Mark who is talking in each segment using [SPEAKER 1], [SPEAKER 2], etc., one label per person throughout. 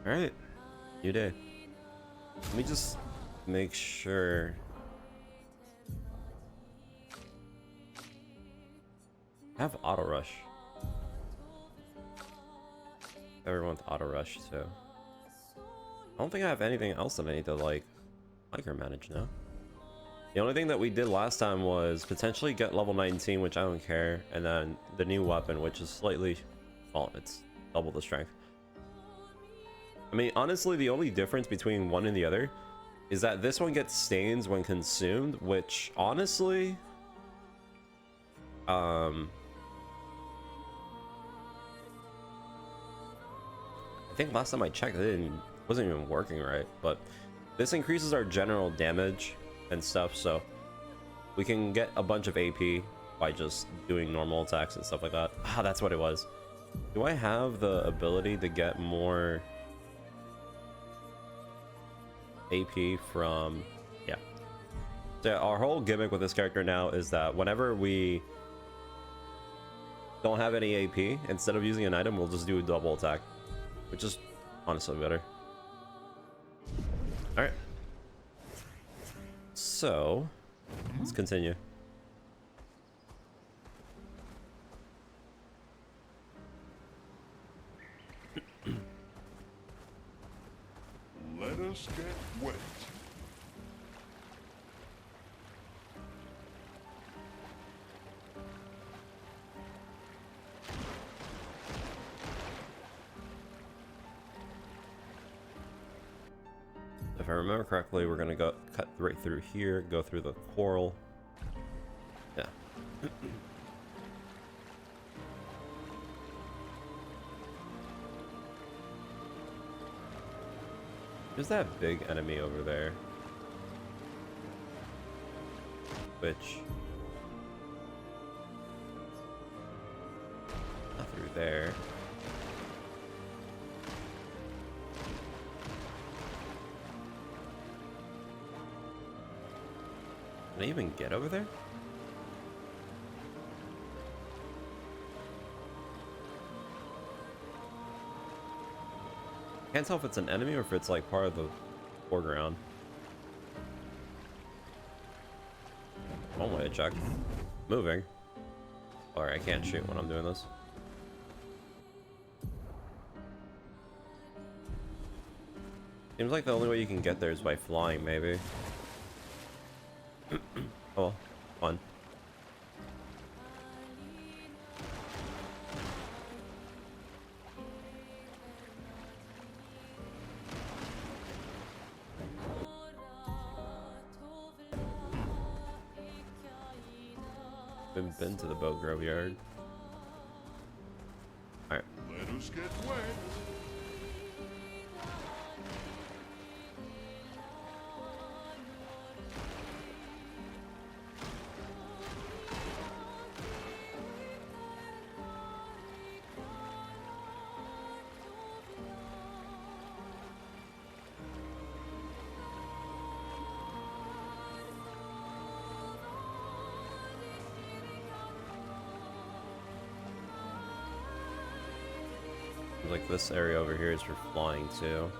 [SPEAKER 1] All right, new day. Let me just make sure. I have auto rush. Everyone's auto rush too. I don't think I have anything else that I need to like micromanage now. The only thing that we did last time was potentially get level 19, which I don't care, and then the new weapon, which is slightly, well, it's double the strength. I mean, honestly, the only difference between one and the other is that this one gets stains when consumed, which honestly, I think last time I checked it wasn't even working right, but this increases our general damage and stuff, so we can get a bunch of AP by just doing normal attacks and stuff like that. Ah, that's what it was. Do I have the ability to get more AP from... yeah. So yeah, our whole gimmick with this character now is that whenever we don't have any AP, instead of using an item, we'll just do a double attack, which is honestly better. All right. So, let's continue.
[SPEAKER 2] Let us get wet.
[SPEAKER 1] If I remember correctly, we're gonna go cut right through here, go through the coral. Yeah. There's that big enemy over there. Which... not through there. Can I even get over there? Can't tell if it's an enemy or if it's like part of the foreground. One way to check. Moving. Or I can't shoot when I'm doing this. Seems like the only way you can get there is by flying, maybe. Oh, fun. Been to the boat graveyard. All right.
[SPEAKER 2] Let us get wet.
[SPEAKER 1] Like this area over here is for flying too.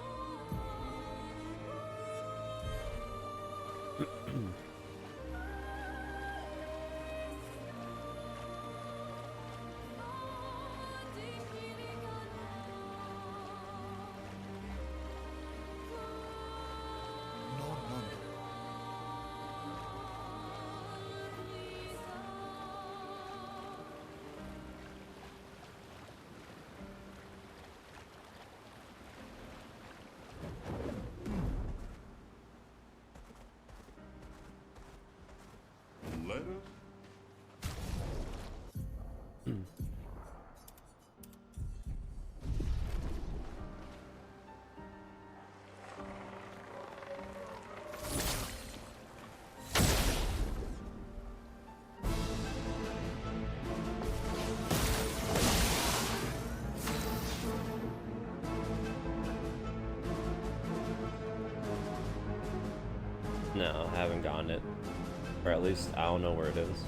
[SPEAKER 2] Let us.
[SPEAKER 1] No, I haven't gotten it. Or at least I don't know where it is.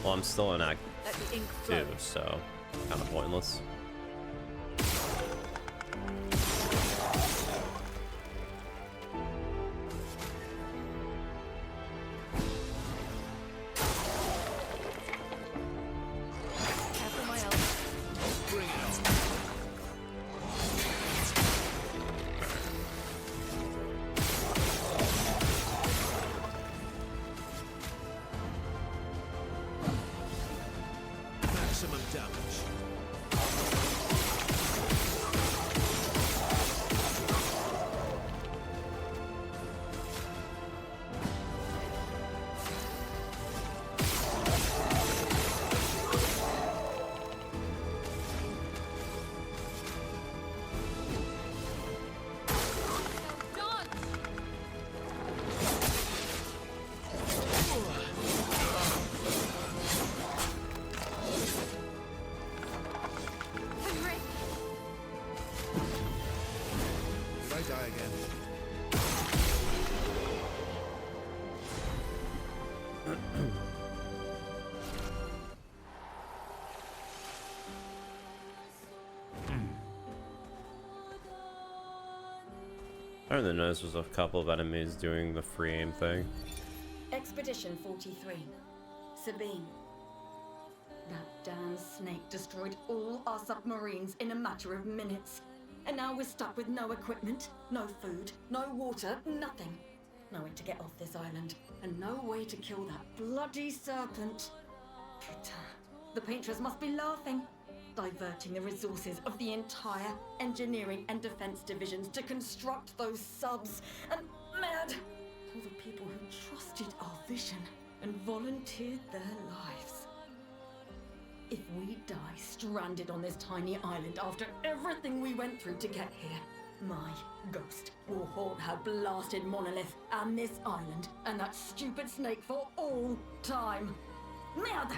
[SPEAKER 1] Well, I'm still in Act
[SPEAKER 3] Let the ink
[SPEAKER 1] 2,
[SPEAKER 3] flow.
[SPEAKER 1] so kind of pointless.
[SPEAKER 3] Careful, my elf.
[SPEAKER 4] Bring it on. Maximum damage.
[SPEAKER 3] Done. I'm ready.
[SPEAKER 4] Did I die again?
[SPEAKER 1] I only noticed was a couple of enemies doing the free aim thing.
[SPEAKER 5] Expedition 43. Sabine. That damn snake destroyed all our submarines in a matter of minutes. And now we're stuck with no equipment, no food, no water, nothing. No way to get off this island, and no way to kill that bloody serpent. Putain. The painters must be laughing. Diverting the resources of the entire engineering and defense divisions to construct those subs. And mad! All the people who trusted our vision and volunteered their lives. If we die stranded on this tiny island after everything we went through to get here, my ghost will haunt her blasted monolith and this island and that stupid snake for all time. Merde!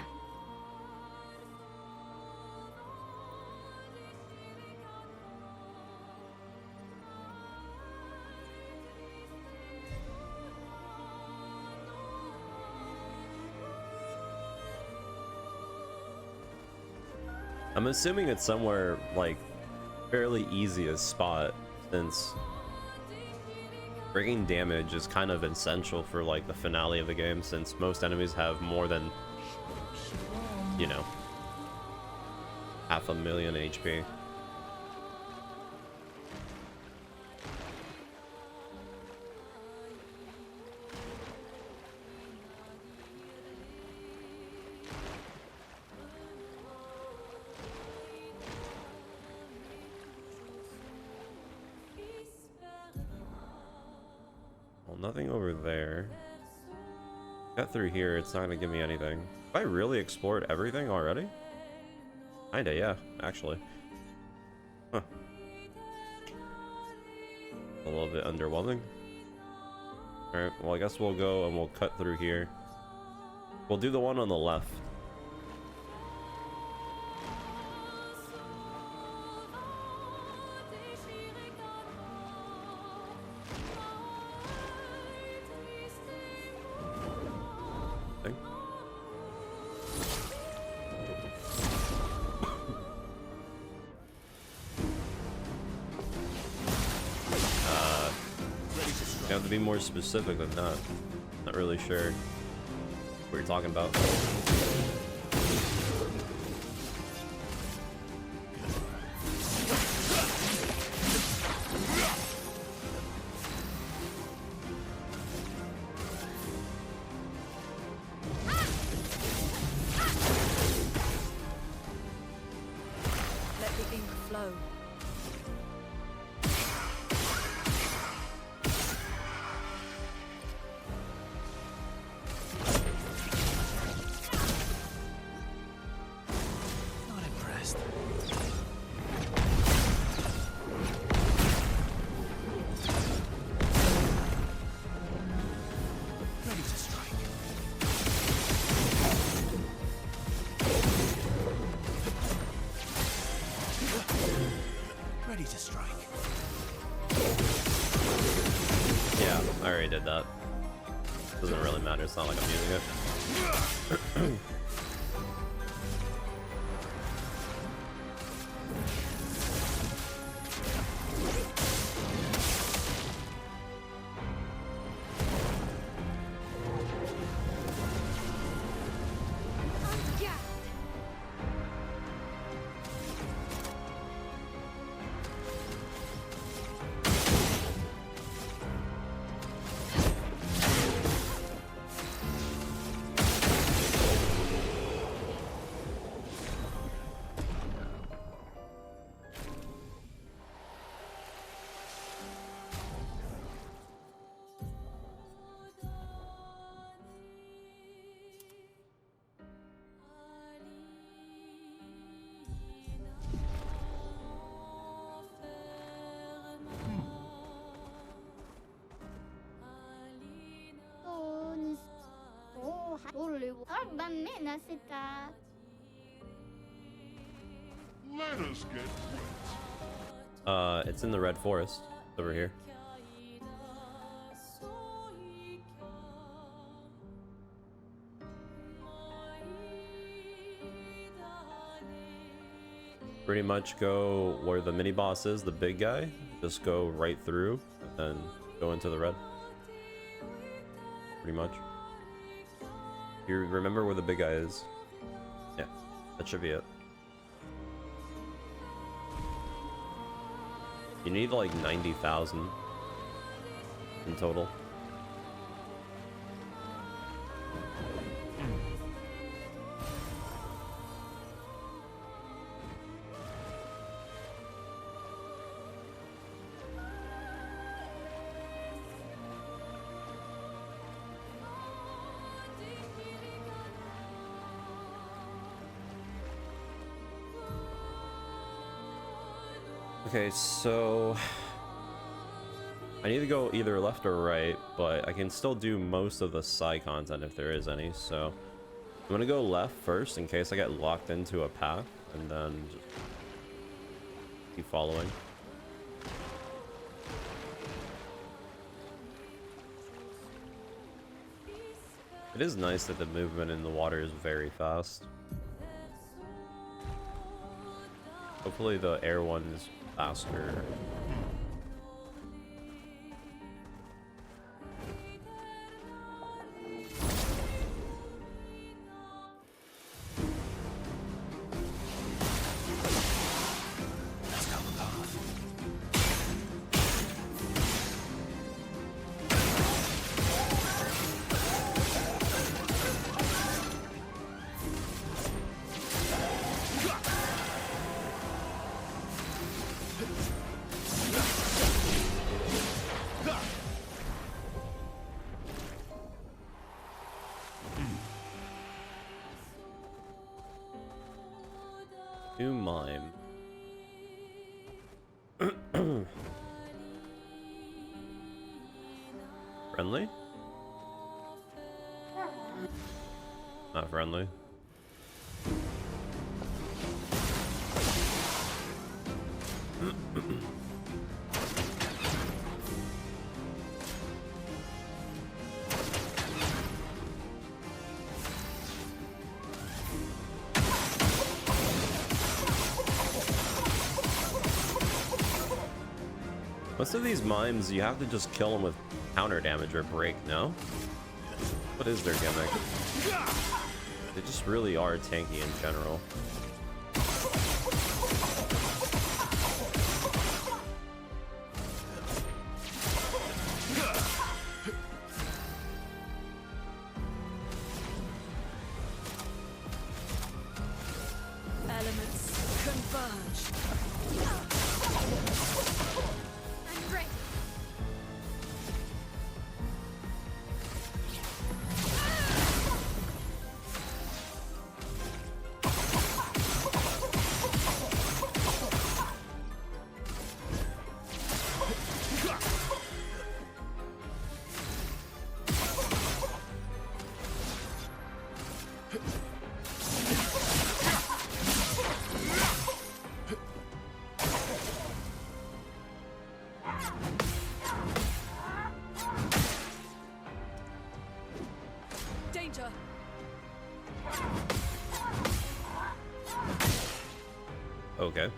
[SPEAKER 1] I'm assuming it's somewhere like fairly easiest spot, since breaking damage is kind of essential for like the finale of the game, since most enemies have more than, you know, 500,000 HP. Well, nothing over there. Got through here, it's not gonna give me anything. Have I really explored everything already? Kinda, yeah, actually. Huh. A little bit underwhelming. Alright, well I guess we'll go and we'll cut through here. We'll do the one on the left. Thing. You have to be more specific than that. Not really sure what you're talking about.
[SPEAKER 3] Let the ink flow.
[SPEAKER 4] Not impressed. Ready to strike. Ready to strike.
[SPEAKER 1] Yeah, I already did that. Doesn't really matter, it's not like I'm using it.
[SPEAKER 2] Let us get wet.
[SPEAKER 1] It's in the red forest over here. Pretty much go where the mini boss is, the big guy. Just go right through and then go into the red. Pretty much. You remember where the big guy is? Yeah, that should be it. You need like 90,000 in total. Okay, so I need to go either left or right, but I can still do most of the side content if there is any. So I'm gonna go left first in case I get locked into a path, and then just keep following. It is nice that the movement in the water is very fast. Hopefully the air one is faster. Do mime. Friendly? Not friendly. Most of these mimes, you have to just kill them with counter damage or break, no? What is their gimmick? They just really are tanky in general.
[SPEAKER 3] Elements converge. I'm ready. Danger.
[SPEAKER 1] Okay.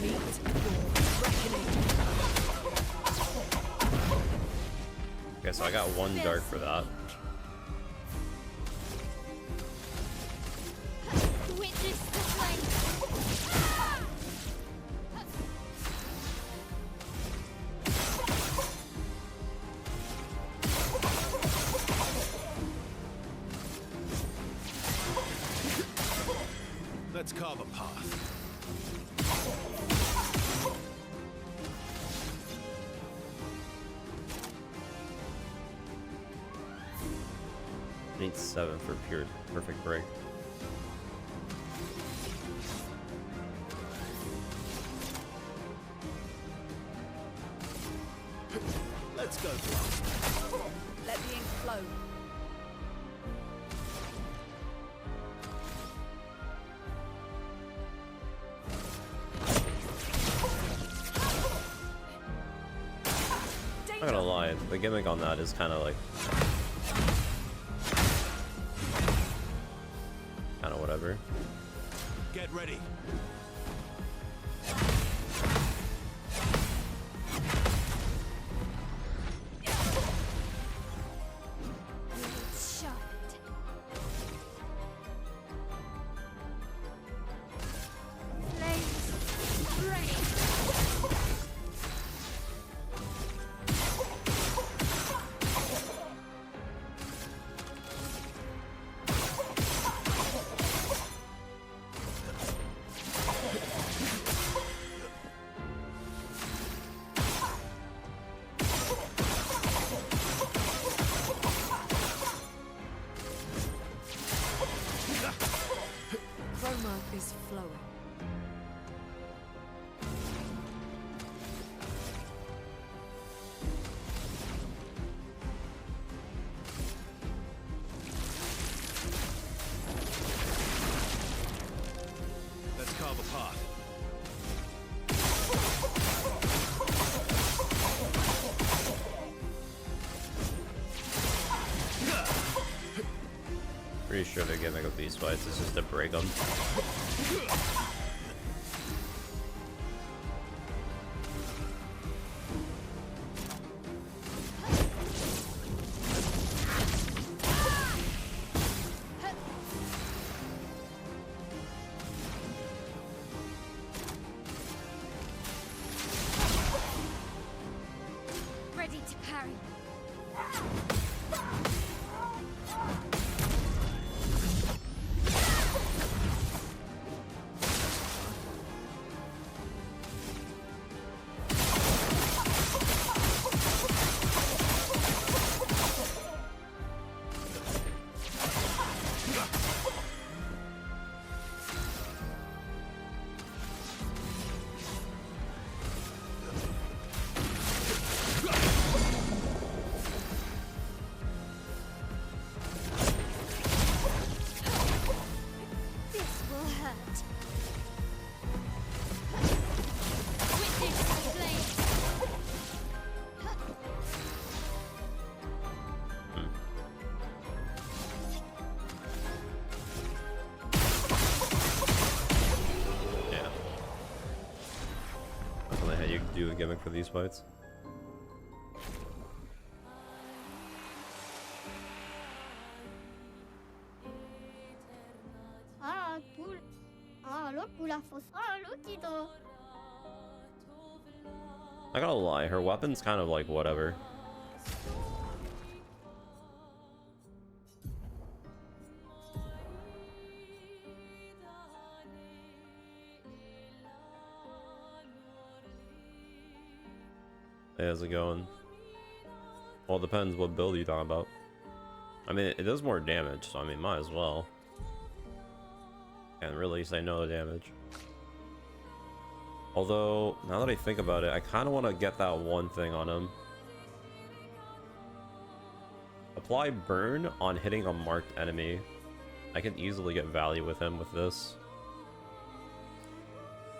[SPEAKER 3] Meet your reckoning.
[SPEAKER 1] Okay, so I got one dart for that.
[SPEAKER 6] Witness the flame.
[SPEAKER 4] Let's carve a path.
[SPEAKER 1] Need 7 for pure perfect break.
[SPEAKER 4] Go blast.
[SPEAKER 3] Let the ink flow.
[SPEAKER 1] I'm not gonna lie, the gimmick on that is kind of like whatever.
[SPEAKER 4] Get ready.
[SPEAKER 6] Sharpened. Flames. Rain.
[SPEAKER 3] Chroma is flowing.
[SPEAKER 4] Let's carve a path.
[SPEAKER 1] Pretty sure the gimmick of these fights is just to break them.
[SPEAKER 6] Ready to parry. This will hurt. Witness the flames.
[SPEAKER 1] Yeah. Definitely how you do a gimmick for these fights. I gotta lie, her weapon's kind of like whatever. Hey, how's it going? Well, it depends what build you're talking about. I mean, it does more damage, so I mean, might as well. Can't really say no to damage. Although, now that I think about it, I kind of want to get that one thing on him. Apply burn on hitting a marked enemy. I can easily get value with him with this.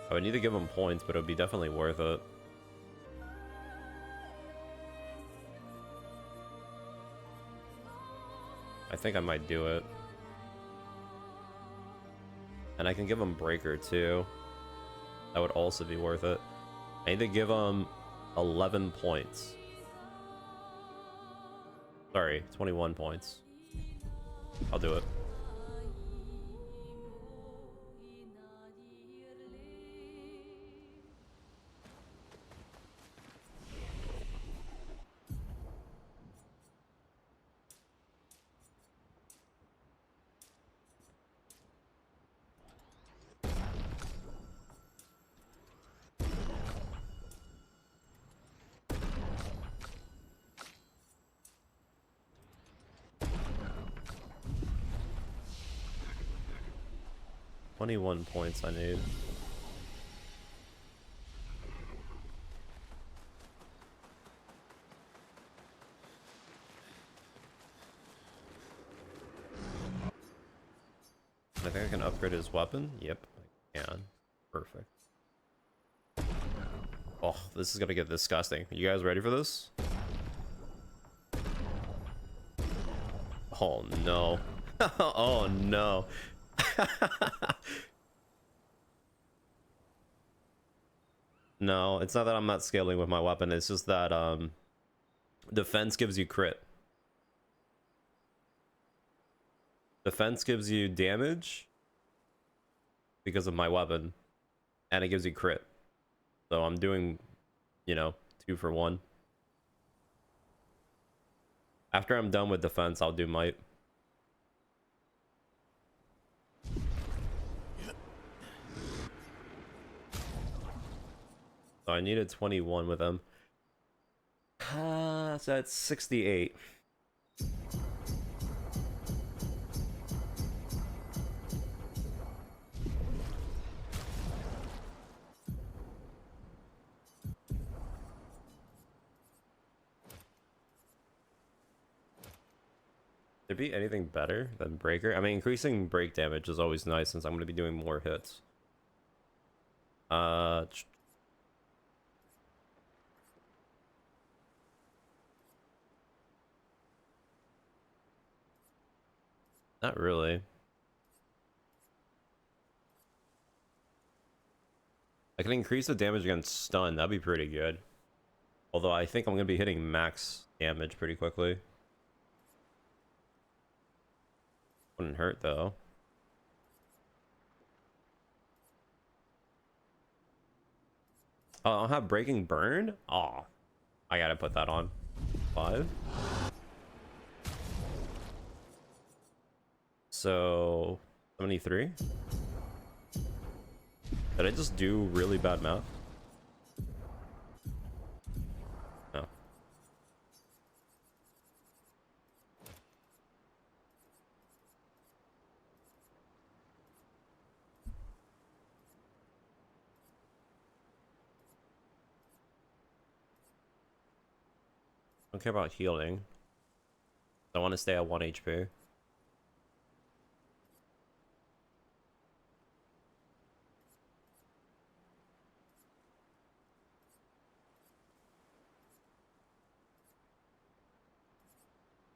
[SPEAKER 1] I would need to give him points, but it would be definitely worth it. I think I might do it. And I can give him breaker too. That would also be worth it. I need to give him 11 points. Sorry, 21 points. I'll do it. $21 points I need. I think I can upgrade his weapon. Yep, I can. Perfect. Oh, this is gonna get disgusting. You guys ready for this? Oh no. Oh no. No, it's not that I'm not scaling with my weapon, it's just that defense gives you crit. Defense gives you damage because of my weapon, and it gives you crit. So I'm doing, you know, 2 for 1. After I'm done with defense, I'll do might. So I needed 21 with him. So that's 68. There be anything better than breaker? I mean, increasing break damage is always nice since I'm going to be doing more hits. Not really. I can increase the damage against stun. That'd be pretty good. Although I think I'm going to be hitting max damage pretty quickly. Wouldn't hurt though. Oh, I'll have breaking burn? Oh, I gotta put that on. 5. So 73. Did I just do really bad math? No. Don't care about healing. I want to stay at 1 HP.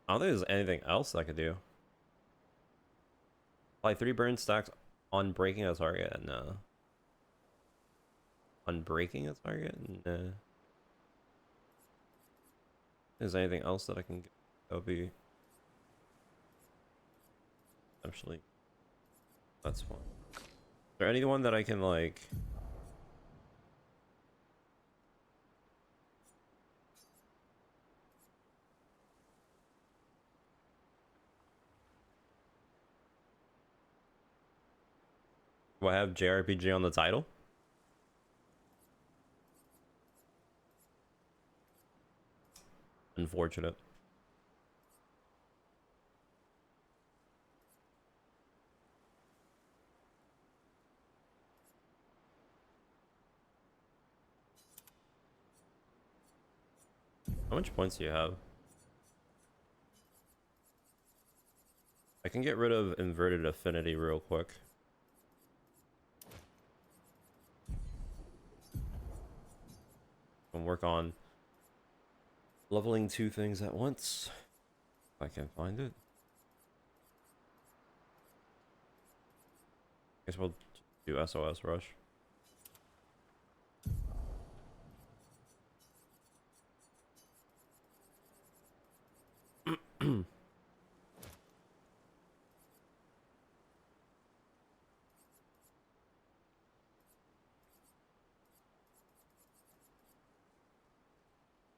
[SPEAKER 1] I don't think there's anything else I could do. Apply 3 burn stacks on breaking a target? No. On breaking a target? No. Is there anything else that I can get? That would be... Actually... That's fine. Is there anyone that I can, like... Do I have JRPG on the title? Unfortunate. How much points do you have? I can get rid of inverted affinity real quick. And work on leveling 2 things at once. If I can find it. Guess we'll do SOS rush.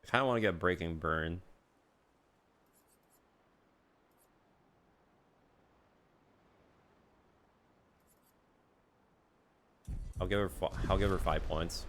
[SPEAKER 1] I kind of want to get breaking burn. I'll give her 5 points.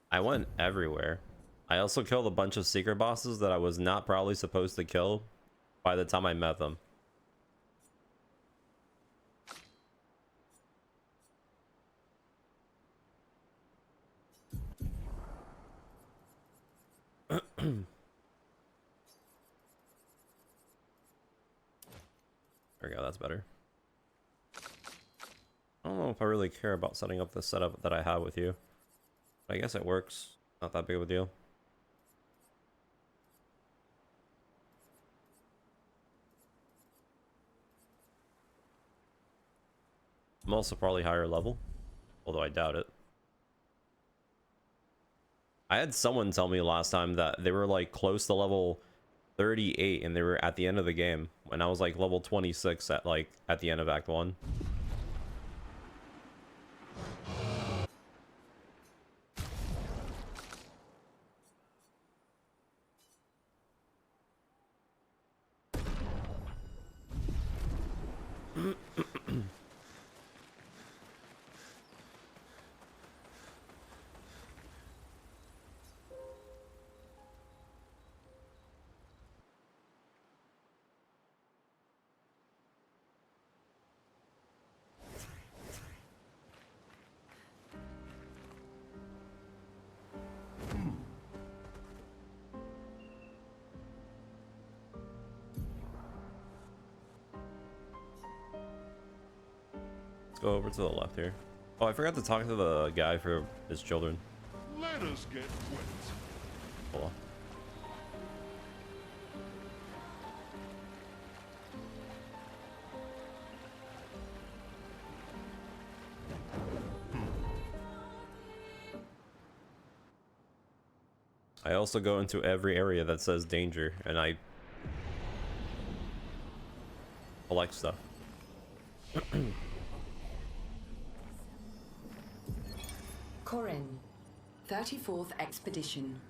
[SPEAKER 1] I went everywhere. I also killed a bunch of secret bosses that I was not probably supposed to kill by the time I met them. There we go, that's better. I don't know if I really care about setting up the setup that I have with you. But I guess it works. Not that big of a deal. I'm also probably higher level, although I doubt it. I had someone tell me last time that they were like close to level 38 and they were at the end of the game when I was like level 26 at the end of Act 1. Let's go over to the left here. Oh, I forgot to talk to the guy for his children.
[SPEAKER 2] Let us get wet.
[SPEAKER 1] Hold on. I also go into every area that says danger, and I collect stuff.
[SPEAKER 7] Corin, 34th Expedition.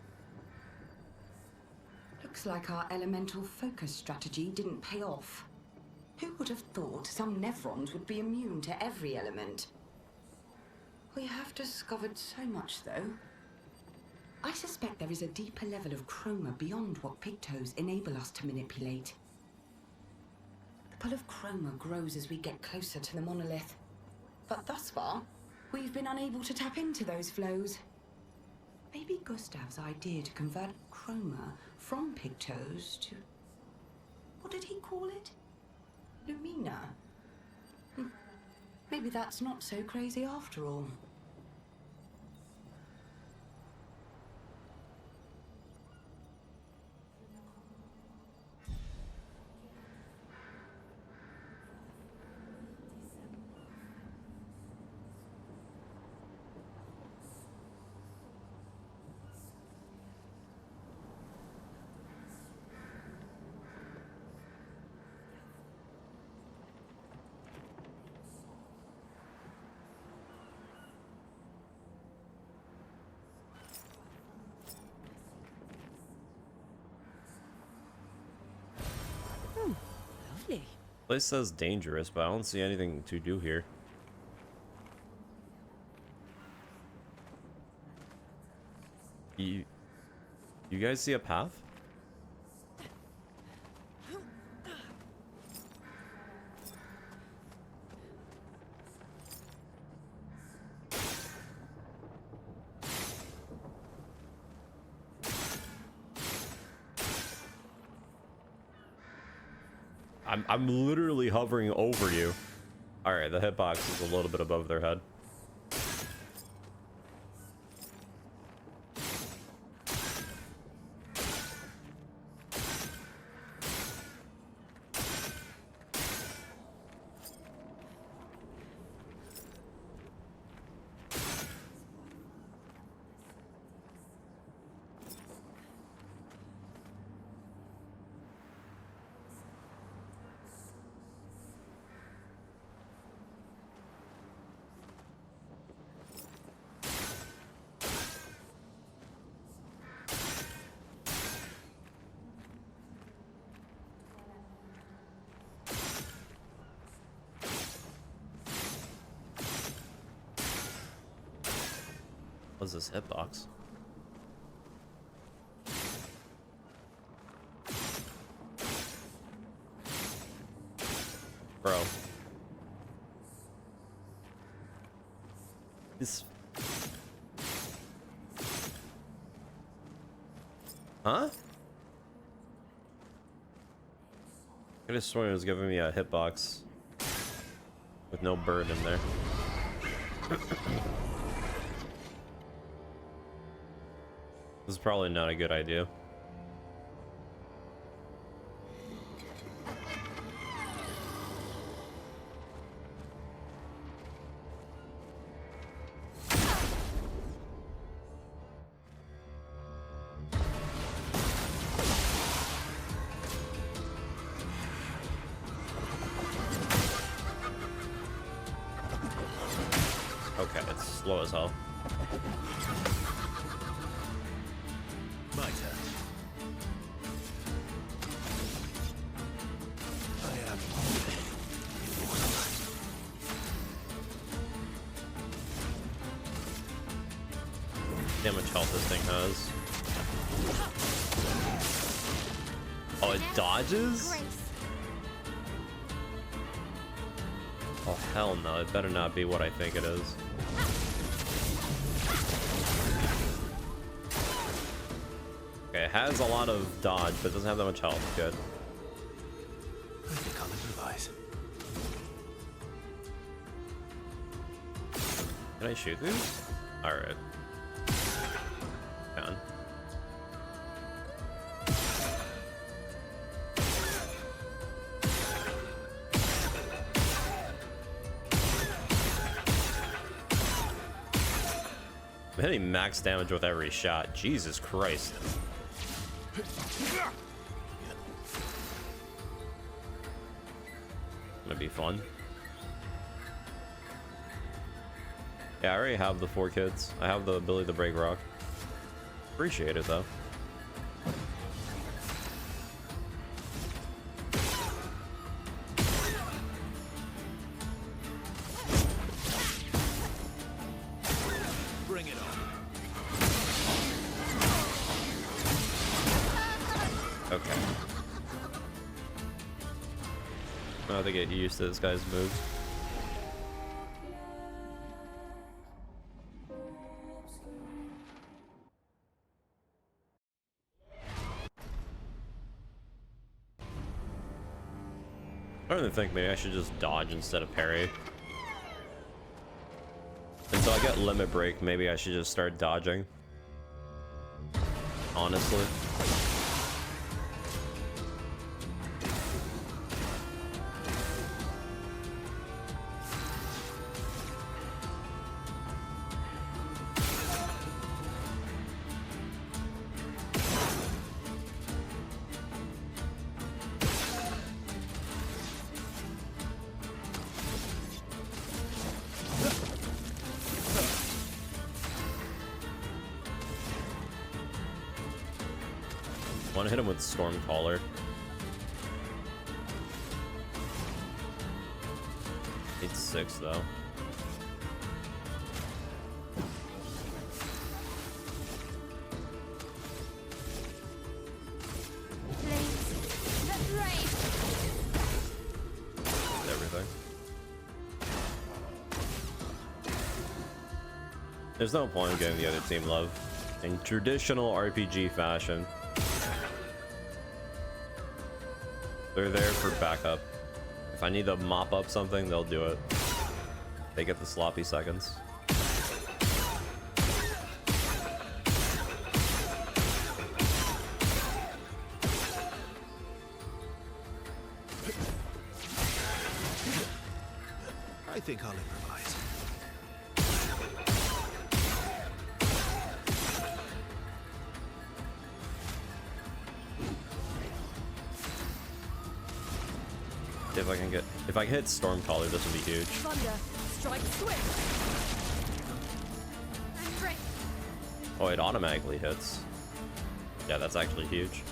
[SPEAKER 7] Looks like our elemental focus strategy didn't pay off. Who would have thought some Nevrons would be immune to every element? We have discovered so much, though. I suspect there is a deeper level of chroma beyond what pigtoes enable us to manipulate. The pull of chroma grows as we get closer to the monolith. But thus far, we've been unable to tap into those flows. Maybe Gustav's idea to convert chroma from pigtoes to... what did he call it? Lumina. Maybe that's not so crazy after all.
[SPEAKER 3] Lovely.
[SPEAKER 1] Place says dangerous, but I don't see anything to do here. You guys see a path? I'm literally hovering over you. All right, the hitbox is a little bit above their head. What's this hitbox? Bro. This... Huh? I just swear it was giving me a hitbox with no bird in there. This is probably not a good idea. Okay, it's slow as hell.
[SPEAKER 4] My turn. I am.
[SPEAKER 1] See how much health this thing has. Oh, it dodges?
[SPEAKER 6] Grace.
[SPEAKER 1] Oh, hell no. It better not be what I think it is. Okay, it has a lot of dodge, but it doesn't have that much health. Good.
[SPEAKER 4] I think I'll improvise.
[SPEAKER 1] Can I shoot these? Alright. Can. I'm hitting max damage with every shot. Jesus Christ. Gonna be fun. Yeah, I already have the 4 kids. I have the ability to break rock. Appreciate it though.
[SPEAKER 4] Bring it on.
[SPEAKER 1] Okay. I have to get used to this guy's moves. I'm starting to think maybe I should just dodge instead of parry. Until I get limit break, maybe I should just start dodging. Honestly. Want to hit him with Stormcaller. It's 6 though.
[SPEAKER 6] Flames. The brave.
[SPEAKER 1] Everything. There's no point in getting the other team love. In traditional RPG fashion. They're there for backup. If I need to mop up something, they'll do it. They get the sloppy seconds.
[SPEAKER 4] I think I'll improvise.
[SPEAKER 1] If I can hit Stormcaller, this would be huge.
[SPEAKER 3] Thunder, strike swift.
[SPEAKER 6] I'm ready.
[SPEAKER 1] Oh, it automatically hits. Yeah, that's actually huge.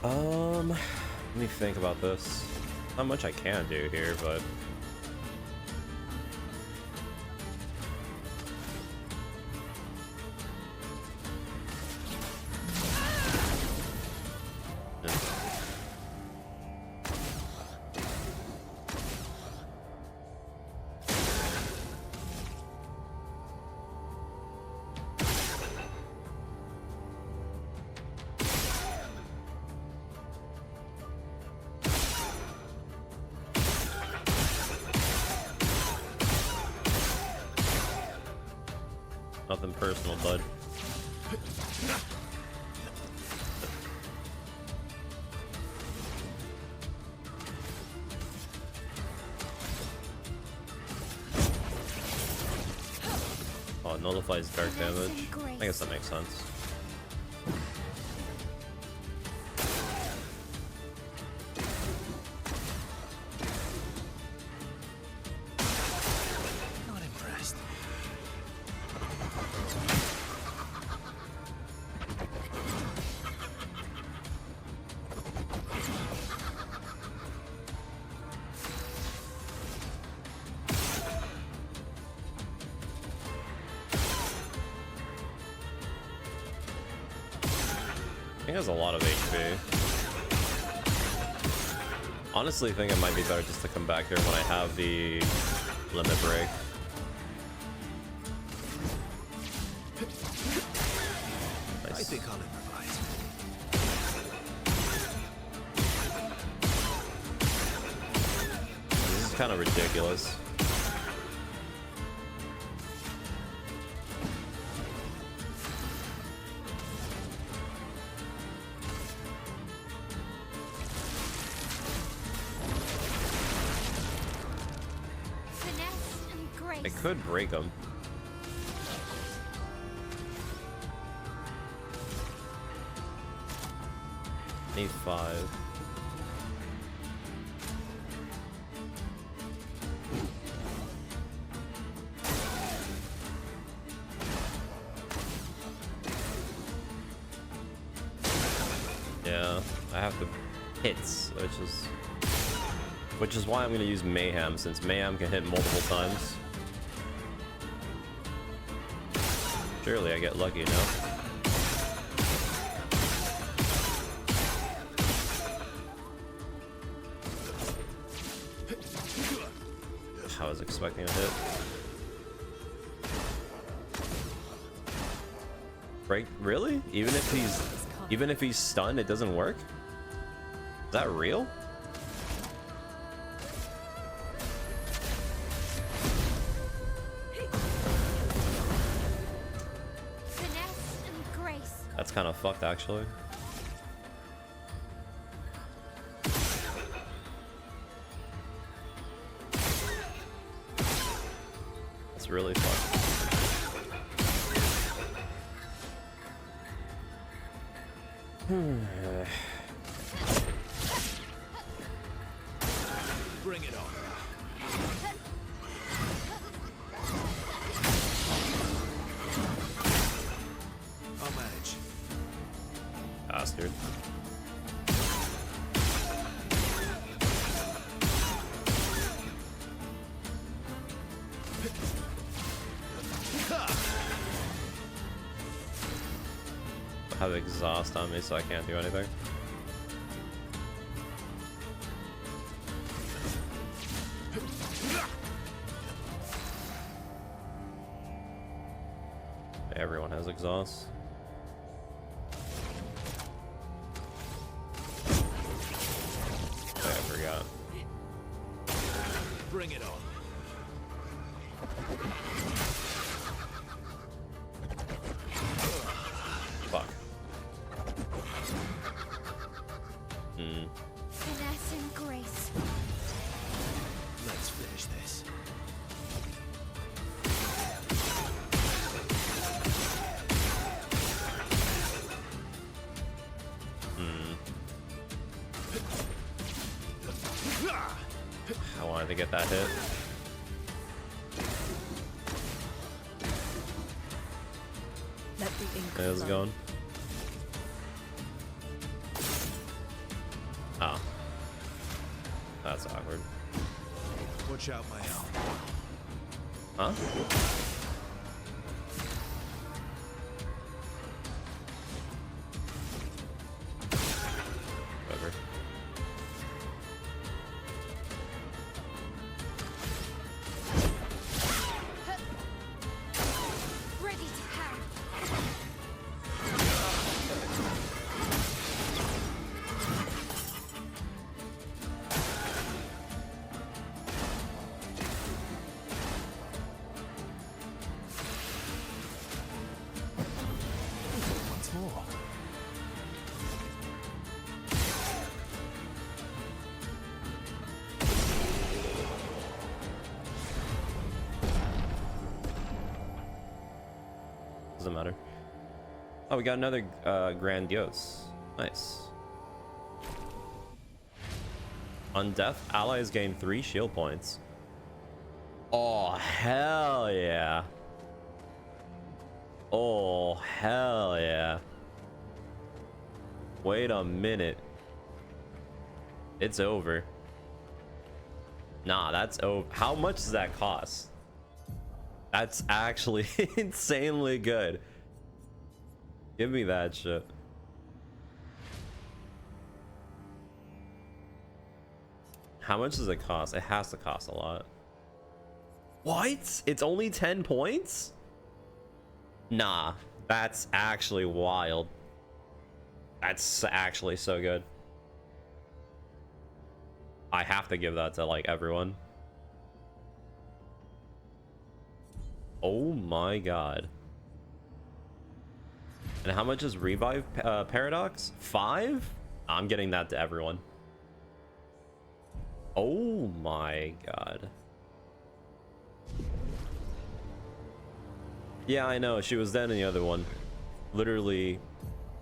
[SPEAKER 1] Let me think about this. Not much I can do here, but Nothing personal, bud. Oh, it nullifies dark damage. I guess that makes sense.
[SPEAKER 4] Not impressed.
[SPEAKER 1] I think it has a lot of HP. Honestly, I think it might be better just to come back here when I have the limit break.
[SPEAKER 4] I
[SPEAKER 1] Nice.
[SPEAKER 4] think I'll improvise.
[SPEAKER 1] This is kind of ridiculous.
[SPEAKER 6] Finesse and grace.
[SPEAKER 1] I could break them. Need 5. Yeah, I have to hits, which is why I'm going to use Mayhem, since Mayhem can hit multiple times. Surely I get lucky, no? I was expecting a hit. Break? Really? Even if he's stunned, it doesn't work? Is that real?
[SPEAKER 6] Finesse and grace.
[SPEAKER 1] That's kind of fucked, actually. That's really fucked.
[SPEAKER 4] Bring it on. I'll manage.
[SPEAKER 1] Bastard. I have exhaust on me, so I can't do anything. Everyone has exhaust. Oh, I forgot.
[SPEAKER 4] Bring it on.
[SPEAKER 1] Fuck.
[SPEAKER 6] Finesse and grace.
[SPEAKER 4] Let's finish this.
[SPEAKER 1] I wanted to get that hit.
[SPEAKER 3] Let the ink
[SPEAKER 1] How's it
[SPEAKER 3] flow.
[SPEAKER 1] going? Oh. That's awkward.
[SPEAKER 4] Watch out, my elf.
[SPEAKER 1] Huh? Whatever.
[SPEAKER 6] Ready to pound.
[SPEAKER 1] doesn't matter. Oh, we got another grandiose. Nice. On death, allies gain 3 shield points. Oh, hell yeah. Oh, hell yeah. Wait a minute. It's over. Nah, that's over. How much does that cost? That's actually insanely good. Give me that shit. How much does it cost? It has to cost a lot. What? It's only 10 points? Nah, that's actually wild. That's actually so good. I have to give that to like everyone. Oh my god. And how much is revive paradox? 5? I'm getting that to everyone. Oh my god. Yeah, I know. She was then in the other one. Literally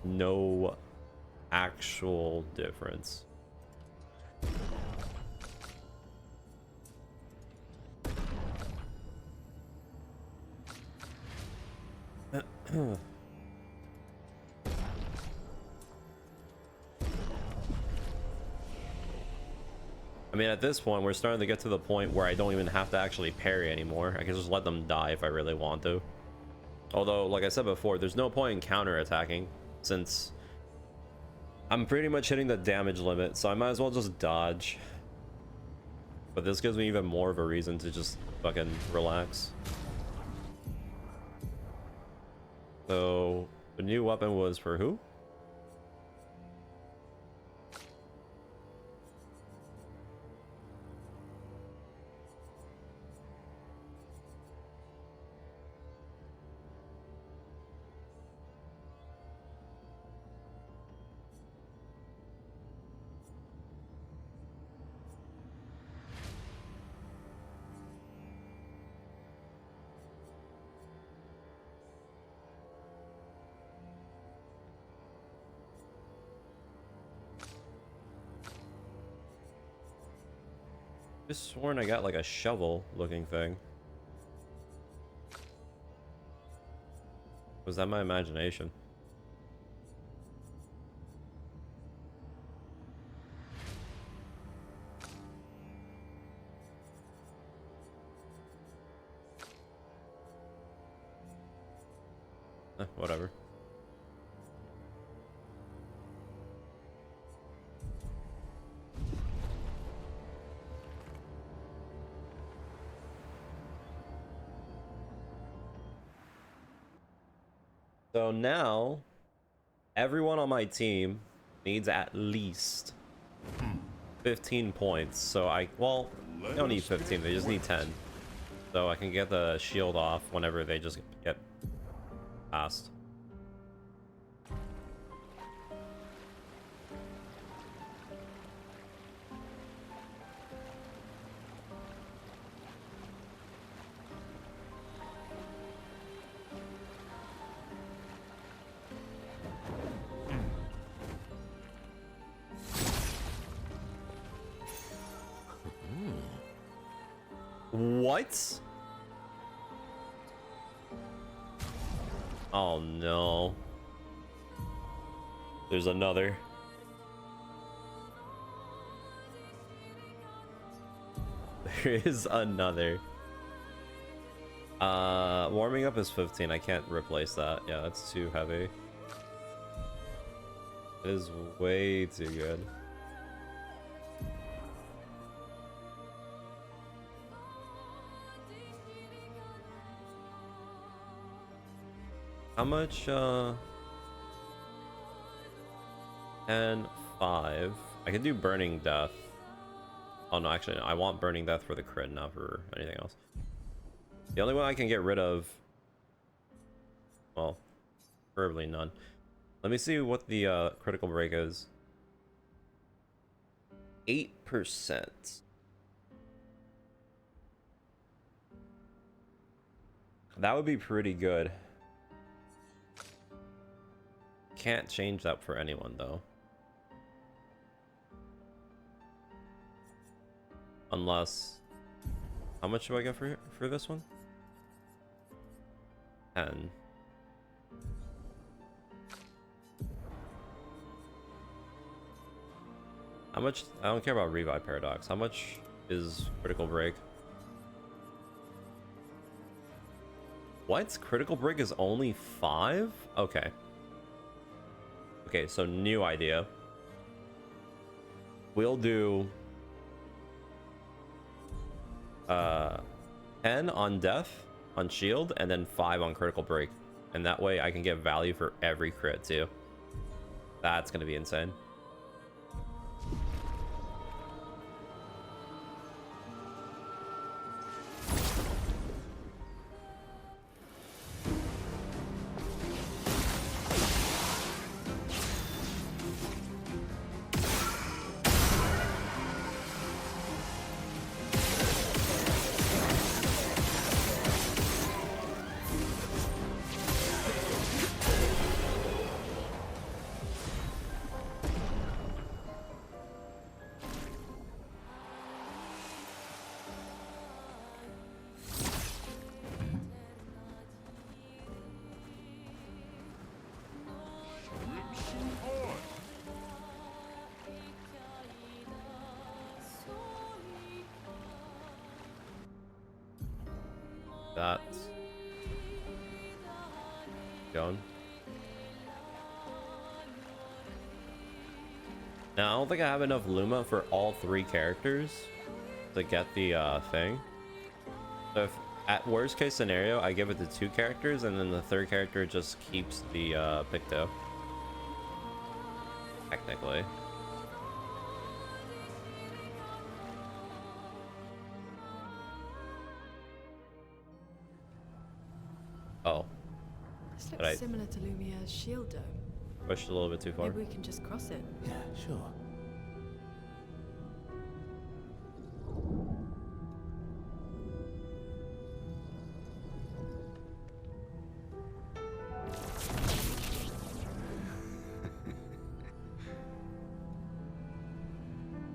[SPEAKER 1] no actual difference. I mean, at this point, we're starting to get to the point where I don't even have to actually parry anymore. I can just let them die if I really want to. Although, like I said before, there's no point in counter-attacking, since I'm pretty much hitting the damage limit, so I might as well just dodge. But this gives me even more of a reason to just fucking relax. So, the new weapon was for who? Just sworn I got like a shovel looking thing. Was that my imagination? Whatever. So now, everyone on my team needs at least 15 points. So they don't need 15, they just need 10. So I can get the shield off whenever they just get passed. What? Oh no. There's another. There is another. Warming up is 15. I can't replace that. Yeah, that's too heavy. It is way too good. How much, and 5. I can do Burning Death. Oh no, actually, no, I want Burning Death for the crit, not for anything else. The only one I can get rid of, well, preferably none. Let me see what the critical break is. 8%. That would be pretty good. can't change that for anyone though. Unless, how much do I get for this one? 10. How much? I don't care about Revive Paradox. How much is Critical Break? What? Critical Break is only 5? Okay. Okay, so new idea. We'll do 10 on Death, on Shield, and then 5 on Critical Break. And that way I can get value for every crit too. That's gonna be insane. That's going. Now, I don't think I have enough Luma for all 3 characters to get the thing. So if at worst case scenario, I give it to 2 characters and then the 3rd character just keeps the Picto. Technically. Oh.
[SPEAKER 3] This
[SPEAKER 1] But
[SPEAKER 3] looks similar to Lumiere's shield dome.
[SPEAKER 1] Pushed a little bit too far.
[SPEAKER 3] Maybe we can just cross it.
[SPEAKER 4] Yeah, sure.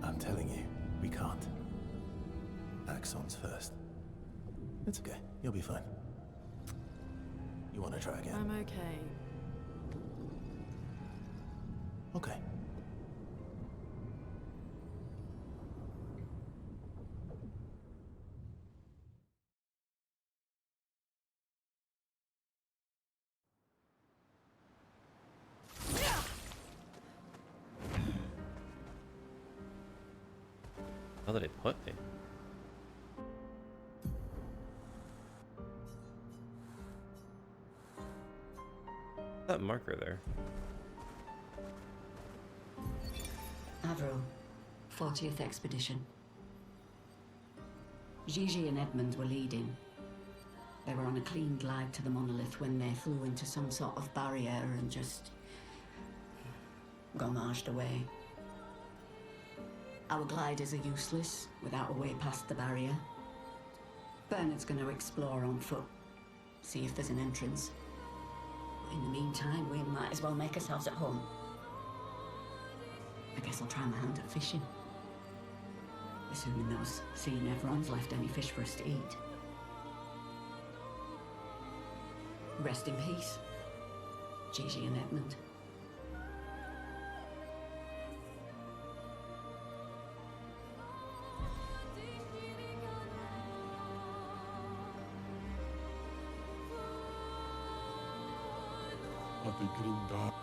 [SPEAKER 4] I'm telling you, we can't. Axon's first. It's okay. You'll be fine. You want to try again?
[SPEAKER 3] I'm okay.
[SPEAKER 4] Okay.
[SPEAKER 1] How did it put me? That marker there.
[SPEAKER 7] Avro, 40th Expedition. Gigi and Edmund were leading. They were on a clean glide to the monolith when they flew into some sort of barrier and just gomaged away. Our gliders are useless without a way past the barrier. Bernard's going to explore on foot, see if there's an entrance. In the meantime, we might as well make ourselves at home. I guess I'll try my hand at fishing. Assuming those sea Nevrons left any fish for us to eat. Rest in peace, Gigi and Edmund.
[SPEAKER 2] Ate Grinda.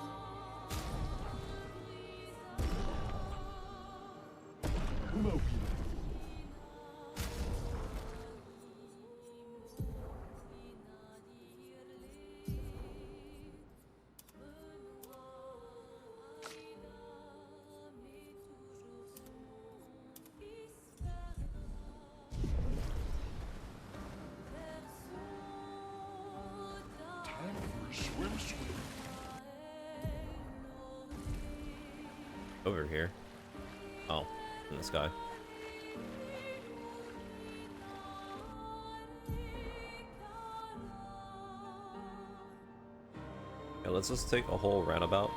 [SPEAKER 2] Umauhina. Time for a swim.
[SPEAKER 1] Over here. Oh, in the sky. Yeah, let's just take a whole roundabout.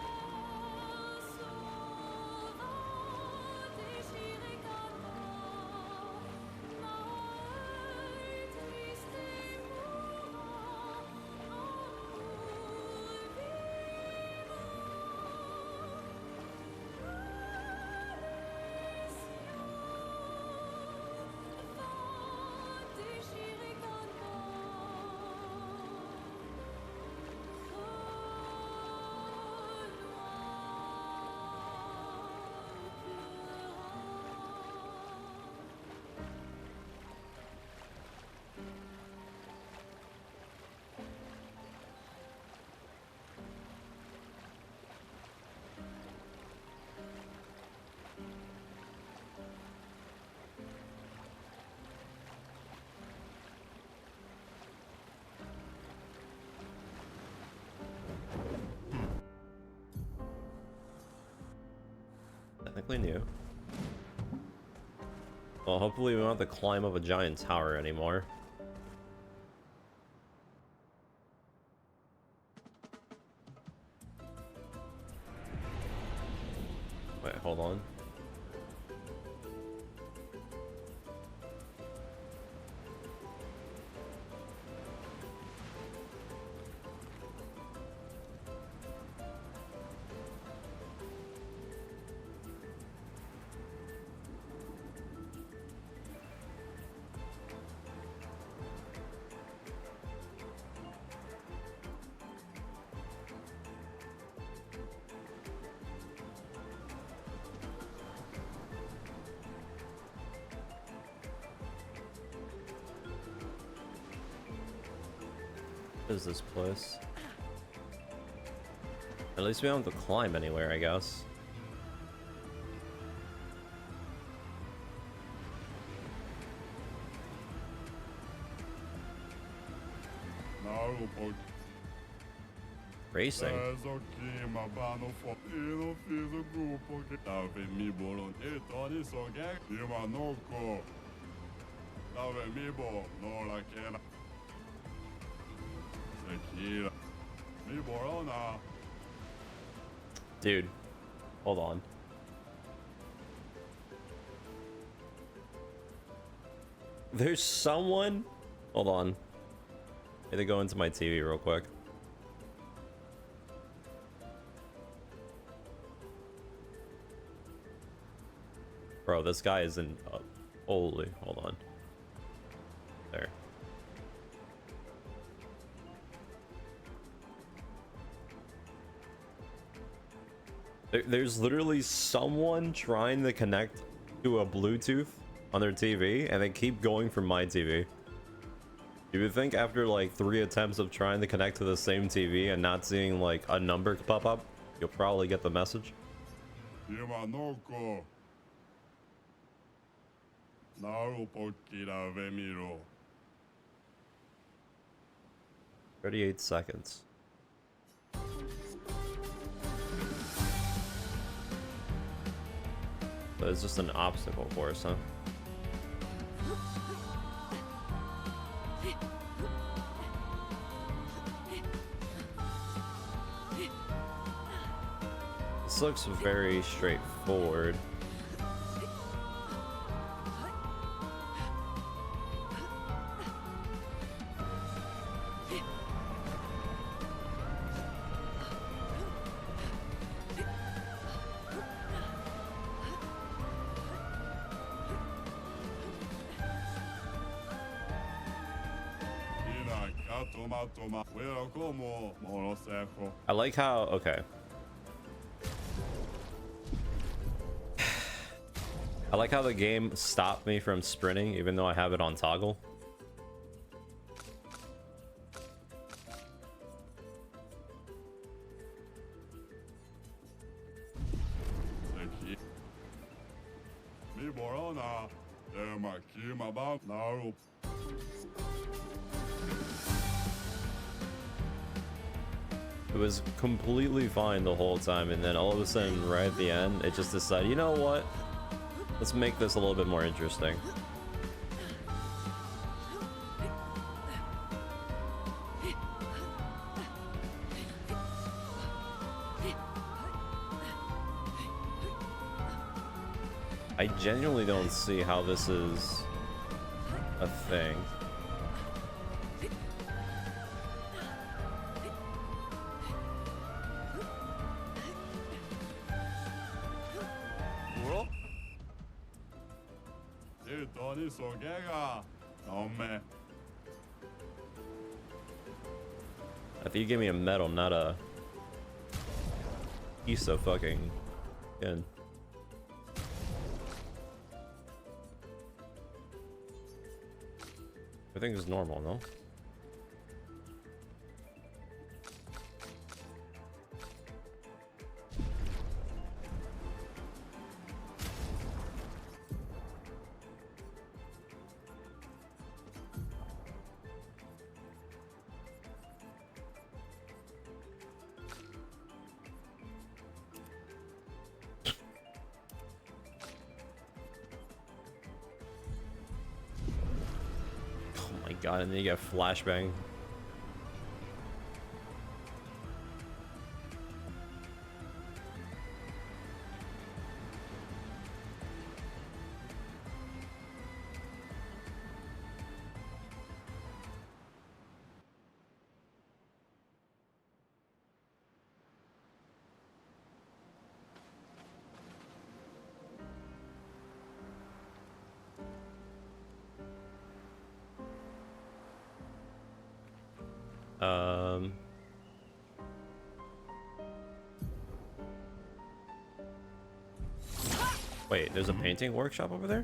[SPEAKER 1] Technically new. Well, hopefully we don't have to climb up a giant tower anymore. Wait, hold on. What is this place? At least we don't have to climb anywhere, I guess. Racing? Dude, hold on. There's someone. Hold on. I need to go into my TV real quick. Bro, this guy is in. Holy, hold on. There. There's literally someone trying to connect to a Bluetooth on their TV, and they keep going for my TV. You would think after like 3 attempts of trying to connect to the same TV and not seeing like a number pop up, you'll probably get the message. 38 seconds. So it's just an obstacle course, huh? This looks very straightforward. I like how, okay. I like how the game stopped me from sprinting even though I have it on toggle. It was completely fine the whole time, and then all of a sudden right at the end it just decided, you know what, let's make this a little bit more interesting. I genuinely don't see how this is a thing. I think you gave me a medal, not a piece of fucking skin. Everything is normal, no? God, and then you get flashbang. Wait, there's a painting workshop over there?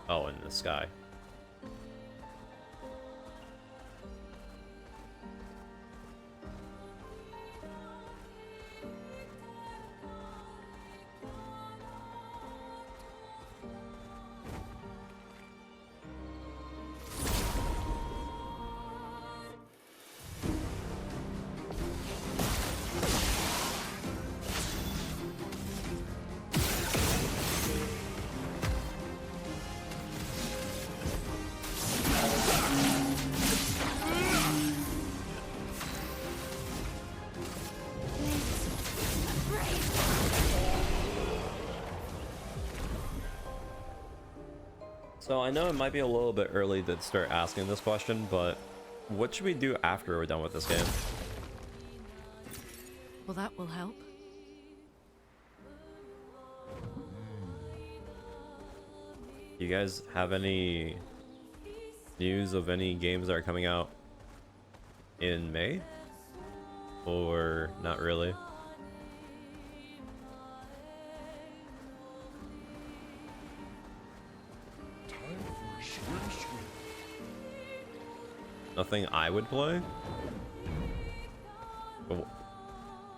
[SPEAKER 1] Oh, in the sky. So I know it might be a little bit early to start asking this question, but what should we do after we're done with this game?
[SPEAKER 3] Well, that will help.
[SPEAKER 1] You guys have any news of any games that are coming out in May? Or not really? Nothing I would play?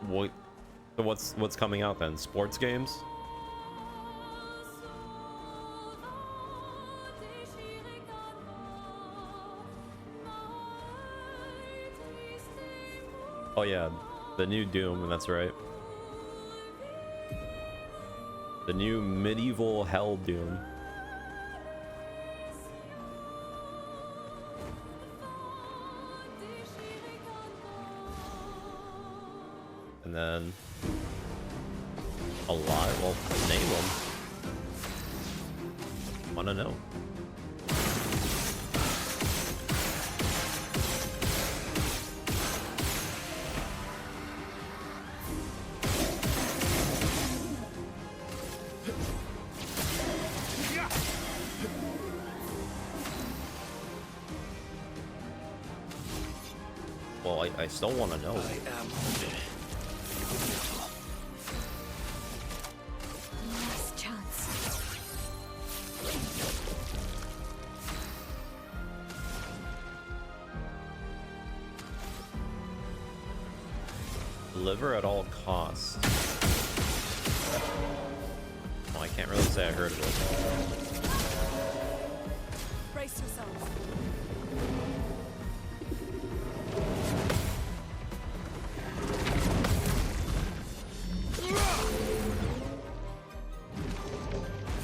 [SPEAKER 1] What? What's coming out then? Sports games? Oh yeah, the new Doom, that's right. The new medieval hell Doom. And then a lot, well, name them. Wanna know. Well, I still want to know.
[SPEAKER 6] Last chance.
[SPEAKER 1] Deliver at all costs. Well, I can't really say I heard of it.
[SPEAKER 3] Brace yourselves.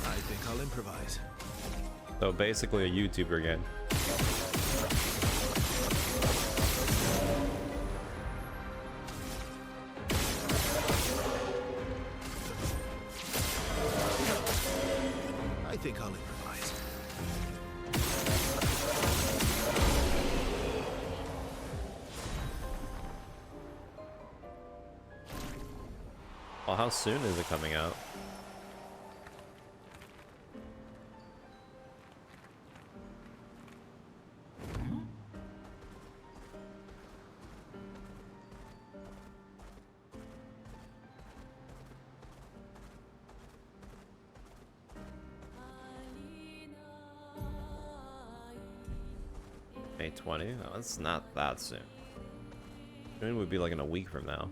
[SPEAKER 4] I think I'll improvise.
[SPEAKER 1] So basically a YouTuber game.
[SPEAKER 8] think I'll improvise.
[SPEAKER 1] Well, how soon is it coming out? May 20? No, that's not that soon. June would be like in a week from now.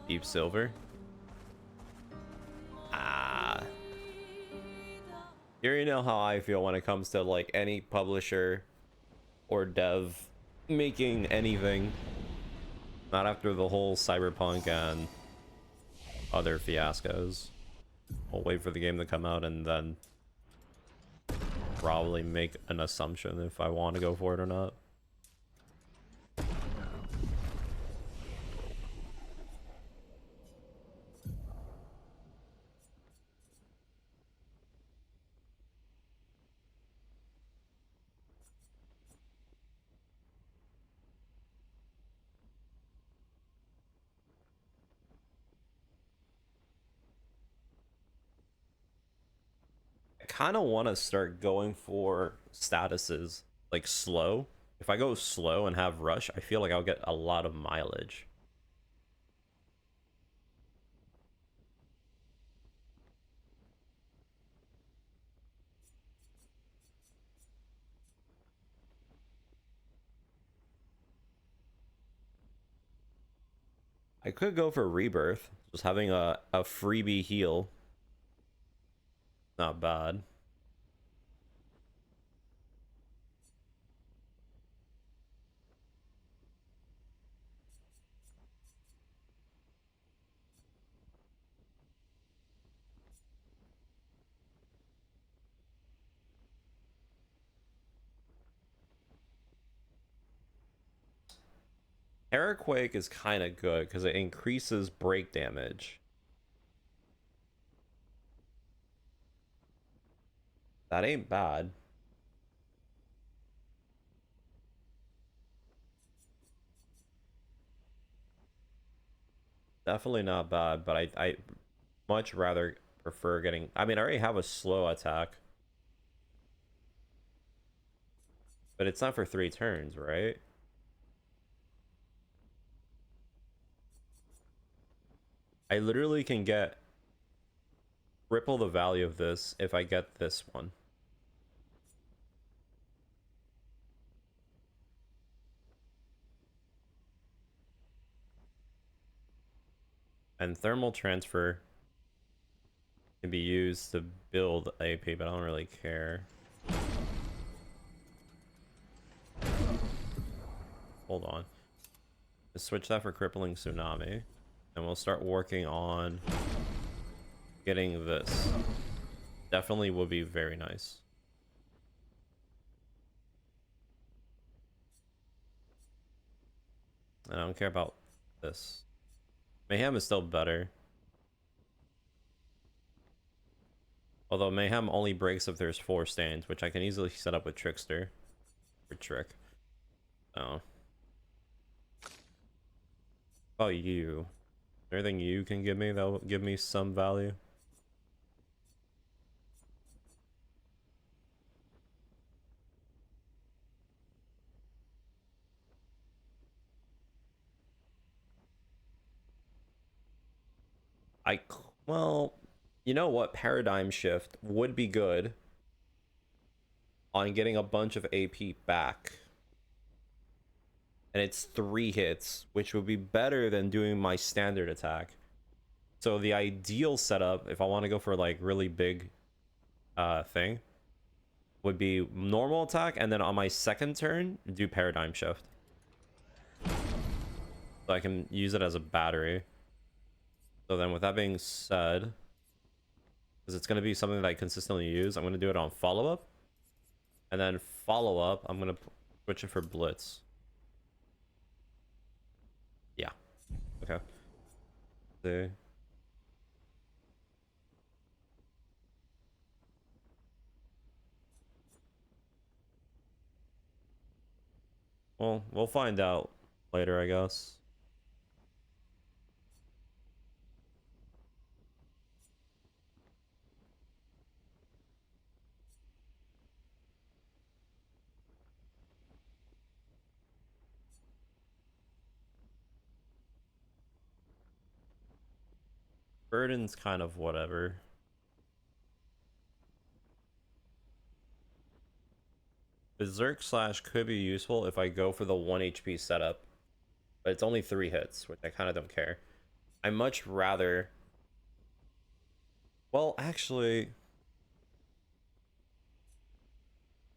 [SPEAKER 1] Deep Silver? Ah. You already know how I feel when it comes to like any publisher or dev making anything. Not after the whole Cyberpunk and other fiascos. I'll wait for the game to come out and then probably make an assumption if I want to go for it or not. Kind of want to start going for statuses like slow. If I go slow and have rush, I feel like I'll get a lot of mileage. I could go for rebirth, just having a freebie heal. Not bad. Airquake is kind of good because it increases break damage. That ain't bad. Definitely not bad, but I much rather prefer getting... I mean, I already have a slow attack. But it's not for 3 turns, right? I literally can get triple the value of this if I get this one. And thermal transfer can be used to build AP, but I don't really care. Hold on. Let's switch that for crippling tsunami. And we'll start working on getting this. Definitely would be very nice. And I don't care about this. Mayhem is still better. Although Mayhem only breaks if there's 4 stands, which I can easily set up with Trickster. Or Trick. Oh. How about you? Is there anything you can give me that will give me some value? Well, you know what? Paradigm Shift would be good on getting a bunch of AP back. And it's 3 hits, which would be better than doing my standard attack. So the ideal setup, if I want to go for like really big thing, would be normal attack, and then on my second turn, do Paradigm Shift. So I can use it as a battery. So then with that being said, because it's going to be something that I consistently use, I'm going to do it on follow-up. And then follow-up, I'm going to switch it for Blitz. Yeah. See. Well, we'll find out later, I guess. Burden's kind of whatever. Berserk Slash could be useful if I go for the 1 HP setup, but it's only 3 hits, which I kind of don't care. I much rather... Well, actually...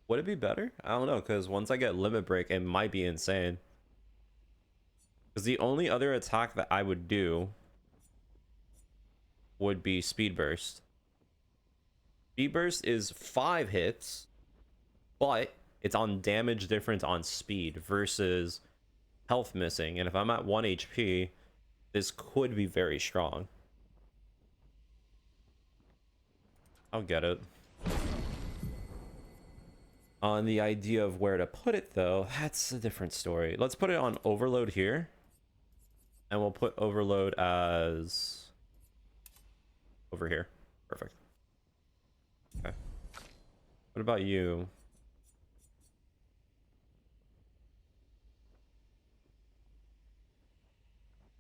[SPEAKER 1] Would it be better? I don't know, because once I get Limit Break, it might be insane. Because the only other attack that I would do would be Speed Burst. Speed Burst is 5 hits, but it's on damage difference on speed versus health missing. And if I'm at 1 HP, this could be very strong. I'll get it. On the idea of where to put it, though, that's a different story. Let's put it on Overload here. And we'll put Overload as... over here. Perfect. Okay. What about you?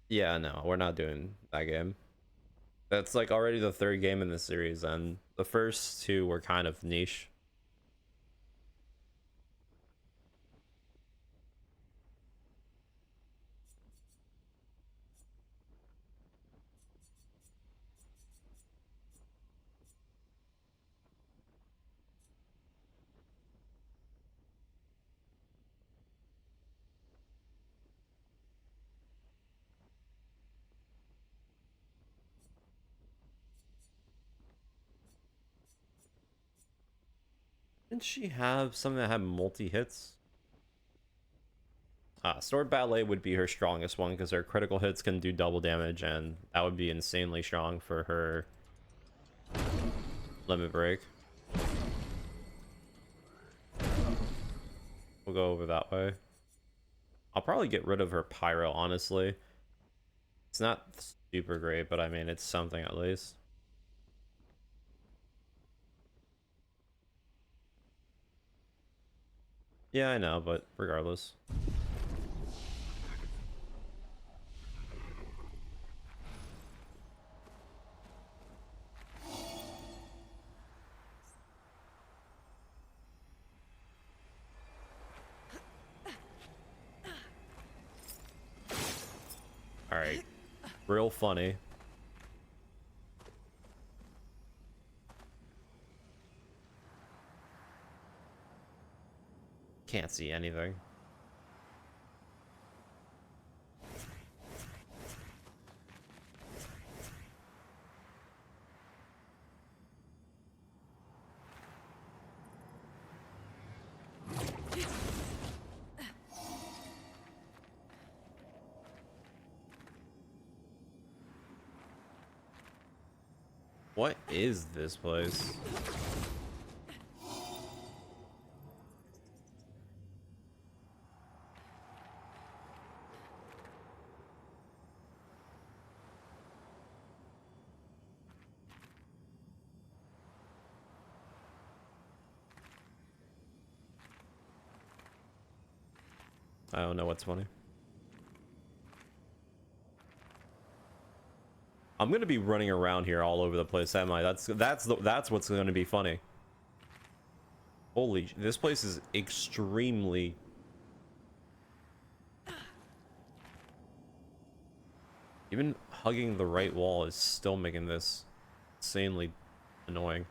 [SPEAKER 1] Yeah, no, we're not doing that game. That's like already the 3rd game in the series, and the first 2 were kind of niche. Didn't she have something that had multi-hits? Sword Ballet would be her strongest one because her critical hits can do double damage, and that would be insanely strong for her Limit Break. We'll go over that way. I'll probably get rid of her Pyro, honestly. It's not super great, but I mean, it's something at least. Yeah, I know, but regardless. Alright. Real funny. Can't see anything. What is this place? I don't know what's funny. I'm gonna be running around here all over the place, am I? That's what's gonna be funny. Holy, this place is extremely... Even hugging the right wall is still making this insanely annoying.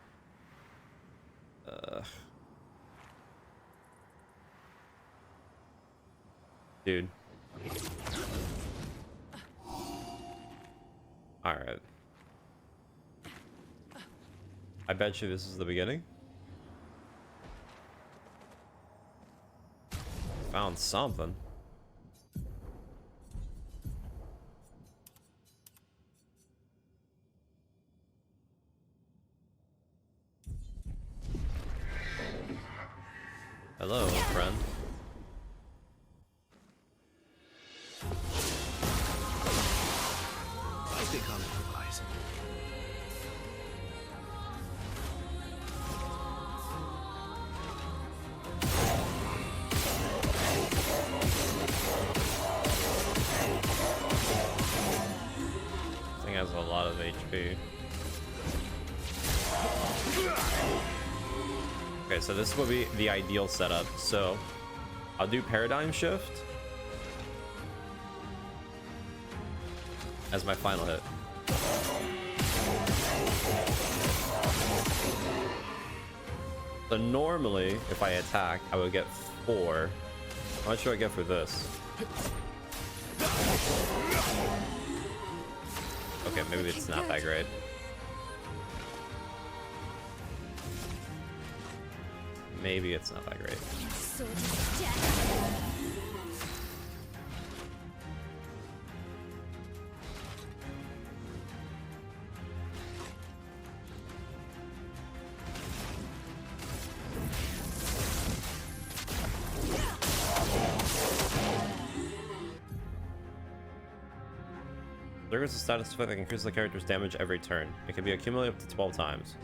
[SPEAKER 1] Dude. Alright. I bet you this is the beginning. Found something. Hello, friend.
[SPEAKER 4] I think I'll improvise.
[SPEAKER 1] This thing has a lot of HP. Okay, so this will be the ideal setup. So I'll do Paradigm Shift as my final hit. So normally, if I attack, I would get 4. How much do I get for this? Okay, maybe it's not that great. Maybe it's not that great.
[SPEAKER 6] Sword of death.
[SPEAKER 1] Triggers a status effect that increases the character's damage every turn. It can be accumulated up to 12 times.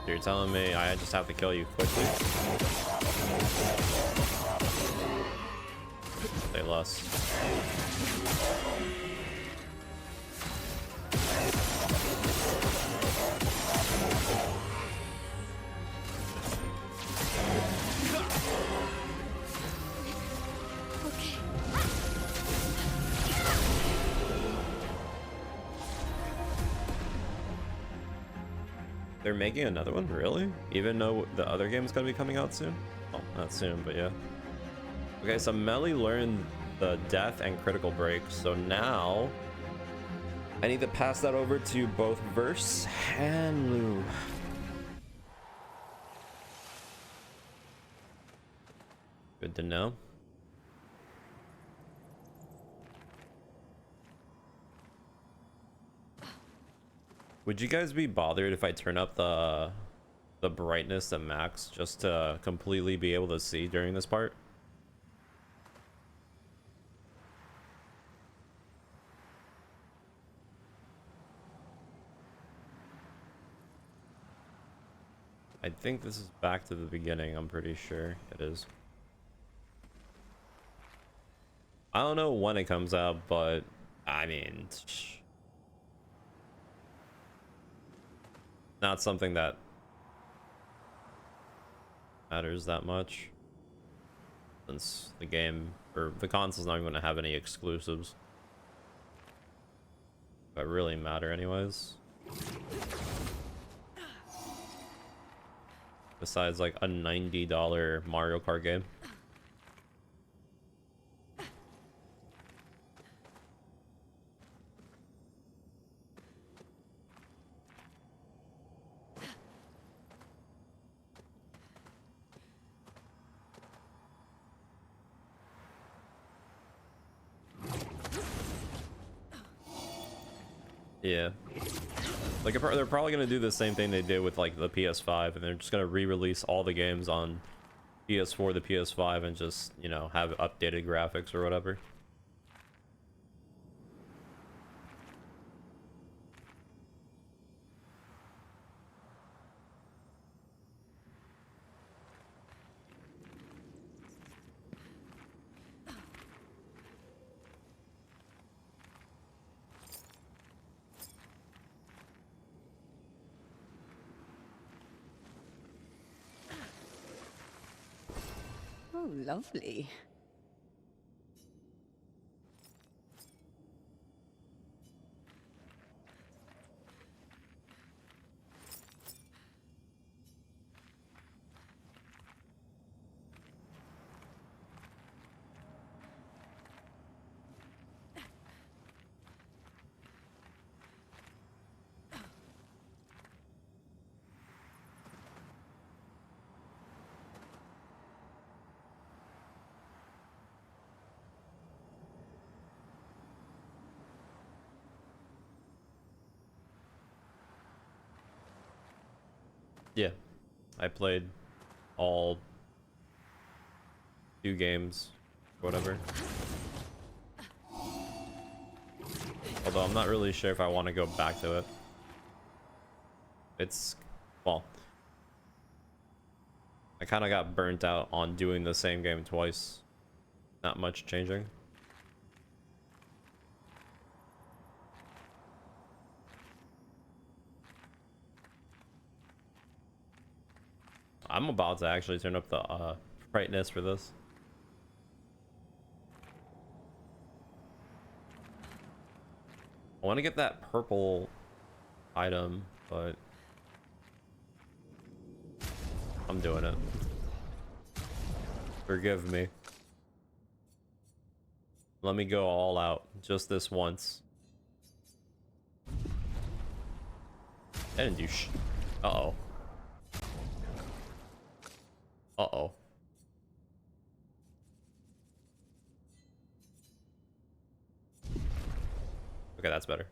[SPEAKER 1] You're telling me I just have to kill you quickly? Say less. They're making another one? Really? Even though the other game is going to be coming out soon? Well, not soon, but yeah. Okay, so Melly learned the death and critical break, so now I need to pass that over to both Verse and Lou. Good to know. Would you guys be bothered if I turn up the brightness to max just to completely be able to see during this part? I think this is back to the beginning, I'm pretty sure it is. I don't know when it comes out, but I mean, not something that matters that much, since the game or the console's not going to have any exclusives that really matter anyways, besides like a $90 Mario Kart game. Yeah, like they're probably gonna do the same thing they did with like the PS5, and they're just gonna re-release all the games on PS4, the PS5, and just, you know, have updated graphics or whatever.
[SPEAKER 8] Oh, lovely.
[SPEAKER 1] Yeah, I played all 2 games, whatever. Although I'm not really sure if I want to go back to it. It's, well, I kind of got burnt out on doing the same game twice. Not much changing. I'm about to actually turn up the brightness for this. I want to get that purple item, but I'm doing it. Forgive me. Let me go all out just this once. I didn't do uh-oh. Uh-oh. Okay, that's better.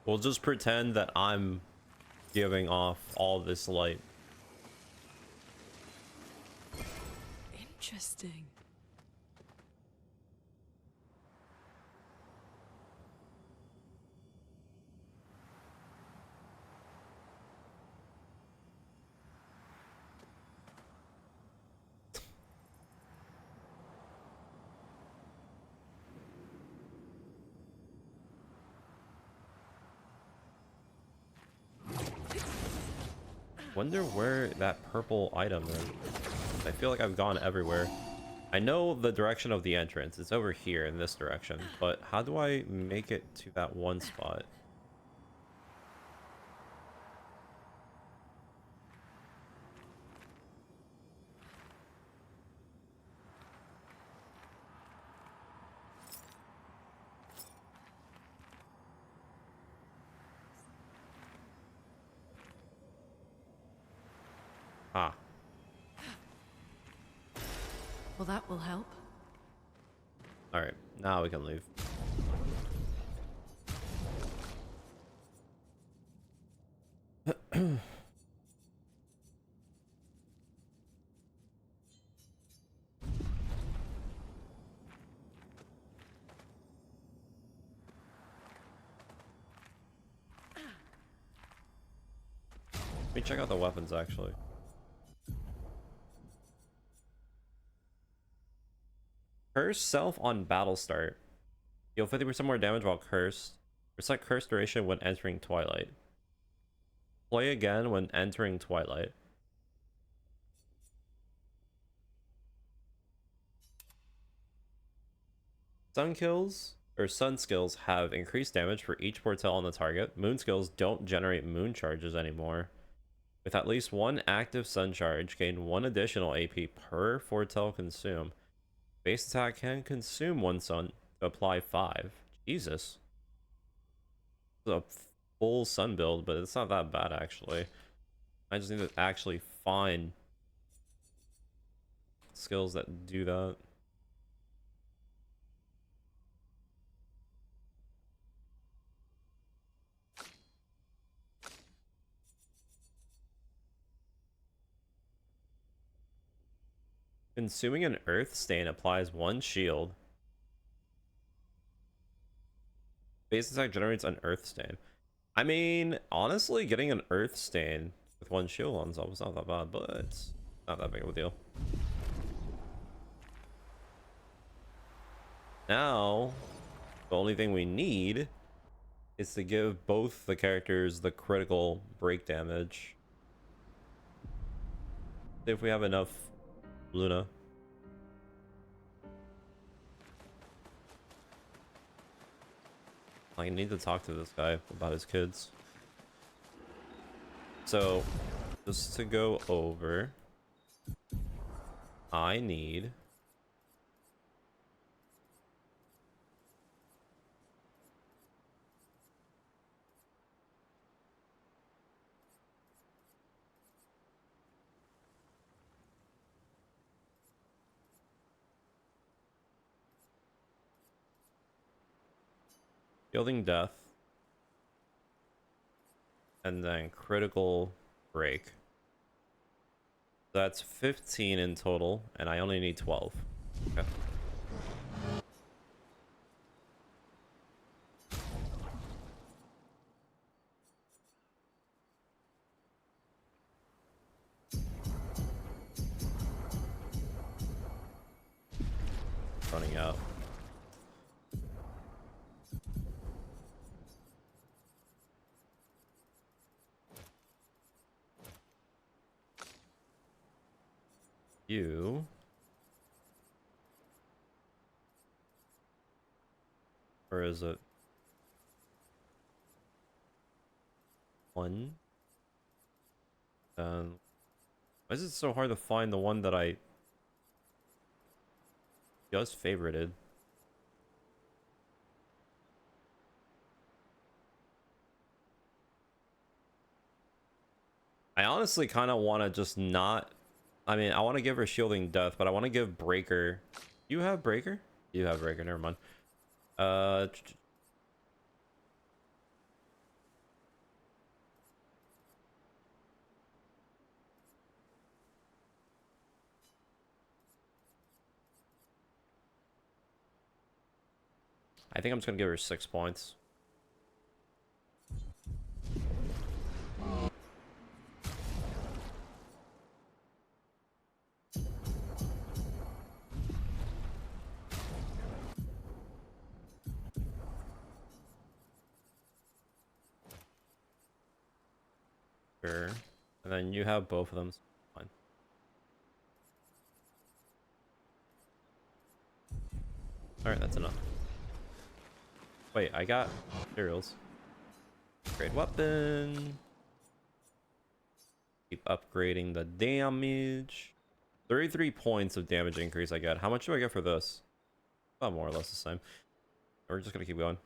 [SPEAKER 1] We'll just pretend that I'm giving off all this light.
[SPEAKER 3] Interesting.
[SPEAKER 1] Wonder where that purple item is. I feel like I've gone everywhere. I know the direction of the entrance. It's over here in this direction. But how do I make it to that one spot? Ah.
[SPEAKER 3] Well, that will help.
[SPEAKER 1] Alright, now we can leave. Let me check out the weapons actually. Curse self on battle start. Deal 50% more damage while cursed. Reset curse duration when entering Twilight. Play again when entering Twilight. Sun kills or sun skills have increased damage for each portal on the target. Moon skills don't generate moon charges anymore. With at least one active sun charge, gain 1 additional AP per foretell consume. Base attack can consume 1 sun to apply 5. Jesus. It's a full sun build, but it's not that bad actually. I just need to actually find skills that do that. Consuming an earth stain applies 1 shield. Base attack generates an earth stain. I mean, honestly, getting an earth stain with 1 shield on itself is not that bad, but it's not that big of a deal. Now, the only thing we need is to give both the characters the critical break damage. See if we have enough Luna. I need to talk to this guy about his kids. So, just to go over, I need Shielding Death. And then critical break. That's 15 in total, and I only need 12. Okay. Running out. You. Or is it? One. Why is it so hard to find the one that I just favorited? I honestly kind of want to just not. I mean, I want to give her Shielding Death, but I want to give Breaker. You have Breaker? You have Breaker. Never mind. I think I'm just gonna give her 6 points. Sure. And then you have both of them. So fine. Alright, that's enough. Wait, I got materials. Upgrade weapon. Keep upgrading the damage. 33 points of damage increase I get. How much do I get for this? About more or less the same. We're just gonna keep going.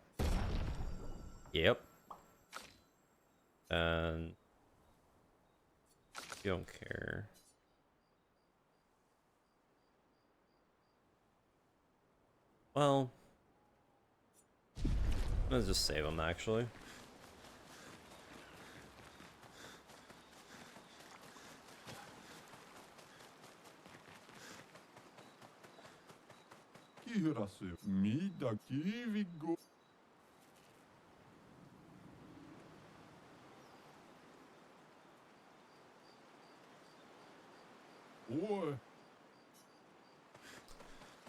[SPEAKER 1] Yep. And you don't care. Well, let's just save them actually.
[SPEAKER 2] Boy.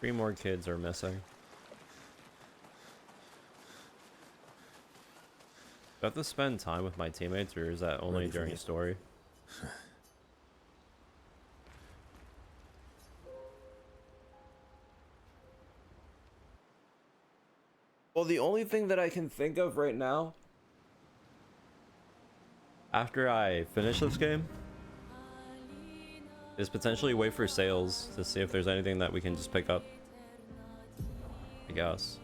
[SPEAKER 1] 3 more kids are missing. Do I have to spend time with my teammates, or is that only
[SPEAKER 4] Ready for
[SPEAKER 1] during
[SPEAKER 4] me.
[SPEAKER 1] story? Well, the only thing that I can think of right now, after I finish this game, is potentially wait for sales to see if there's anything that we can just pick up. I guess.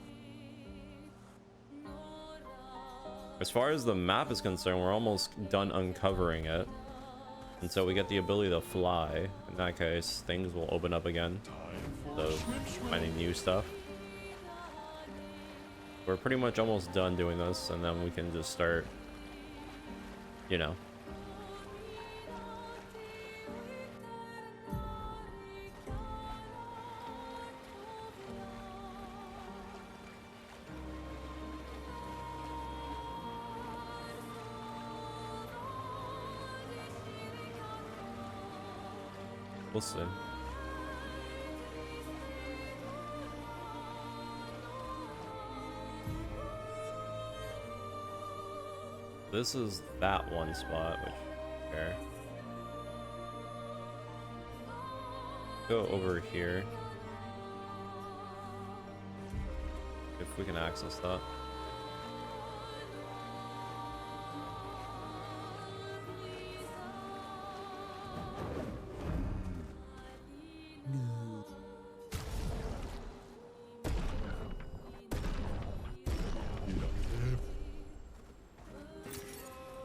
[SPEAKER 1] As far as the map is concerned, we're almost done uncovering it. And so we get the ability to fly. In that case, things will open up again. So, finding new stuff. We're pretty much almost done doing this, and then we can just start, you know. We'll see. This is that one spot, which there. Go over here. If we can access that.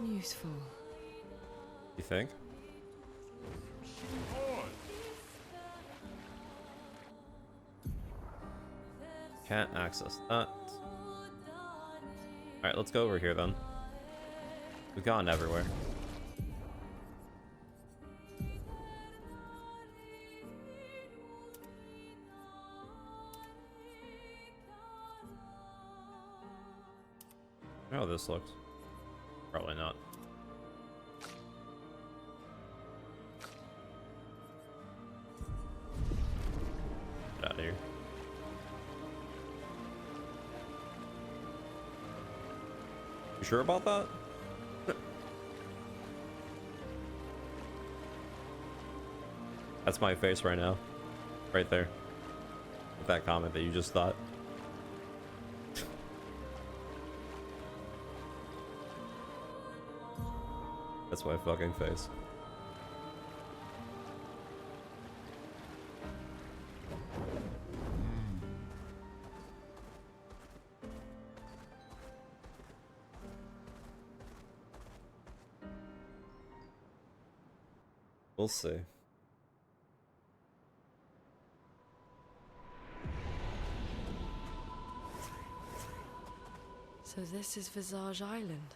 [SPEAKER 8] Useful.
[SPEAKER 1] You think? Can't access that. Alright, let's go over here then. We've gone everywhere. Oh, this looks. Probably not. Get out of here. You sure about that? That's my face right now. Right there. With that comment that you just thought. That's my fucking face. We'll see.
[SPEAKER 3] So this is Visage Island.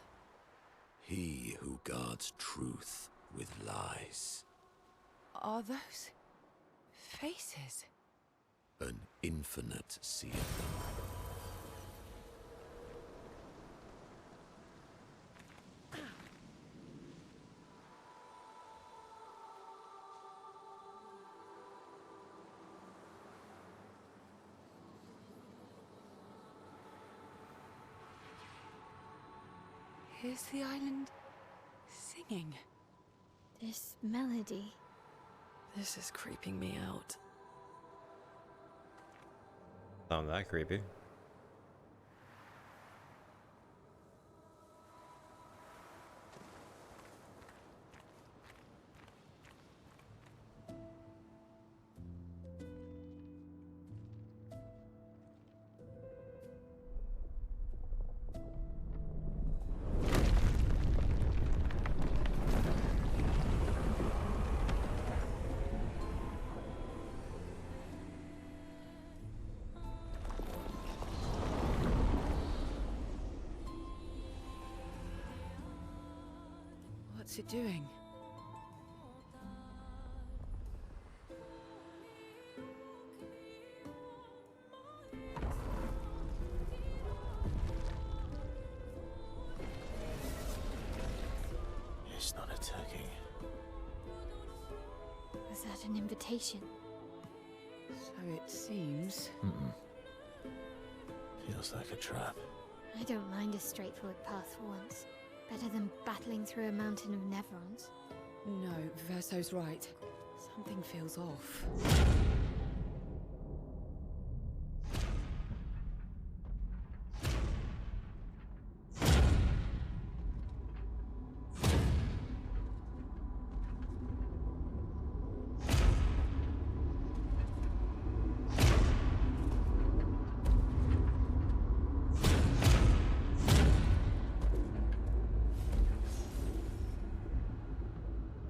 [SPEAKER 9] He who guards truth with lies.
[SPEAKER 3] Are those faces?
[SPEAKER 9] An infinite sea of them.
[SPEAKER 3] Is the island singing?
[SPEAKER 6] This melody.
[SPEAKER 3] This is creeping me out.
[SPEAKER 1] Sound that creepy.
[SPEAKER 3] What's it doing?
[SPEAKER 4] It's not attacking.
[SPEAKER 6] Was that an invitation?
[SPEAKER 3] So it seems.
[SPEAKER 4] Feels like a trap.
[SPEAKER 6] I don't mind a straightforward path for once. Better than battling through a mountain of Nevrons.
[SPEAKER 3] No, Verso's right. Something feels off.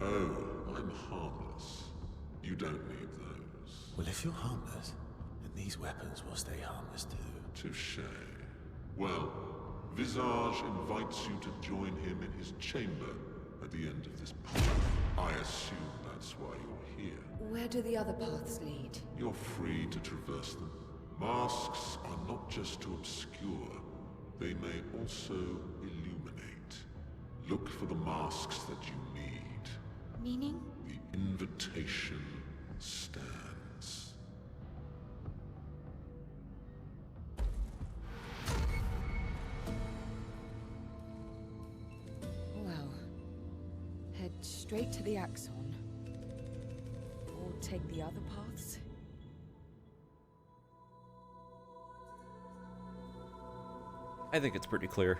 [SPEAKER 2] Oh, I'm harmless. You don't need those.
[SPEAKER 4] Well, if you're harmless, then these weapons will stay harmless too.
[SPEAKER 2] Touché. Well, Visage invites you to join him in his chamber at the end of this path. I assume that's why you're here.
[SPEAKER 3] Where do the other paths lead?
[SPEAKER 2] You're free to traverse them. Masks are not just to obscure, they may also illuminate. Look for the masks that you need.
[SPEAKER 6] Meaning?
[SPEAKER 2] The invitation stands.
[SPEAKER 3] Well, head straight to the Axon. Or take the other paths.
[SPEAKER 1] I think it's pretty clear.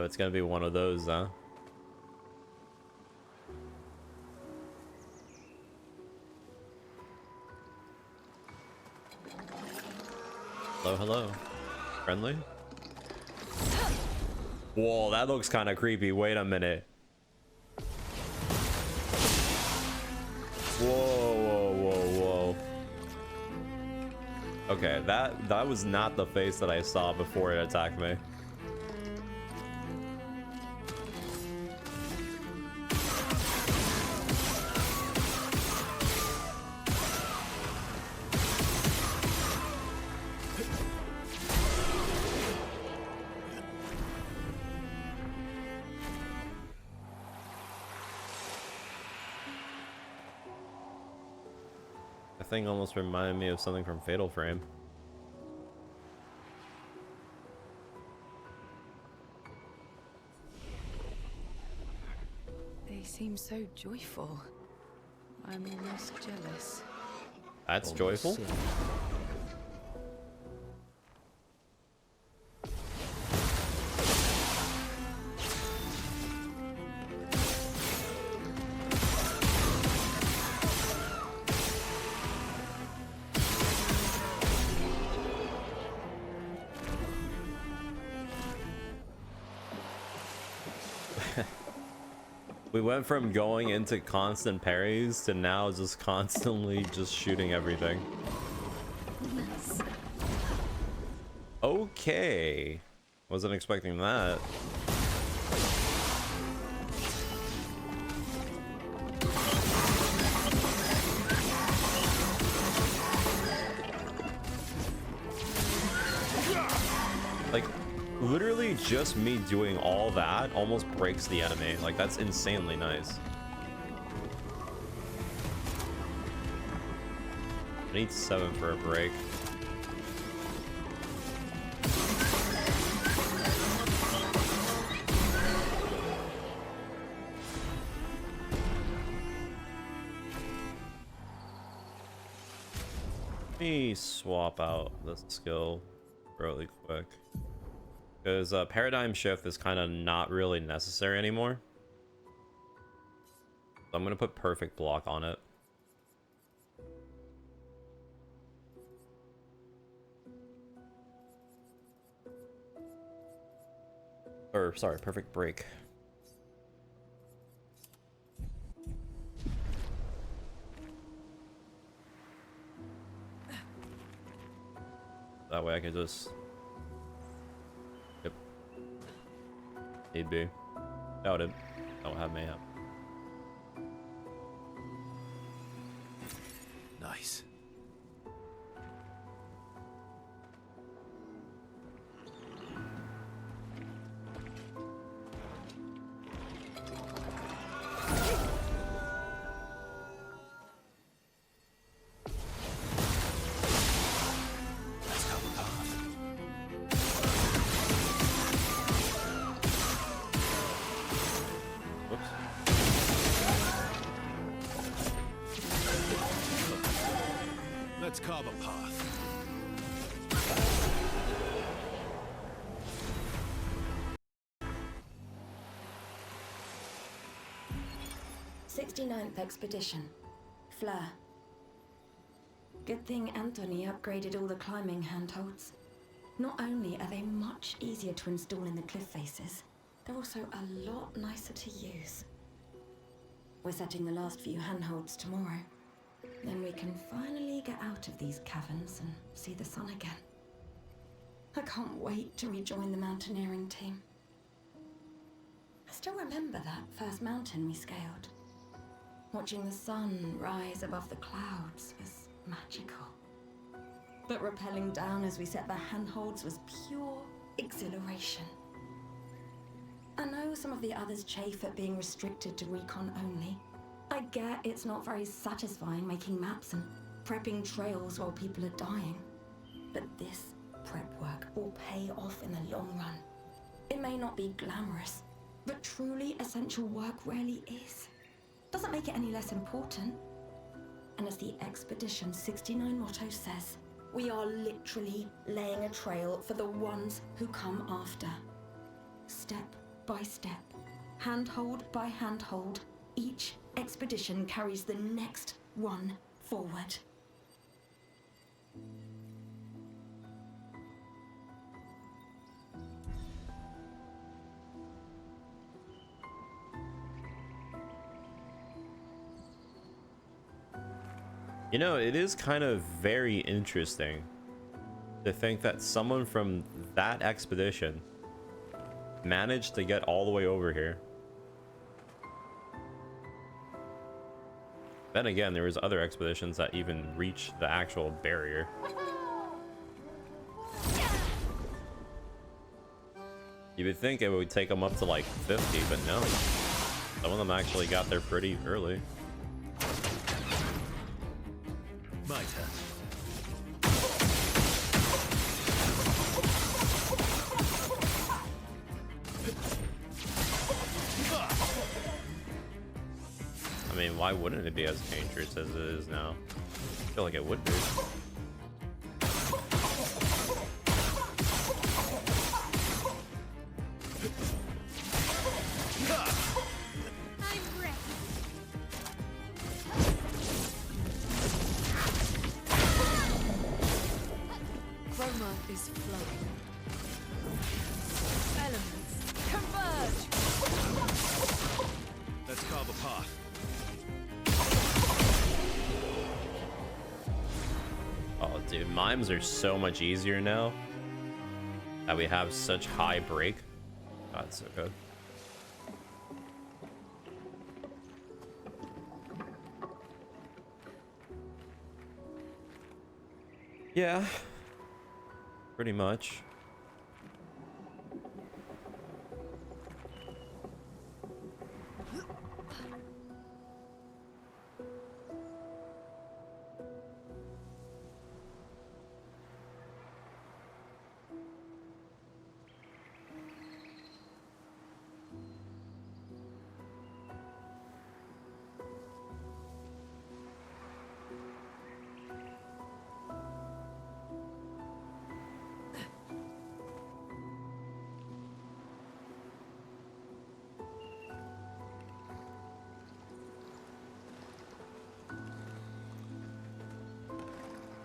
[SPEAKER 1] So it's gonna be one of those, huh? Hello, hello. Friendly? Whoa, that looks kind of creepy. Wait a minute. Whoa, whoa, whoa, whoa. Okay, that was not the face that I saw before it attacked me. The thing almost reminded me of something from Fatal Frame.
[SPEAKER 3] They seem so joyful. I'm almost jealous.
[SPEAKER 1] That's joyful? We went from going into constant parries to now just constantly just shooting everything.
[SPEAKER 6] Nice.
[SPEAKER 1] Okay. Wasn't expecting that. Like, literally just me doing all that almost breaks the enemy. Like, that's insanely nice. I need 7 for a break. Let me swap out this skill really quick. Because paradigm shift is kind of not really necessary anymore. So I'm going to put perfect block on it. Or, sorry, perfect break. That way I can just... Yep. Need be. Doubt it. Don't have mayhem.
[SPEAKER 4] Nice.
[SPEAKER 9] Let's carve a path.
[SPEAKER 5] '69th Expedition. Fleur. Good thing Anthony upgraded all the climbing handholds. Not only are they much easier to install in the cliff faces, they're also a lot nicer to use. We're setting the last few handholds tomorrow. Then we can finally get out of these caverns and see the sun again. I can't wait to rejoin the mountaineering team. I still remember that first mountain we scaled. Watching the sun rise above the clouds was magical. But rappelling down as we set the handholds was pure exhilaration. I know some of the others chafe at being restricted to recon only. I get it's not very satisfying making maps and prepping trails while people are dying. But this prep work will pay off in the long run. It may not be glamorous, but truly essential work rarely is. Doesn't make it any less important. And as the Expedition 69 motto says, we are literally laying a trail for the ones who come after. Step by step, handhold by handhold, each expedition carries the next one forward.
[SPEAKER 1] You know, it is kind of very interesting to think that someone from that expedition managed to get all the way over here. Then again, there was other expeditions that even reached the actual barrier. You would think it would take them up to like 50, but no. Some of them actually got there pretty early.
[SPEAKER 4] My turn.
[SPEAKER 1] I mean, why wouldn't it be as dangerous as it is now? I feel like it would be.
[SPEAKER 6] I'm ready.
[SPEAKER 3] Chroma is flowing. Elements converge!
[SPEAKER 4] Let's carve a path.
[SPEAKER 1] Oh, dude, mimes are so much easier now that we have such high break. God, it's so good. Yeah, pretty much.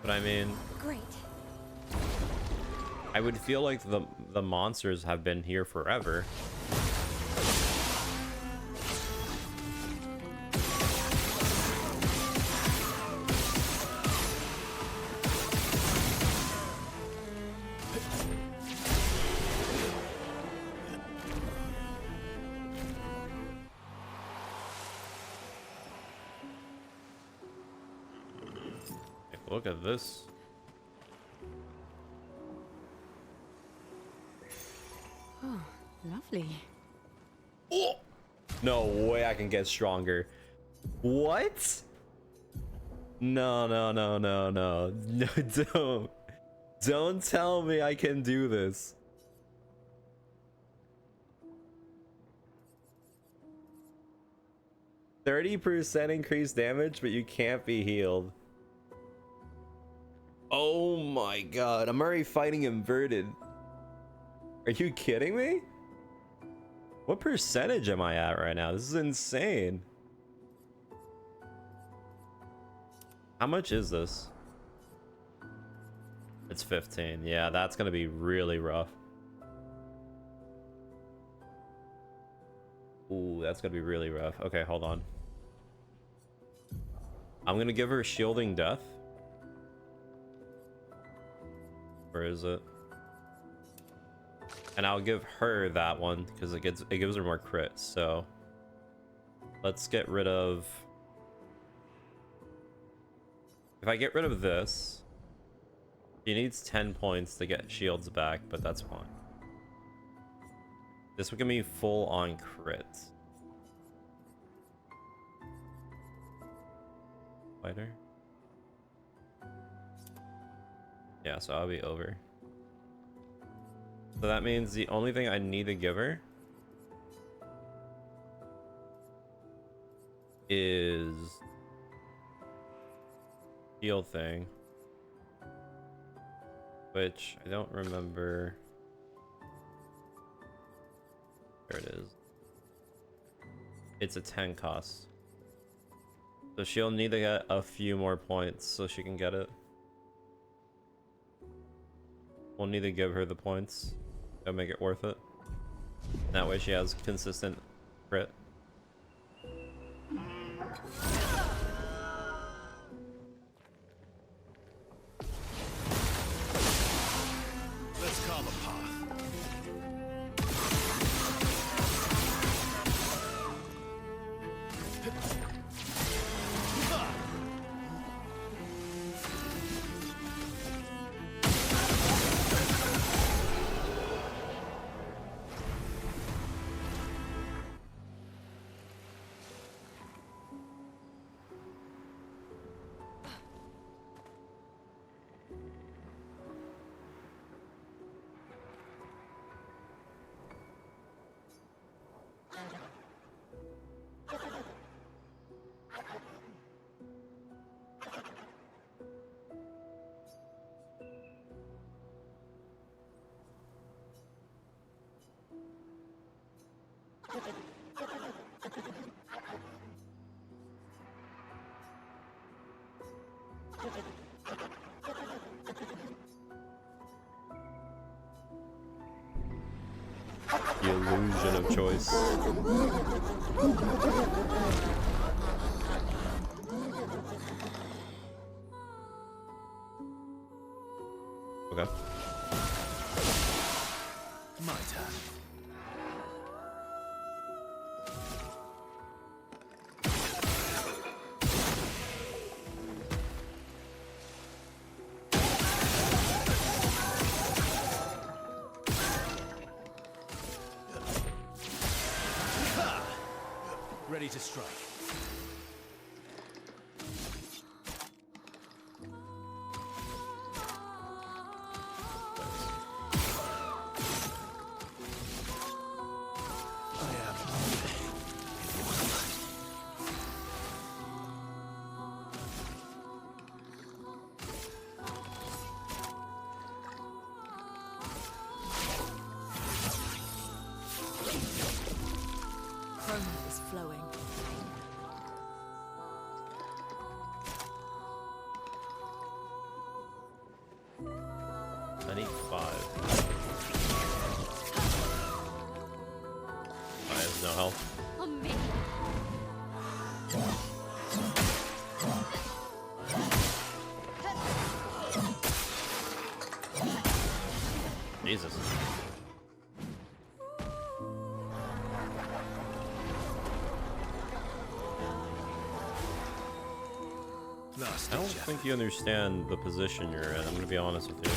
[SPEAKER 1] But I mean,
[SPEAKER 6] Great.
[SPEAKER 1] I would feel like the monsters have been here forever. Look at this.
[SPEAKER 8] Oh, lovely.
[SPEAKER 1] Oh! No way I can get stronger. What? No, no, no, no, no. No, don't. Don't tell me I can do this. %30 increased damage, but you can't be healed. Oh my god, I'm already fighting inverted. Are you kidding me? What percentage am I at right now? This is insane. How much is this? It's 15. Yeah, that's gonna be really rough. Ooh, that's gonna be really rough. Okay, hold on. I'm gonna give her shielding death. Where is it? And I'll give her that one because it gives her more crits. So let's get rid of. If I get rid of this, she needs 10 points to get shields back, but that's fine. This would give me full on crits. Fighter. Yeah, so I'll be over. So that means the only thing I need to give her is heal thing, which I don't remember. There it is. It's a 10 cost. So she'll need to get a few more points so she can get it. We'll need to give her the points. That'll make it worth it. That way she has consistent crit.
[SPEAKER 4] Let's carve a path.
[SPEAKER 1] The illusion of choice. Okay.
[SPEAKER 4] My turn. Ready to strike.
[SPEAKER 3] Chroma is flowing.
[SPEAKER 1] I need 5. I have no health.
[SPEAKER 6] On me.
[SPEAKER 1] Jesus.
[SPEAKER 4] Last
[SPEAKER 1] I don't
[SPEAKER 4] ditch
[SPEAKER 1] think you understand the position you're in. I'm gonna be honest with you.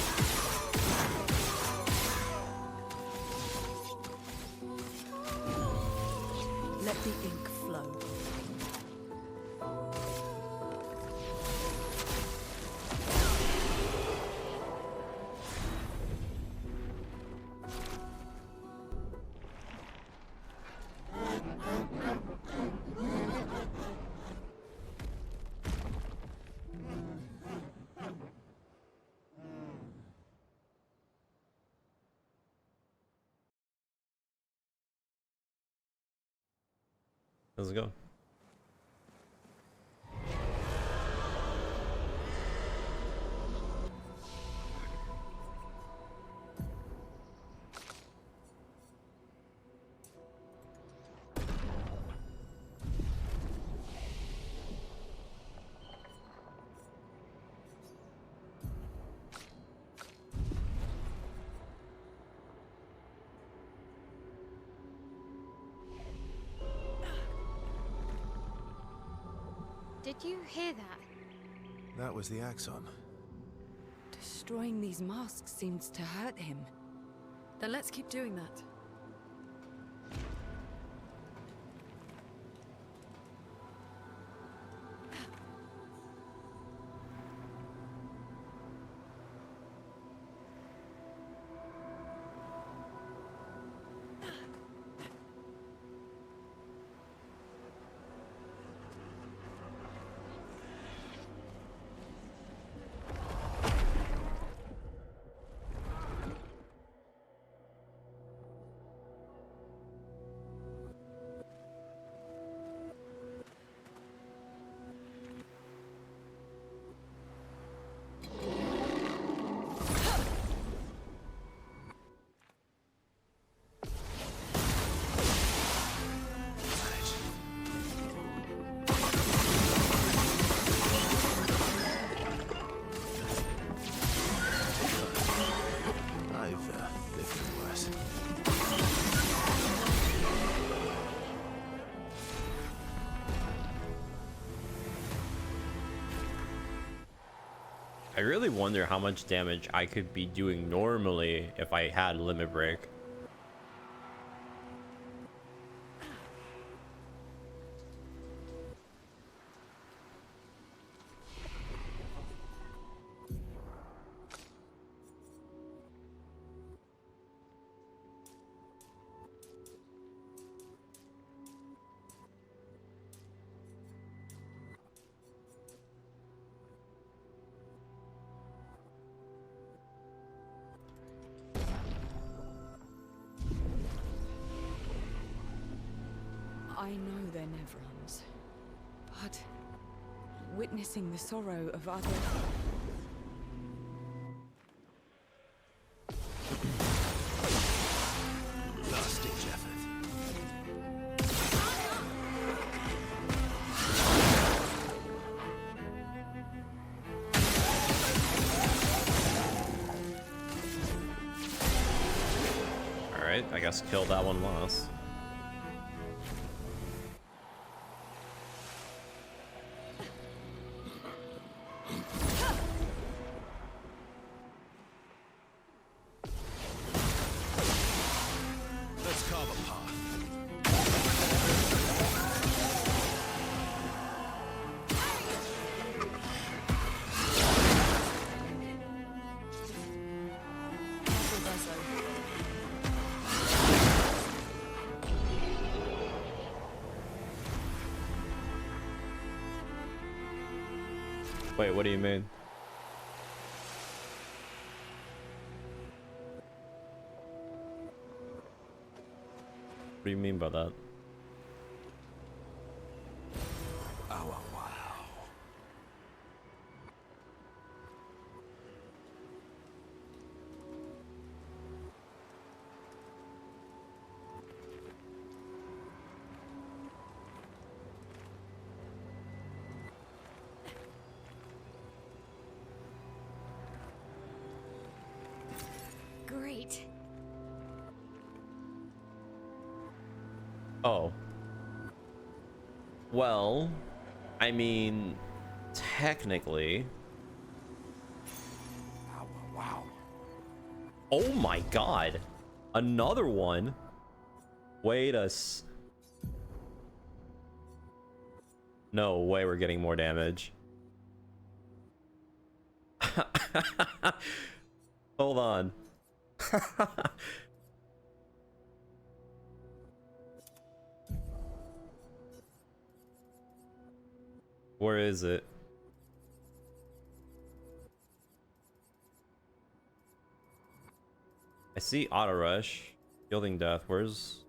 [SPEAKER 3] Let the ink flow.
[SPEAKER 1] Let's go.
[SPEAKER 6] Did you hear that?
[SPEAKER 4] That was the Axon.
[SPEAKER 3] Destroying these masks seems to hurt him.
[SPEAKER 8] Then let's keep doing that.
[SPEAKER 1] I really wonder how much damage I could be doing normally if I had limit break.
[SPEAKER 3] I know they're Nevrons, but witnessing the sorrow of others...
[SPEAKER 4] Last-ditch effort.
[SPEAKER 1] Alright, I guess kill that one last.
[SPEAKER 4] Let's carve a path.
[SPEAKER 1] Wait, what do you mean? What do you mean by that?
[SPEAKER 4] Oh, wow.
[SPEAKER 6] Great.
[SPEAKER 1] Oh. Well, I mean, technically.
[SPEAKER 4] Wow, wow.
[SPEAKER 1] Oh my god. Another one? Wait a s... No way we're getting more damage. Hold on. Where is it? I see auto rush, yielding death. Where's...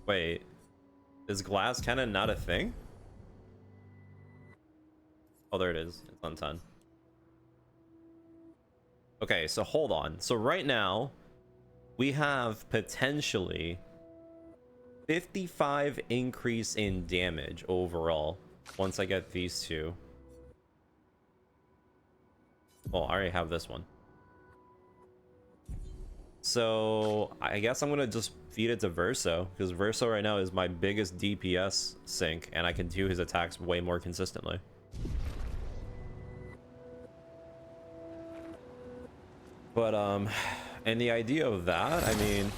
[SPEAKER 1] Wait, is glass cannon not a thing? Oh, there it is. It's on 10. Okay, so hold on. So right now, we have potentially 55 increase in damage overall once I get these two. Well, I already have this one. So I guess I'm gonna just feed it to Verso, because Verso right now is my biggest DPS sink, and I can do his attacks way more consistently. But and the idea of that, I mean,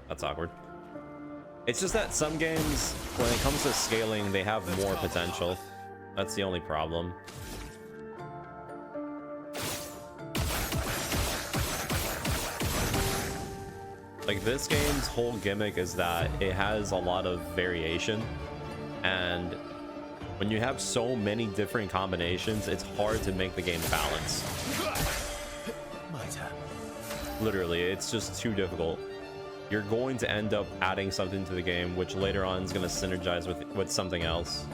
[SPEAKER 1] that's awkward. It's just that some games, when it comes to scaling, they have more potential. That's the only problem. Like, this game's whole gimmick is that it has a lot of variation, and when you have so many different combinations, it's hard to make the game balance.
[SPEAKER 4] My turn.
[SPEAKER 1] Literally, it's just too difficult. You're going to end up adding something to the game, which later on is going to synergize with something else.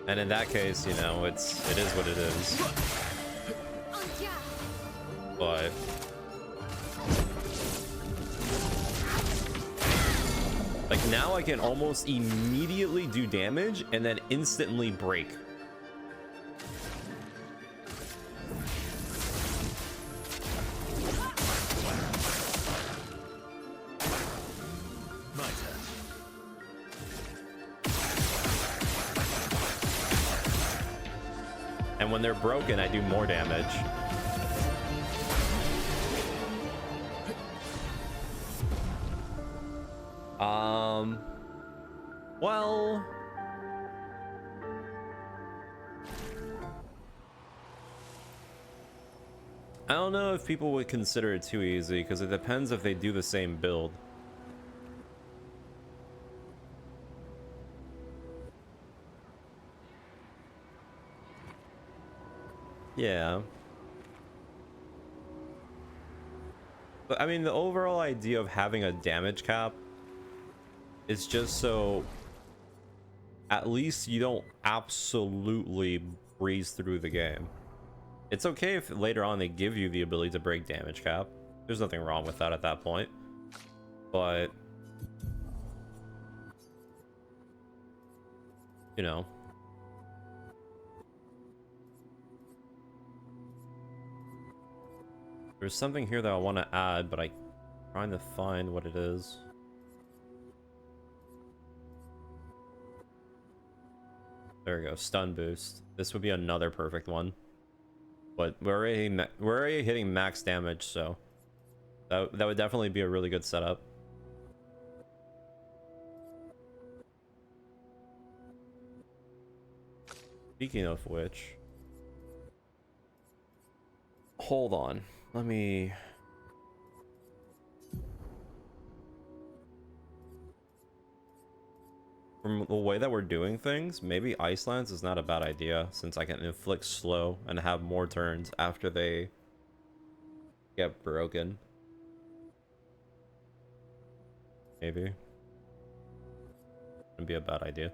[SPEAKER 1] And in that case, you know, it is what it is. But like, now I can almost immediately do damage and then instantly break.
[SPEAKER 4] My
[SPEAKER 1] And when they're broken, I do more damage. Well, I don't know if people would consider it too easy, because it depends if they do the same build. Yeah. But I mean, the overall idea of having a damage cap is just so at least you don't absolutely breeze through the game. It's okay if later on they give you the ability to break damage cap. There's nothing wrong with that at that point. But, you know. There's something here that I want to add, but I'm trying to find what it is. There we go, stun boost. This would be another perfect one. But we're already hitting max damage, so that would definitely be a really good setup. Speaking of which, hold on. Let me... From the way that we're doing things, maybe Icelands is not a bad idea, since I can inflict slow and have more turns after they get broken. Maybe. Wouldn't be a bad idea.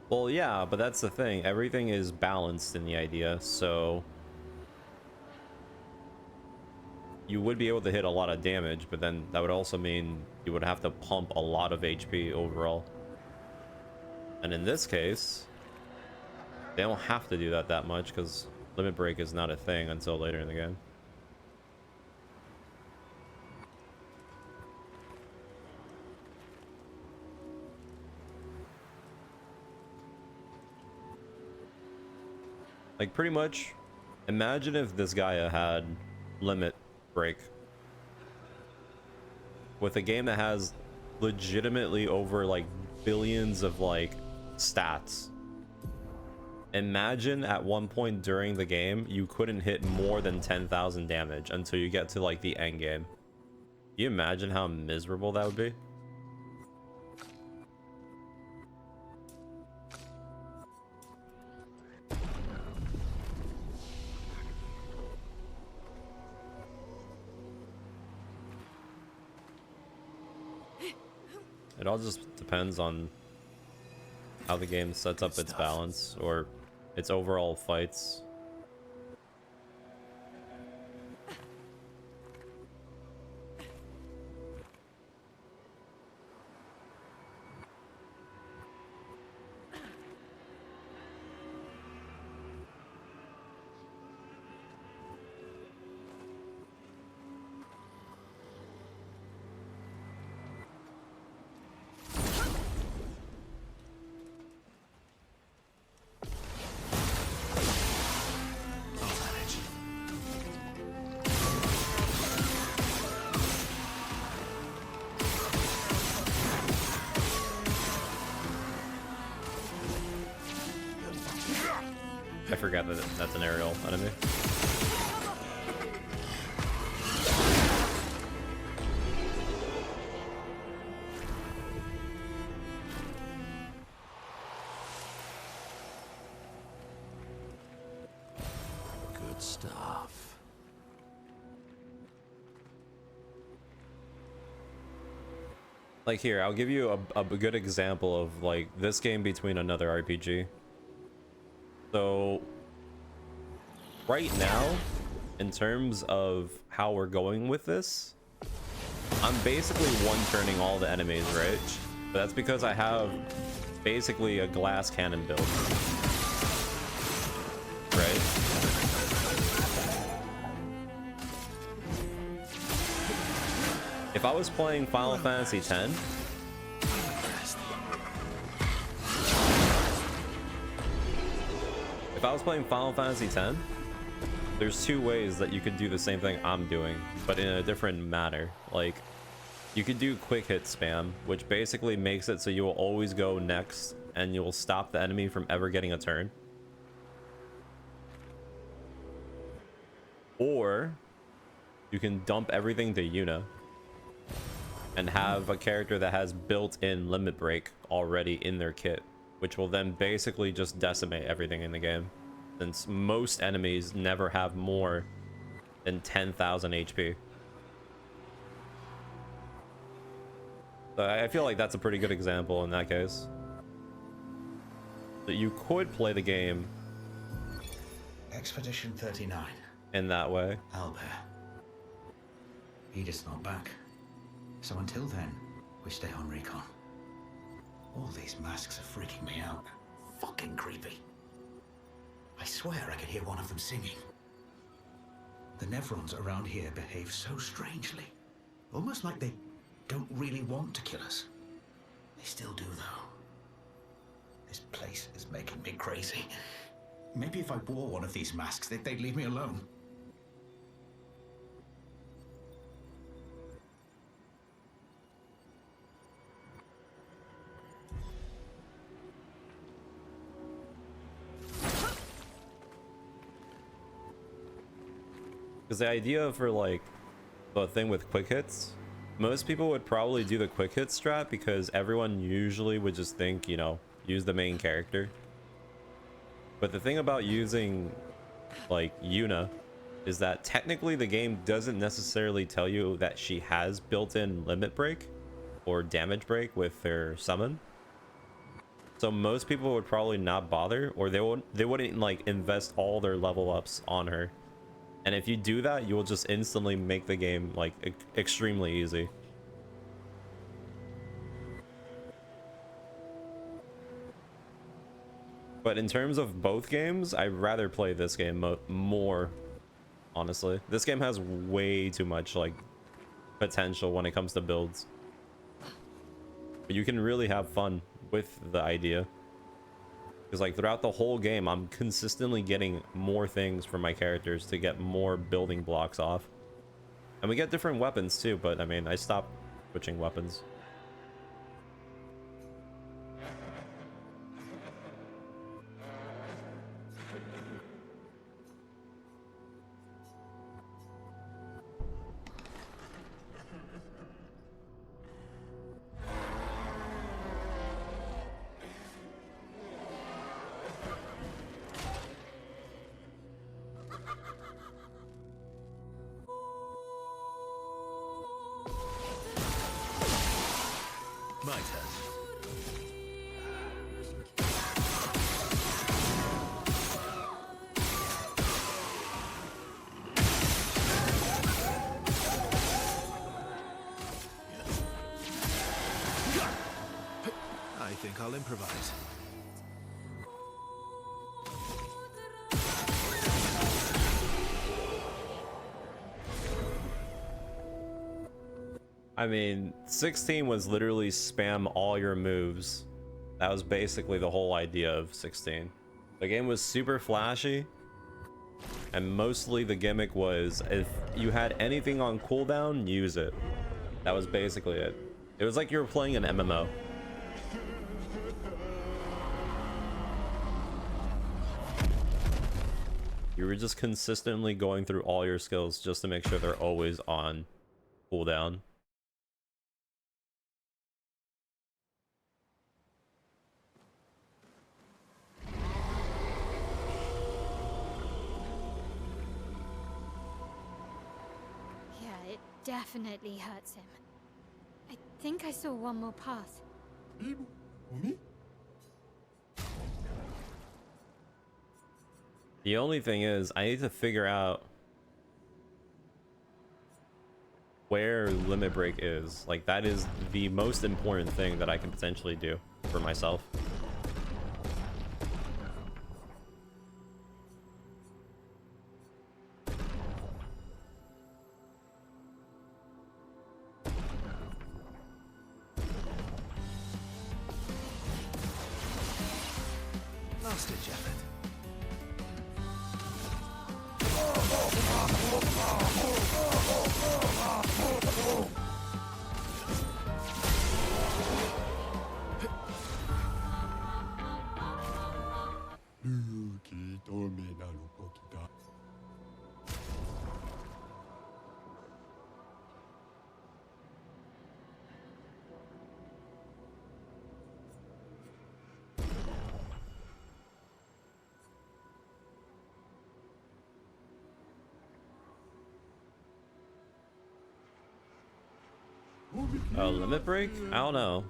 [SPEAKER 1] Well, yeah, but that's the thing. Everything is balanced in the idea, so you would be able to hit a lot of damage, but then that would also mean you would have to pump a lot of HP overall. And in this case, they don't have to do that much, because limit break is not a thing until later in the game. Like, pretty much, imagine if this guy had limit break with a game that has legitimately over like billions of like stats. Imagine at one point during the game you couldn't hit more than 10,000 damage until you get to like the end game. Can you imagine how miserable that would be? It all just depends on how the game sets up its balance or its overall fights. I forgot that that's an aerial enemy.
[SPEAKER 9] Good stuff.
[SPEAKER 1] Like here, I'll give you a good example of like this game between another RPG. So right now, in terms of how we're going with this, I'm basically one-turning all the enemies, right? But that's because I have basically a glass cannon build, right? If I was playing Final Fantasy X, if I was playing Final Fantasy X, there's two ways that you could do the same thing I'm doing, but in a different manner. Like, you could do quick hit spam, which basically makes it so you will always go next and you will stop the enemy from ever getting a turn. Or you can dump everything to Yuna and have a character that has built-in limit break already in their kit, which will then basically just decimate everything in the game, since most enemies never have more than 10,000 HP. So I feel like that's a pretty good example in that case. So you could play the game
[SPEAKER 10] Expedition 39.
[SPEAKER 1] in that way.
[SPEAKER 10] Albert. Edith's not back. So until then, we stay on recon. All these masks are freaking me out. Fucking creepy. I swear I could hear one of them singing. The Nevrons around here behave so strangely. Almost like they don't really want to kill us. They still do, though. This place is making me crazy. Maybe if I wore one of these masks, they'd leave me alone.
[SPEAKER 1] Because the idea for like the thing with quick hits, most people would probably do the quick hit strat because everyone usually would just think, you know, use the main character. But the thing about using like Yuna is that technically the game doesn't necessarily tell you that she has built-in limit break or damage break with their summon. So most people would probably not bother, or they wouldn't like invest all their level ups on her. And if you do that, you will just instantly make the game like extremely easy. But in terms of both games, I'd rather play this game more, honestly. This game has way too much like potential when it comes to builds. But you can really have fun with the idea. Because like throughout the whole game, I'm consistently getting more things for my characters to get more building blocks off. And we get different weapons too, but I mean, I stopped switching weapons.
[SPEAKER 4] My turn. I think I'll improvise.
[SPEAKER 1] I mean, 16 was literally spam all your moves. That was basically the whole idea of 16. The game was super flashy, and mostly the gimmick was if you had anything on cooldown, use it. That was basically it. It was like you were playing an MMO. You were just consistently going through all your skills just to make sure they're always on cooldown.
[SPEAKER 6] Yeah, it definitely hurts him. I think I saw one more path.
[SPEAKER 1] The only thing is, I need to figure out where limit break is. Like, that is the most important thing that I can potentially do for myself.
[SPEAKER 4] last-ditch effort.
[SPEAKER 1] Limit break? I don't know.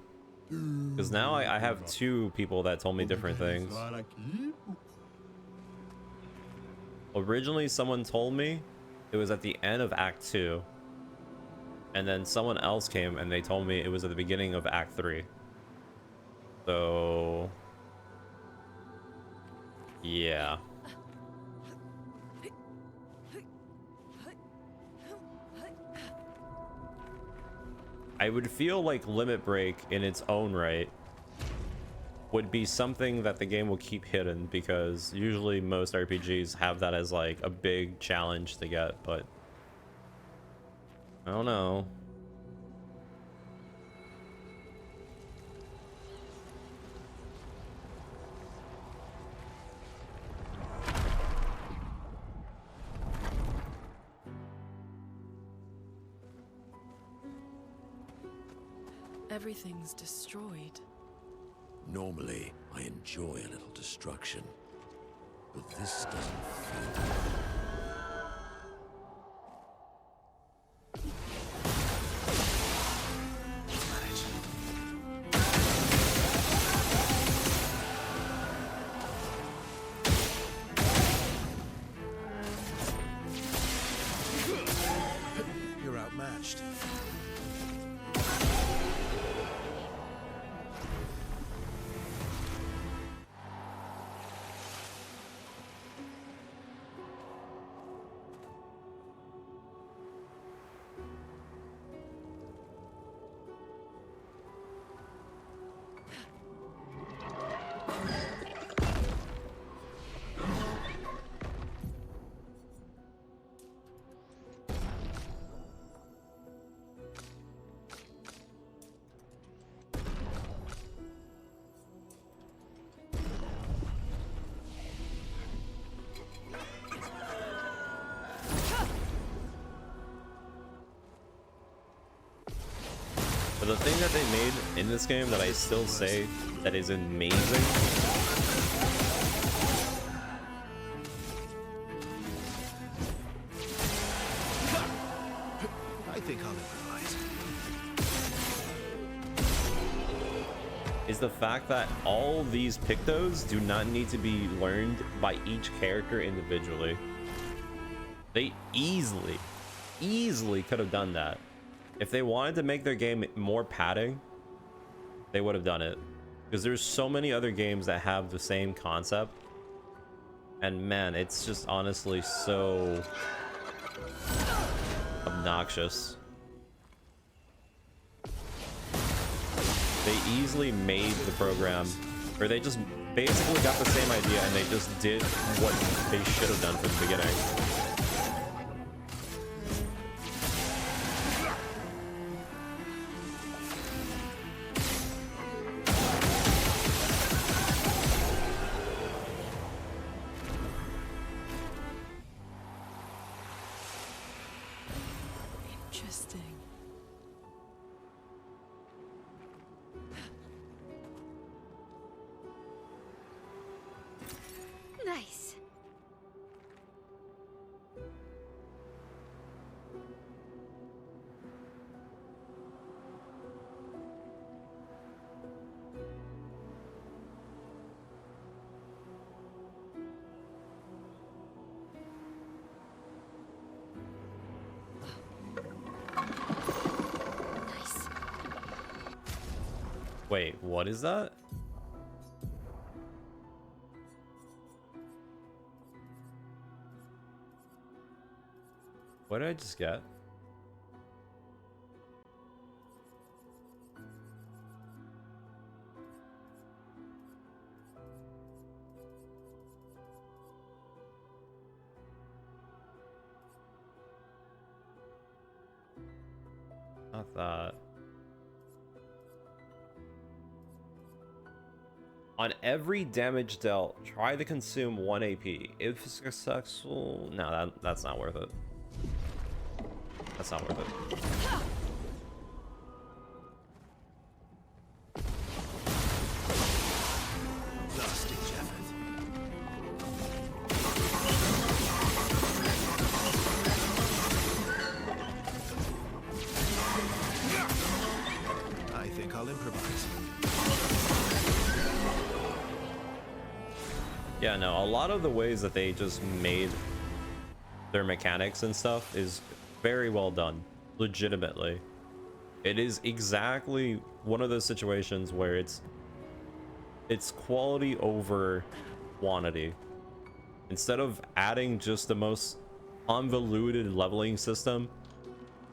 [SPEAKER 1] Because now I have two people that told me different things. Originally, someone told me it was at the end of Act 2. And then someone else came and they told me it was at the beginning of Act 3. So... yeah. I would feel like Limit Break in its own right would be something that the game will keep hidden, because usually most RPGs have that as like a big challenge to get, but I don't know.
[SPEAKER 8] Everything's destroyed.
[SPEAKER 9] Normally, I enjoy a little destruction, but this doesn't feel...
[SPEAKER 4] You're outmatched.
[SPEAKER 1] But the thing that they made in this game that I still say that is amazing
[SPEAKER 4] I think I'll improvise.
[SPEAKER 1] is the fact that all these Pictos do not need to be learned by each character individually. They easily could have done that. If they wanted to make their game more padding, they would have done it. Because there's so many other games that have the same concept. And man, it's just honestly so obnoxious. They easily made the program, or they just basically got the same idea and they just did what they should have done from the beginning.
[SPEAKER 8] Interesting.
[SPEAKER 6] Nice. Nice.
[SPEAKER 1] Wait, what is that? What did I just get? that. On every damage dealt, try to consume 1 AP. If successful, no, that's not worth it. That's not worth it.
[SPEAKER 4] I think I'll improvise.
[SPEAKER 1] Yeah, no, a lot of the ways that they just made their mechanics and stuff is very well done. Legitimately. It is exactly one of those situations where it's quality over quantity. Instead of adding just the most convoluted leveling system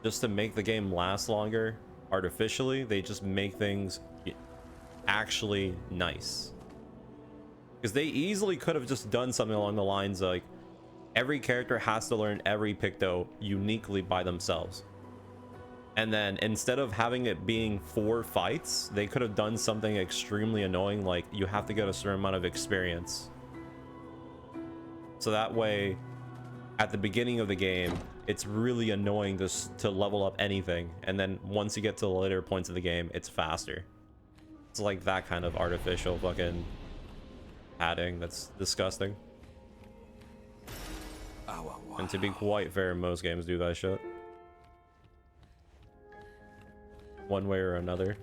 [SPEAKER 1] just to make the game last longer artificially, they just make things actually nice. Because they easily could have just done something along the lines of, like, every character has to learn every Picto uniquely by themselves. And then instead of having it being 4 fights, they could have done something extremely annoying, like you have to get a certain amount of experience. So that way, at the beginning of the game, it's really annoying to level up anything. And then once you get to the later points of the game, it's faster. It's like that kind of artificial fucking padding that's disgusting. And to be quite fair, most games do that shit. One way or another.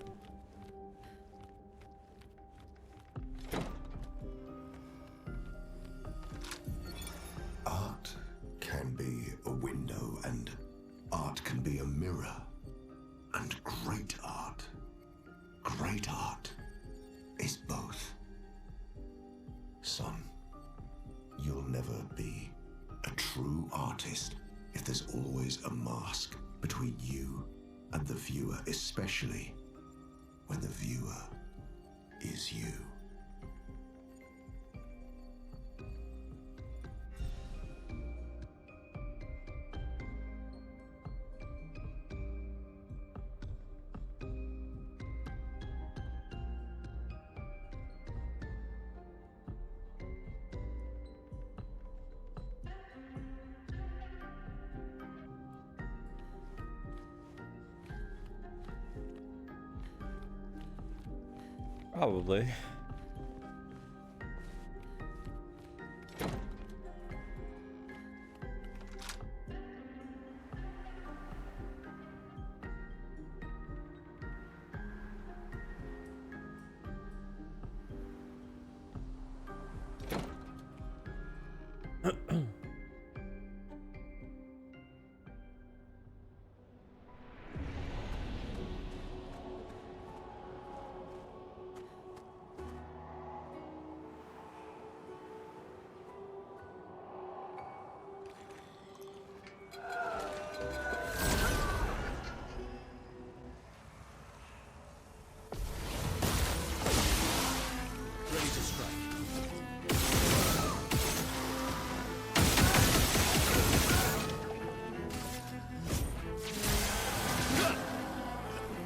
[SPEAKER 2] Art can be a window, and art can be a mirror. And great art is both. Son, you'll never be a true artist if there's always a mask between you and the viewer, especially when the viewer is you.
[SPEAKER 1] Probably.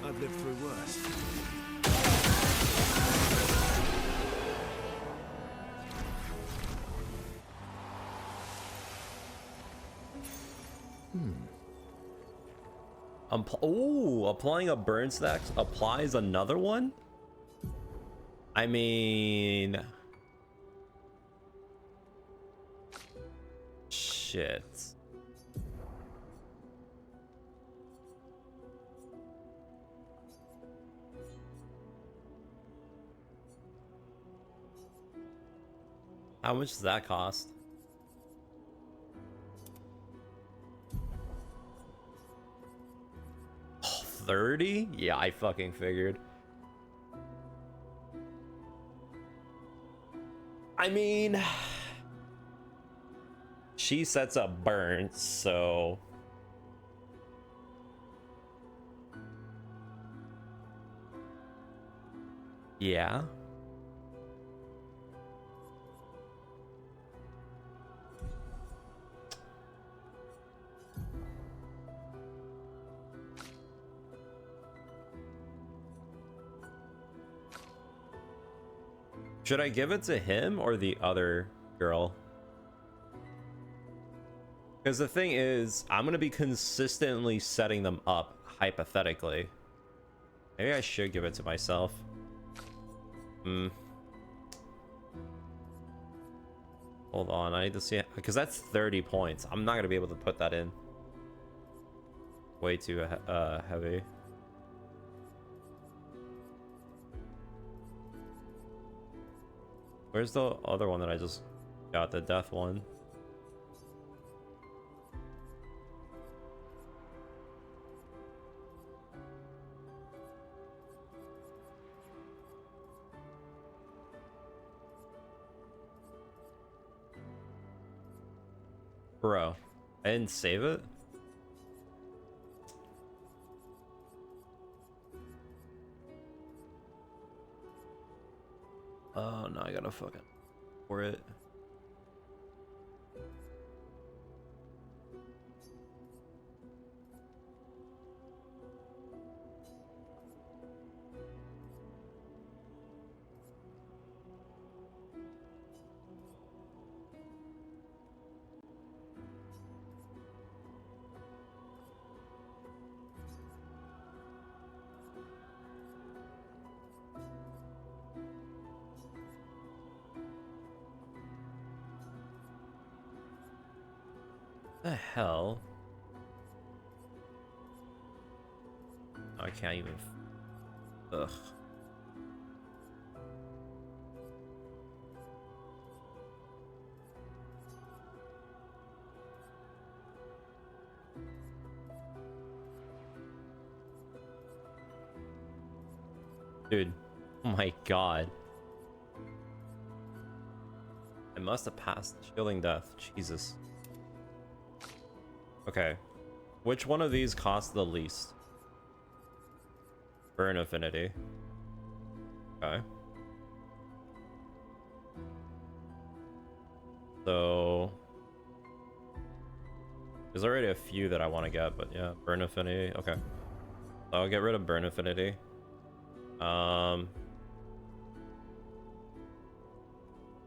[SPEAKER 4] I've lived through worse.
[SPEAKER 1] Oh, applying a burn stack applies another one? I mean... Shit. How much does that cost? Oh, 30? Yeah, I fucking figured. I mean, she sets up burn, so yeah. Should I give it to him or the other girl? Because the thing is, I'm going to be consistently setting them up, hypothetically. Maybe I should give it to myself. Hold on, I need to see, because that's 30 points. I'm not going to be able to put that in. Way too heavy. Where's the other one that I just got, the death one? Bro, I didn't save it? Oh no, I gotta fucking for it. The hell? I can't even. Ugh. Dude, oh my god. I must have passed shielding death. Jesus. Okay. Which one of these costs the least? Burn affinity. Okay. So there's already a few that I want to get, but yeah, burn affinity. Okay. So I'll get rid of burn affinity. I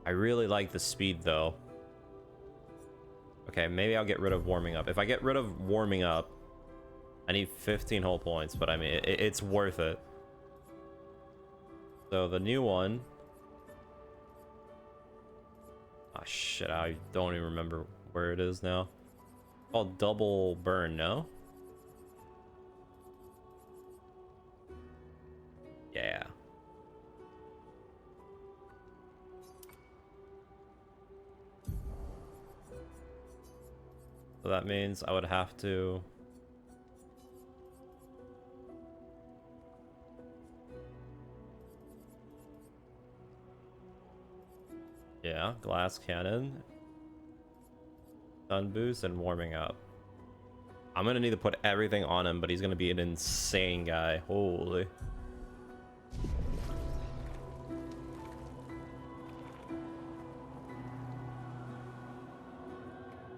[SPEAKER 1] really like the speed though. Okay, maybe I'll get rid of warming up. If I get rid of warming up, I need 15 whole points, but I mean, it's worth it. So the new one. Ah, shit, I don't even remember where it is now. It's called double burn, no? Yeah. So that means I would have to... Yeah, glass cannon, stun boost, and warming up. I'm gonna need to put everything on him, but he's gonna be an insane guy. Holy.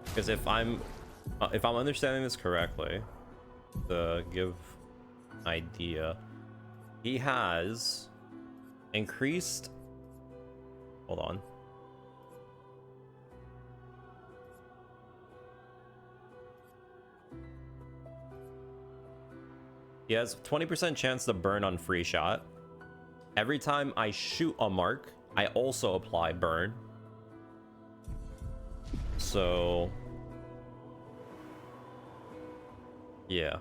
[SPEAKER 1] Because if I'm understanding this correctly, to give an idea, he has increased. Hold on. He has 20% chance to burn on free shot. Every time I shoot a mark, I also apply burn. So yeah.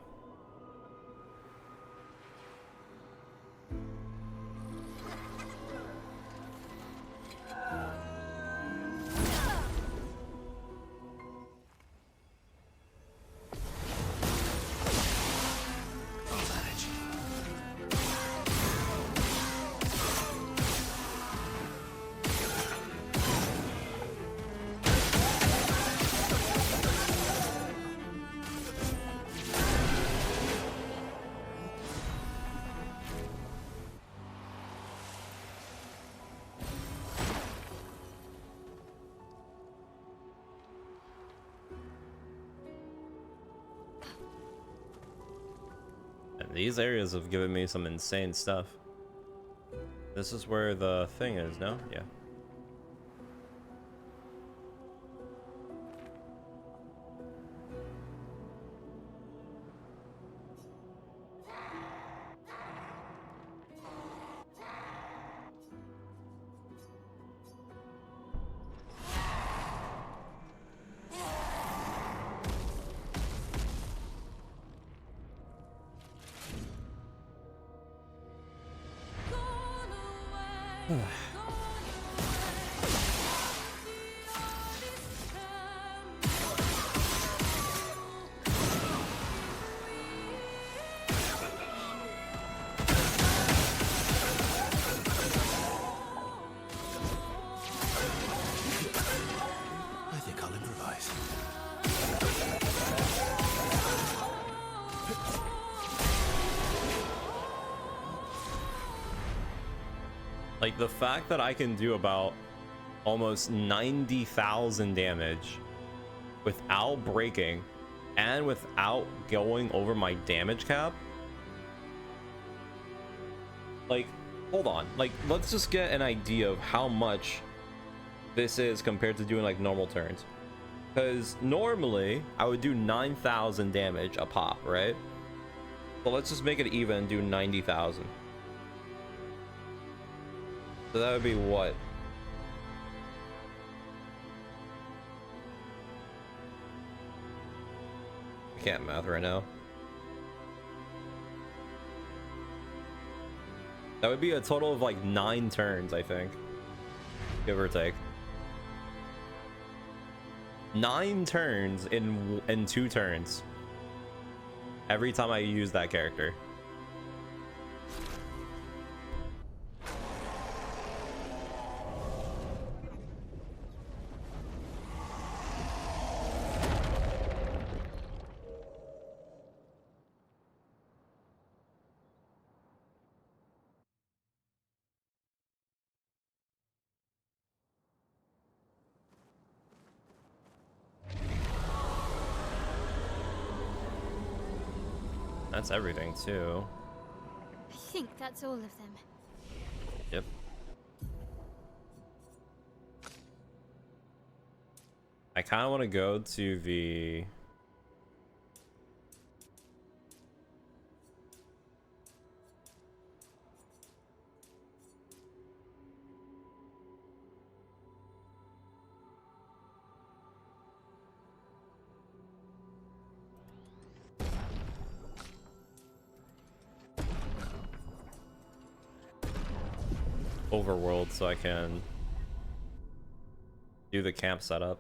[SPEAKER 1] These areas have given me some insane stuff. This is where the thing is, no? Yeah.
[SPEAKER 4] I think I'll improvise.
[SPEAKER 1] Like, the fact that I can do about almost 90,000 damage without breaking and without going over my damage cap. Like, hold on. Like, let's just get an idea of how much this is compared to doing like normal turns. Because normally I would do 9,000 damage a pop, right? So let's just make it even and do 90,000. So that would be what? I can't math right now. That would be a total of like 9 turns, I think. Give or take. 9 turns in 2 turns. Every time I use that character. That's everything too.
[SPEAKER 6] I think that's all of them.
[SPEAKER 1] Yep. I kind of want to go to the overworld so I can do the camp setup.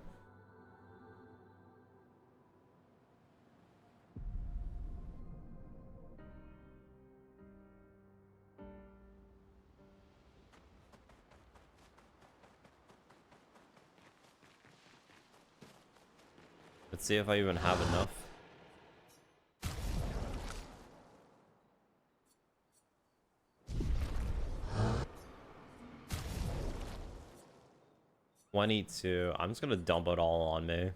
[SPEAKER 1] Let's see if I even have enough. $22. I'm just gonna dump it all on me.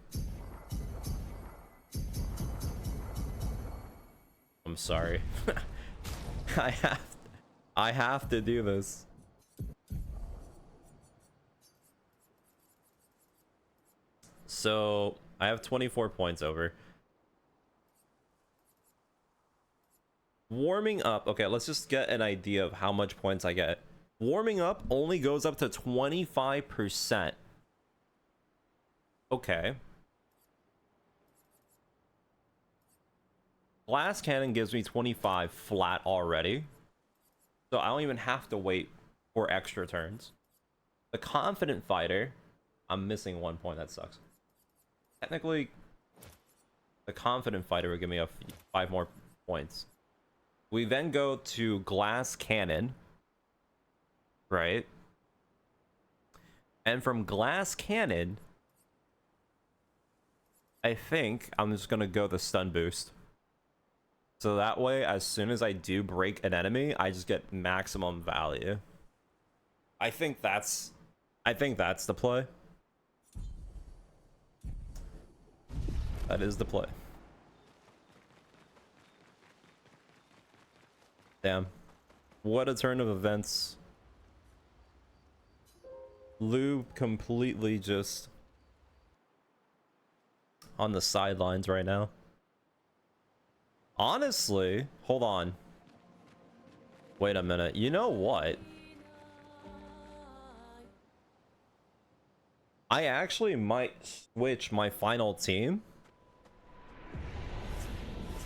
[SPEAKER 1] I'm sorry. I have to do this. So I have 24 points over. Warming up. Okay, let's just get an idea of how much points I get. Warming up only goes up to 25%. Okay. Glass cannon gives me 25 flat already. So I don't even have to wait for extra turns. The confident fighter, I'm missing 1 point. That sucks. Technically, the confident fighter would give me 5 more points. We then go to glass cannon, right? And from glass cannon, I think I'm just gonna go the stun boost. So that way, as soon as I do break an enemy, I just get maximum value. I think that's the play. That is the play. Damn. What a turn of events. Lou completely just on the sidelines right now. Honestly, hold on. Wait a minute. You know what? I actually might switch my final team.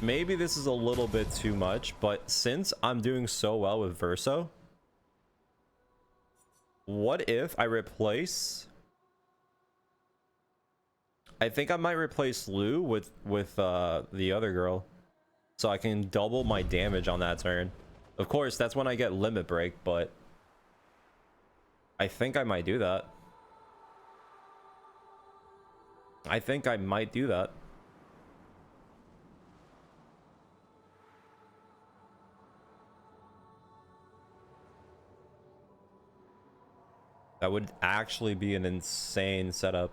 [SPEAKER 1] Maybe this is a little bit too much, but since I'm doing so well with Verso, what if I replace... I think I might replace Lou with the other girl, so I can double my damage on that turn. Of course, that's when I get limit break, but I think I might do that. I think I might do that. That would actually be an insane setup.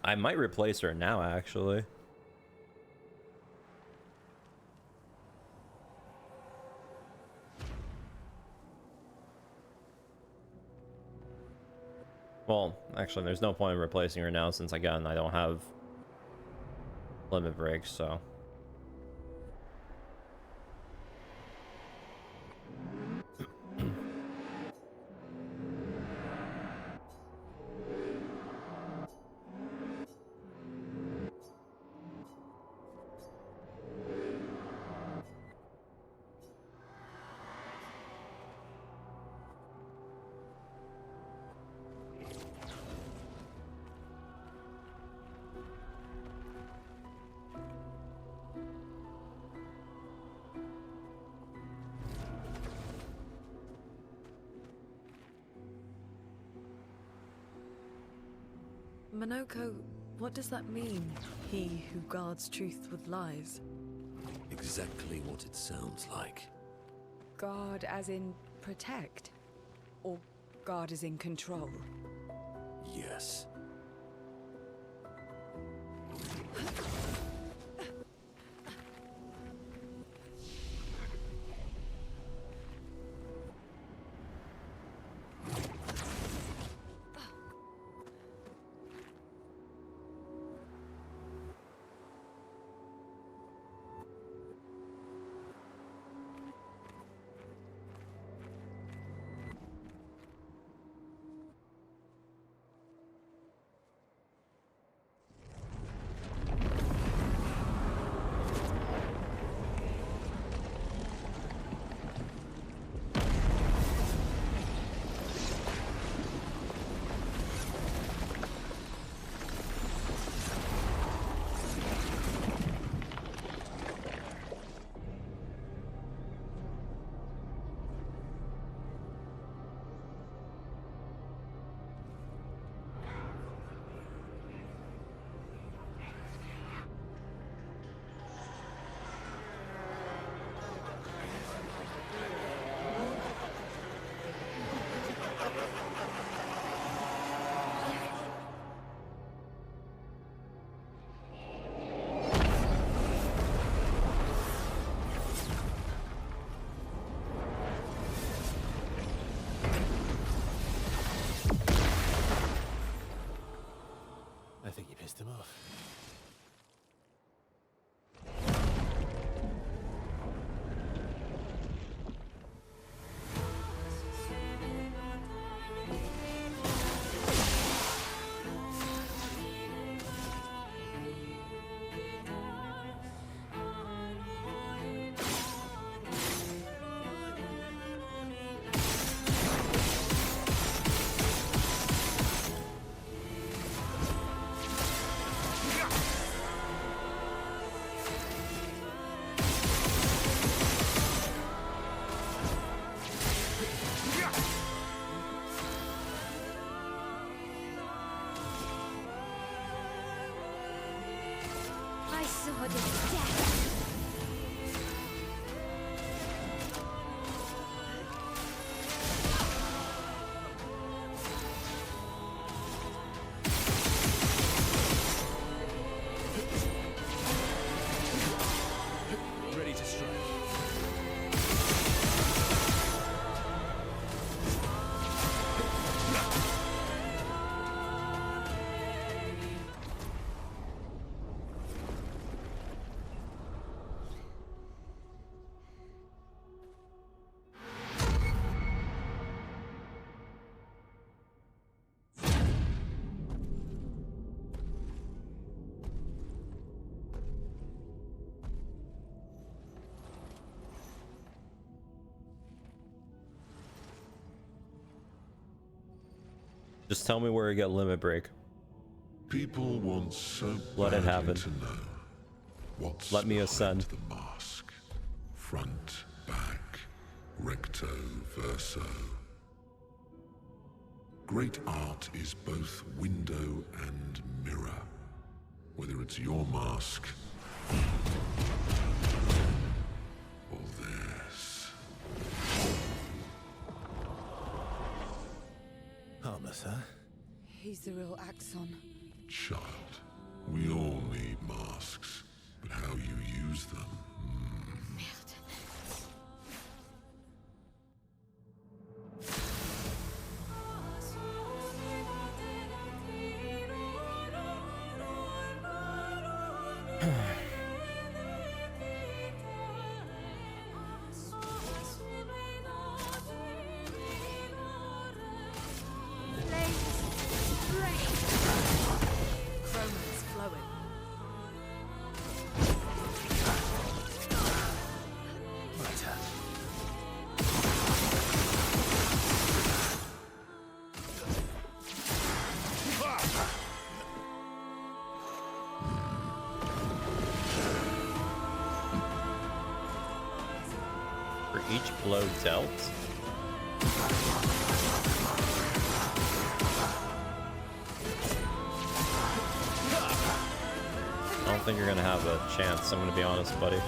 [SPEAKER 1] I might replace her now, actually. Well, actually, there's no point in replacing her now since, again, I don't have limit breaks, so...
[SPEAKER 8] Monoko, what does that mean? He who guards truth with lies.
[SPEAKER 9] Exactly what it sounds like.
[SPEAKER 3] Guard as in protect? Or guard as in control?
[SPEAKER 9] Yes.
[SPEAKER 1] Just tell me where you get limit break.
[SPEAKER 11] People want so
[SPEAKER 1] Let it
[SPEAKER 11] badly
[SPEAKER 1] happen.
[SPEAKER 11] to know what's
[SPEAKER 1] Let me
[SPEAKER 11] behind
[SPEAKER 1] ascend.
[SPEAKER 11] the mask. Front, back, recto, verso. Great art is both window and mirror. Whether it's your mask or theirs.
[SPEAKER 4] Harmless, huh?
[SPEAKER 3] He's the real Axon.
[SPEAKER 11] Child, we all need masks, but how you use them.
[SPEAKER 8] Chroma's flowing.
[SPEAKER 4] My turn.
[SPEAKER 1] For each blow dealt? I don't think you're gonna have a chance, I'm gonna be honest, buddy.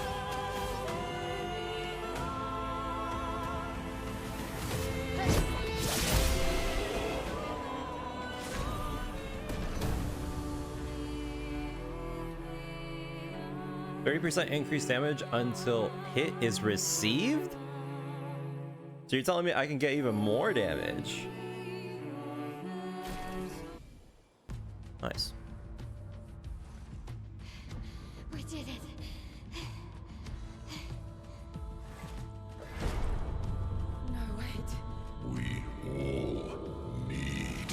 [SPEAKER 1] %30 increased damage until hit is received? So you're telling me I can get even more damage? Nice.
[SPEAKER 6] We did it.
[SPEAKER 3] No, wait.
[SPEAKER 11] We all need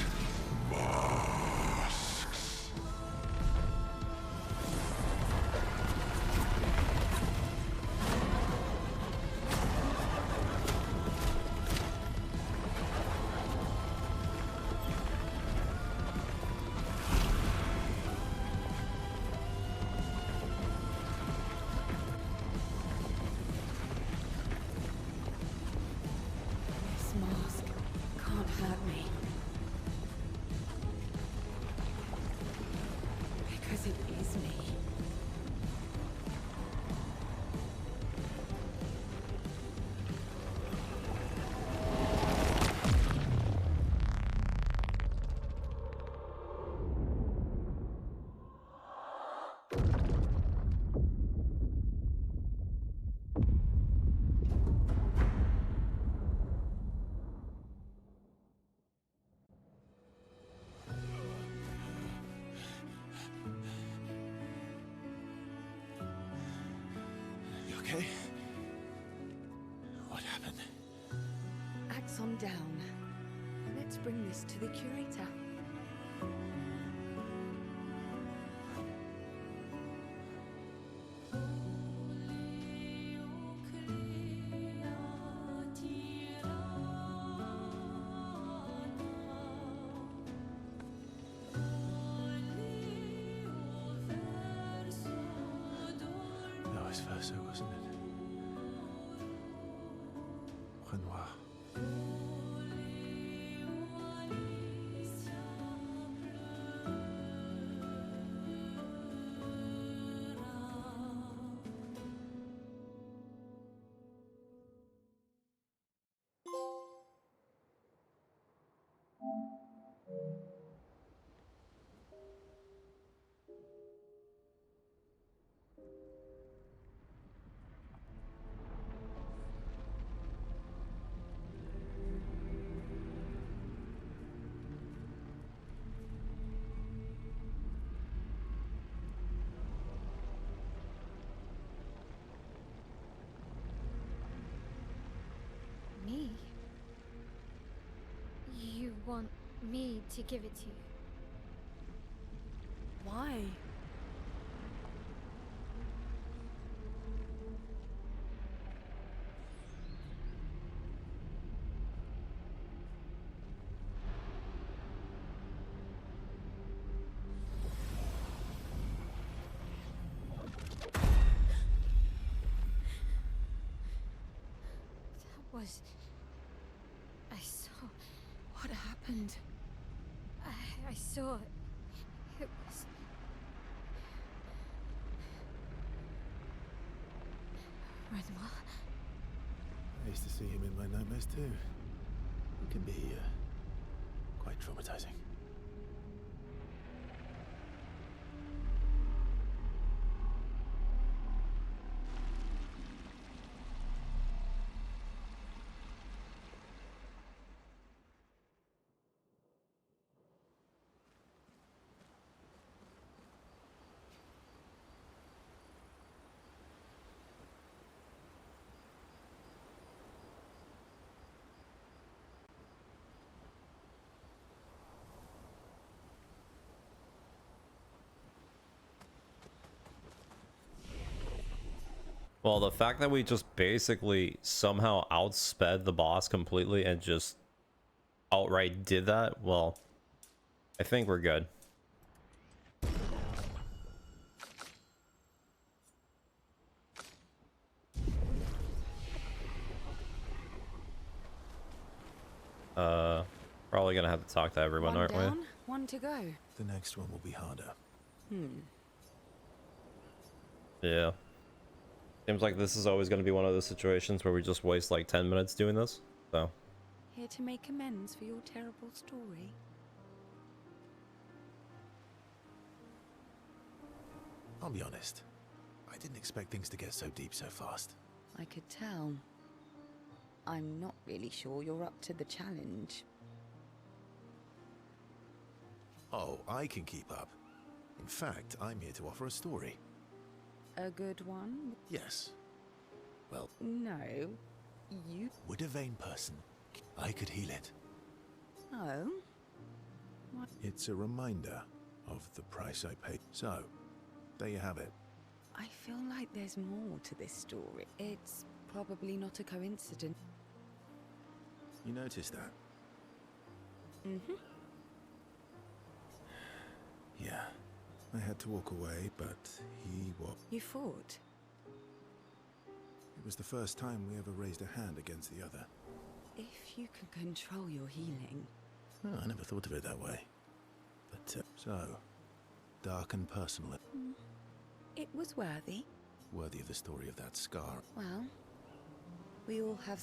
[SPEAKER 11] masks.
[SPEAKER 3] This mask can't hurt me. Because it is me.
[SPEAKER 4] You okay? What happened?
[SPEAKER 3] Axon down. Let's bring this to the curator.
[SPEAKER 4] Vice versa, wasn't it? Renoir.
[SPEAKER 6] Me? You want me to give it to you?
[SPEAKER 8] Why?
[SPEAKER 6] was... I saw...
[SPEAKER 3] What happened?
[SPEAKER 6] I saw... It was... Renoir.
[SPEAKER 4] I used to see him in my nightmares too. It can be quite traumatizing.
[SPEAKER 1] Well, the fact that we just basically somehow outsped the boss completely and just outright did that, well, I think we're good. Probably gonna have to talk to everyone,
[SPEAKER 3] One
[SPEAKER 1] aren't
[SPEAKER 3] down, one to go.
[SPEAKER 4] The next one will be harder.
[SPEAKER 1] we? Yeah. Seems like this is always gonna be one of those situations where we just waste like 10 minutes doing this, so.
[SPEAKER 3] Here to make amends for your terrible story.
[SPEAKER 4] I'll be honest. I didn't expect things to get so deep so fast.
[SPEAKER 3] I could tell. I'm not really sure you're up to the challenge.
[SPEAKER 4] Oh, I can keep up. In fact, I'm here to offer a story.
[SPEAKER 3] A good one?
[SPEAKER 4] Yes. Well,
[SPEAKER 3] No. You...
[SPEAKER 4] would a vain person... I could heal it.
[SPEAKER 3] Oh? What?
[SPEAKER 4] It's a reminder of the price I paid. So, there you have it.
[SPEAKER 3] I feel like there's more to this story. It's probably not a coincidence.
[SPEAKER 4] You noticed that?
[SPEAKER 3] Mm-hmm.
[SPEAKER 4] Yeah. I had to walk away, but he was...
[SPEAKER 3] You fought?
[SPEAKER 4] It was the first time we ever raised a hand against the other.
[SPEAKER 3] If you can control your healing...
[SPEAKER 4] Oh, I never thought of it that way. But, so... dark and personal.
[SPEAKER 3] It was worthy.
[SPEAKER 4] Worthy of the story of that scar.
[SPEAKER 3] Well, we all have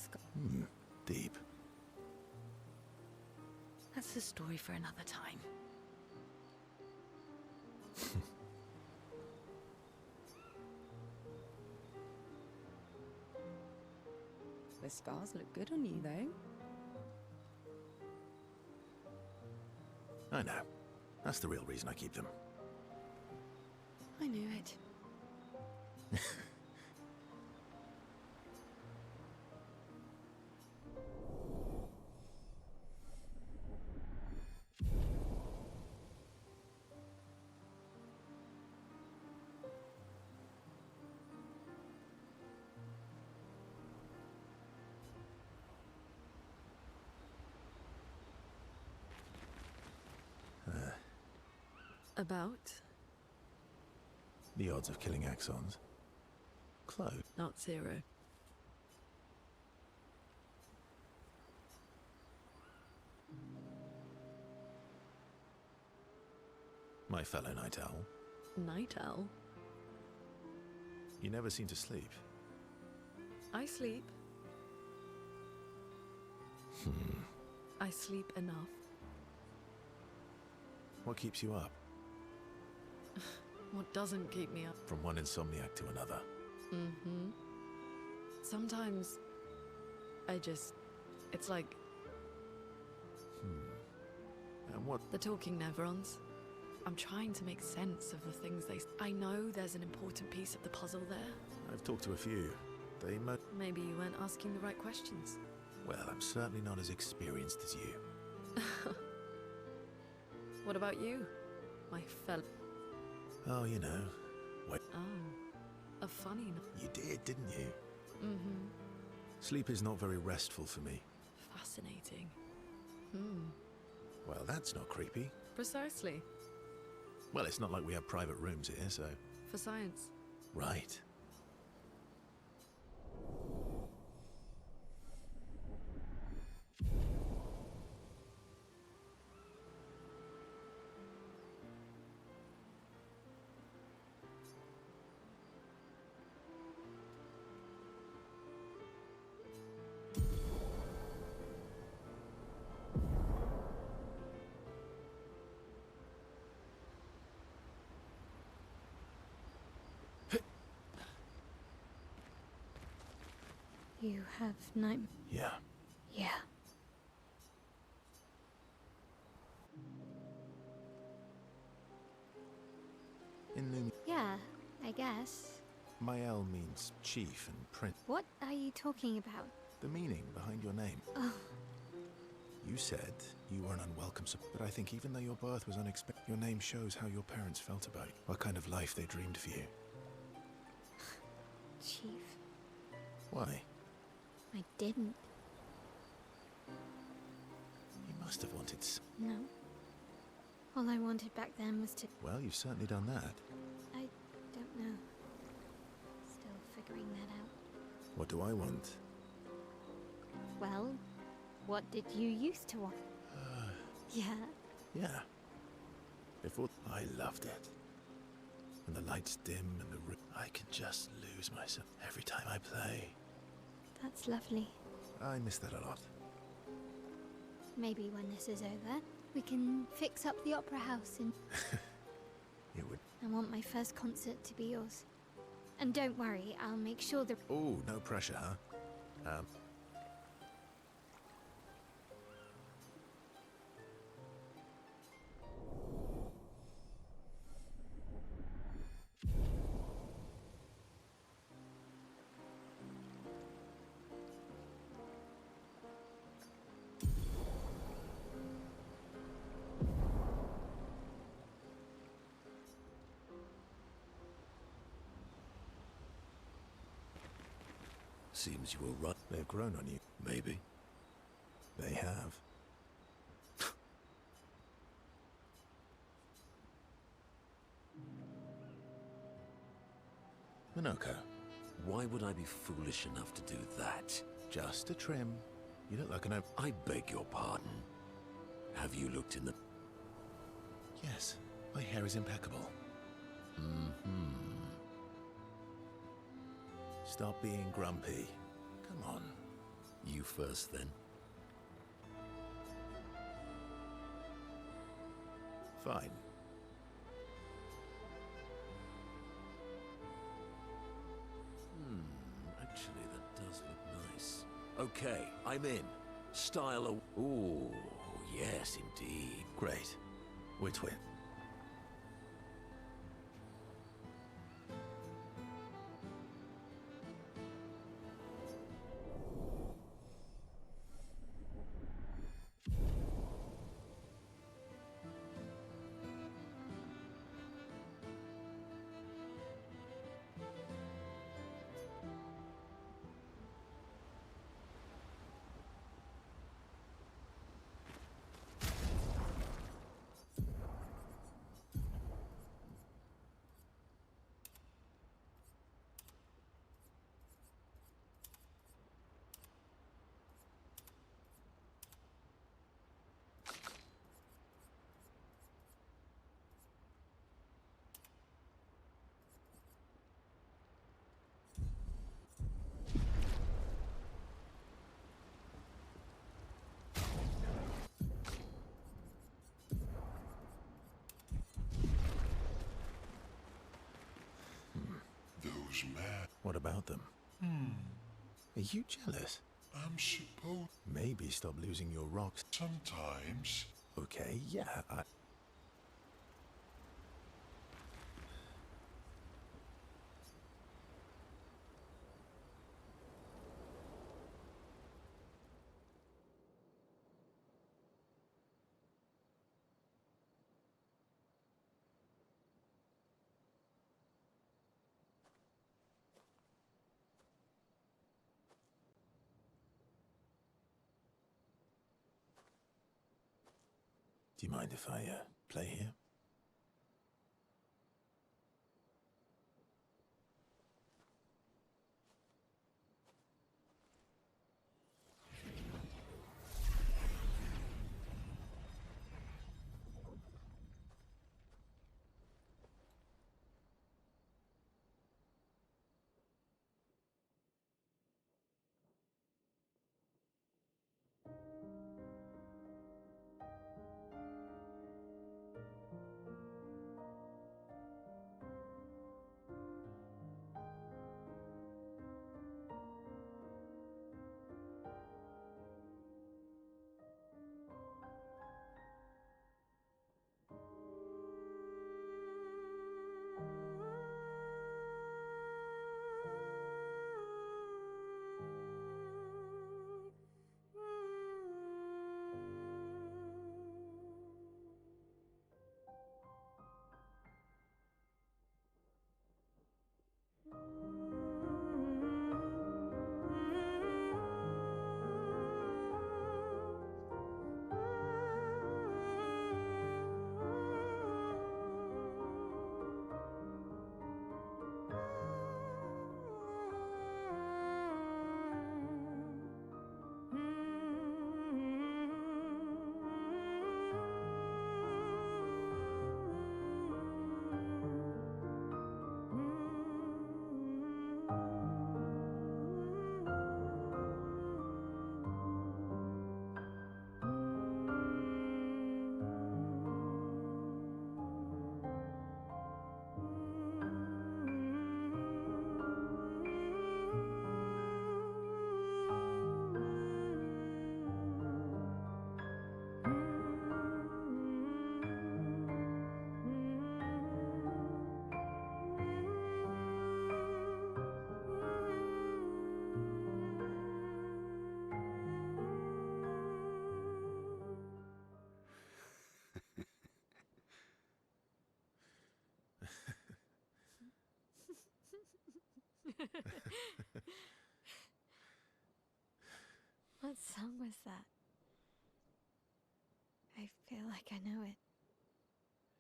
[SPEAKER 4] Deep.
[SPEAKER 3] That's a story for another time. The scars look good on you, though.
[SPEAKER 4] I know. That's the real reason I keep them.
[SPEAKER 3] I knew it.
[SPEAKER 8] About?
[SPEAKER 4] The odds of killing Axons. Close.
[SPEAKER 8] Not zero.
[SPEAKER 4] My fellow Night Owl.
[SPEAKER 8] Night owl?
[SPEAKER 4] You never seem to sleep.
[SPEAKER 8] I sleep. I sleep enough.
[SPEAKER 4] What keeps you up?
[SPEAKER 8] What doesn't keep me up?
[SPEAKER 4] From one insomniac to another.
[SPEAKER 8] Mm-hmm. Sometimes it's like
[SPEAKER 4] And what?
[SPEAKER 8] the talking Nevrons. I'm trying to make sense of the things I know there's an important piece of the puzzle there.
[SPEAKER 4] I've talked to a few. They
[SPEAKER 8] Maybe you weren't asking the right questions.
[SPEAKER 4] Well, I'm certainly not as experienced as you.
[SPEAKER 8] What about you, my fellow?
[SPEAKER 4] Oh, you know. Wait.
[SPEAKER 8] Oh, a funny...
[SPEAKER 4] You did, didn't you?
[SPEAKER 8] Mm-hmm.
[SPEAKER 4] Sleep is not very restful for me.
[SPEAKER 8] Fascinating.
[SPEAKER 4] Well, that's not creepy.
[SPEAKER 8] Precisely.
[SPEAKER 4] Well, it's not like we have private rooms here, so...
[SPEAKER 8] For science.
[SPEAKER 4] Right.
[SPEAKER 6] You have night...
[SPEAKER 4] Yeah.
[SPEAKER 6] Yeah.
[SPEAKER 4] In Lumi,
[SPEAKER 6] Yeah, I guess.
[SPEAKER 4] Mael means chief and prince.
[SPEAKER 6] What are you talking about?
[SPEAKER 4] The meaning behind your name.
[SPEAKER 6] Oh,
[SPEAKER 4] You said you were an unwelcome, but I think even though your birth was unexpected, your name shows how your parents felt about you, what kind of life they dreamed for you.
[SPEAKER 6] Chief.
[SPEAKER 4] Why?
[SPEAKER 6] I didn't.
[SPEAKER 4] You must have wanted
[SPEAKER 6] No. All I wanted back then was to...
[SPEAKER 4] Well, you've certainly done that.
[SPEAKER 6] I don't know. Still figuring that out.
[SPEAKER 4] What do I want?
[SPEAKER 6] Well, what did you used to want? Yeah.
[SPEAKER 4] Yeah. Before, I loved it. When the lights dim and the I can just lose myself every time I play.
[SPEAKER 6] That's lovely.
[SPEAKER 4] I miss that a lot.
[SPEAKER 6] Maybe when this is over, we can fix up the opera house and...
[SPEAKER 4] It would...
[SPEAKER 6] I want my first concert to be yours. And don't worry, I'll make sure the...
[SPEAKER 4] Oh, no pressure, huh?
[SPEAKER 9] Seems you were right.
[SPEAKER 4] They've grown on you.
[SPEAKER 9] Maybe.
[SPEAKER 4] They have. Minoko,
[SPEAKER 9] Why would I be foolish enough to do that?
[SPEAKER 4] just a trim. You look like an
[SPEAKER 9] I beg your pardon. Have you looked in the...
[SPEAKER 4] Yes, my hair is impeccable. Stop being grumpy. Come on.
[SPEAKER 9] You first, then.
[SPEAKER 4] Fine.
[SPEAKER 9] Actually, that does look nice. Okay, I'm in. Style a... Ooh, yes, indeed.
[SPEAKER 4] Great. We're twin.
[SPEAKER 11] Those men.
[SPEAKER 4] What about them? Are you jealous?
[SPEAKER 11] I'm supposed.
[SPEAKER 4] Maybe stop losing your rocks.
[SPEAKER 11] Sometimes.
[SPEAKER 4] Okay, yeah, Do you mind if I, play here?
[SPEAKER 6] What song was that? I feel like I know it.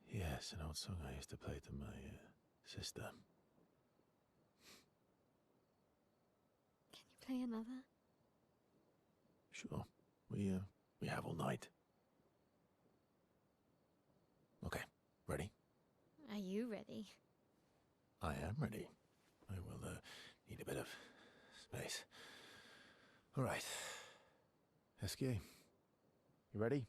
[SPEAKER 4] Yes, an old song I used to play to my sister.
[SPEAKER 6] Can you play another?
[SPEAKER 4] Sure. We have all night. Okay, ready?
[SPEAKER 6] Are you ready?
[SPEAKER 4] I am ready. I will need a bit of space. All right. Escape. You ready?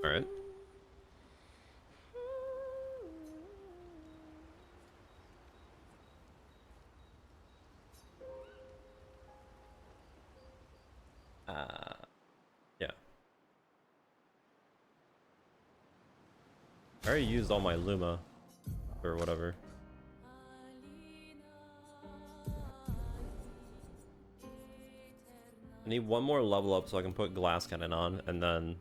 [SPEAKER 1] All right. Yeah. I already used all my Luma or whatever. I need one more level up so I can put glass cannon on, and then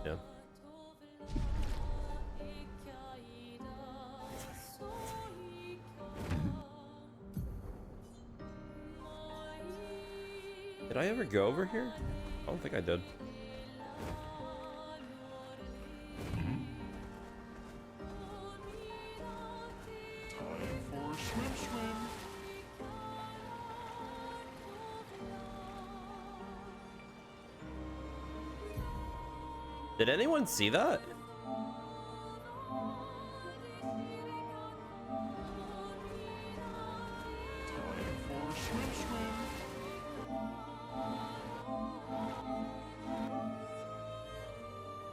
[SPEAKER 1] yeah. Did I ever go over here? I don't think I did.
[SPEAKER 11] Time for a swim.
[SPEAKER 1] Did anyone see that?
[SPEAKER 11] Time for a swim.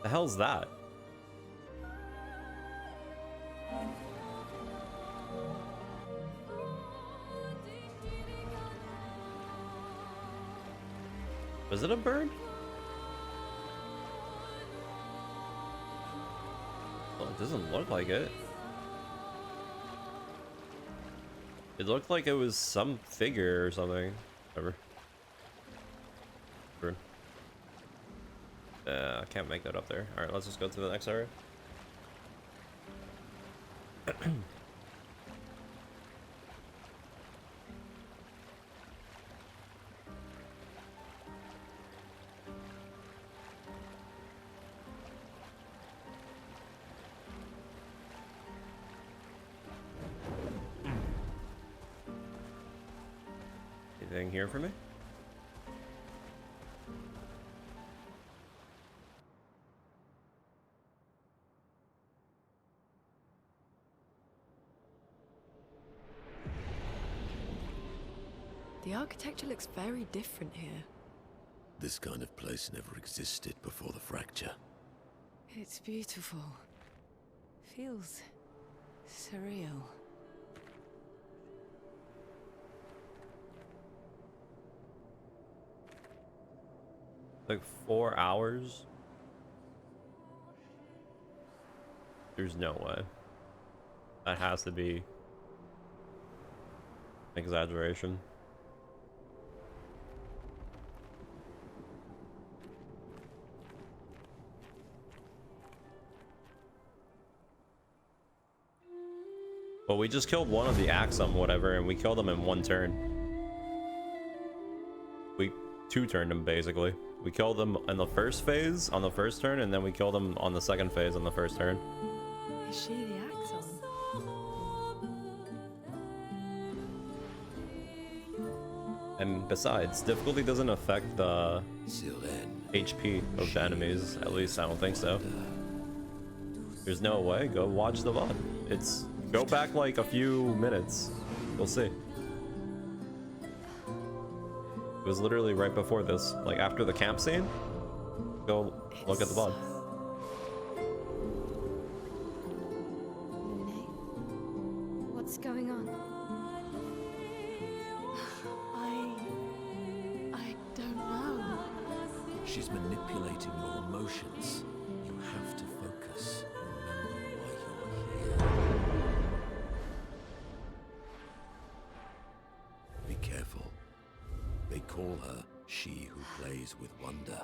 [SPEAKER 1] The hell's that? Was it a bird? Well, it doesn't look like it. It looked like it was some figure or something. Whatever. Bird. I can't make that up there. Alright, let's just go to the next area. Anything here for me?
[SPEAKER 8] The architecture looks very different here.
[SPEAKER 9] This kind of place never existed before the fracture.
[SPEAKER 8] It's beautiful. Feels surreal.
[SPEAKER 1] Like 4 hours? There's no way. That has to be an exaggeration. But we just killed one of the Axum, whatever, and we killed them in one turn. We two-turned them, basically. We killed them in the first phase, on the first turn, and then we killed them on the second phase on the first turn.
[SPEAKER 8] Is she the Axon?
[SPEAKER 1] And besides, difficulty doesn't affect the HP of the enemies. At least I don't think so. There's no way. Go watch the VOD. It's... Go back like a few minutes. You'll see. It was literally right before this, like after the camp scene. Go look at the blood.
[SPEAKER 6] Lune, what's going on?
[SPEAKER 8] I don't know.
[SPEAKER 9] She's manipulating your emotions. You have to focus. Remember why you're here. Be careful. They call her she who plays with wonder.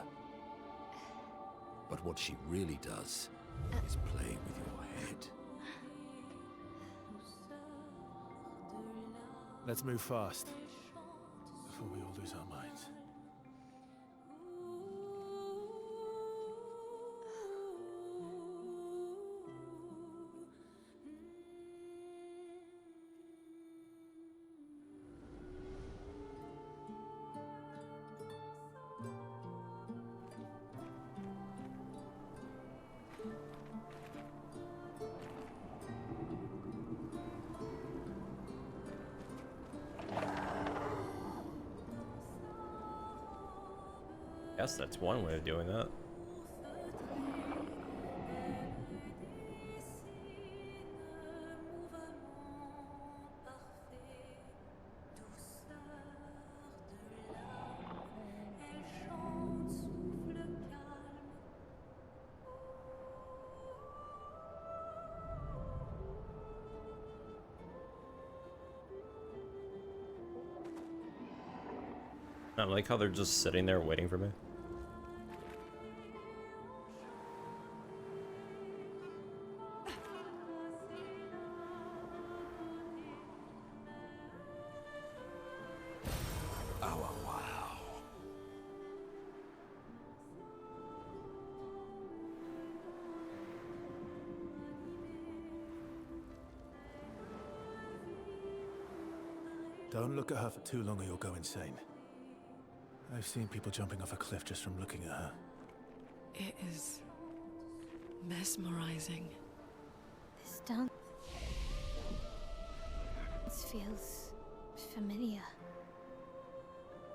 [SPEAKER 9] But what she really does is play with your head.
[SPEAKER 4] Let's move fast before we all lose our minds.
[SPEAKER 1] Guess that's one way of doing that. I like how they're just sitting there waiting for me.
[SPEAKER 9] Oh, wow.
[SPEAKER 4] Don't look at her for too long or you'll go insane. I've seen people jumping off a cliff just from looking at her.
[SPEAKER 8] It is mesmerizing.
[SPEAKER 6] This dance feels familiar.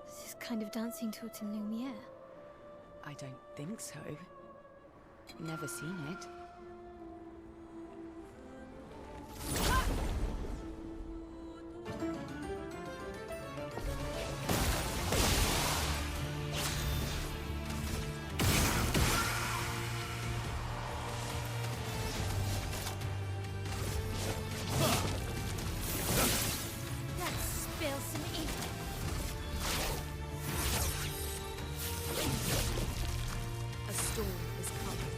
[SPEAKER 6] This is kind of dancing to it in Lumiere.
[SPEAKER 3] I don't think so. Never seen it.
[SPEAKER 6] Let's spill some ink.
[SPEAKER 8] A storm is coming.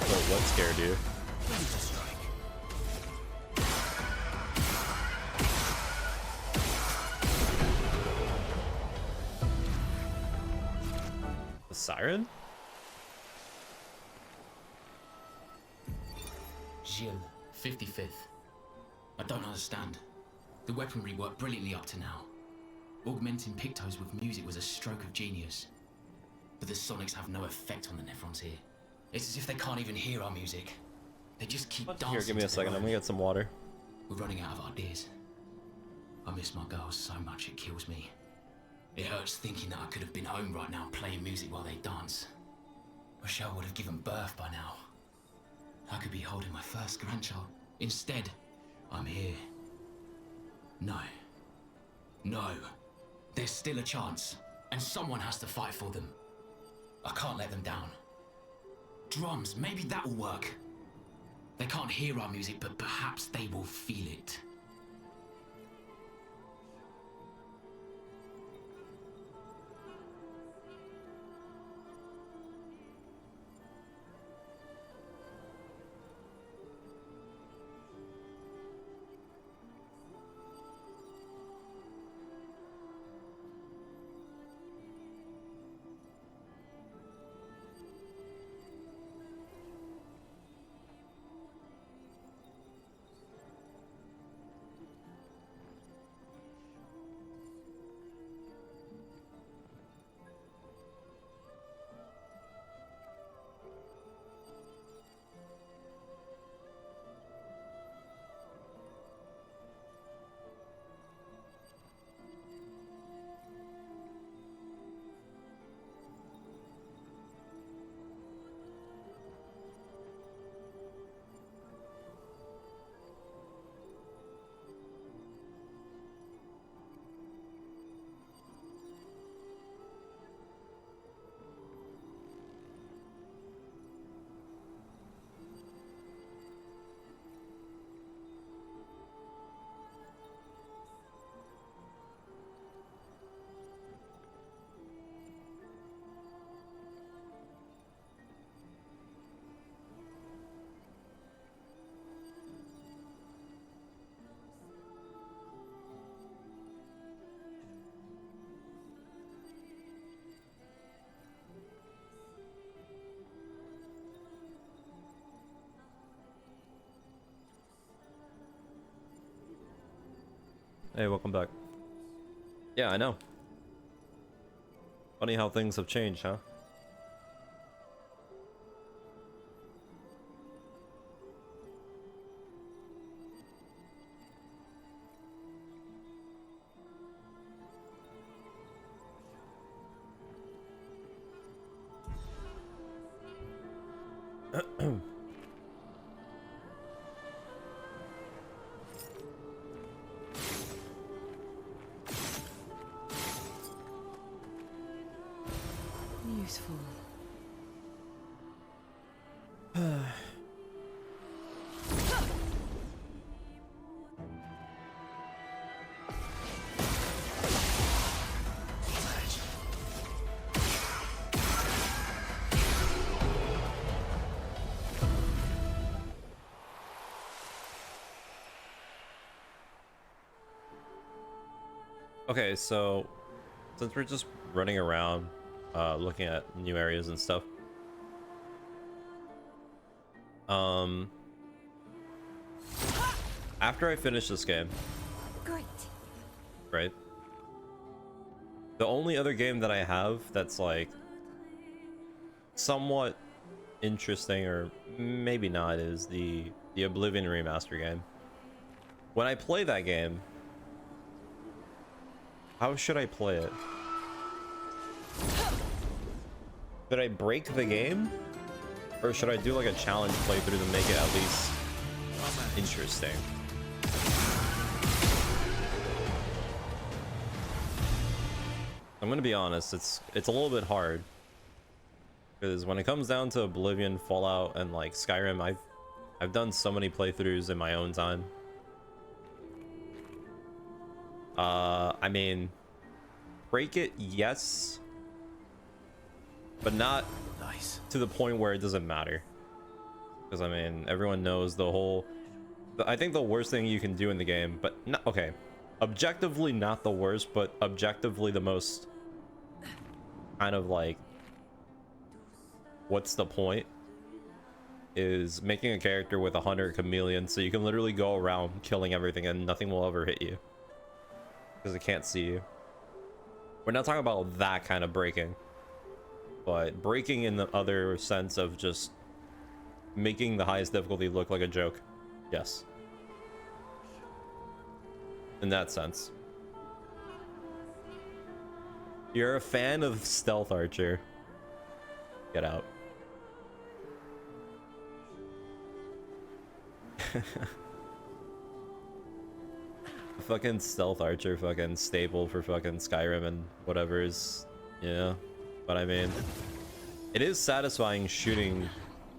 [SPEAKER 1] So what scared you?
[SPEAKER 10] Ready to strike.
[SPEAKER 1] The siren?
[SPEAKER 12] Gilles, 55th. I don't understand. The weaponry worked brilliantly up to now. Augmenting Pictos with music was a stroke of genius. But the sonics have no effect on the Nephrons here. It's as if they can't even hear our music. They just keep dancing.
[SPEAKER 1] Here, give me a
[SPEAKER 12] to their
[SPEAKER 1] second. I'm
[SPEAKER 12] own.
[SPEAKER 1] gonna get some water.
[SPEAKER 12] We're running out of ideas. I miss my girls so much it kills me. It hurts thinking that I could have been home right now playing music while they dance. Rochelle would have given birth by now. I could be holding my first grandchild. Instead, I'm here. No. No. There's still a chance, and someone has to fight for them. I can't let them down. Drums, maybe that'll work. They can't hear our music, but perhaps they will feel it.
[SPEAKER 1] Hey, welcome back. Yeah, I know. Funny how things have changed, huh?
[SPEAKER 3] Useful.
[SPEAKER 1] Okay, so since we're just running around looking at new areas and stuff, after I finish this game,
[SPEAKER 6] Great.
[SPEAKER 1] right, the only other game that I have that's like somewhat interesting, or maybe not, is the Oblivion remaster game. When I play that game, how should I play it? Should I break the game? Or should I do like a challenge playthrough to make it at least interesting? I'm gonna be honest, it's a little bit hard. Because when it comes down to Oblivion, Fallout, and like Skyrim, I've done so many playthroughs in my own time. I mean, break it, yes, but not to the point where it doesn't matter. Because I mean, everyone knows the whole. I think the worst thing you can do in the game, but not okay. Objectively, not the worst, but objectively the most kind of like, what's the point? Is making a character with 100 chameleons, so you can literally go around killing everything and nothing will ever hit you. Because it can't see you. We're not talking about that kind of breaking. But breaking in the other sense of just making the highest difficulty look like a joke. Yes. In that sense. You're a fan of Stealth Archer. Get out. Fucking Stealth Archer, fucking staple for fucking Skyrim and whatever is, yeah. But I mean, it is satisfying shooting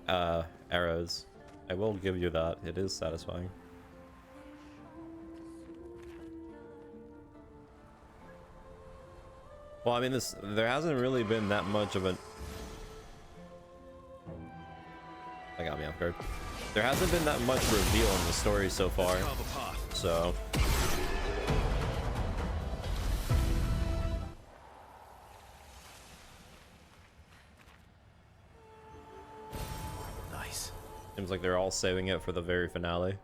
[SPEAKER 1] arrows. I will give you that. It is satisfying. Well, I mean, there hasn't really been that much of an. That got me off guard. There hasn't been that much reveal in the story so far, so.
[SPEAKER 4] Nice.
[SPEAKER 1] Seems like they're all saving it for the very finale.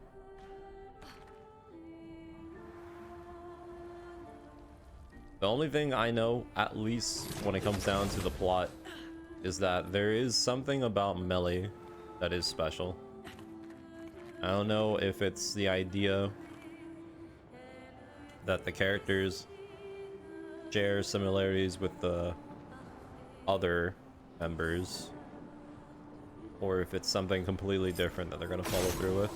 [SPEAKER 1] The only thing I know, at least when it comes down to the plot, is that there is something about melee that is special. I don't know if it's the idea that the characters share similarities with the other members, or if it's something completely different that they're gonna follow through with.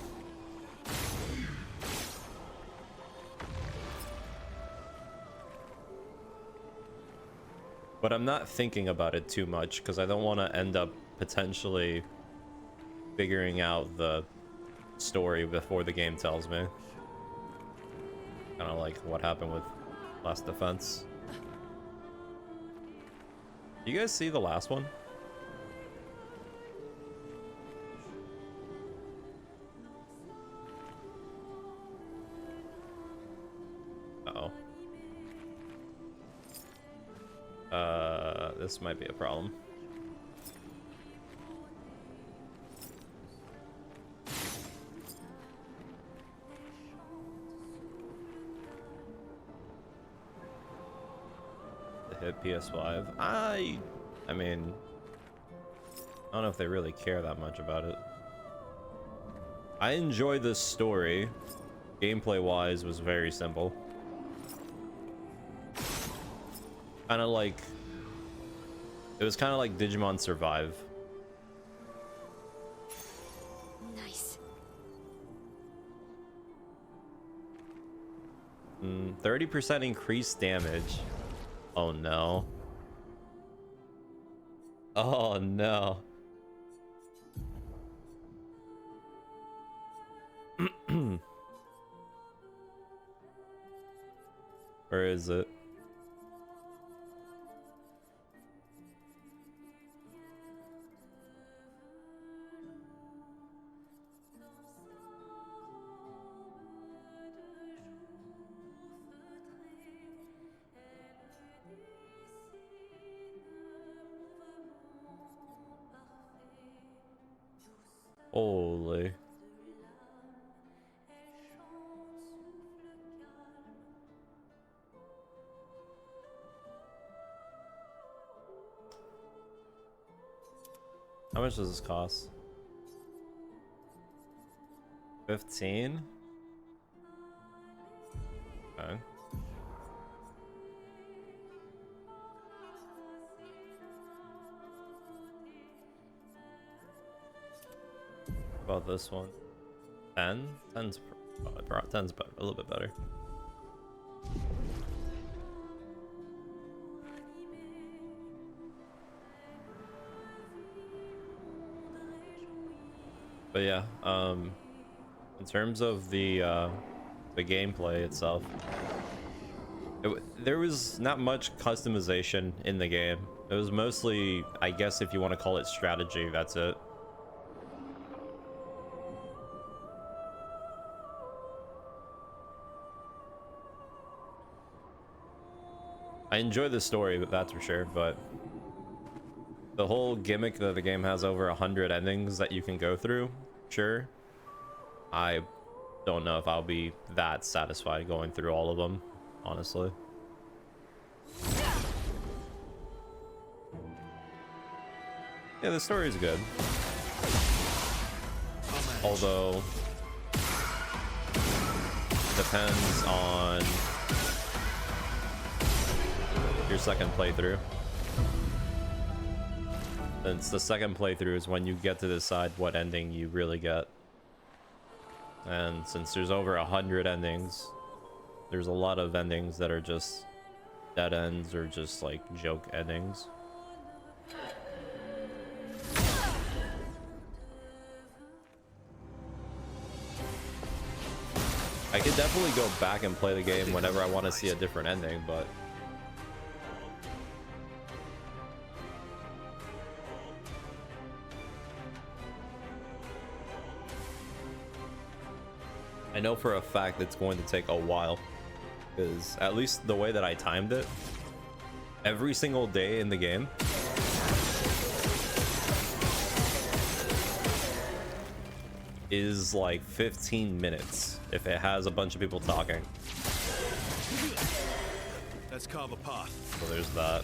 [SPEAKER 1] But I'm not thinking about it too much because I don't want to end up potentially figuring out the story before the game tells me. Kind of like what happened with Last Defense. You guys see the last one? Uh-oh. This might be a problem. hit PS5. I mean, I don't know if they really care that much about it. I enjoy this story. Gameplay wise was very simple. Kind of like, it was kind of like Digimon Survive.
[SPEAKER 6] Nice.
[SPEAKER 1] 30% increased damage. Oh no. Oh no. Where is it? Holy. How much does this cost? 15? Okay. About this one? 10? 10's better, a little bit better. But yeah, in terms of the gameplay itself, there was not much customization in the game. It was mostly, I guess if you want to call it strategy, that's it. I enjoy the story, but that's for sure, but the whole gimmick that the game has over 100 endings that you can go through, sure. I don't know if I'll be that satisfied going through all of them, honestly. Yeah, the story is good. Although, depends on your second playthrough. Since the second playthrough is when you get to decide what ending you really get. And since there's over 100 endings, there's a lot of endings that are just dead ends or just like joke endings. I could definitely go back and play the game whenever I want to see a different ending, but I know for a fact it's going to take a while, because at least the way that I timed it, every single day in the game is like 15 minutes if it has a bunch of people talking.
[SPEAKER 13] Let's carve a path.
[SPEAKER 1] So there's that.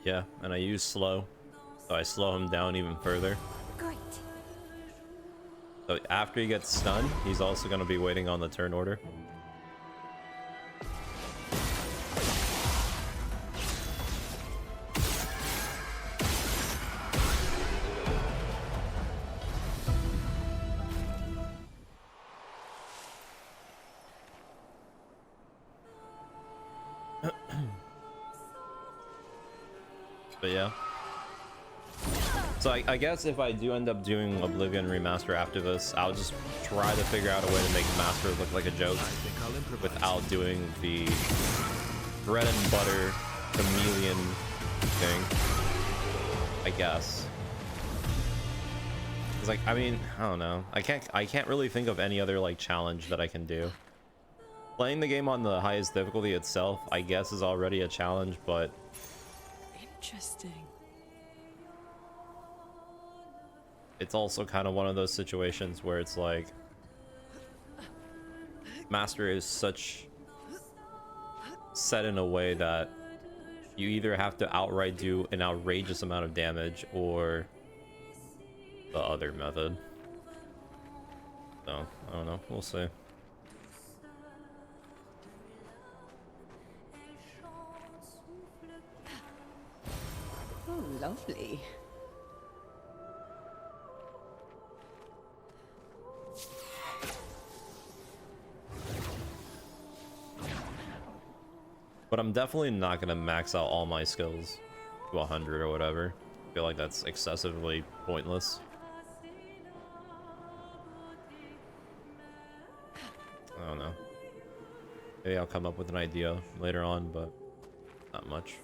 [SPEAKER 1] Yeah, and I use slow, so I slow him down even further.
[SPEAKER 6] Great.
[SPEAKER 1] So after he gets stunned, he's also going to be waiting on the turn order. But yeah. So I guess if I do end up doing Oblivion Remaster after this, I'll just try to figure out a way to make Master look like a joke without doing the bread and butter chameleon thing. I guess. It's like, I mean, I don't know. I can't really think of any other like challenge that I can do. Playing the game on the highest difficulty itself, I guess, is already a challenge, but
[SPEAKER 8] Interesting.
[SPEAKER 1] it's also kind of one of those situations where it's like Master is such set in a way that you either have to outright do an outrageous amount of damage or the other method. So, I don't know. We'll see.
[SPEAKER 3] Oh, lovely.
[SPEAKER 1] But I'm definitely not gonna max out all my skills to 100 or whatever. I feel like that's excessively pointless. I don't know. Maybe I'll come up with an idea later on, but not much.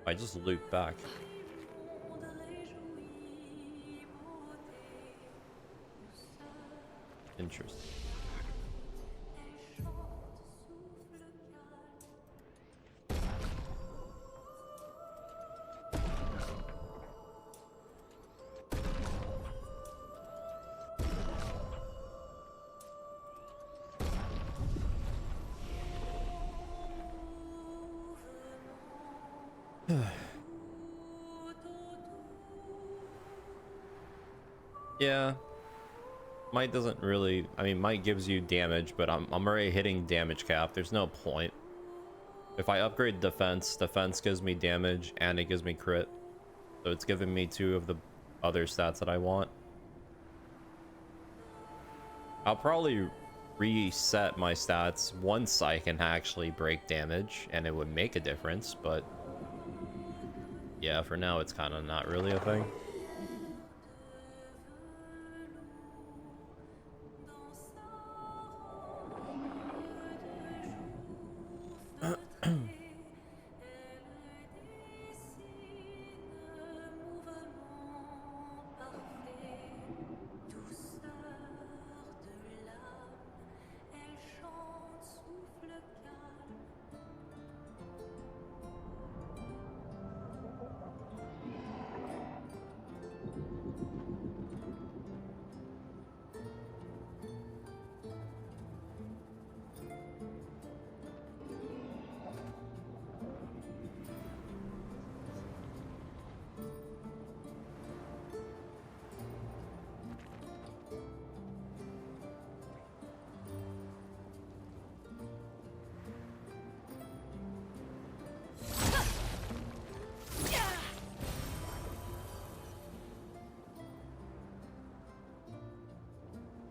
[SPEAKER 1] I just loop back. Interesting. Yeah. Might doesn't really, I mean, might gives you damage, but I'm already hitting damage cap. There's no point. If I upgrade defense, defense gives me damage and it gives me crit. So it's giving me 2 of the other stats that I want. I'll probably reset my stats once I can actually break damage and it would make a difference, but yeah, for now it's kind of not really a thing.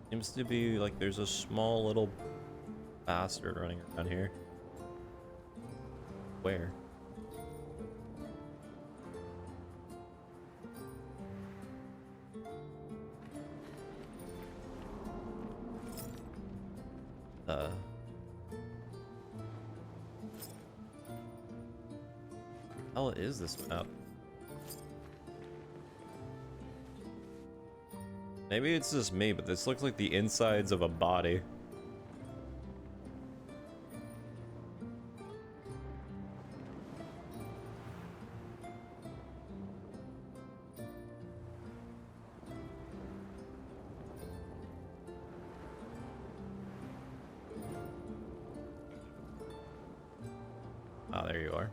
[SPEAKER 1] Seems to be like there's a small little bastard running around here. Where? How is this map? Maybe it's just me, but this looks like the insides of a body. Ah, there you are.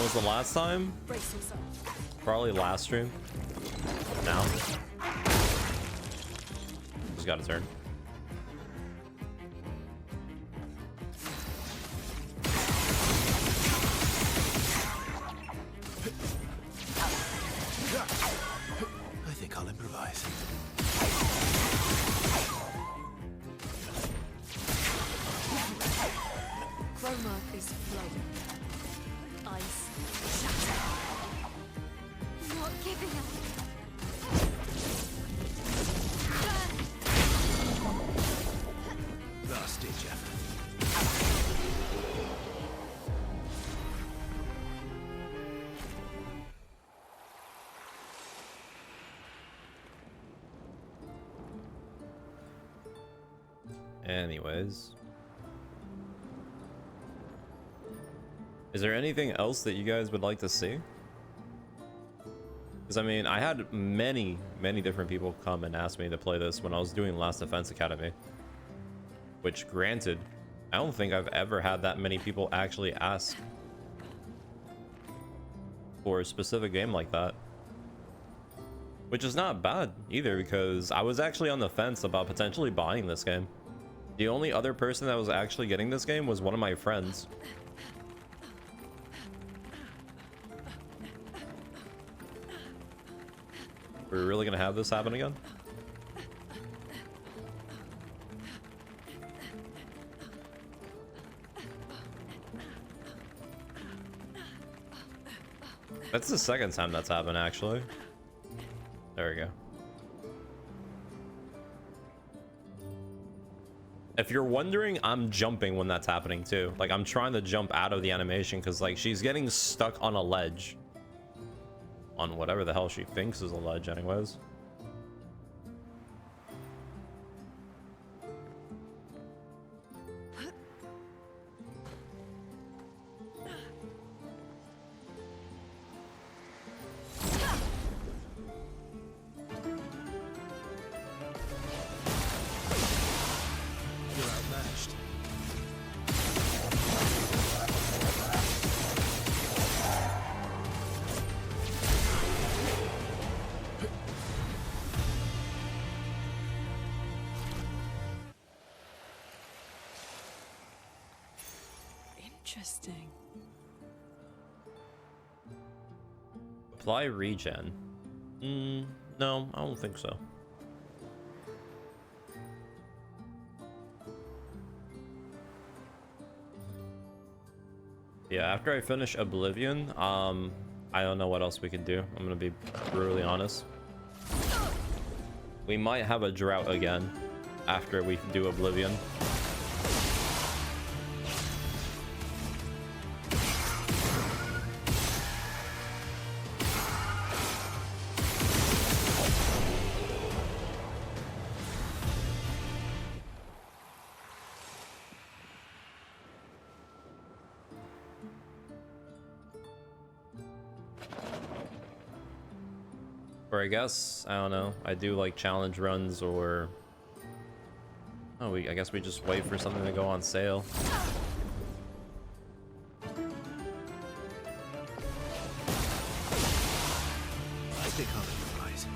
[SPEAKER 1] was the last time? Probably last stream. Now. Just got a turn.
[SPEAKER 4] I think I'll improvise.
[SPEAKER 8] Chroma is flowing. Ice shatter.
[SPEAKER 6] Not giving up.
[SPEAKER 4] Last ditch effort.
[SPEAKER 1] Anyways. Is there anything else that you guys would like to see? Because I mean, I had many different people come and ask me to play this when I was doing Last Defense Academy. Which, granted, I don't think I've ever had that many people actually ask for a specific game like that. Which is not bad either, because I was actually on the fence about potentially buying this game. The only other person that was actually getting this game was one of my friends. We're really gonna have this happen again? That's the second time that's happened, actually. There we go. If you're wondering, I'm jumping when that's happening too. Like, I'm trying to jump out of the animation because, like, she's getting stuck on a ledge. On whatever the hell she thinks is a ledge anyways.
[SPEAKER 4] You're outmatched.
[SPEAKER 8] Interesting.
[SPEAKER 1] Apply regen. No, I don't think so. Yeah, after I finish Oblivion, I don't know what else we can do. I'm gonna be brutally honest. We might have a drought again after we do Oblivion. Or I guess, I don't know, I do like challenge runs or... Oh, I guess we just wait for something to go on sale.
[SPEAKER 4] I think I'll improvise.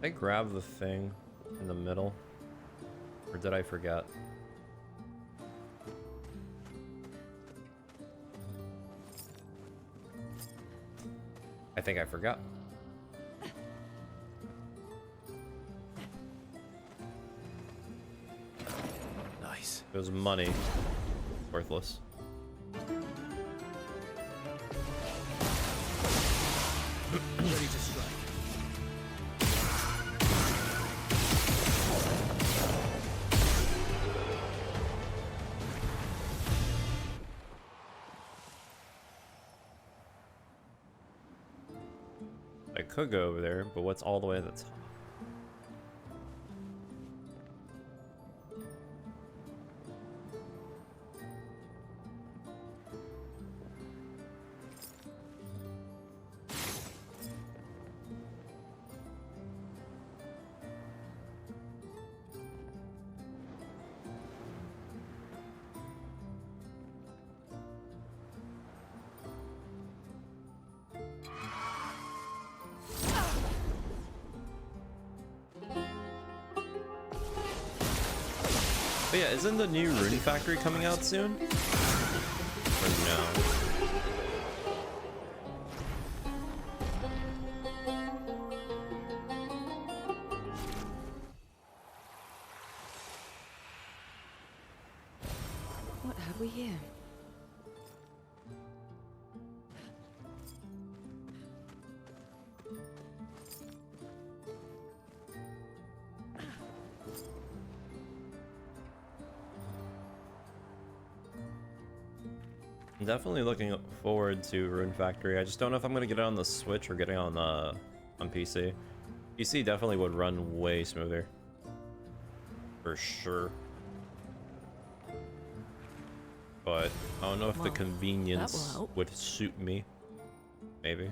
[SPEAKER 1] Did I grab the thing in the middle? Or did I forget? I think I forgot.
[SPEAKER 4] Nice.
[SPEAKER 1] It was money. Worthless.
[SPEAKER 4] Ready to strike.
[SPEAKER 1] I could go over there, but what's all the way at the top? But yeah, isn't the new Rune Factory coming out soon? Or no?
[SPEAKER 3] What have we here?
[SPEAKER 1] I'm definitely looking forward to Rune Factory. I just don't know if I'm gonna get it on the Switch or getting on PC. PC definitely would run way smoother, for sure. But I don't know if the convenience would suit me. Maybe.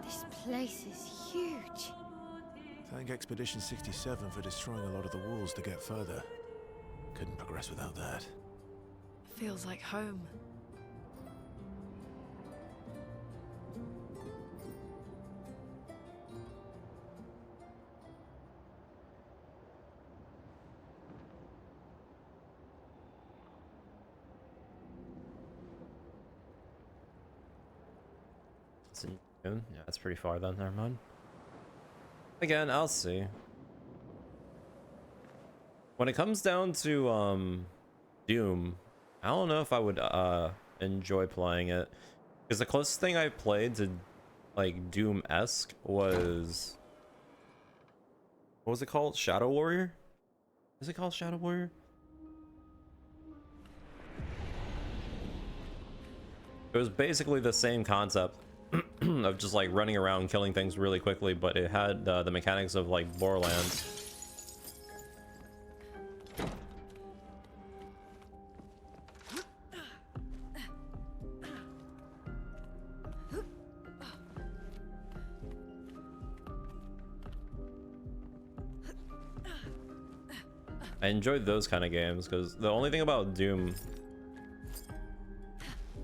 [SPEAKER 6] This place is huge.
[SPEAKER 4] Thank Expedition 67 for destroying a lot of the walls to get further. Couldn't progress without that.
[SPEAKER 8] Feels like home.
[SPEAKER 1] It's in June. Yeah, that's pretty far then. Never mind. Again, I'll see. When it comes down to Doom, I don't know if I would enjoy playing it, because the closest thing I played to like Doom-esque was, what was it called? Shadow Warrior? Is it called Shadow Warrior? It was basically the same concept of just like running around killing things really quickly, but it had the mechanics of like Borderlands. I enjoyed those kind of games because the only thing about Doom,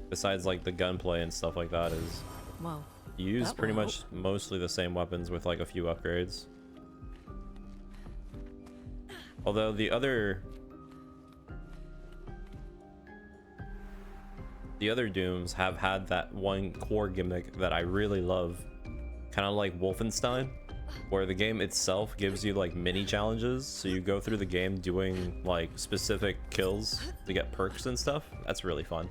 [SPEAKER 1] besides like the gunplay and stuff like that, is
[SPEAKER 8] Well,
[SPEAKER 1] you use pretty much mostly the same weapons with like a few upgrades. Although the other Dooms have had that one core gimmick that I really love, kind of like Wolfenstein, where the game itself gives you like mini challenges, so you go through the game doing like specific kills to get perks and stuff. That's really fun.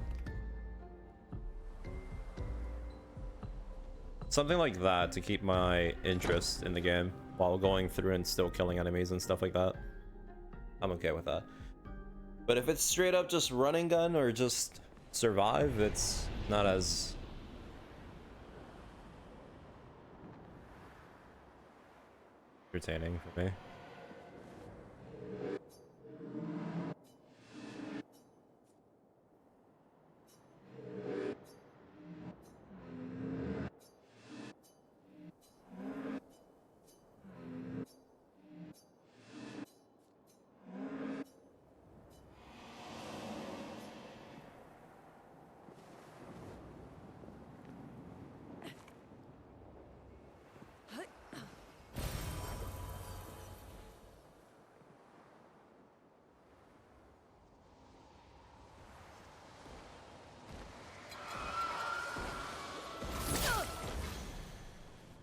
[SPEAKER 1] Something like that to keep my interest in the game while going through and still killing enemies and stuff like that. I'm okay with that. But if it's straight up just run and gun or just survive, it's not as entertaining for me.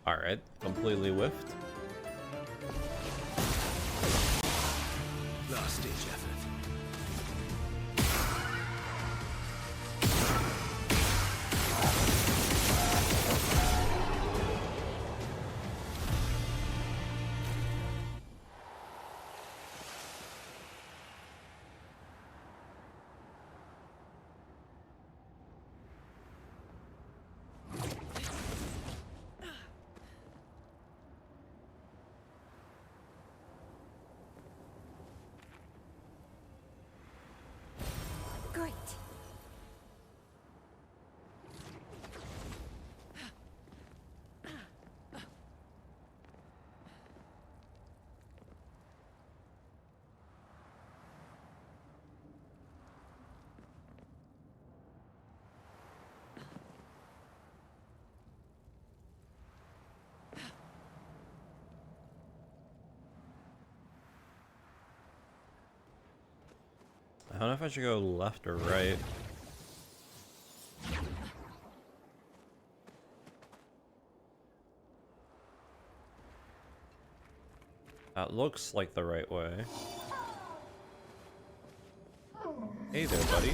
[SPEAKER 1] Alright, completely whiffed.
[SPEAKER 4] Last ditch effort.
[SPEAKER 1] I don't know if I should go left or right. That looks like the right way. Hey there, buddy.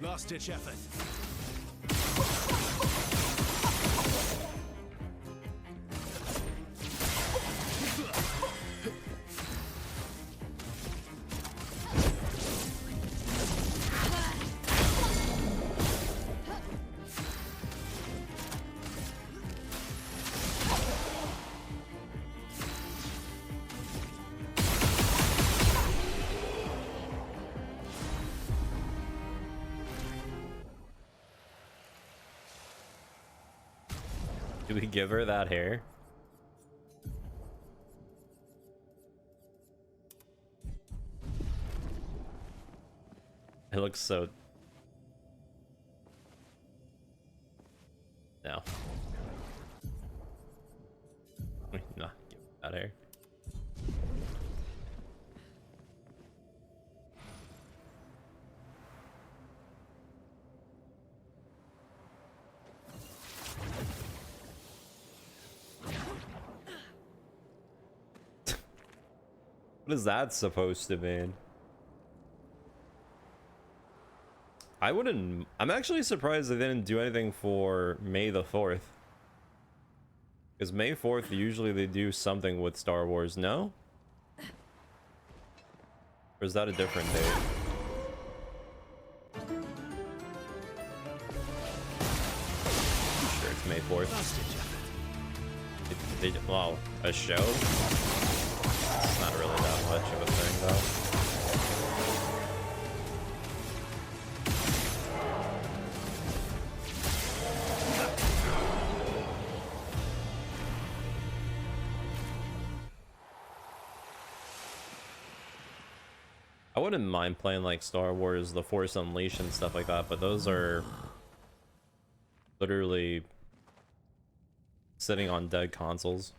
[SPEAKER 4] Last-ditch effort.
[SPEAKER 1] Do we give her that hair? It looks so... No. Not give that hair. What is that supposed to mean? I wouldn't... I'm actually surprised they didn't do anything for May the 4th. Because May 4th, usually they do something with Star Wars, no? Or is that a different date? I'm sure it's May 4th. Wow, a show? It's not really that much of a thing, though. I wouldn't mind playing like Star Wars, The Force Unleashed and stuff like that, but those are literally sitting on dead consoles.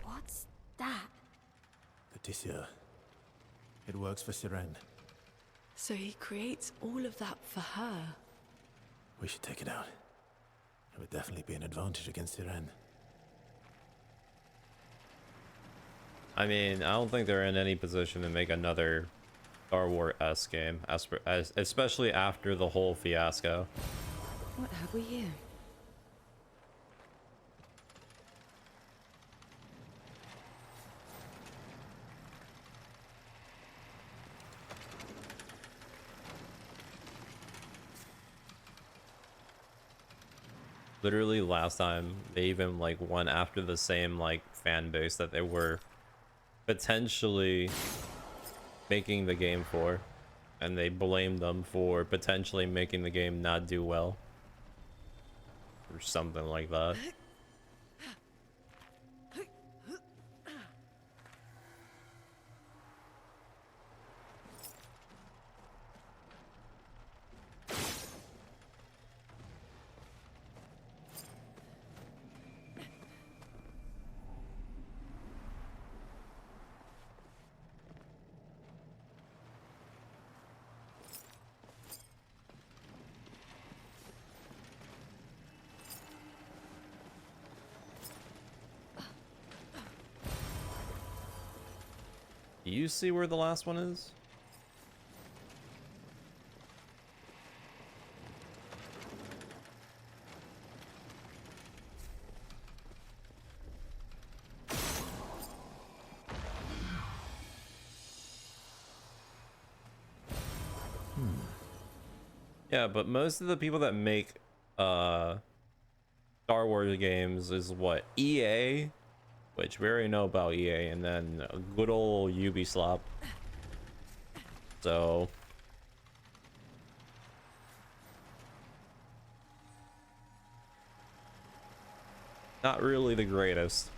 [SPEAKER 6] What's that?
[SPEAKER 4] Patricia. It works for Siren.
[SPEAKER 8] So he creates all of that for her.
[SPEAKER 4] We should take it out. It would definitely be an advantage against Siren.
[SPEAKER 1] I mean, I don't think they're in any position to make another Star Wars-esque game, especially after the whole fiasco.
[SPEAKER 3] What have we here?
[SPEAKER 1] Literally last time they even like went after the same like fan base that they were potentially making the game for, and they blamed them for potentially making the game not do well or something like that. Do you see where the last one is? Yeah, but most of the people that make Star Wars games is what, EA, which we already know about EA, and then a good old Ubisoft. So not really the greatest.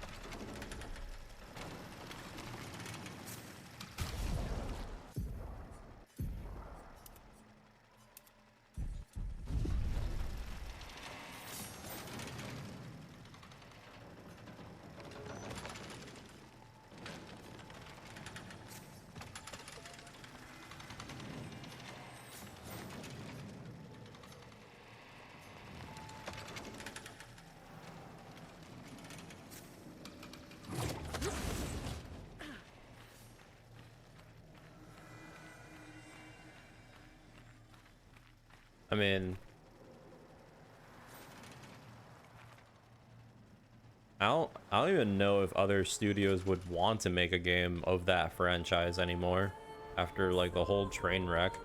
[SPEAKER 1] I mean, I don't even know if other studios would want to make a game of that franchise anymore after like the whole train wreck.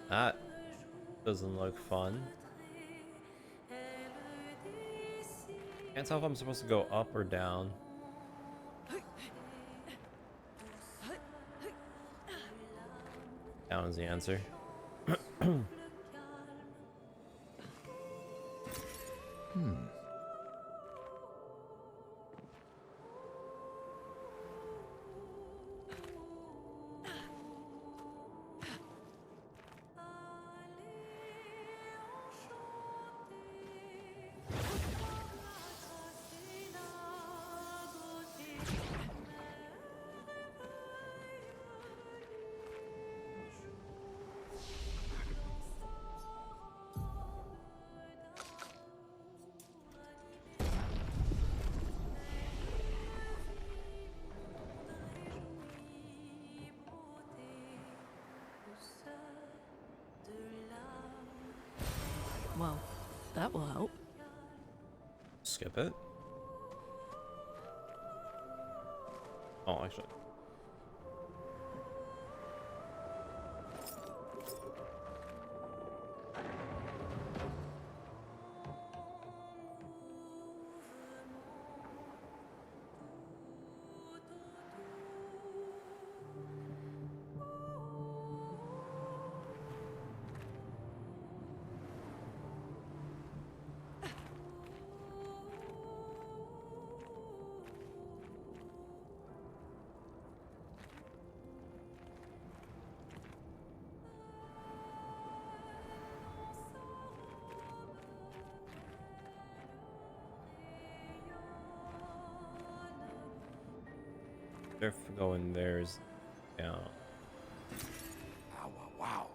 [SPEAKER 1] That doesn't look fun. Can't tell if I'm supposed to go up or down. Down is the answer.
[SPEAKER 8] Well, that will help.
[SPEAKER 1] Skip it. Oh, actually. They're going theirs down.
[SPEAKER 9] Wow, wow.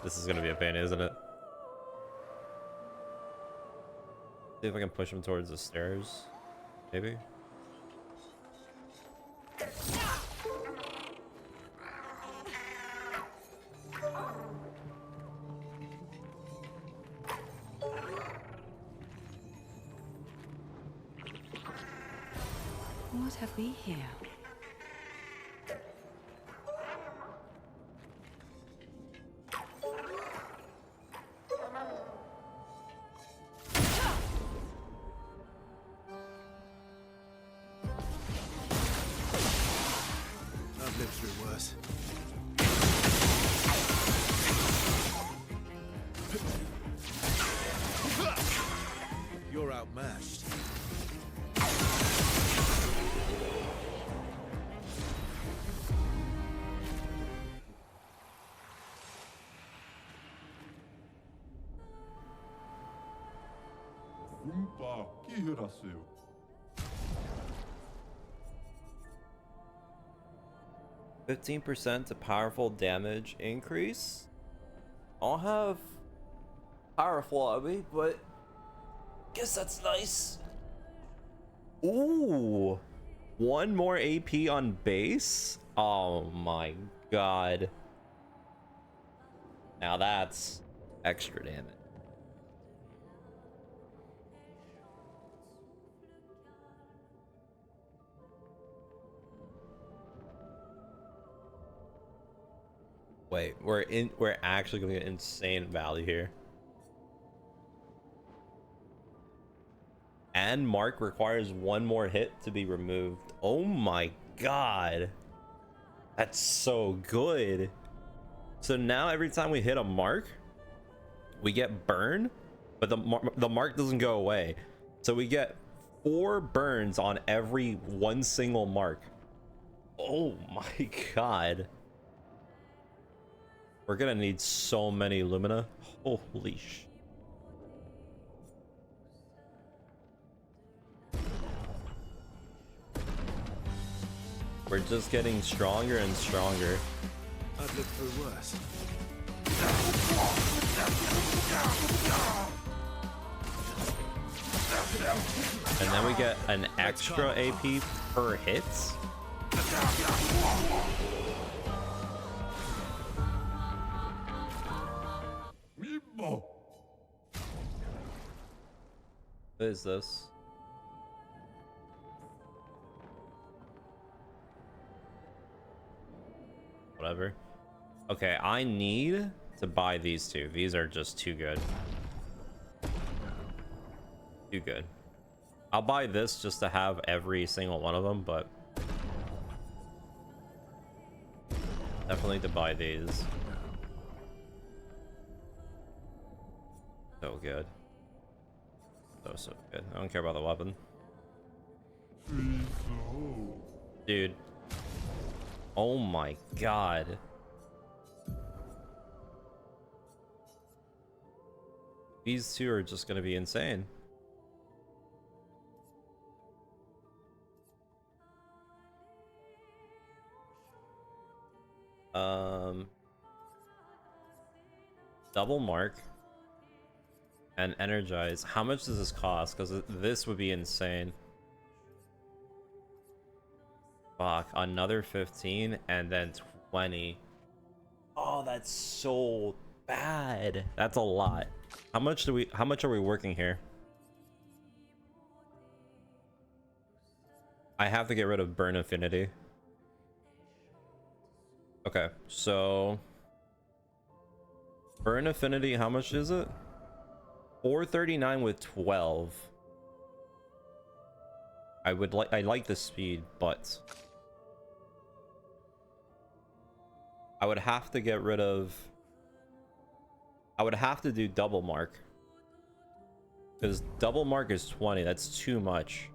[SPEAKER 1] This is gonna be a pain, isn't it? See if I can push him towards the stairs. Maybe.
[SPEAKER 7] What have we here?
[SPEAKER 4] I've lived through worse. You're outmatched.
[SPEAKER 11] Umpa kihirasu.
[SPEAKER 1] 15% to powerful damage increase. I'll have powerful Abby, but guess that's nice. Ooh, one more AP on base. Oh my god. Now that's extra damage. Wait, we're actually gonna get insane value here. And Mark requires one more hit to be removed. Oh my god. That's so good. So now every time we hit a mark, we get burn, but the mark doesn't go away. So we get 4 burns on every one single mark. Oh my god. We're gonna need so many Lumina. Holy sh. We're just getting stronger and stronger.
[SPEAKER 4] I've lived through worse.
[SPEAKER 1] And then we get an extra AP per hit. What is this? Whatever. Okay, I need to buy these two. These are just too good. Too good. I'll buy this just to have every single one of them, but definitely to buy these. So good. So good. I don't care about the weapon. Dude. Oh my god. These two are just gonna be insane. Double mark and energize. How much does this cost? Because this would be insane. Fuck, another 15 and then 20. Oh, that's so bad. That's a lot. How much are we working here? I have to get rid of burn affinity. Okay, so burn affinity, how much is it? 439 with 12. I like the speed, but I would have to get rid of, I would have to do double mark, because double mark is 20. That's too much.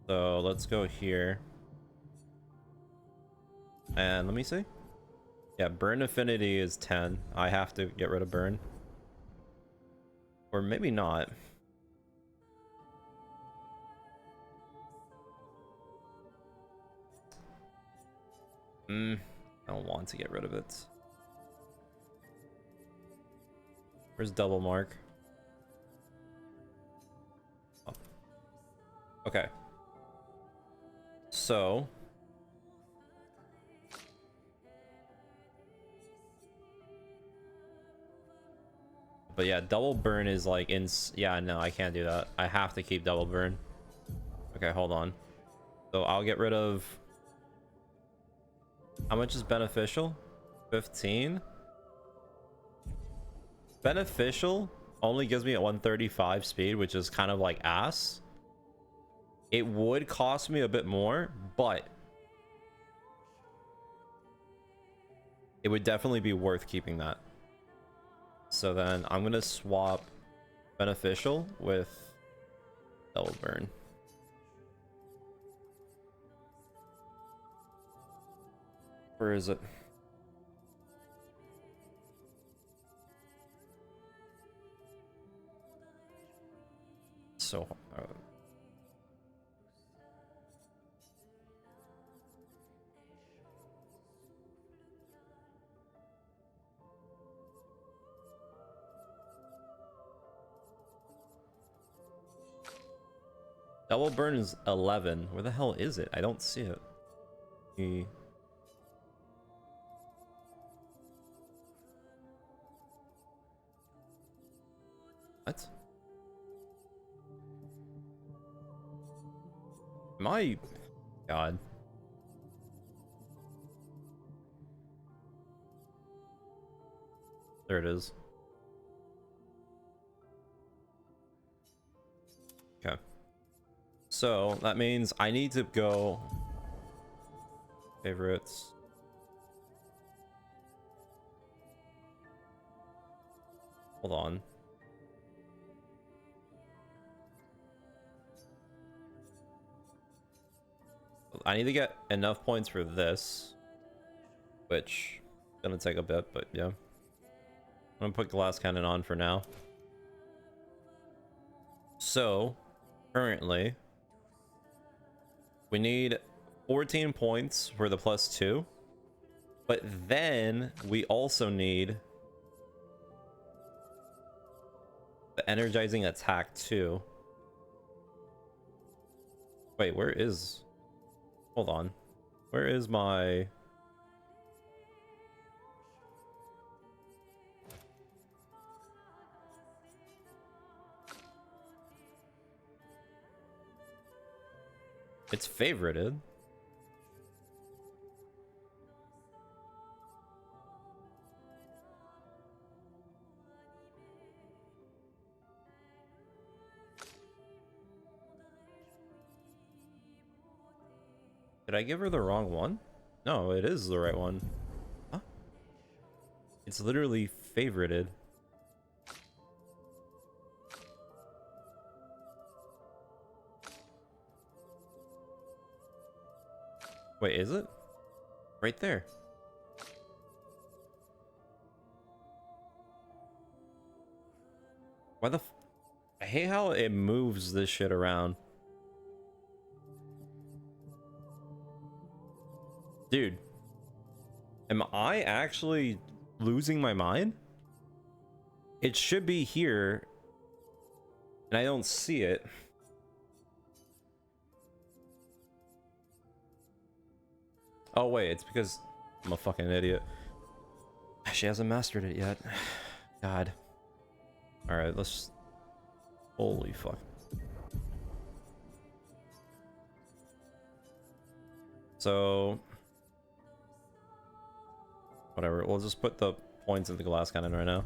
[SPEAKER 1] So let's go here. And let me see. Yeah, burn affinity is 10. I have to get rid of burn. Or maybe not. I don't want to get rid of it. Where's double mark? Oh. Okay. So but yeah, double burn is like yeah, no, I can't do that. I have to keep double burn. Okay, hold on. So I'll get rid of, how much is beneficial? 15. Beneficial only gives me a 135 speed, which is kind of like ass. It would cost me a bit more, but it would definitely be worth keeping that. So then I'm gonna swap beneficial with double burn. Where is it? So double burn is 11. Where the hell is it? I don't see it. What? My God. There it is. Okay. So that means I need to go favorites. Hold on. I need to get enough points for this, which is gonna take a bit, but yeah. I'm gonna put glass cannon on for now. So currently we need 14 points for the +2, but then we also need the energizing attack too. Wait, where is, hold on, where is my, it's favorited. Did I give her the wrong one? No, it is the right one. Huh? It's literally favorited. Wait, is it? Right there. Why the I hate how it moves this shit around. Dude, am I actually losing my mind? It should be here, and I don't see it. Oh wait, it's because I'm a fucking idiot. She hasn't mastered it yet. God. Alright, let's... Holy fuck. So... Whatever, we'll just put the points in the glass cannon right now.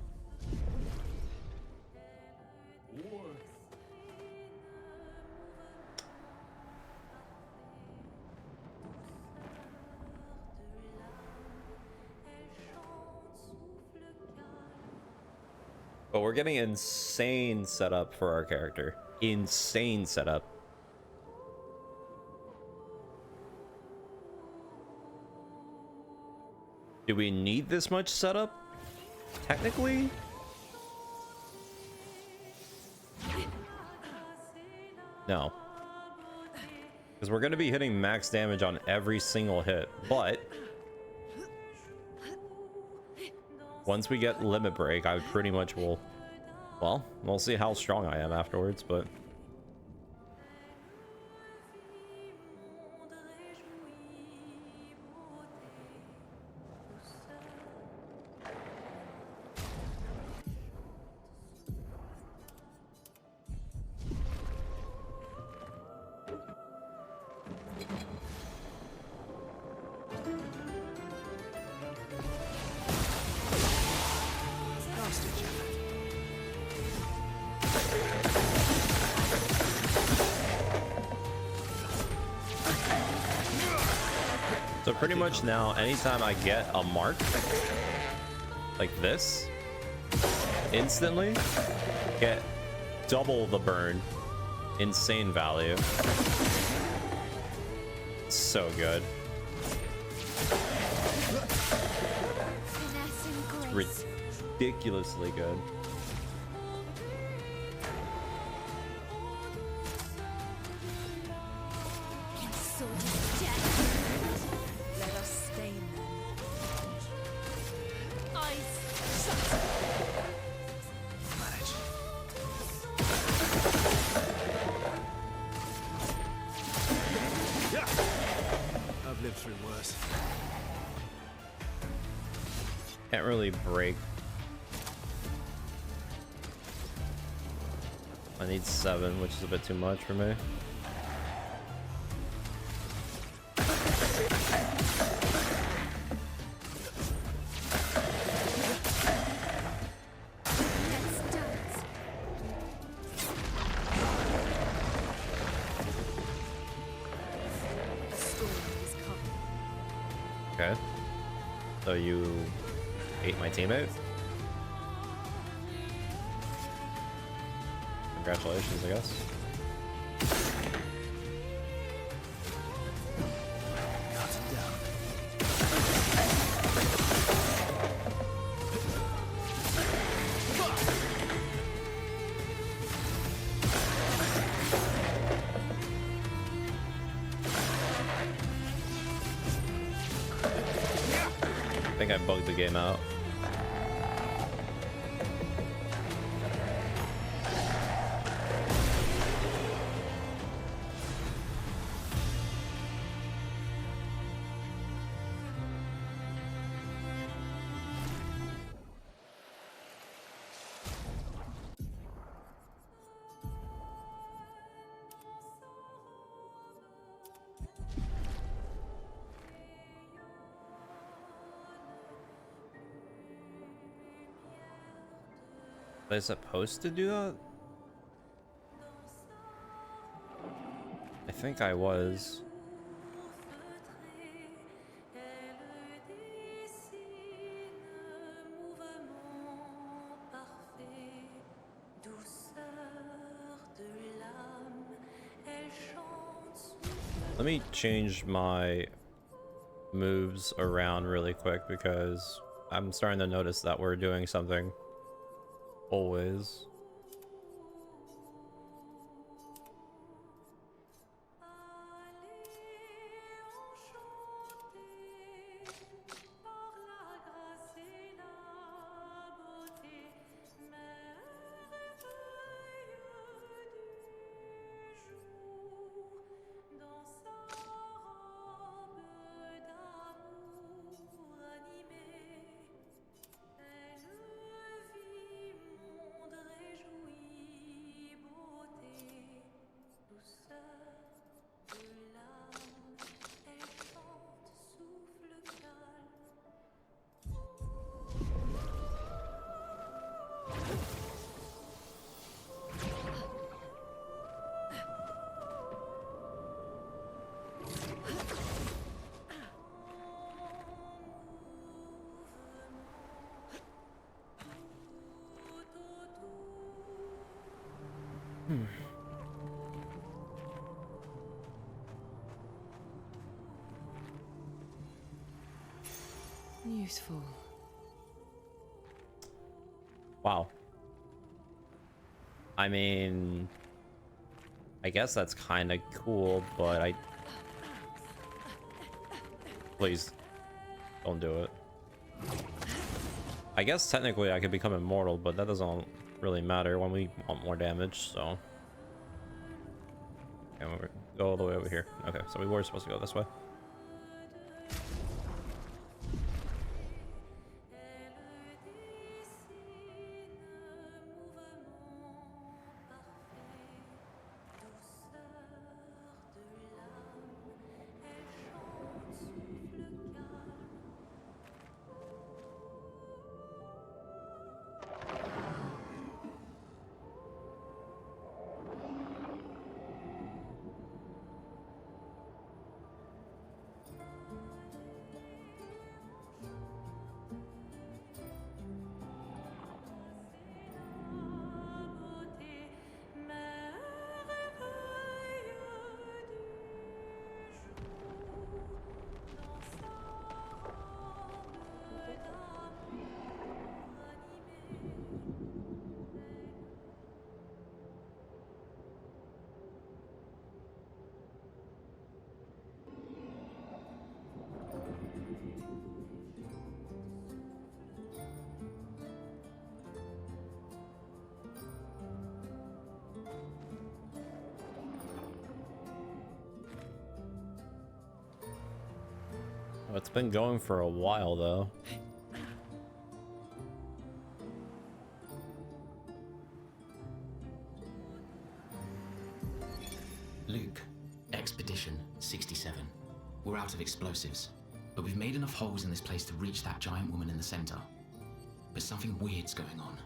[SPEAKER 1] But we're getting insane setup for our character. Insane setup. Do we need this much setup? Technically? No. Because we're going to be hitting max damage on every single hit, but once we get limit break, I pretty much will. Well, we'll see how strong I am afterwards, but. So pretty much now, anytime I get a mark like this, instantly get double the burn. Insane value. So good. It's ridiculously good. Can't really break. I need 7, which is a bit too much for me. Okay. So you ate my teammate? Congratulations, I guess. I think I bugged the game out. Was I supposed to do that? I think I was. Let me change my moves around really quick because I'm starting to notice that we're doing something always.
[SPEAKER 3] Useful.
[SPEAKER 1] Wow. I mean, I guess that's kind of cool, but please don't do it. I guess technically I could become immortal, but that doesn't really matter when we want more damage, so. And we'll go all the way over here. Okay, so we were supposed to go this way. Oh, it's been going for a while though.
[SPEAKER 12] Luke, Expedition 67. We're out of explosives, but we've made enough holes in this place to reach that giant woman in the center. But something weird's going on.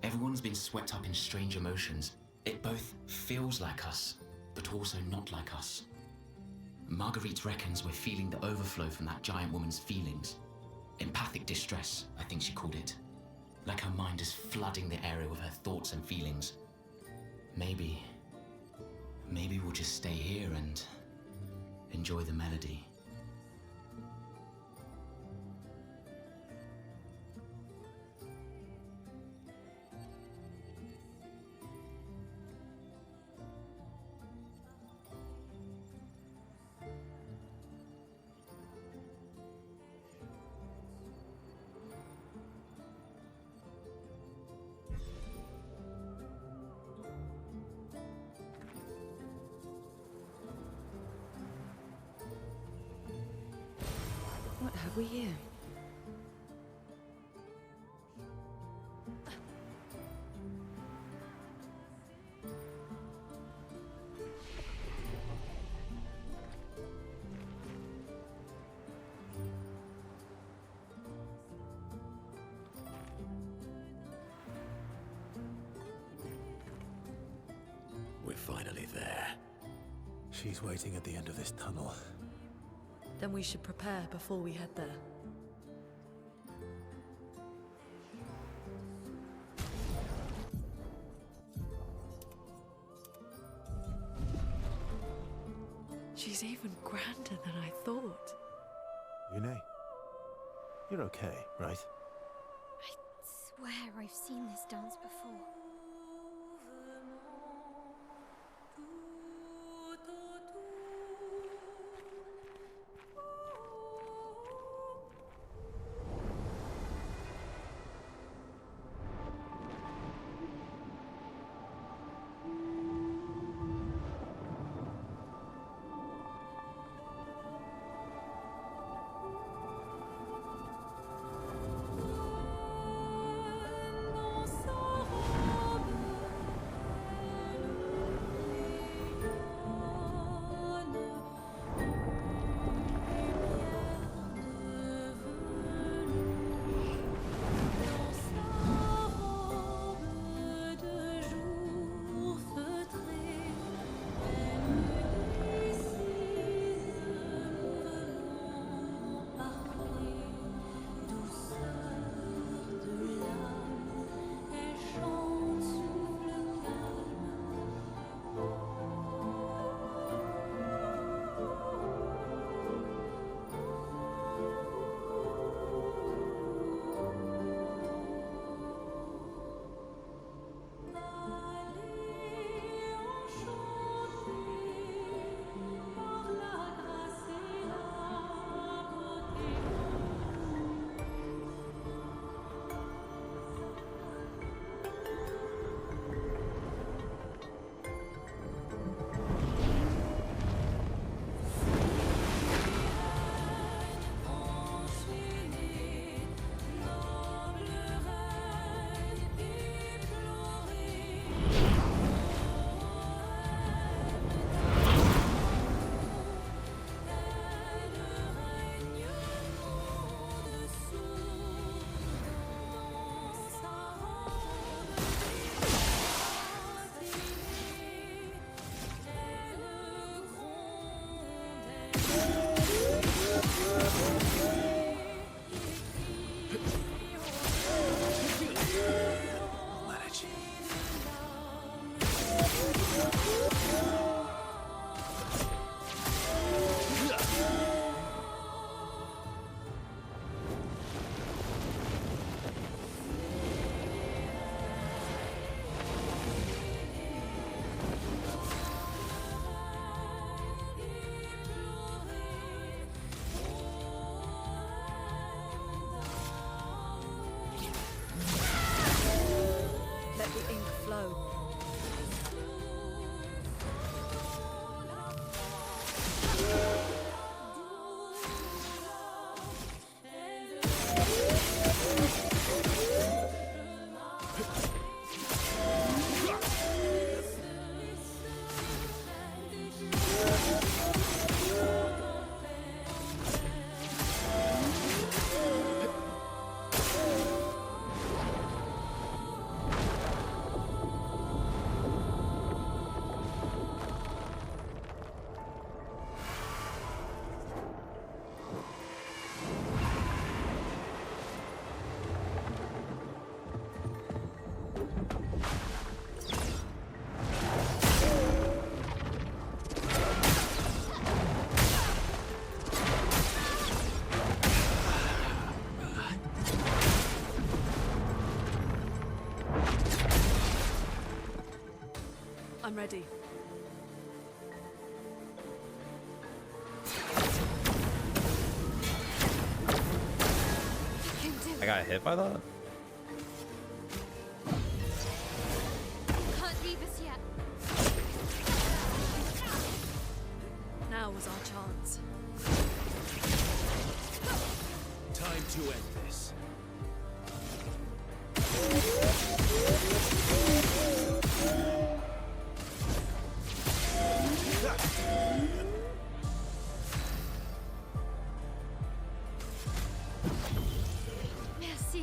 [SPEAKER 12] Everyone's been swept up in strange emotions. It both feels like us, but also not like us. Marguerite reckons we're feeling the overflow from that giant woman's feelings. Empathic distress, I think she called it. Like her mind is flooding the area with her thoughts and feelings. Maybe we'll just stay here and enjoy the melody.
[SPEAKER 3] What have we here?
[SPEAKER 9] We're finally there.
[SPEAKER 4] She's waiting at the end of this tunnel.
[SPEAKER 8] Then we should prepare before we head there. She's even grander than I thought.
[SPEAKER 4] Yune, you're okay, right?
[SPEAKER 6] I swear I've seen this dance before.
[SPEAKER 8] Let the ink flow. I'm ready.
[SPEAKER 1] I got hit by that?
[SPEAKER 6] Can't leave us yet.
[SPEAKER 8] Now was our chance.
[SPEAKER 9] Time to end this.
[SPEAKER 6] Merci.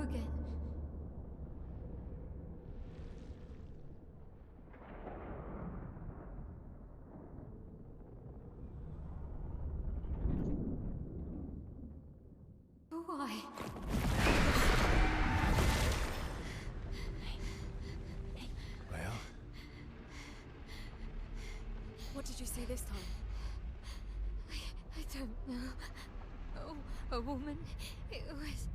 [SPEAKER 6] again. Why?
[SPEAKER 4] Well,
[SPEAKER 8] What did you see this time?
[SPEAKER 6] I don't know. Oh, a woman. It was.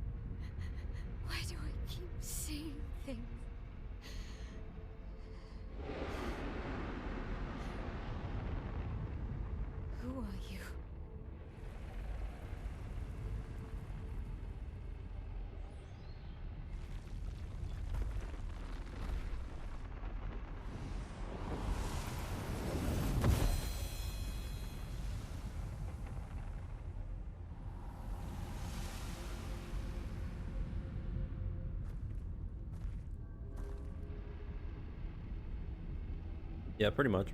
[SPEAKER 6] Why do I keep seeing things? Who are you?
[SPEAKER 1] Yeah, pretty much.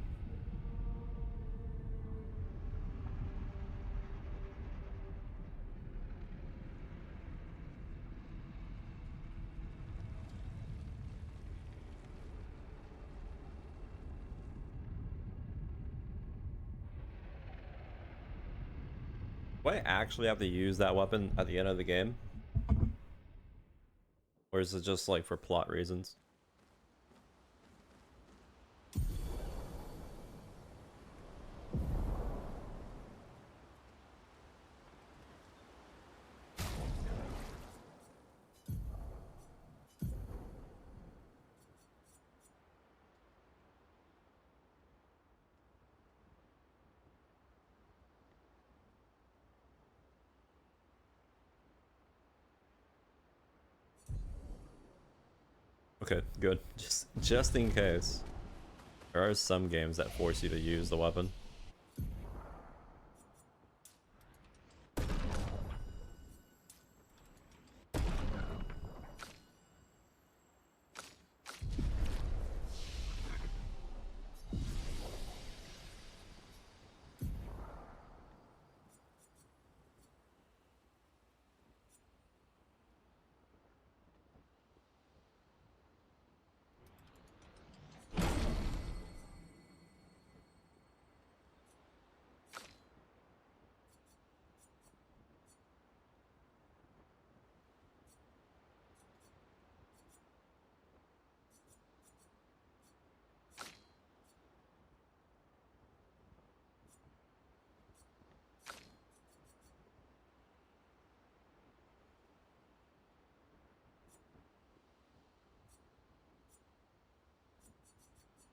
[SPEAKER 1] Do I actually have to use that weapon at the end of the game? Or is it just like for plot reasons? Okay, good. Just in case. There are some games that force you to use the weapon.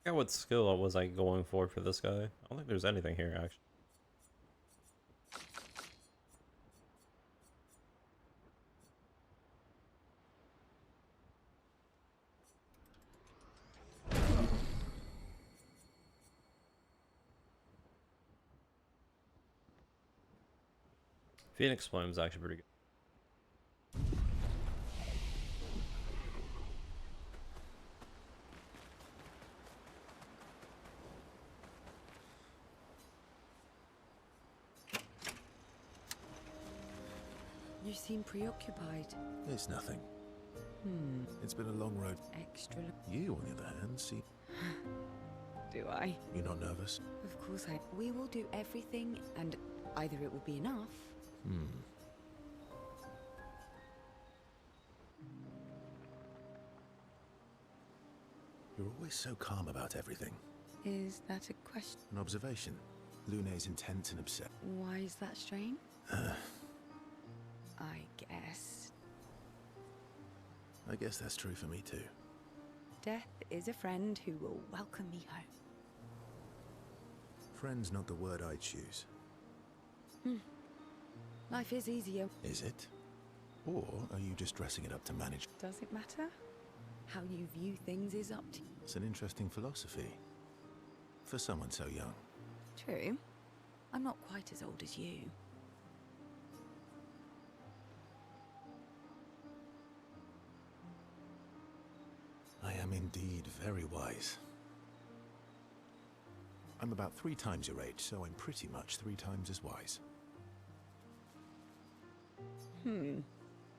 [SPEAKER 1] Yeah, what skill was I going for this guy? I don't think there's anything here, actually. Phoenix Flame is actually pretty good.
[SPEAKER 3] You seem preoccupied.
[SPEAKER 4] it's nothing. It's been a long road.
[SPEAKER 3] Extra.
[SPEAKER 4] You, on the other hand, see,
[SPEAKER 3] Do I?
[SPEAKER 4] you're not nervous?
[SPEAKER 3] Of course I. We will do everything, and either it will be enough.
[SPEAKER 4] You're always so calm about everything.
[SPEAKER 3] Is that a question?
[SPEAKER 4] An observation. Lune's intense and upset.
[SPEAKER 3] Why is that strange? I guess.
[SPEAKER 4] I guess that's true for me too.
[SPEAKER 3] Death is a friend who will welcome me home.
[SPEAKER 4] Friend's not the word I choose.
[SPEAKER 3] Life is easier.
[SPEAKER 4] Is it? Or are you just dressing it up to manage?
[SPEAKER 3] Does it matter? How you view things is up to you.
[SPEAKER 4] It's an interesting philosophy. For someone so young.
[SPEAKER 3] True. I'm not quite as old as you.
[SPEAKER 4] I am indeed very wise. I'm about 3 times your age, so I'm pretty much 3 times as wise.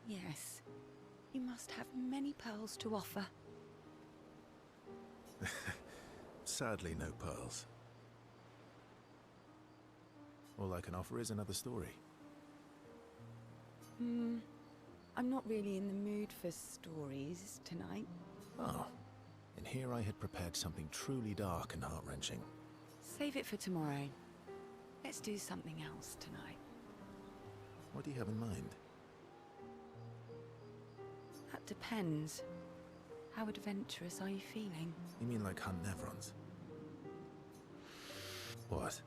[SPEAKER 3] Yes. You must have many pearls to offer.
[SPEAKER 4] Sadly, no pearls. All I can offer is another story.
[SPEAKER 3] I'm not really in the mood for stories tonight.
[SPEAKER 4] Oh, and here I had prepared something truly dark and heart-wrenching.
[SPEAKER 3] Save it for tomorrow. Let's do something else tonight.
[SPEAKER 4] What do you have in mind?
[SPEAKER 3] That depends. How adventurous are you feeling?
[SPEAKER 4] You mean like hunt Nevrons? What?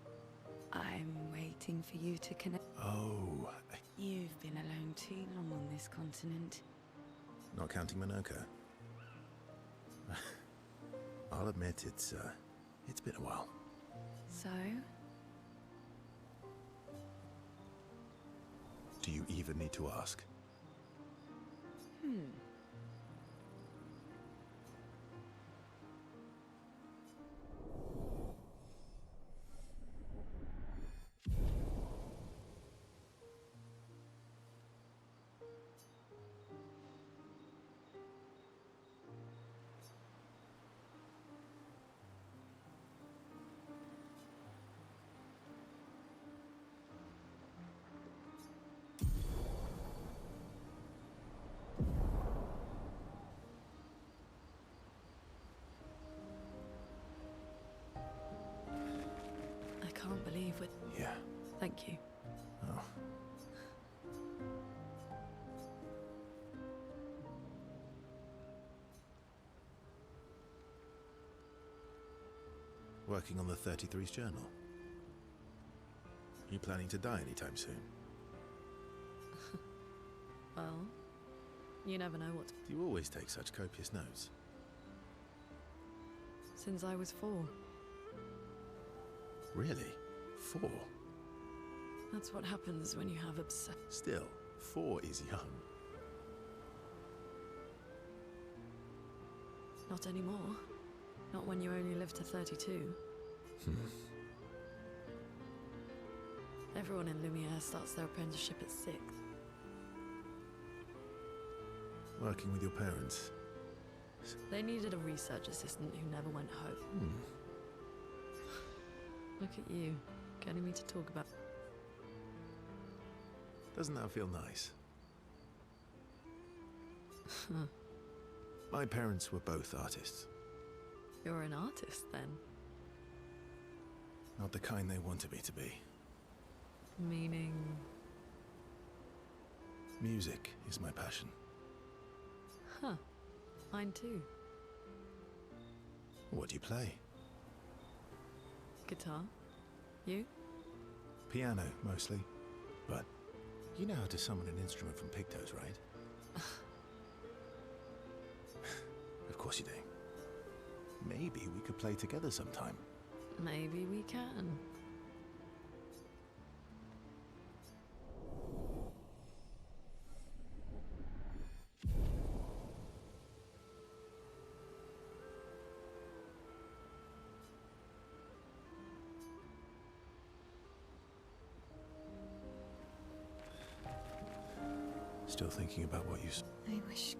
[SPEAKER 3] I'm waiting for you to connect.
[SPEAKER 4] Oh,
[SPEAKER 3] You've been alone too long on this continent.
[SPEAKER 4] not counting Minoka. I'll admit it's been a while.
[SPEAKER 3] So?
[SPEAKER 4] Do you even need to ask?
[SPEAKER 8] I can't believe it.
[SPEAKER 4] Yeah.
[SPEAKER 8] Thank you.
[SPEAKER 4] Oh. Working on the 33's journal. You planning to die anytime soon?
[SPEAKER 8] Well, you never know what.
[SPEAKER 4] Do you always take such copious notes?
[SPEAKER 8] Since I was 4.
[SPEAKER 4] Really? 4?
[SPEAKER 8] That's what happens when you have obsession.
[SPEAKER 4] Still, 4 is young.
[SPEAKER 8] Not anymore. Not when you only live to 32. Everyone in Lumiere starts their apprenticeship at 6.
[SPEAKER 4] Working with your parents.
[SPEAKER 8] They needed a research assistant who never went home. Look at you, getting me to talk about...
[SPEAKER 4] Doesn't that feel nice? My parents were both artists.
[SPEAKER 8] You're an artist, then?
[SPEAKER 4] Not the kind they wanted me to be.
[SPEAKER 8] Meaning...
[SPEAKER 4] Music is my passion.
[SPEAKER 8] Huh. Mine too.
[SPEAKER 4] What do you play?
[SPEAKER 8] Guitar. You?
[SPEAKER 4] Piano, mostly. But you know how to summon an instrument from pigtoes, right? Of course you do. Maybe we could play together sometime.
[SPEAKER 8] Maybe we can.
[SPEAKER 4] Still thinking about what you...
[SPEAKER 6] I wish...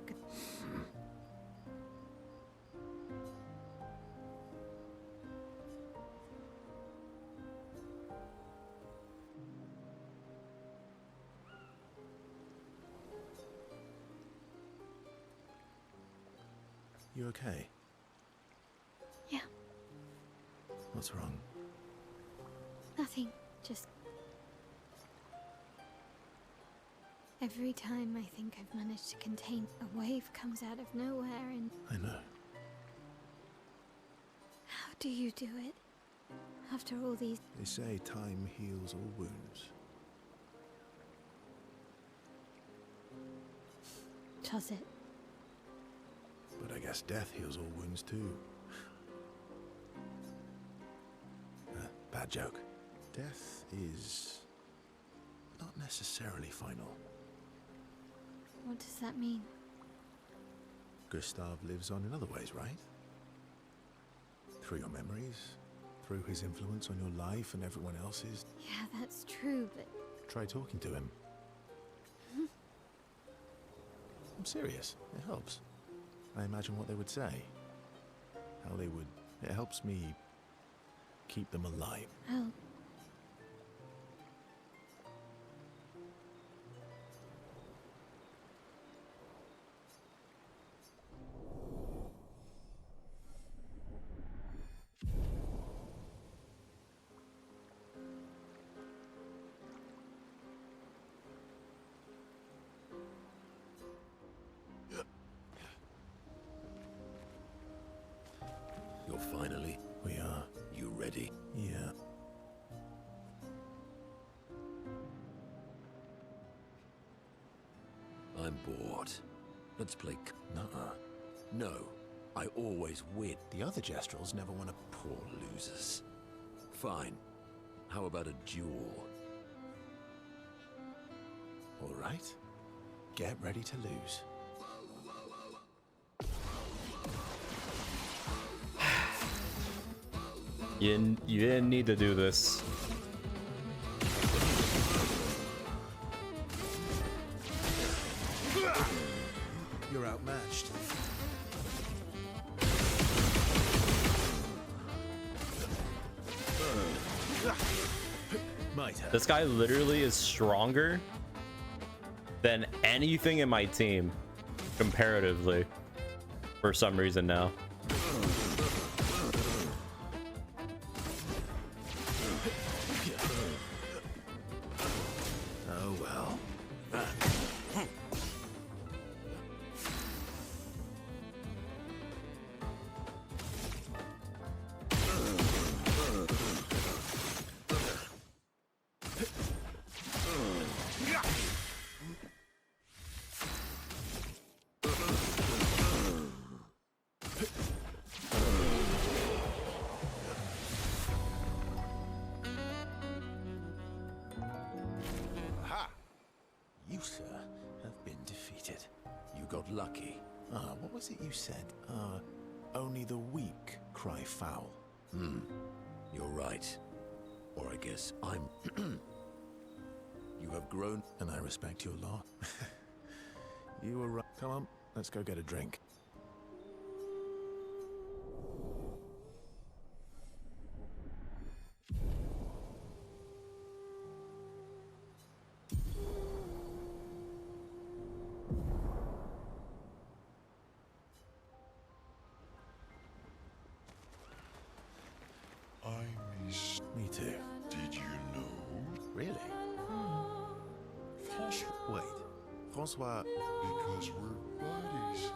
[SPEAKER 4] You okay?
[SPEAKER 6] Yeah,
[SPEAKER 4] What's wrong?
[SPEAKER 6] nothing. Just... Every time I think I've managed to contain, a wave comes out of nowhere and...
[SPEAKER 4] I know.
[SPEAKER 6] How do you do it? After all these...
[SPEAKER 4] They say time heals all wounds.
[SPEAKER 6] Does it?
[SPEAKER 4] But I guess death heals all wounds too. Bad joke. Death is not necessarily final.
[SPEAKER 6] What does that mean?
[SPEAKER 4] Gustav lives on in other ways, right? Through your memories, through his influence on your life and everyone else's.
[SPEAKER 6] Yeah, that's true, but...
[SPEAKER 4] Try talking to him. I'm serious. It helps. I imagine what they would say. How they would... It helps me keep them alive.
[SPEAKER 6] Oh.
[SPEAKER 9] You're finally...
[SPEAKER 4] We are.
[SPEAKER 9] You ready?
[SPEAKER 4] Yeah.
[SPEAKER 9] I'm bored. Let's play...
[SPEAKER 4] Nuh-uh.
[SPEAKER 9] No, I always win.
[SPEAKER 4] The other Jestrels never want to...
[SPEAKER 9] Poor losers. Fine. How about a duel?
[SPEAKER 4] All right. Get ready to lose.
[SPEAKER 1] You didn't need to do this.
[SPEAKER 4] You're outmatched. Might have.
[SPEAKER 1] This guy literally is stronger than anything in my team, comparatively, for some reason now.
[SPEAKER 4] Oh well. Aha! You, sir, have been defeated.
[SPEAKER 9] You got lucky.
[SPEAKER 4] Ah, what was it you said? Only the weak cry foul.
[SPEAKER 9] You're right. Or I guess I'm... You have grown...
[SPEAKER 4] And I respect your law. You were right. Come on, let's go get a drink.
[SPEAKER 11] I miss...
[SPEAKER 4] Me too.
[SPEAKER 11] Did you know?
[SPEAKER 4] Really? Wait. Francois...
[SPEAKER 11] Because we're buddies.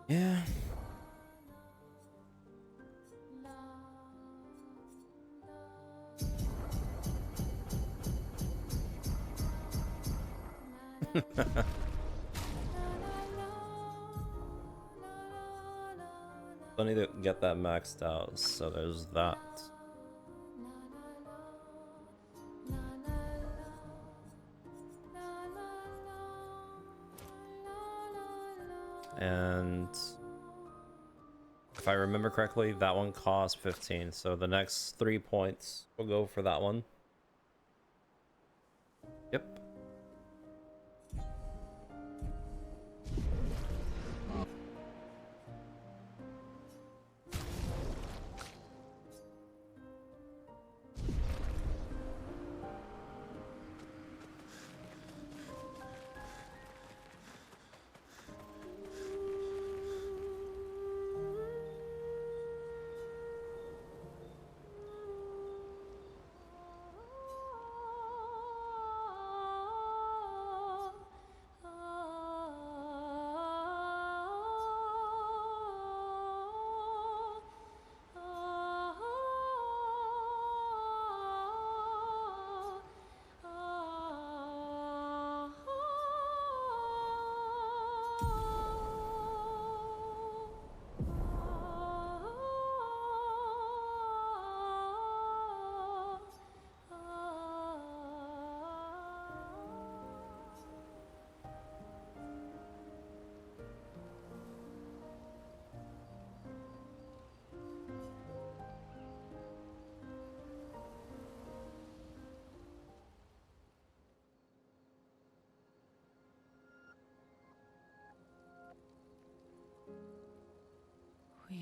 [SPEAKER 1] Yeah. I need to get that maxed out, so there's that. And if I remember correctly, that one cost 15, so the next 3 points will go for that one. Yep.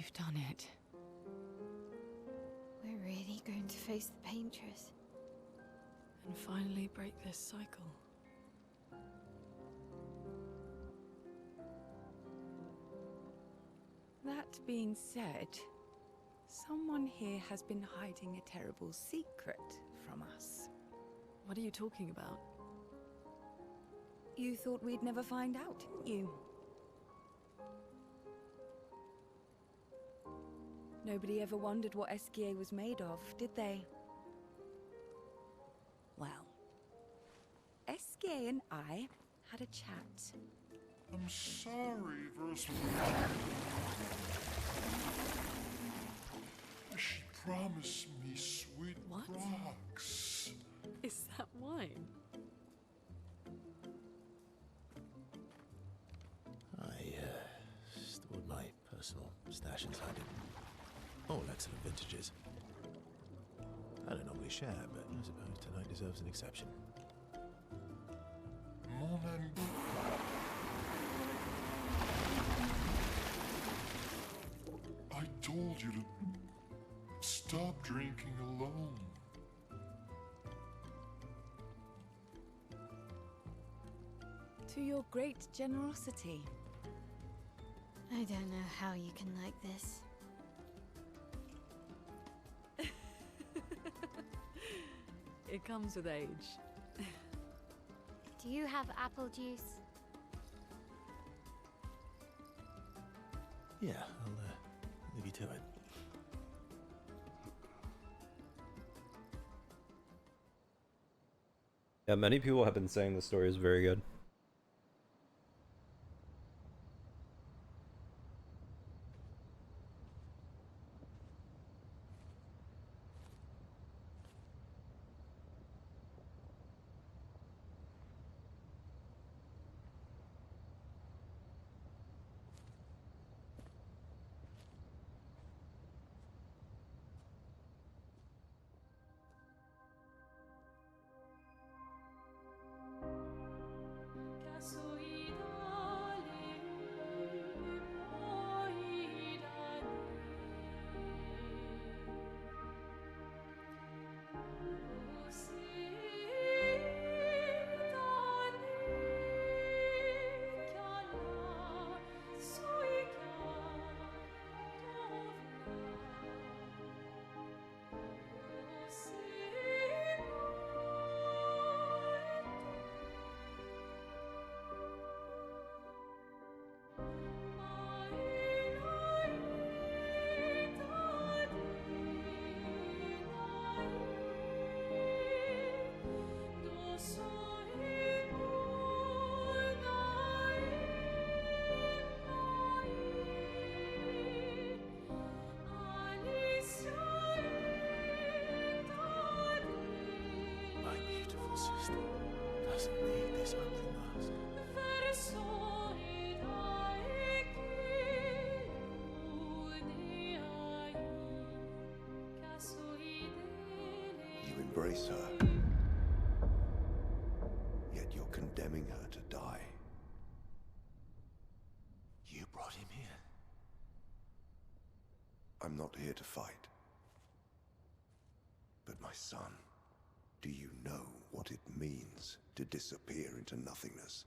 [SPEAKER 3] You've done it.
[SPEAKER 6] We're really going to face the Paintress.
[SPEAKER 8] And finally break this cycle.
[SPEAKER 3] That being said, someone here has been hiding a terrible secret from us.
[SPEAKER 8] What are you talking about?
[SPEAKER 3] You thought we'd never find out, didn't you? Nobody ever wondered what Esquier was made of, did they? Well, Esquier and I had a chat.
[SPEAKER 11] I'm sorry, Versal. She promised me sweet rocks.
[SPEAKER 8] Is that wine?
[SPEAKER 4] I stored my personal stash inside it. All excellent vintages. I don't normally share, but I suppose tonight deserves an exception.
[SPEAKER 11] Moment. I told you to stop drinking alone.
[SPEAKER 3] To your great generosity.
[SPEAKER 6] I don't know how you can like this.
[SPEAKER 8] It comes with age.
[SPEAKER 6] Do you have apple juice?
[SPEAKER 4] Yeah, I'll leave you to it.
[SPEAKER 1] Yeah, many people have been saying the story is very good.
[SPEAKER 2] Embrace her, yet you're condemning her to die.
[SPEAKER 4] You brought him here.
[SPEAKER 2] I'm not here to fight. But my son, do you know what it means to disappear into nothingness?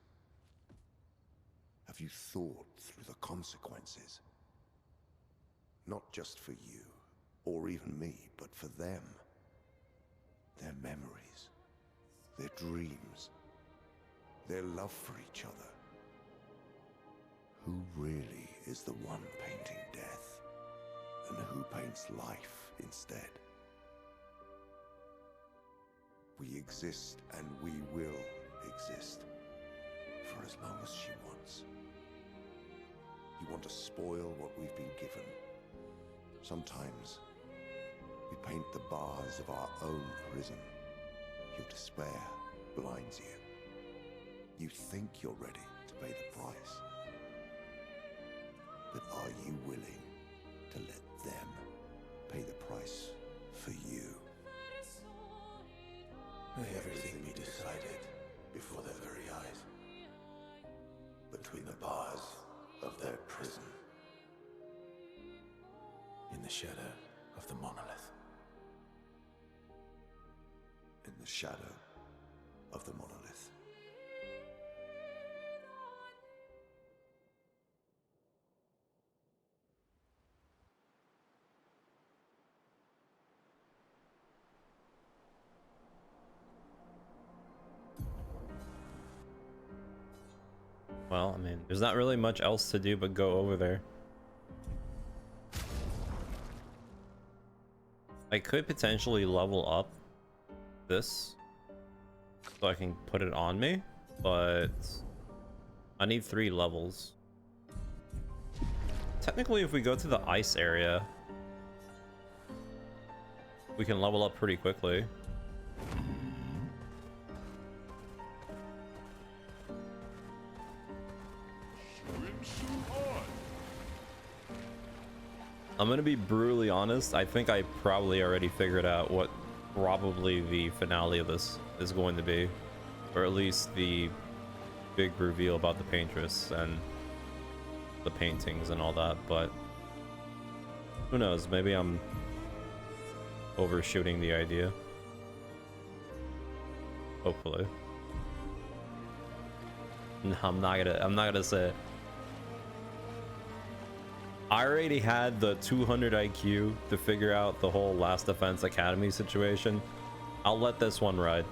[SPEAKER 2] Have you thought through the consequences? Not just for you, or even me, but for them. Their memories, their dreams, their love for each other. Who really is the one painting death, and who paints life instead? We exist and we will exist for as long as she wants. You want to spoil what we've been given. Sometimes we paint the bars of our own prison. Your despair blinds you. You think you're ready to pay the price. But are you willing to let them pay the price for you?
[SPEAKER 4] May everything be decided before their very eyes. Between the bars of their prison. the shadow of the monolith.
[SPEAKER 2] In the shadow of the monolith.
[SPEAKER 1] Well, I mean, there's not really much else to do but go over there. I could potentially level up this so I can put it on me, but I need 3 levels. Technically, if we go to the ice area, we can level up pretty quickly. I'm gonna be brutally honest, I think I probably already figured out what probably the finale of this is going to be, or at least the big reveal about the paintress and the paintings and all that, but who knows, maybe I'm overshooting the idea. Hopefully. No, I'm not gonna say it. I already had the 200 IQ to figure out the whole Last Defense Academy situation. I'll let this one ride.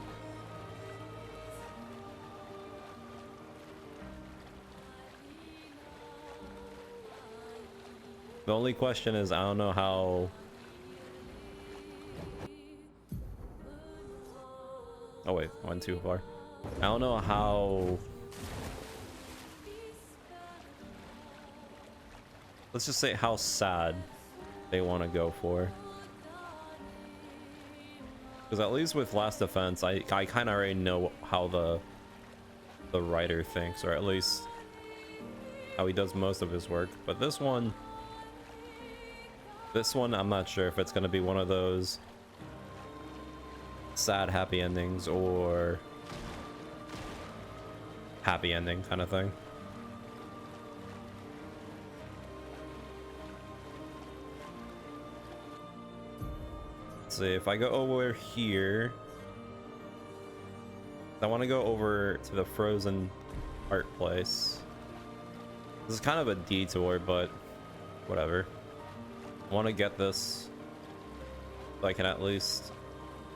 [SPEAKER 1] The only question is, I don't know how... Oh wait, went too far. I don't know how... Let's just say how sad they want to go for. Because at least with Last Defense, I kind of already know how the writer thinks, or at least how he does most of his work. But this one, I'm not sure if it's going to be one of those sad happy endings or happy ending kind of thing. See, if I go over here, I want to go over to the frozen art place. This is kind of a detour, but whatever. I want to get this so I can at least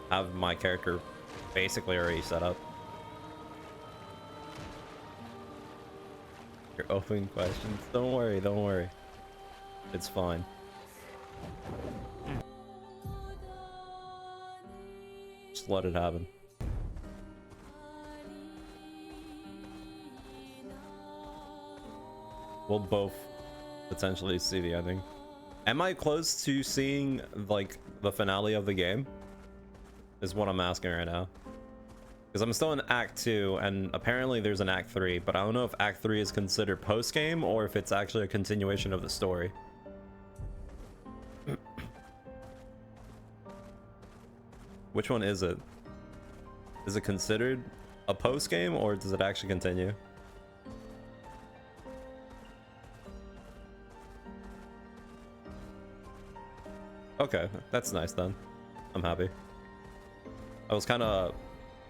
[SPEAKER 1] have my character basically already set up. Your open questions. Don't worry, don't worry. It's fine. Just let it happen. We'll both potentially see the ending. Am I close to seeing like the finale of the game? Is what I'm asking right now. Because I'm still in Act 2 and apparently there's an Act 3, but I don't know if Act 3 is considered post-game or if it's actually a continuation of the story. Which one is it? Is it considered a post-game or does it actually continue? Okay, that's nice then. I'm happy. I was kind of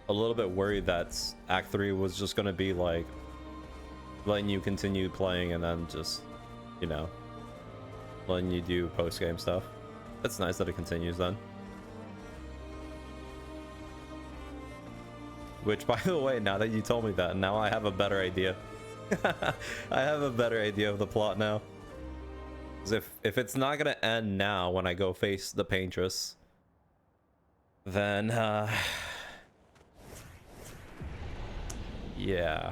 [SPEAKER 1] a little bit worried that Act 3 was just going to be like letting you continue playing and then just, you know, letting you do post-game stuff. That's nice that it continues then. Which, by the way, now that you told me that, now I have a better idea. I have a better idea of the plot now. Because if it's not gonna end now when I go face the paintress, then yeah.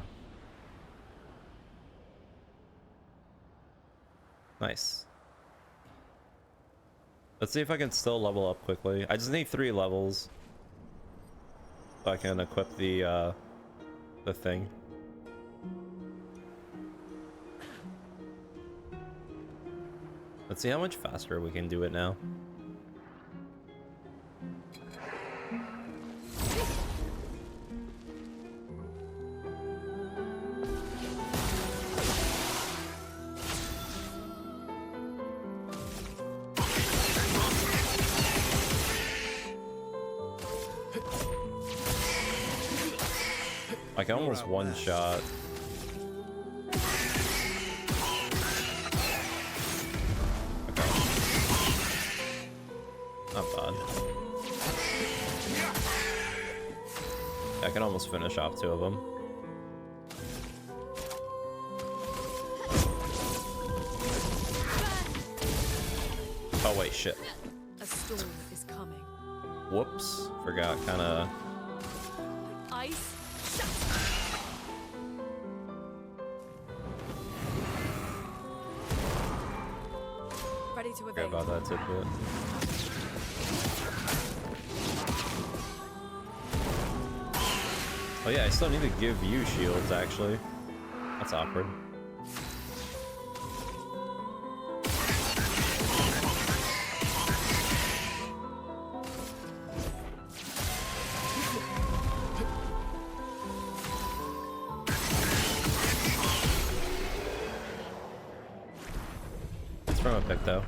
[SPEAKER 1] Nice. Let's see if I can still level up quickly. I just need 3 levels so I can equip the thing. Let's see how much faster we can do it now. Like almost one shot. Okay. Not bad. I can almost finish off 2 of them. Oh wait, shit.
[SPEAKER 8] A storm is coming.
[SPEAKER 1] Whoops. Forgot kinda.
[SPEAKER 8] Ice. Ready to
[SPEAKER 1] Forgot
[SPEAKER 8] evade.
[SPEAKER 1] about that tidbit. Oh yeah, I still need to give you shields actually. That's awkward. It's from a pick though.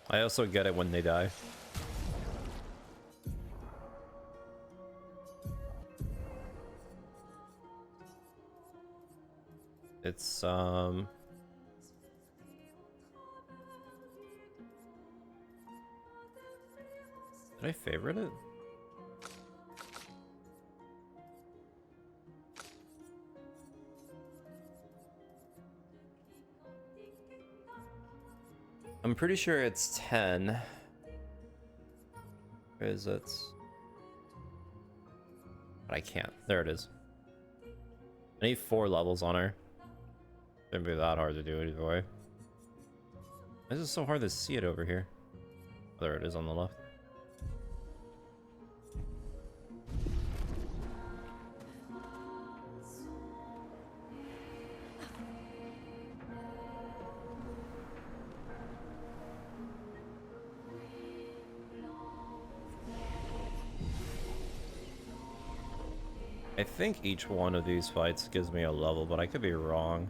[SPEAKER 1] I also get it when they die. It's did I favorite it? I'm pretty sure it's 10. Where is it? But I can't. There it is. I need 4 levels on her. Shouldn't be that hard to do either way. This is so hard to see it over here. Oh, there it is on the left. I think each one of these fights gives me a level, but I could be wrong.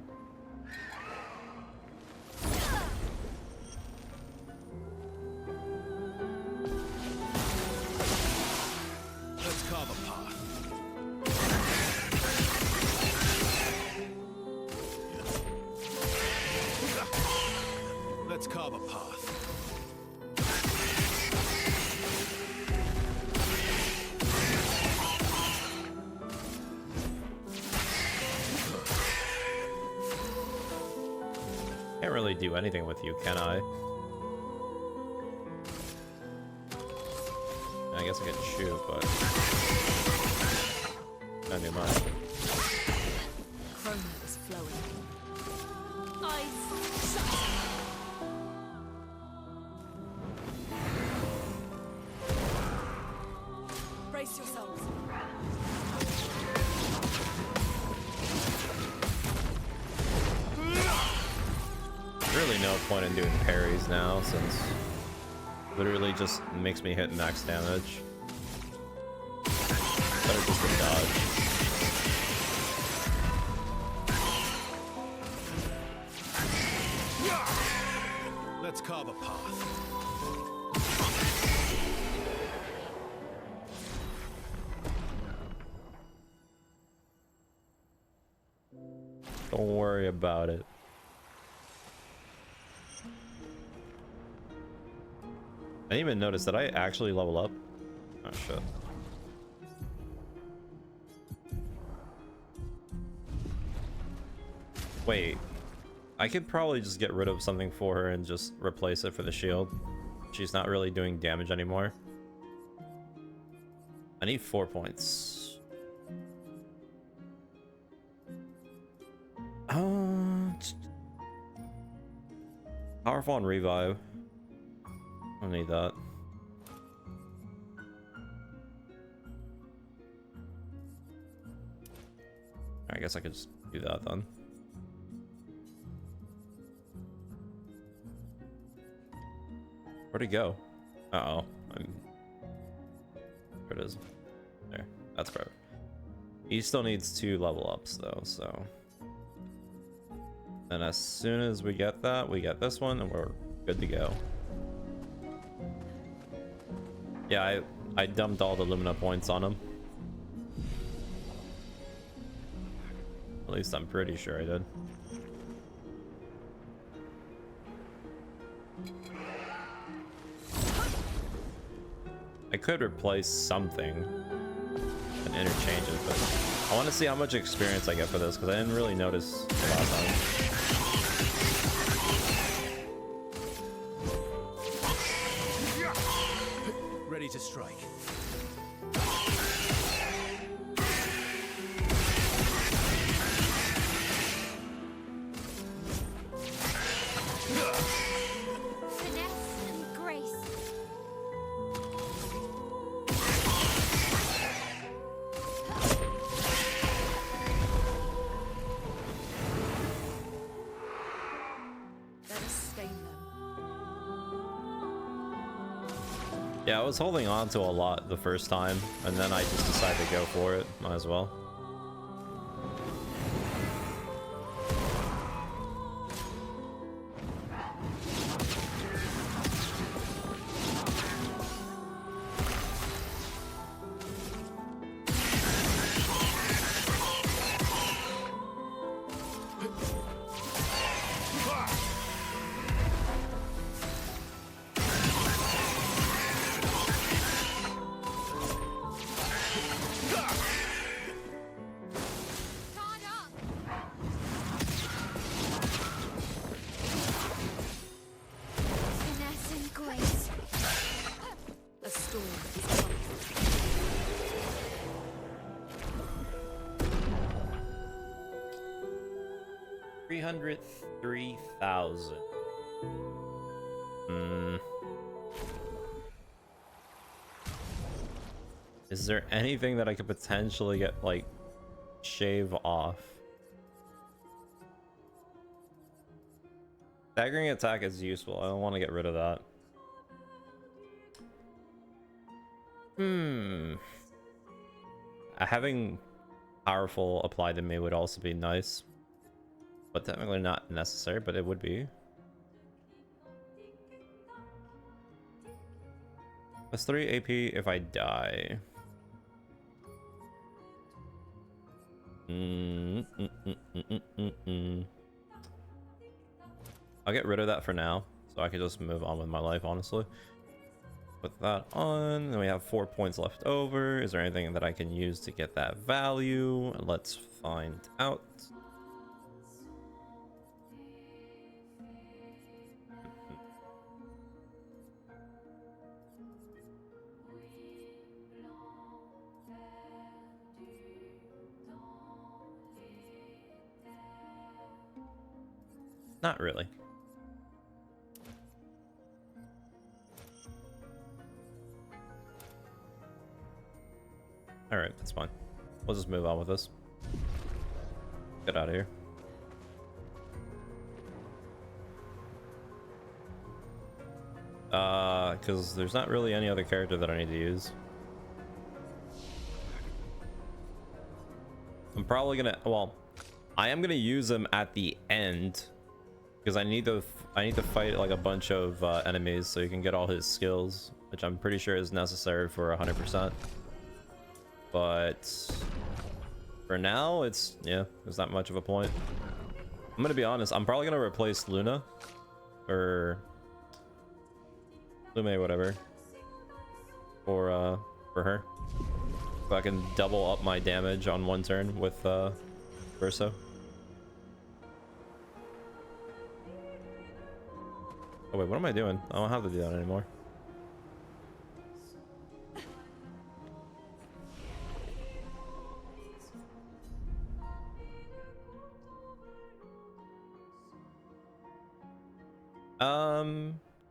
[SPEAKER 4] Let's carve a path. Let's carve a path.
[SPEAKER 1] Can't really do anything with you, can I? I guess I could shoot, but not do much.
[SPEAKER 8] Chroma is flowing. Ice. Shut. Brace yourselves.
[SPEAKER 1] Really no point in doing parries now, since literally just makes me hit max damage. Better just to dodge.
[SPEAKER 4] Let's carve a path.
[SPEAKER 1] Don't worry about it. I didn't even notice that I actually level up. Oh shit. Wait, I could probably just get rid of something for her and just replace it for the shield. She's not really doing damage anymore. I need 4 points. Powerful and revive. I don't need that. I guess I could just do that then. Where'd it go? Uh-oh. There it is. There. That's perfect. He still needs 2 level ups though, so. And as soon as we get that, we get this one and we're good to go. Yeah, I dumped all the Lumina points on him. At least I'm pretty sure I did. I could replace something and interchange it, but I want to see how much experience I get for this because I didn't really notice last time.
[SPEAKER 4] Ready to strike.
[SPEAKER 6] Finesse and grace.
[SPEAKER 8] Let us stain them.
[SPEAKER 1] Yeah, I was holding on to a lot the first time, and then I just decided to go for it. Might as well.
[SPEAKER 6] Finesse and grace.
[SPEAKER 8] A storm is coming.
[SPEAKER 1] 303,000. Is there anything that I could potentially get, like, shave off? Staggering attack is useful. I don't want to get rid of that. Having powerful applied to me would also be nice. But technically not necessary, but it would be. Plus 3 AP if I die. I'll get rid of that for now, so I can just move on with my life, honestly. Put that on, then we have 4 points left over. Is there anything that I can use to get that value? Let's find out. Not really. All right, that's fine. We'll just move on with this. Get out of here. Because there's not really any other character that I need to use. I'm probably gonna, well, I am gonna use them at the end because I need to fight like a bunch of enemies so you can get all his skills, which I'm pretty sure is necessary for 100%. But for now, it's, yeah, there's not much of a point. I'm gonna be honest, I'm probably gonna replace Luna or Lume, whatever, for her, so I can double up my damage on one turn with Verso. Oh wait, what am I doing? I don't have to do that anymore.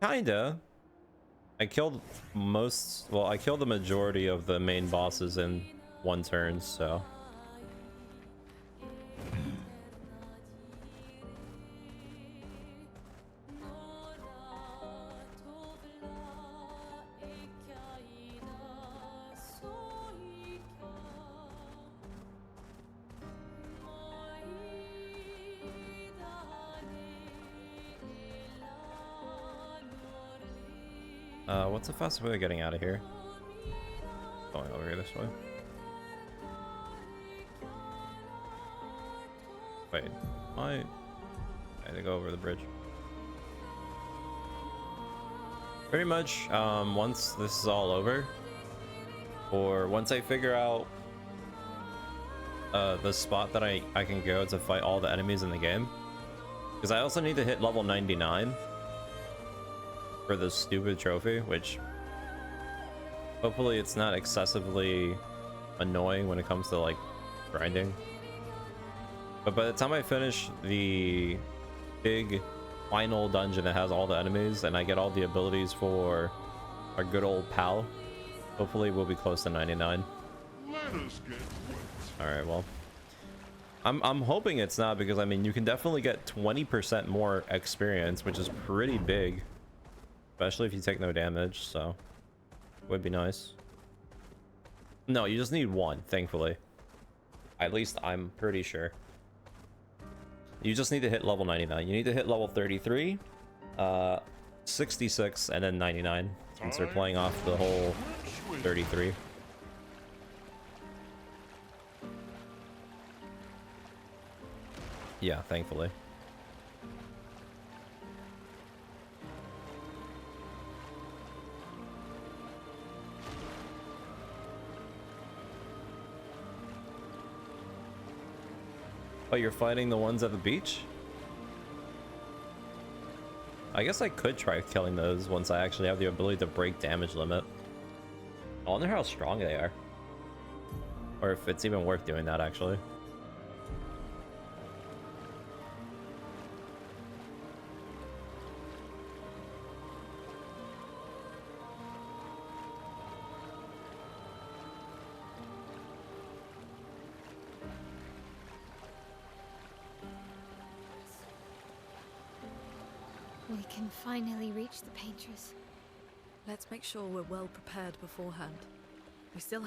[SPEAKER 1] Kinda. I killed most, well, I killed the majority of the main bosses in one turn, so. What's the fastest way of getting out of here? Going over here this way. Wait, I had to go over the bridge. Pretty much, once this is all over, or once I figure out the spot that I can go to fight all the enemies in the game, because I also need to hit level 99 for the stupid trophy, which hopefully it's not excessively annoying when it comes to like grinding. But by the time I finish the big final dungeon that has all the enemies and I get all the abilities for our good old pal, hopefully we'll be close to 99. Alright, well, I'm hoping it's not, because I mean you can definitely get 20% more experience, which is pretty big, especially if you take no damage, so would be nice. No, you just need one, thankfully. At least I'm pretty sure. You just need to hit level 99. You need to hit level 33, 66, and then 99, since they're playing off the whole 33. Yeah, thankfully. Oh, you're fighting the ones at the beach? I guess I could try killing those once I actually have the ability to break damage limit. I wonder how strong they are. Or if it's even worth doing that, actually.
[SPEAKER 6] We can finally reach the painters.
[SPEAKER 8] Let's make sure we're well prepared beforehand. We still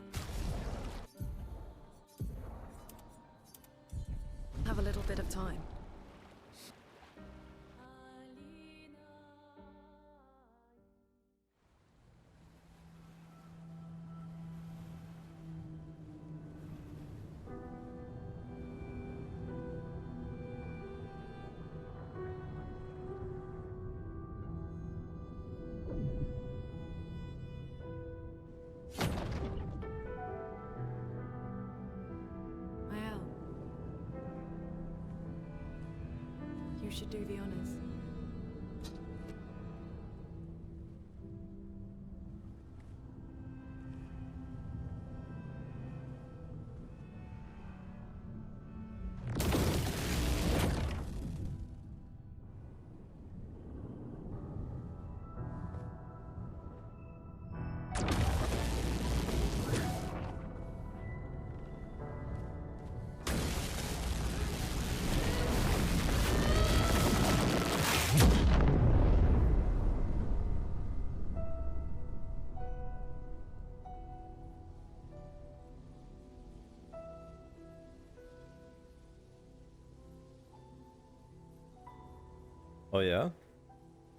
[SPEAKER 8] have a little bit of time. You should do the honors.
[SPEAKER 1] Oh yeah?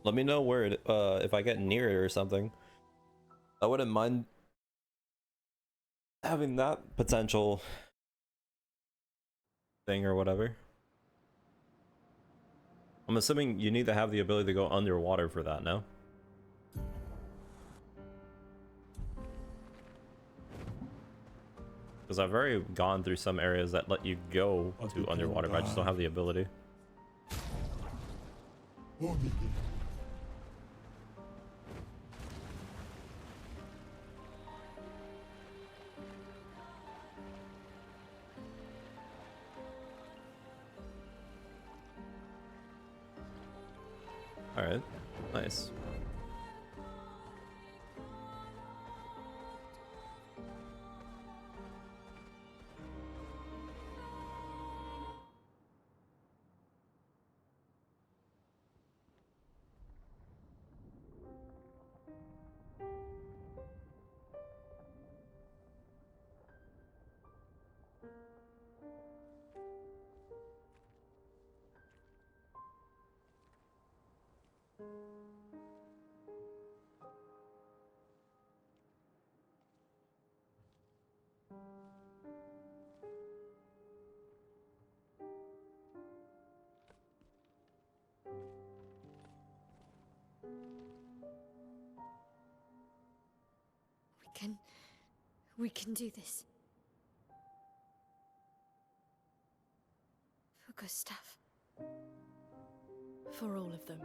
[SPEAKER 1] Let me know where it, if I get near it or something. I wouldn't mind having that potential thing or whatever. I'm assuming you need to have the ability to go underwater for that, no? Because I've already gone through some areas that let you go to underwater, but I just don't have the ability. Alright, nice.
[SPEAKER 6] We can do this. For Gustav.
[SPEAKER 8] For all of them.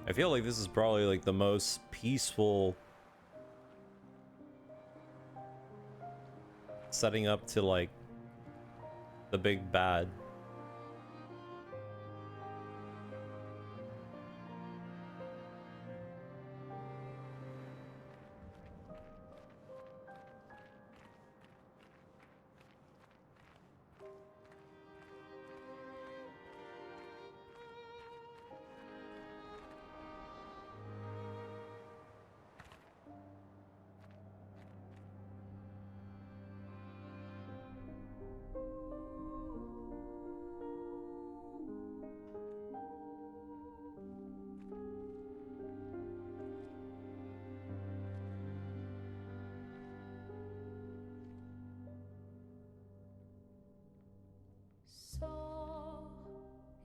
[SPEAKER 1] I feel like this is probably like the most peaceful setting up to like the big bad.
[SPEAKER 13] Sors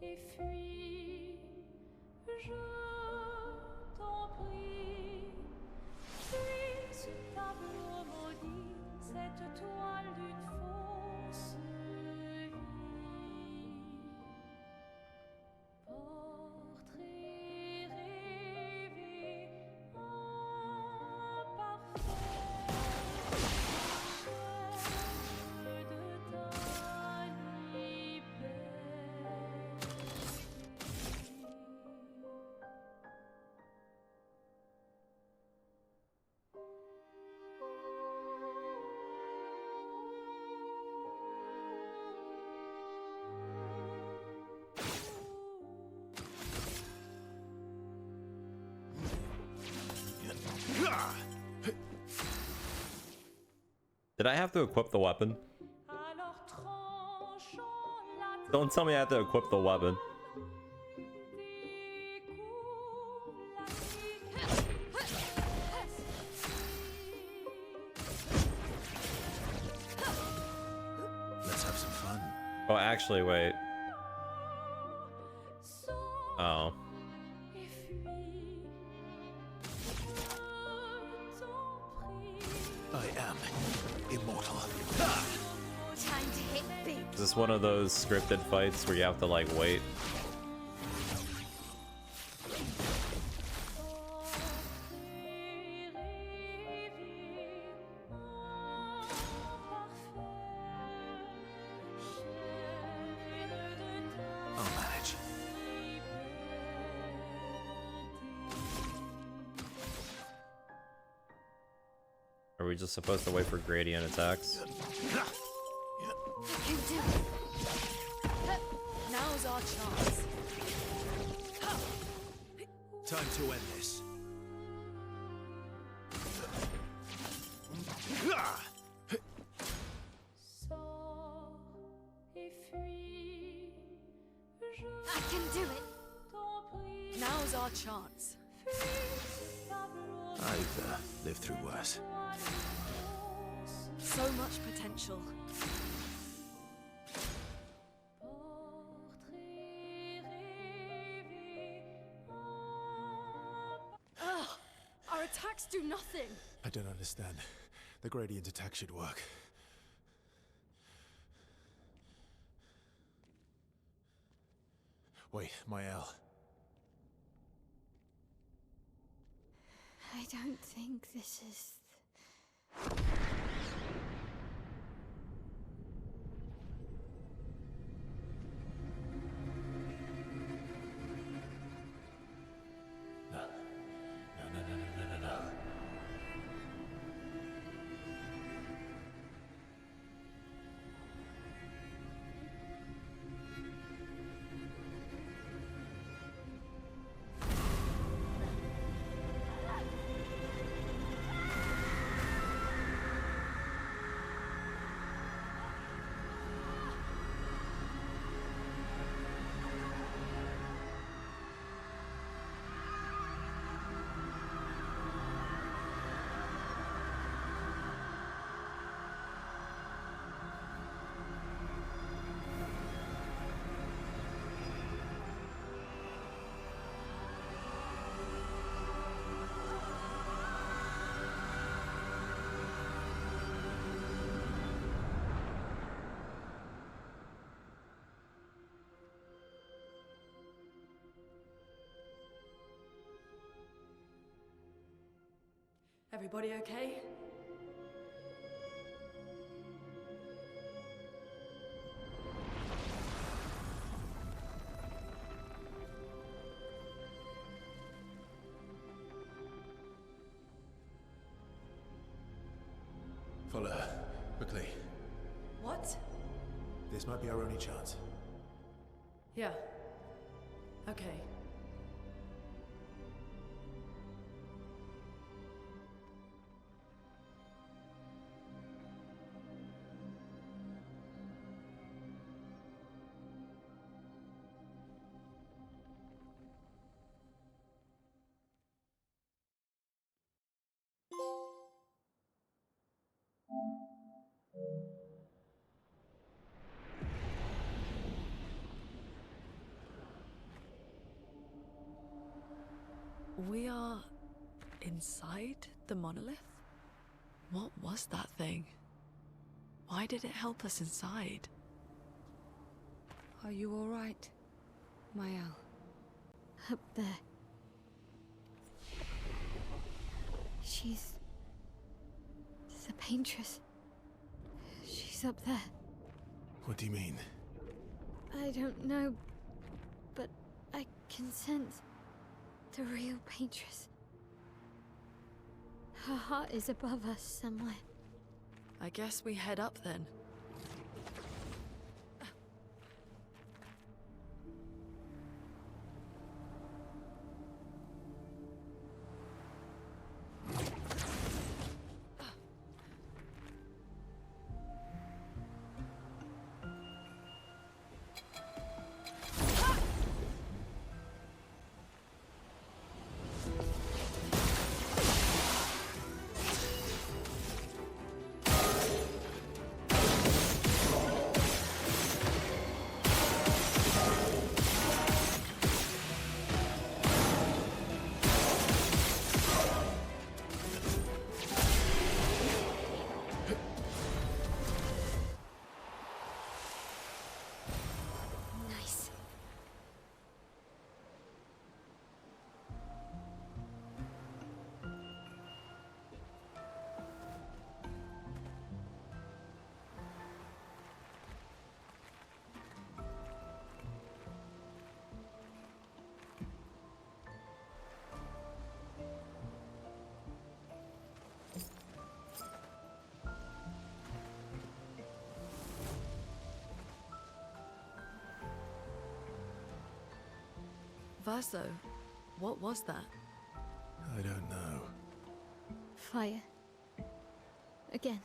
[SPEAKER 13] et fuis, je t'en prie. Fuis ce tableau maudit, cette toile d'une fausse vie. Portrait rêvé, imparfait, chair de ta liberté.
[SPEAKER 1] Did I have to equip the weapon? Don't tell me I have to equip the weapon.
[SPEAKER 4] Let's have some fun.
[SPEAKER 1] Oh, actually, wait. Oh.
[SPEAKER 4] I am immortal.
[SPEAKER 6] Time to hit big.
[SPEAKER 1] Is this one of those scripted fights where you have to like wait?
[SPEAKER 4] I'll manage.
[SPEAKER 1] Are we just supposed to wait for gradient attacks?
[SPEAKER 6] I can do it.
[SPEAKER 8] Now's our chance.
[SPEAKER 4] Time to end this.
[SPEAKER 13] Sors et fuis, je
[SPEAKER 6] I can do it.
[SPEAKER 13] t'en prie.
[SPEAKER 8] Now's our chance.
[SPEAKER 4] I've lived through worse.
[SPEAKER 8] So much potential. attacks do nothing.
[SPEAKER 4] I don't understand. The gradient attack should work. Wait, Mael.
[SPEAKER 6] I don't think this is...
[SPEAKER 4] No. No.
[SPEAKER 8] Everybody okay?
[SPEAKER 4] Follow her. Quickly.
[SPEAKER 8] What?
[SPEAKER 4] This might be our only chance.
[SPEAKER 8] Yeah. Okay. We are inside the monolith? What was that thing? Why did it help us inside?
[SPEAKER 3] Are you all right, Mael?
[SPEAKER 6] Up there. She's the paintress. She's up there.
[SPEAKER 4] What do you mean?
[SPEAKER 6] I don't know, but I can sense the real paintress. Her heart is above us somewhere.
[SPEAKER 8] I guess we head up then.
[SPEAKER 6] Nice.
[SPEAKER 8] Verso, what was that?
[SPEAKER 4] I don't know.
[SPEAKER 6] Fire. Again.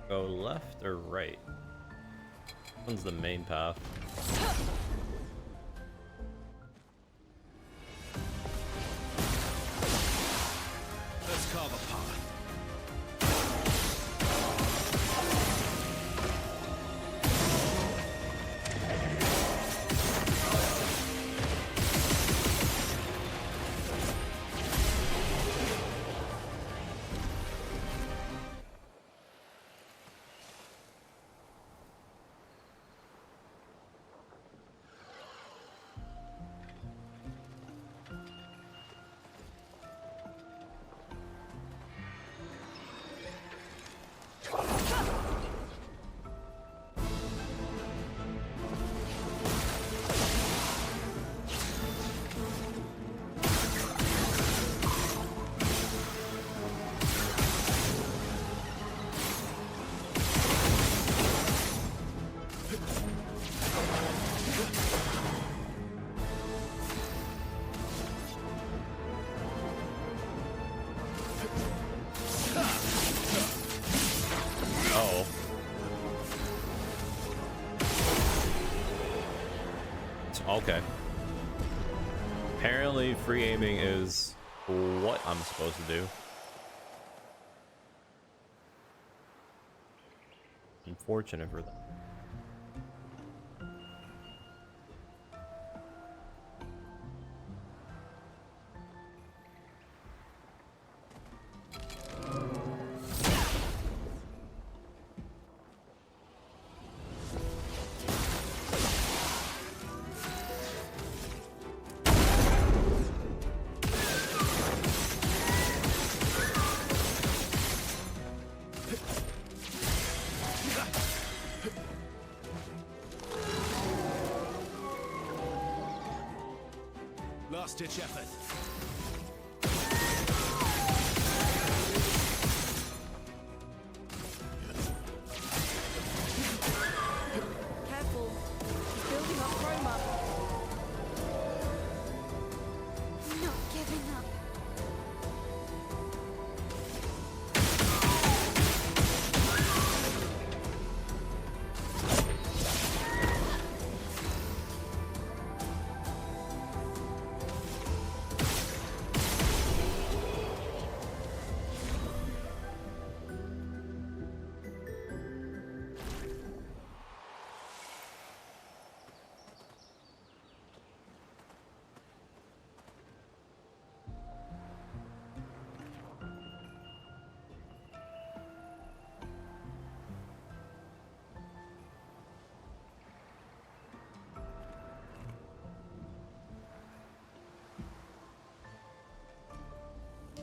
[SPEAKER 1] Go left or right? Which one's the main path? Okay. Apparently free aiming is what I'm supposed to do. Unfortunate for that.
[SPEAKER 4] Last-ditch effort.
[SPEAKER 8] Careful. He's building up chroma.
[SPEAKER 6] Not giving up.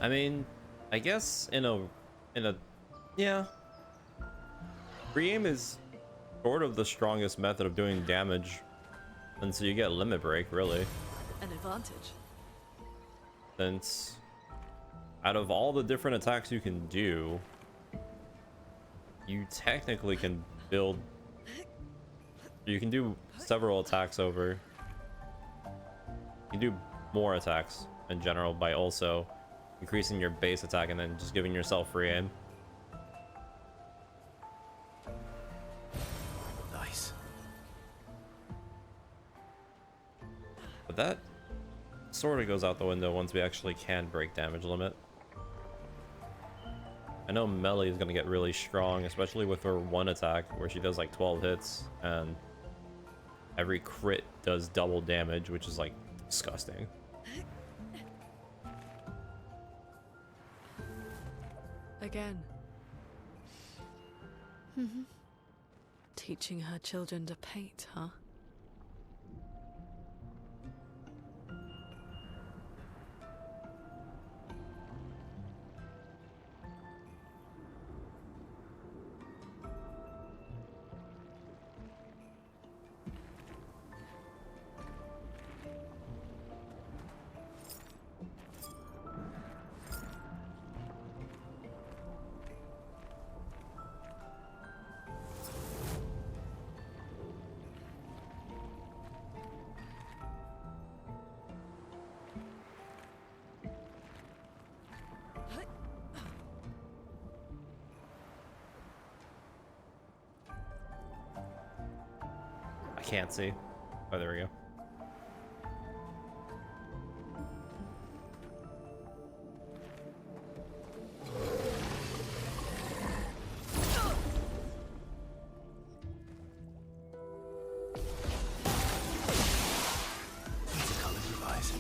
[SPEAKER 1] I mean, I guess in a yeah. Free aim is sort of the strongest method of doing damage, and so you get limit break really.
[SPEAKER 8] An advantage.
[SPEAKER 1] Since out of all the different attacks you can do, you technically can build. You can do several attacks over. You can do more attacks in general by also increasing your base attack and then just giving yourself free aim.
[SPEAKER 4] Nice.
[SPEAKER 1] But that sort of goes out the window once we actually can break damage limit. I know melee is going to get really strong, especially with her one attack where she does like 12 hits and every crit does double damage, which is like disgusting.
[SPEAKER 8] Again. Teaching her children to paint, huh?
[SPEAKER 1] Can't see. Oh, there we go.
[SPEAKER 4] It's a colored device.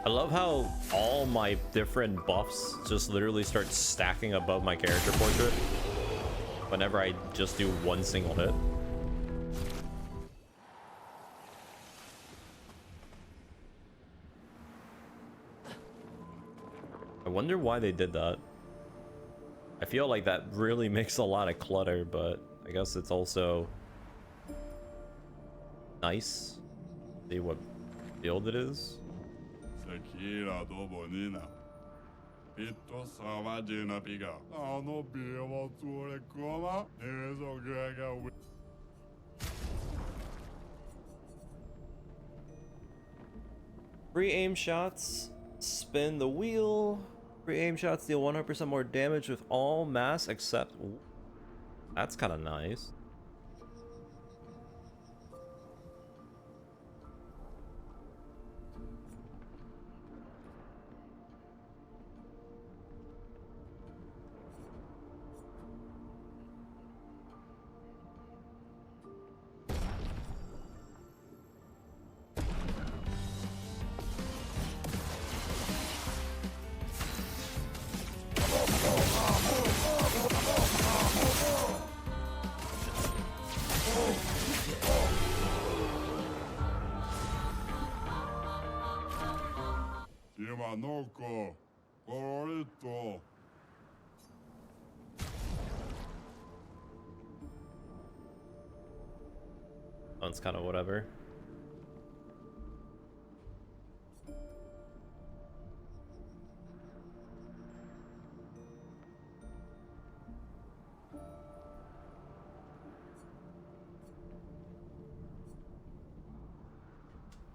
[SPEAKER 1] I love how all my different buffs just literally start stacking above my character portrait whenever I just do one single hit. I wonder why they did that. I feel like that really makes a lot of clutter, but I guess it's also nice. See what build it is.
[SPEAKER 14] Sekira do bonina. Pito samajina piga. Ano biwa ture koma. Nezo gaga.
[SPEAKER 1] Free aim shots. Spin the wheel. Free aim shots deal 100% more damage with all mass except... Ooh, that's kind of nice.
[SPEAKER 14] Simanoko, Cororito.
[SPEAKER 1] That's kind of whatever.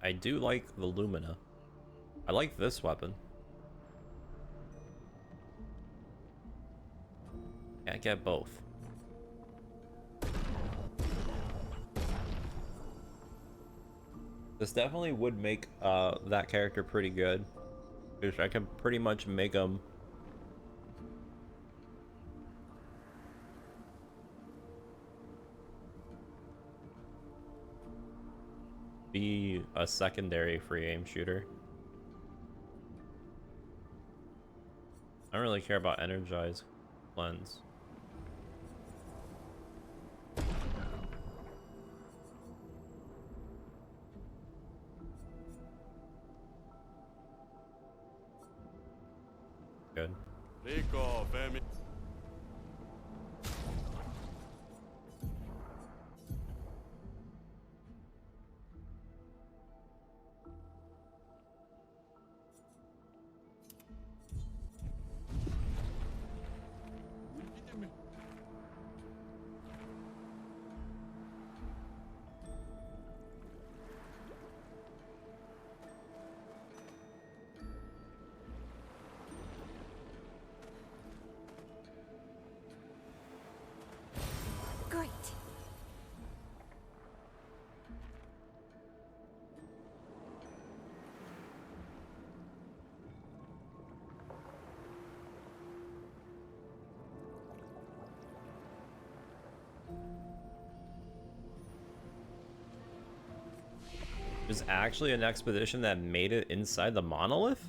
[SPEAKER 1] I do like the Lumina. I like this weapon. Can't get both. This definitely would make that character pretty good. Because I can pretty much make him be a secondary free aim shooter. I don't really care about energized lens. Good.
[SPEAKER 14] Rico, Femi.
[SPEAKER 6] Great.
[SPEAKER 1] There's actually an expedition that made it inside the monolith?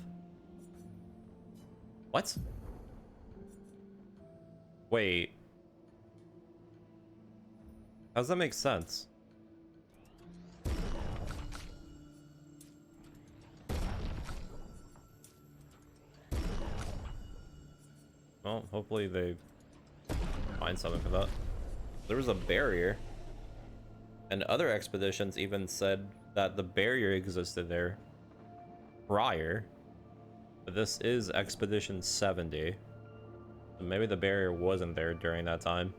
[SPEAKER 1] What? Wait. How does that make sense? Well, hopefully they find something for that. There was a barrier. And other expeditions even said that the barrier existed there prior. But this is Expedition 70. So maybe the barrier wasn't there during that time.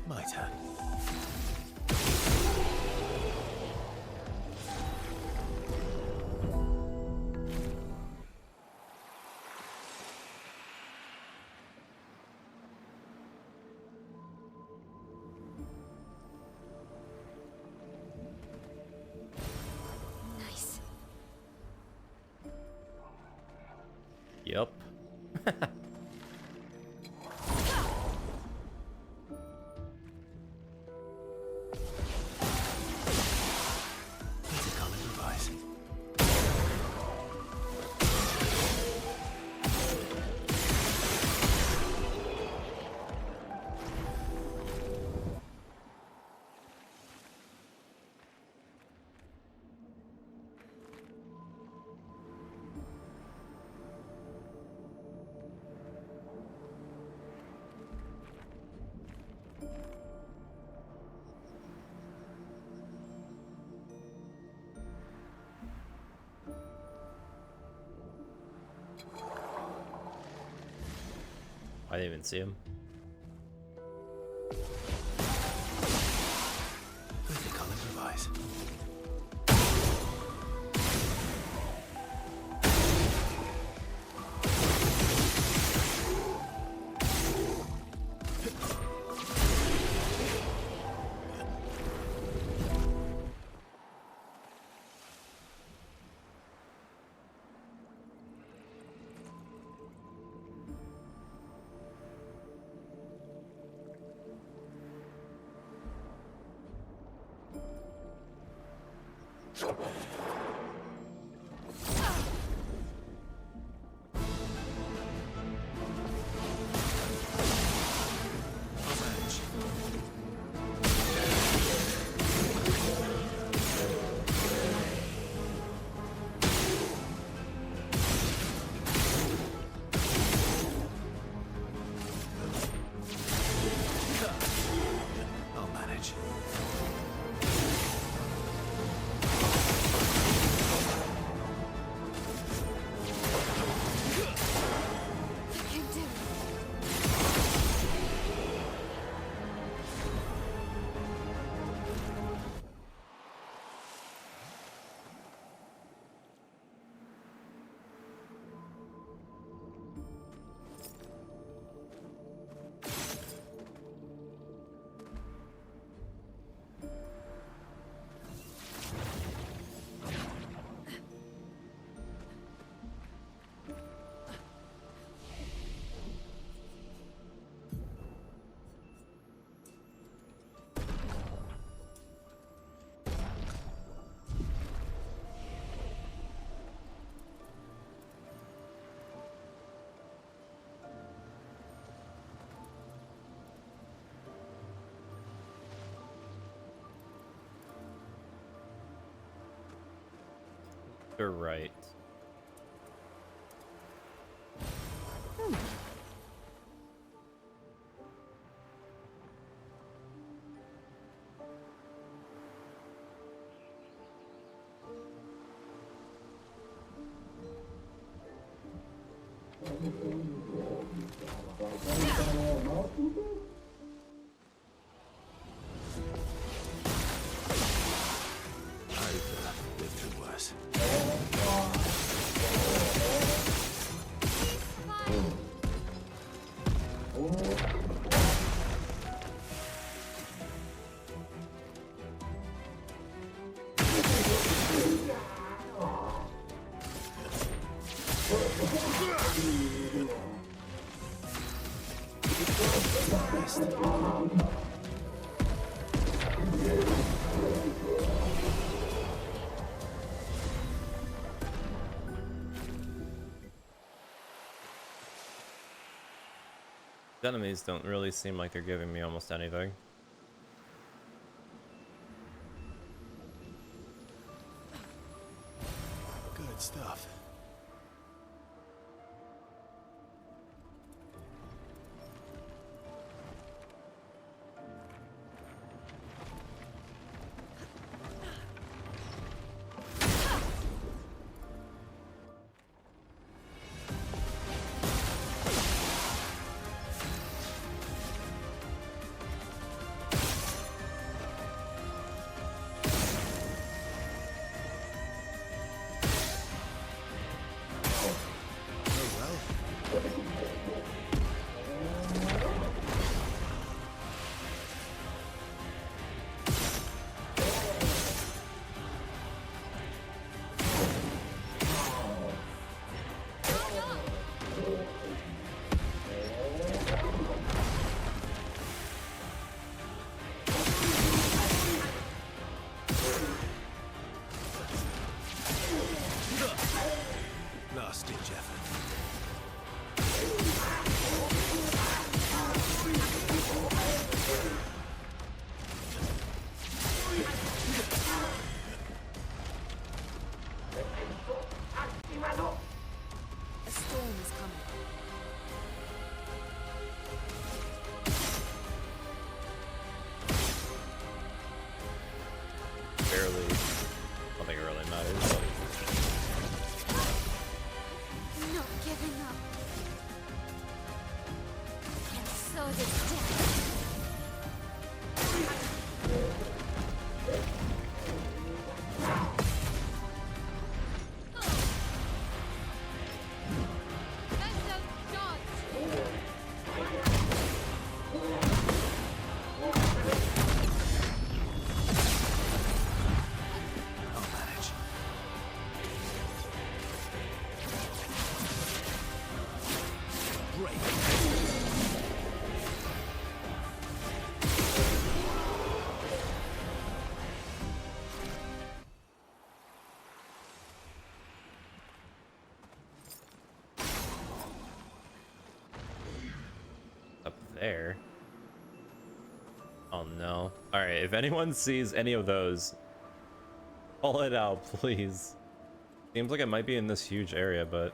[SPEAKER 4] My turn.
[SPEAKER 6] Nice.
[SPEAKER 1] Yep. I didn't even see him.
[SPEAKER 4] I think I'll improvise. I'll manage.
[SPEAKER 1] You're right.
[SPEAKER 4] I've lived through worse.
[SPEAKER 1] The enemies don't really seem like they're giving me almost anything.
[SPEAKER 4] Good stuff. Last ditch effort.
[SPEAKER 3] A storm is coming.
[SPEAKER 1] Barely. I don't think it really matters.
[SPEAKER 6] Not
[SPEAKER 1] there. Oh no. Alright, if anyone sees any of those, call it out, please. Seems like it might be in this huge area, but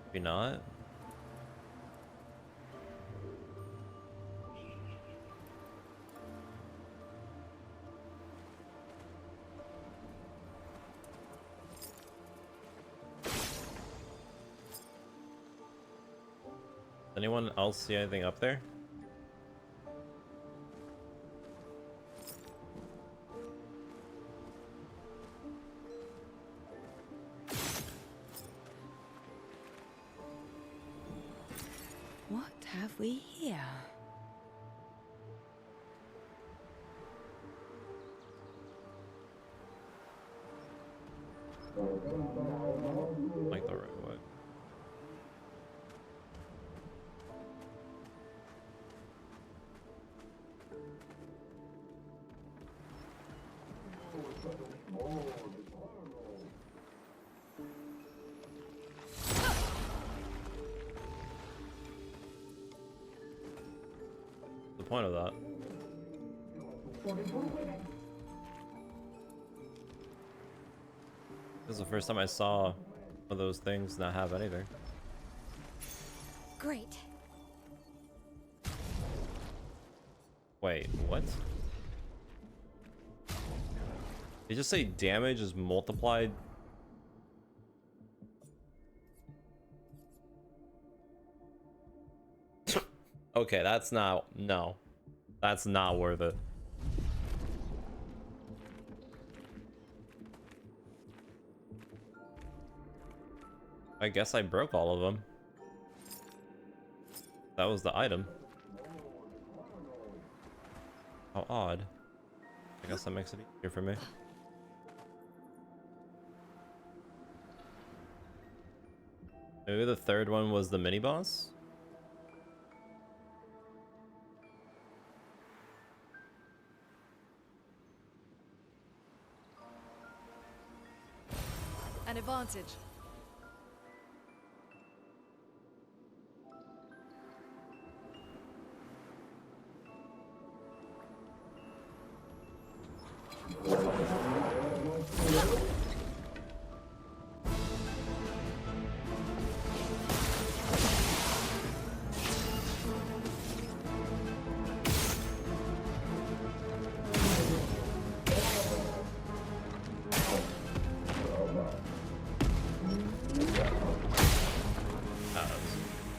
[SPEAKER 1] maybe not. Anyone else see anything up there?
[SPEAKER 3] What have we here?
[SPEAKER 1] Like the right way. The point of that. This is the first time I saw one of those things not have anything.
[SPEAKER 6] Great.
[SPEAKER 1] Wait, what? Did you just say damage is multiplied? Okay, that's not... No. That's not worth it. I guess I broke all of them. That was the item. How odd. I guess that makes it easier for me. Maybe the third one was the mini boss?
[SPEAKER 8] An advantage.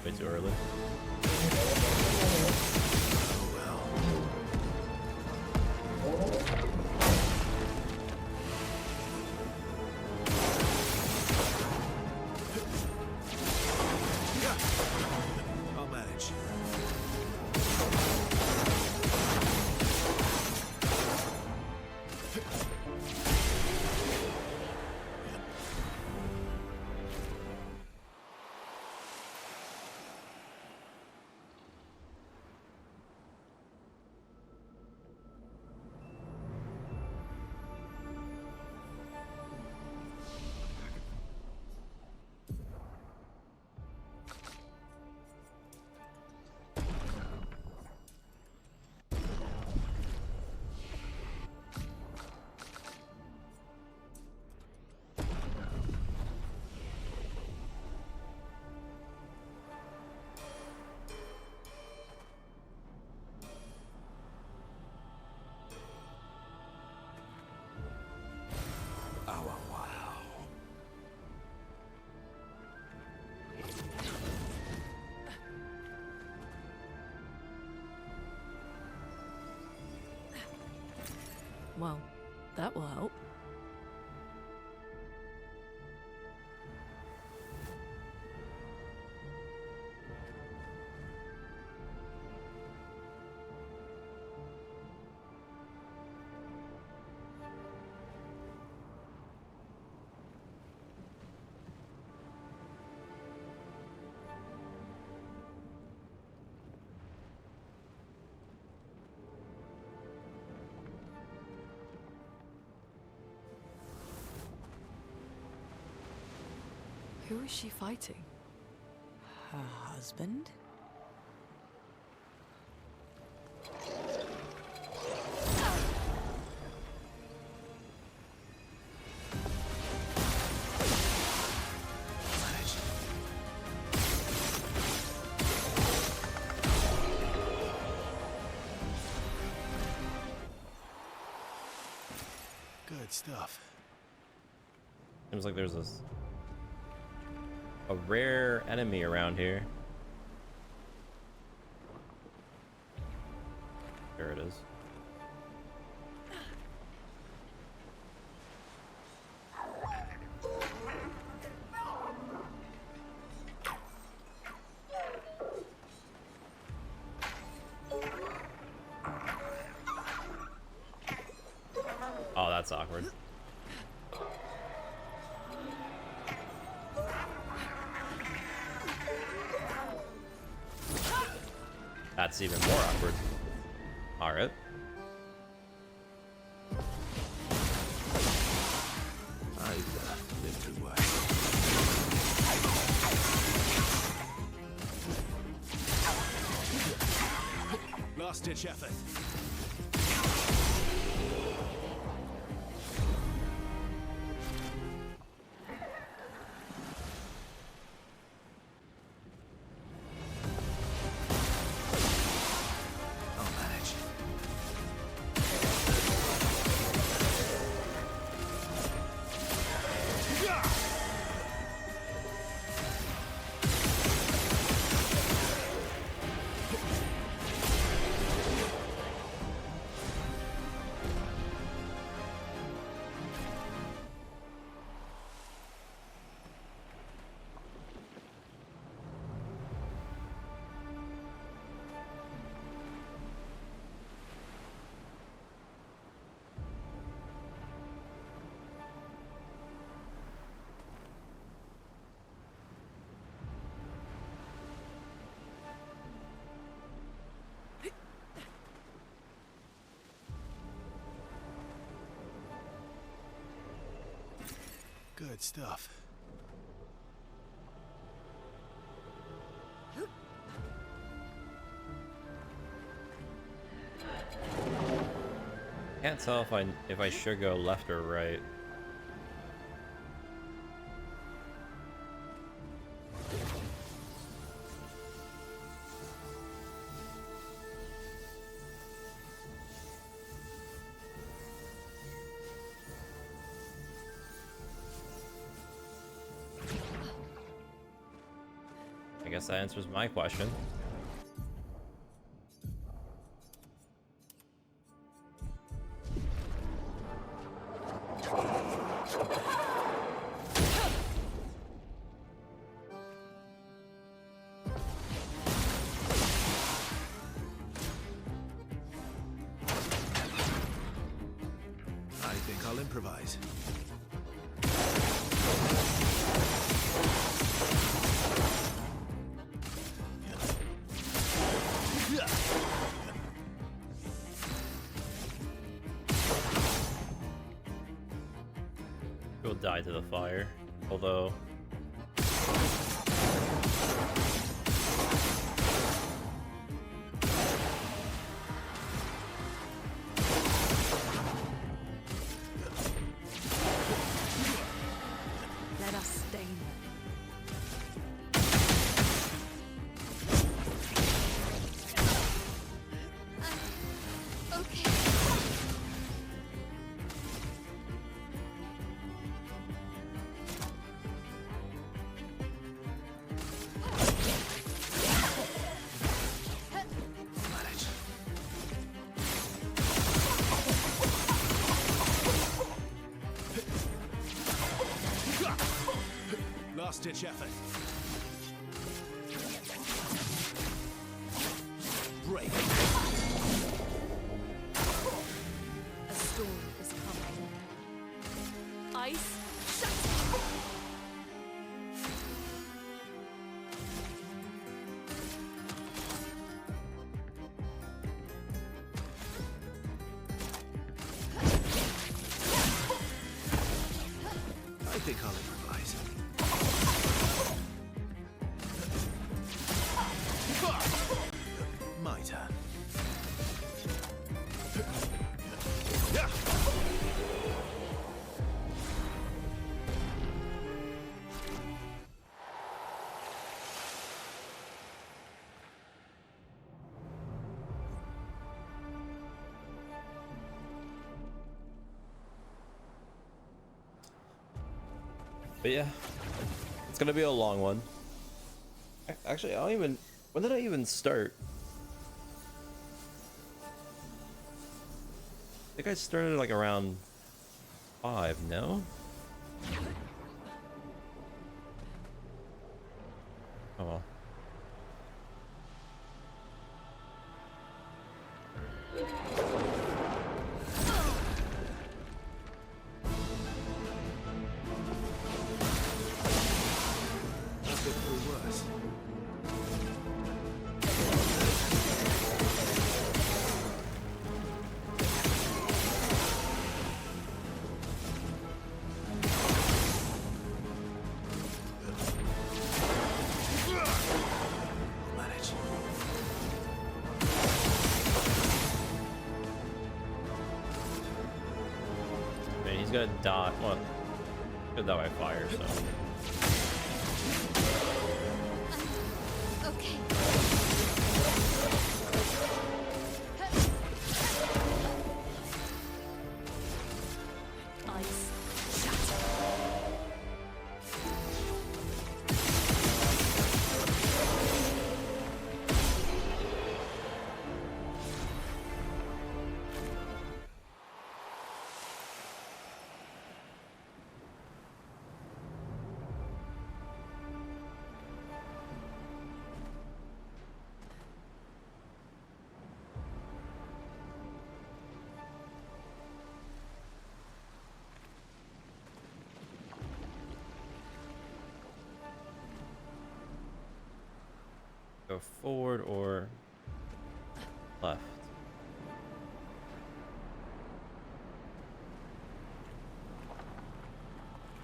[SPEAKER 1] Way too early.
[SPEAKER 4] I'll manage.
[SPEAKER 8] Well, that will help. Who is she fighting?
[SPEAKER 3] Her husband?
[SPEAKER 4] Good stuff.
[SPEAKER 1] Seems like there's a rare enemy around here. There it is. Oh, that's awkward. That's even more awkward. All right.
[SPEAKER 4] I've been through worse. Last ditch effort. Good stuff.
[SPEAKER 1] Can't tell if I should go left or right. I guess that answers my question.
[SPEAKER 4] I think I'll improvise.
[SPEAKER 1] We'll die to the fire, although
[SPEAKER 3] Let us stain them.
[SPEAKER 6] Okay.
[SPEAKER 4] Last ditch effort. Break.
[SPEAKER 8] A storm is coming. Ice, shut.
[SPEAKER 4] I think I'll improvise. My turn.
[SPEAKER 1] But yeah, it's gonna be a long one. Actually, I don't even. When did I even start? I think I started like around 5. No. Oh well. He's gonna die. Well, he'll die by fire, so.
[SPEAKER 6] Okay.
[SPEAKER 8] Ice shatter.
[SPEAKER 1] Go forward or left.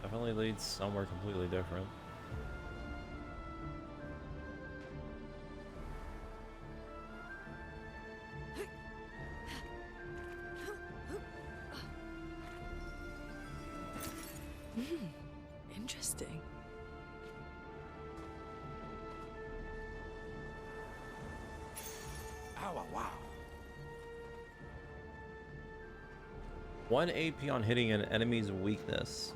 [SPEAKER 1] Definitely leads somewhere completely different.
[SPEAKER 8] Interesting.
[SPEAKER 10] Wow.
[SPEAKER 1] 1 AP on hitting an enemy's weakness.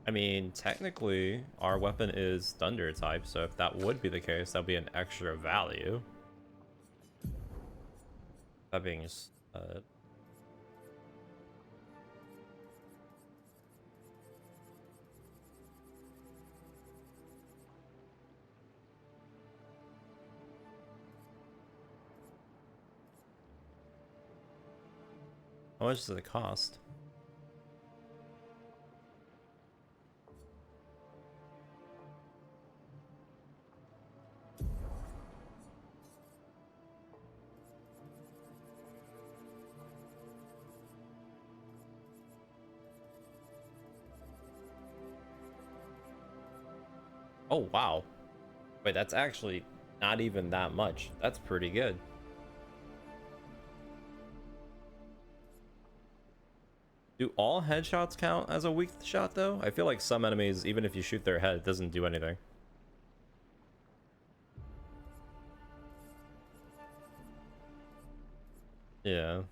[SPEAKER 1] I mean, technically, our weapon is thunder type, so if that would be the case, that'd be an extra value. That being said, how much does it cost? Oh, wow. Wait, that's actually not even that much. That's pretty good. Do all headshots count as a weak shot, though? I feel like some enemies, even if you shoot their head, it doesn't do anything. Yeah.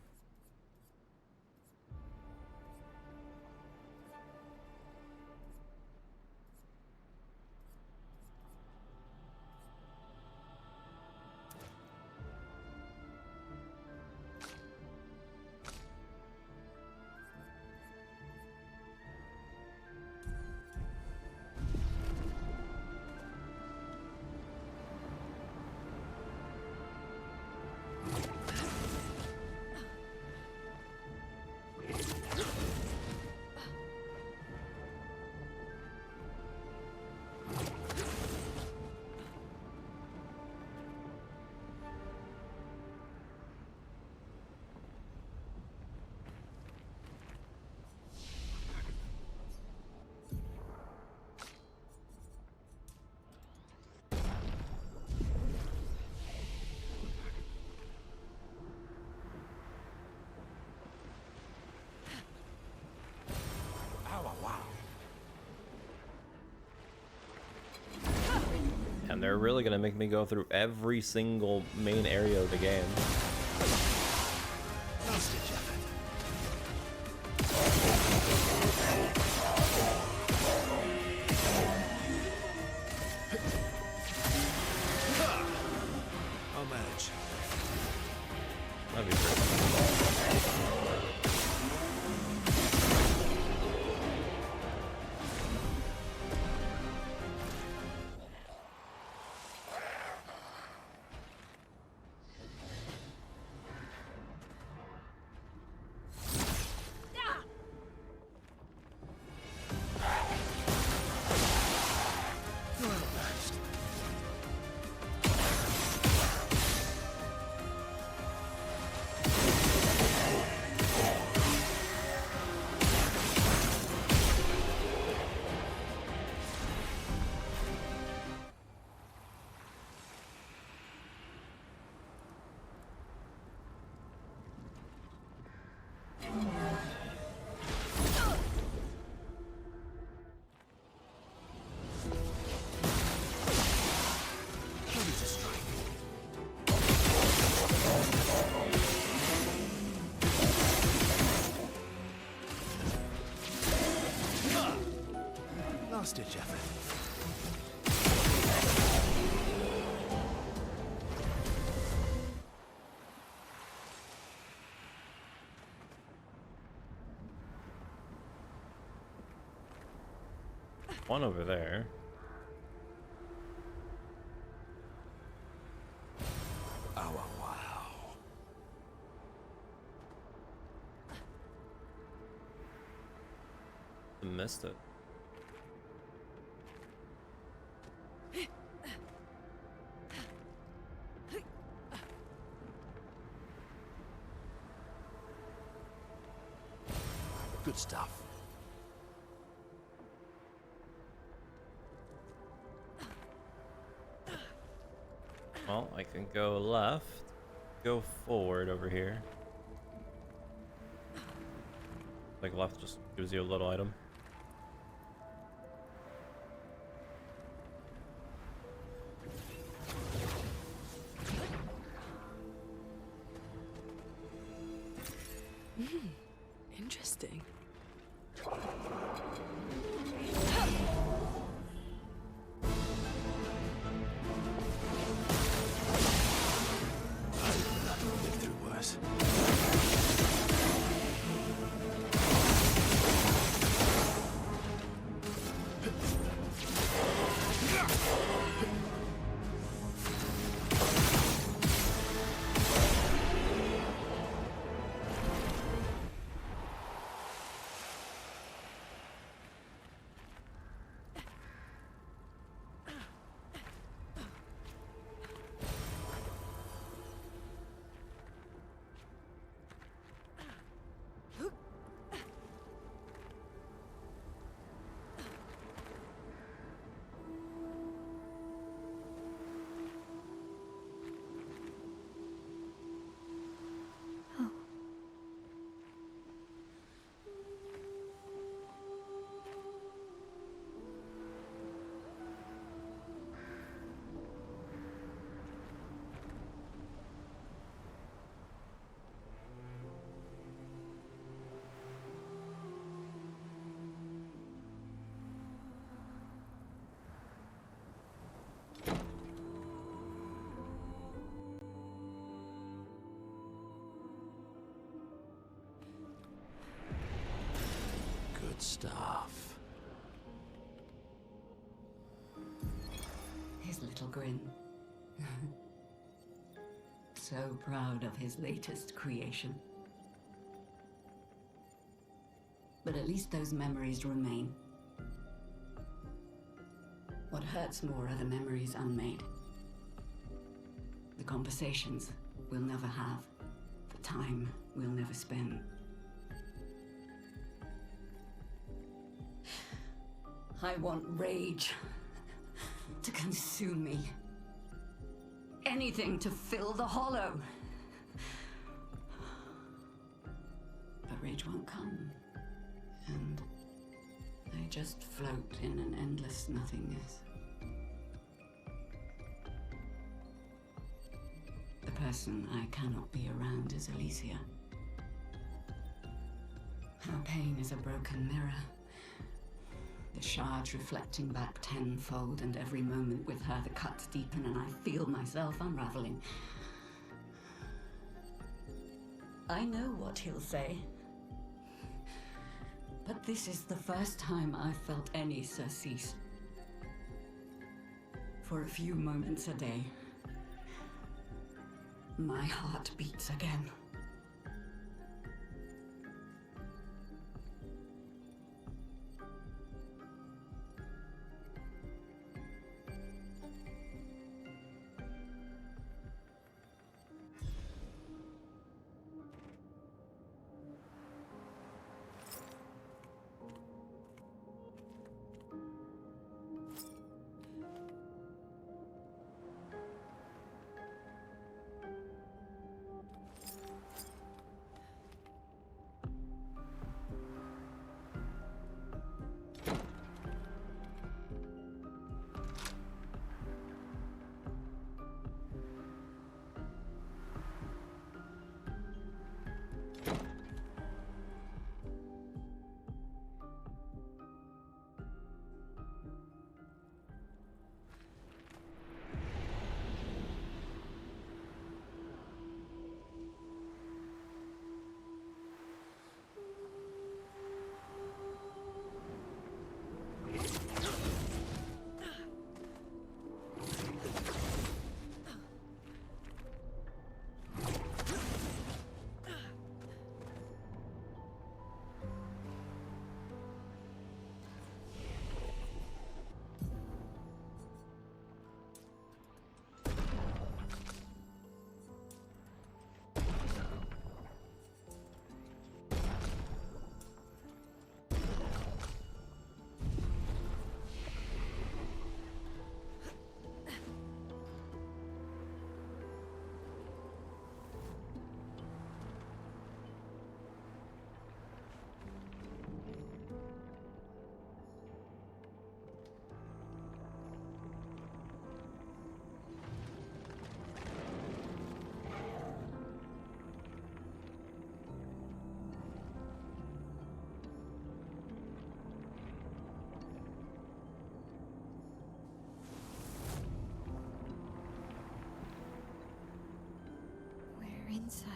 [SPEAKER 1] And they're really gonna make me go through every single main area of the game.
[SPEAKER 10] Last ditch effort.
[SPEAKER 4] Ready to strike. Last ditch effort.
[SPEAKER 1] One over there.
[SPEAKER 4] Oh, wow.
[SPEAKER 1] Missed it.
[SPEAKER 4] Good stuff.
[SPEAKER 1] Well, I can go left, go forward over here. Like left just gives you a little item.
[SPEAKER 8] Interesting.
[SPEAKER 4] Live through worse. Good stuff.
[SPEAKER 7] His little grin. So proud of his latest creation. But at least those memories remain. What hurts more are the memories unmade. The conversations we'll never have. The time we'll never spend. I want rage to consume me. Anything to fill the hollow. But rage won't come. And I just float in an endless nothingness. The person I cannot be around is Alicia. Her pain is a broken mirror. The shards reflecting back tenfold, and every moment with her the cuts deepen and I feel myself unraveling. I know what he'll say. But this is the first time I've felt any surcease. For a few moments a day, my heart beats again.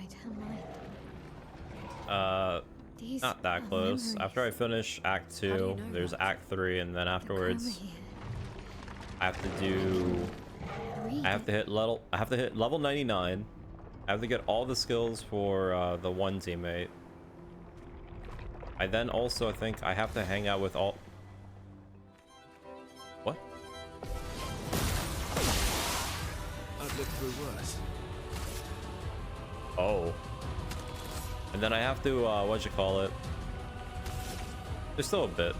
[SPEAKER 6] inside her mind. These
[SPEAKER 1] Not that
[SPEAKER 6] are
[SPEAKER 1] close.
[SPEAKER 6] memories.
[SPEAKER 1] After I finish Act 2, there's Act 3, and then afterwards, I have to do. I have to hit level 99. I have to get all the skills for the one teammate. I then also think I have to hang out with all. What?
[SPEAKER 4] I've lived through worse.
[SPEAKER 1] Oh. And then I have to, what'd you call it? There's still a bit.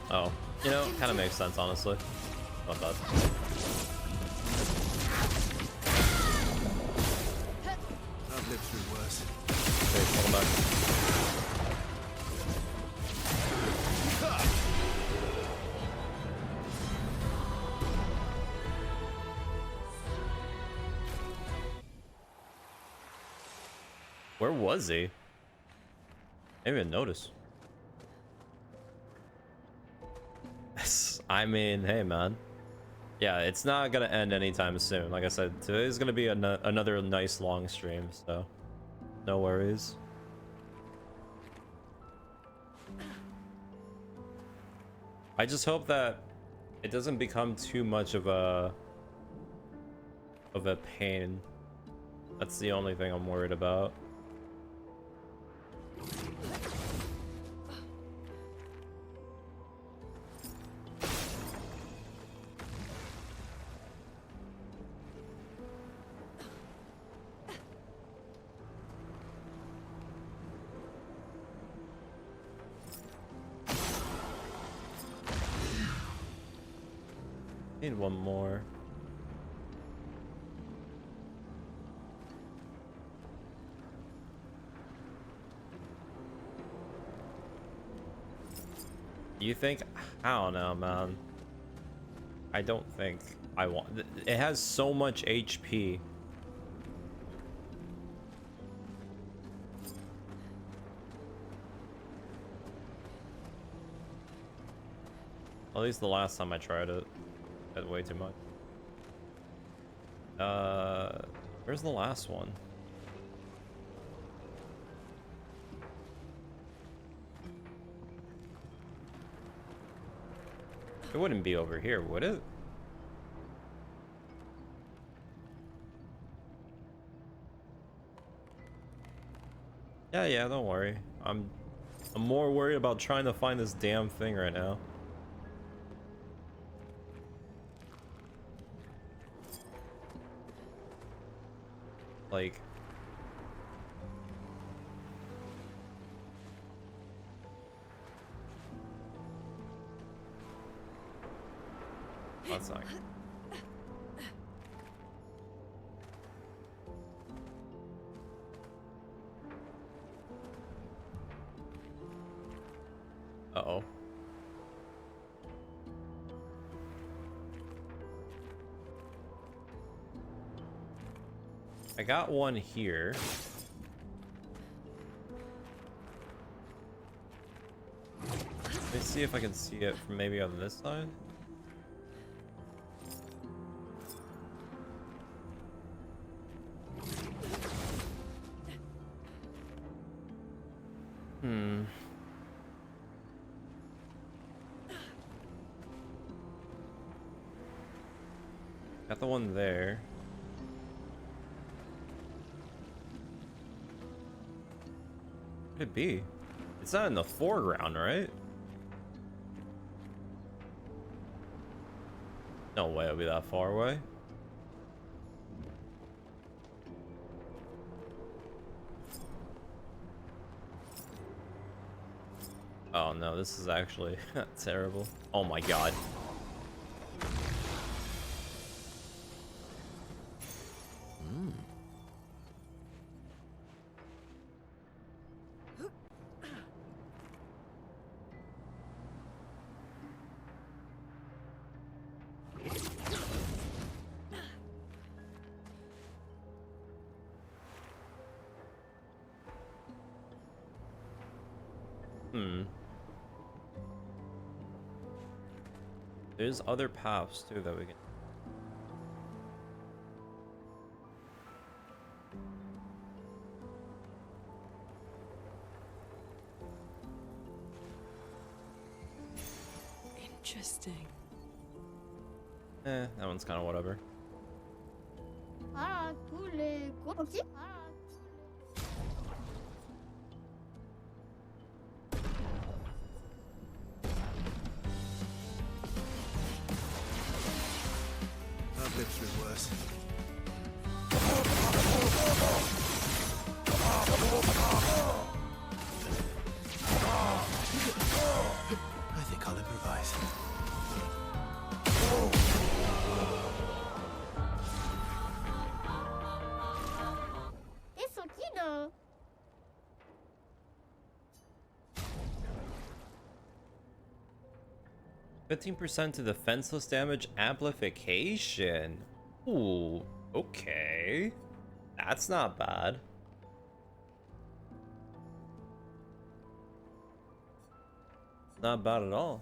[SPEAKER 1] Oh, you know, kind of makes sense, honestly. Not bad.
[SPEAKER 4] I've lived through worse.
[SPEAKER 1] Okay, welcome back. Where was he? I didn't even notice. I mean, hey man. Yeah, it's not gonna end anytime soon. Like I said, today's gonna be another nice long stream, so no worries. I just hope that it doesn't become too much of a pain. That's the only thing I'm worried about. Need one more. You think? I don't know, man. I don't think I want. It has so much HP. At least the last time I tried it, I had way too much. Where's the last one? It wouldn't be over here, would it? Yeah, don't worry. I'm more worried about trying to find this damn thing right now. Like, that's not. Uh-oh. I got one here. Let me see if I can see it from maybe on this side. Got the one there. What could it be? It's not in the foreground, right? No way it'll be that far away. Oh no, this is actually terrible. Oh my god. There's other paths too that we can.
[SPEAKER 8] Interesting.
[SPEAKER 1] That one's kind of whatever.
[SPEAKER 4] I've lived through worse. I think I'll improvise.
[SPEAKER 13] Eso quiero.
[SPEAKER 1] 15% to defenseless damage amplification. Ooh, okay. That's not bad. Not bad at all.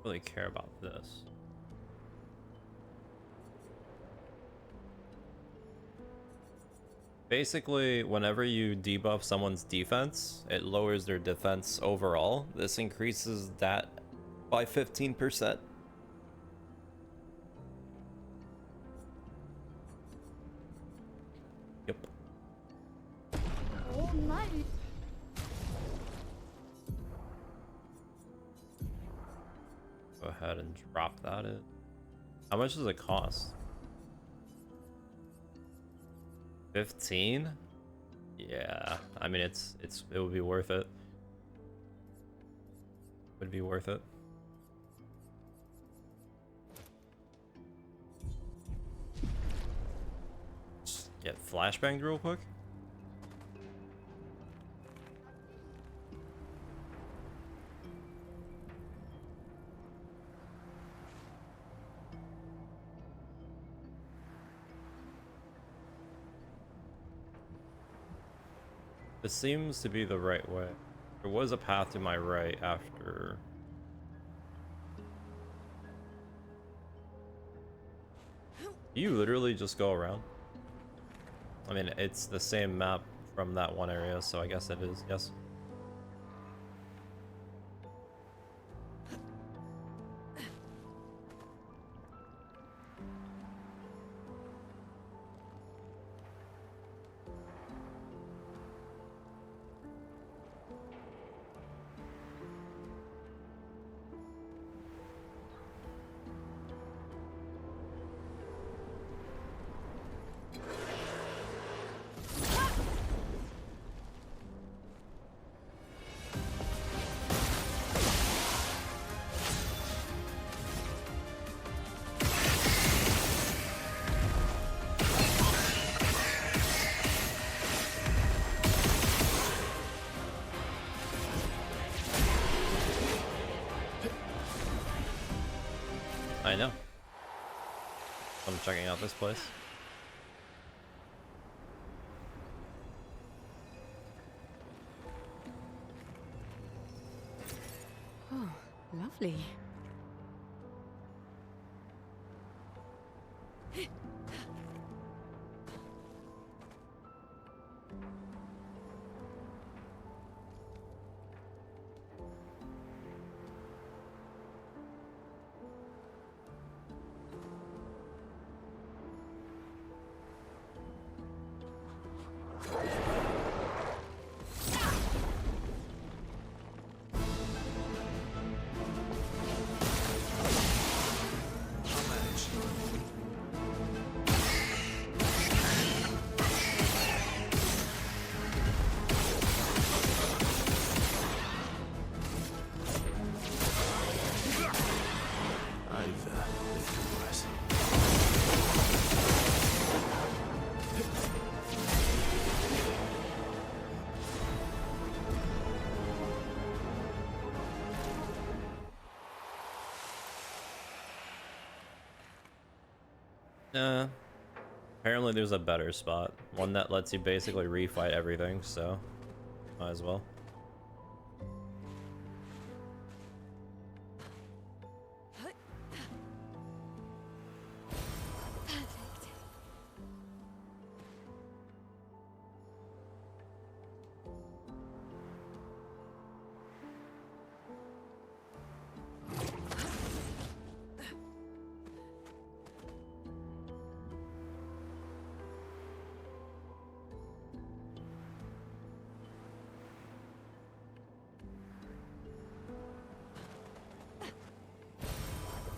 [SPEAKER 1] Really care about this. Basically, whenever you debuff someone's defense, it lowers their defense overall. This increases that by 15%. Yep.
[SPEAKER 13] Oh my.
[SPEAKER 1] Go ahead and drop that in. How much does it cost? 15? Yeah, I mean it would be worth it. Would be worth it. Just get flashbanged real quick. This seems to be the right way. There was a path to my right after. You literally just go around. I mean, it's the same map from that one area, so I guess it is, yes. I know. I'm checking out this place.
[SPEAKER 8] Oh, lovely.
[SPEAKER 1] Apparently there's a better spot. One that lets you basically refight everything, so might as well.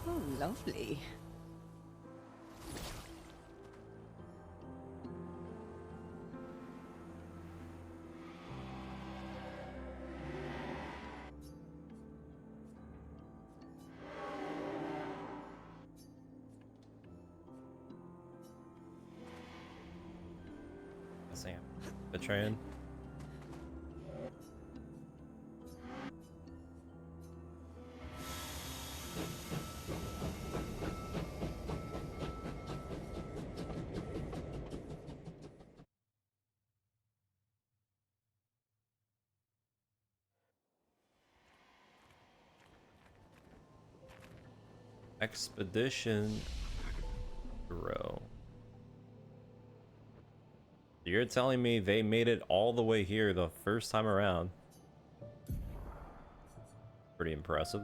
[SPEAKER 3] Oh, lovely.
[SPEAKER 1] Sam, betraying. Expedition Bureau. You're telling me they made it all the way here the first time around? Pretty impressive.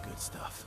[SPEAKER 4] Good stuff.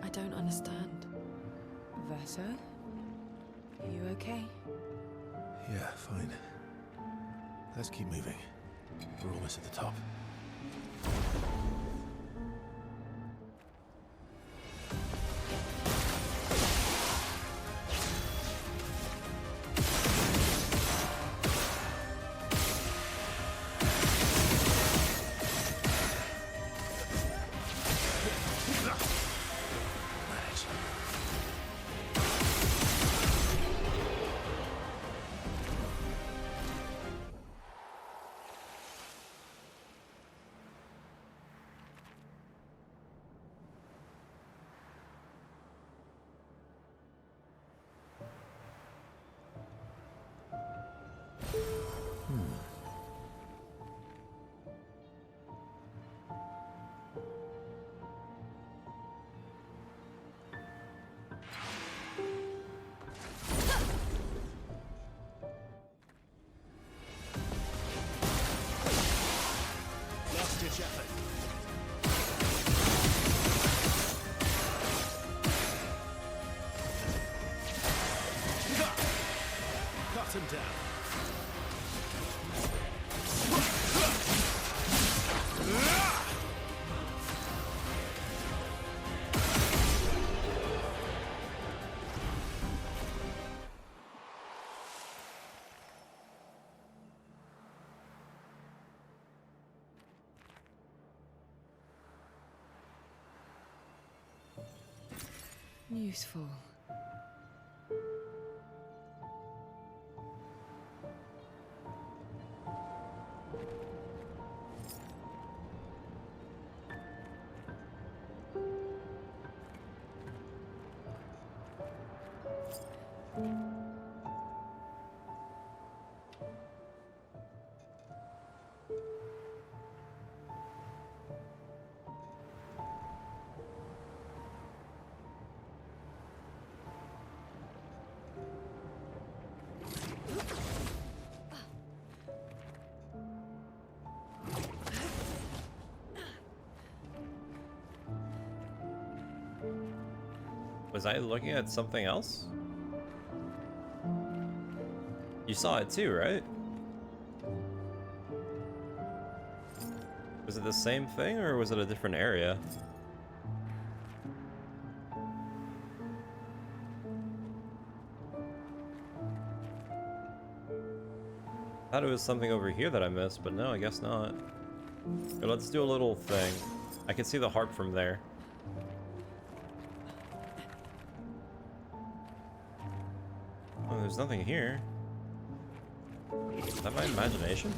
[SPEAKER 8] I don't understand.
[SPEAKER 3] Verso? Are you okay?
[SPEAKER 4] Yeah, fine. Let's keep moving. We're almost at the top. Last-ditch effort. Cut him down.
[SPEAKER 3] Useful.
[SPEAKER 1] Was I looking at something else? You saw it too, right? Was it the same thing or was it a different area? Thought it was something over here that I missed, but no, I guess not. Okay, let's do a little thing. I can see the harp from there. Oh, there's nothing here. Is that my imagination?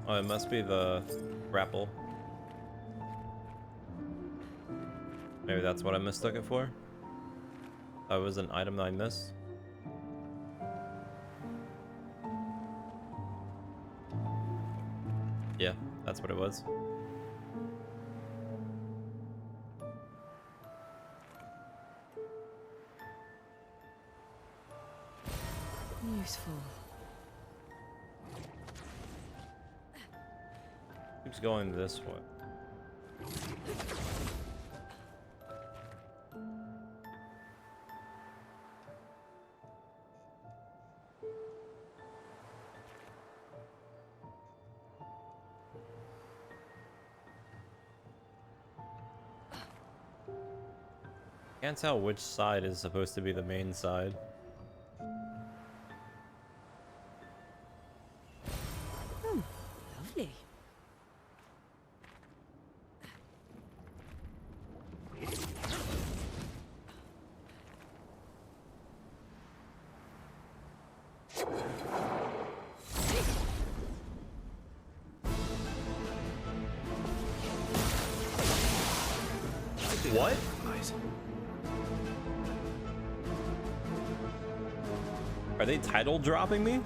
[SPEAKER 1] Oh, it must be the grapple. Maybe that's what I mistook it for. That was an item that I missed. Yeah, that's what it was.
[SPEAKER 3] Useful.
[SPEAKER 1] Keeps going this way. Can't tell which side is supposed to be the main side.
[SPEAKER 3] Lovely.
[SPEAKER 1] What? Are they title dropping me?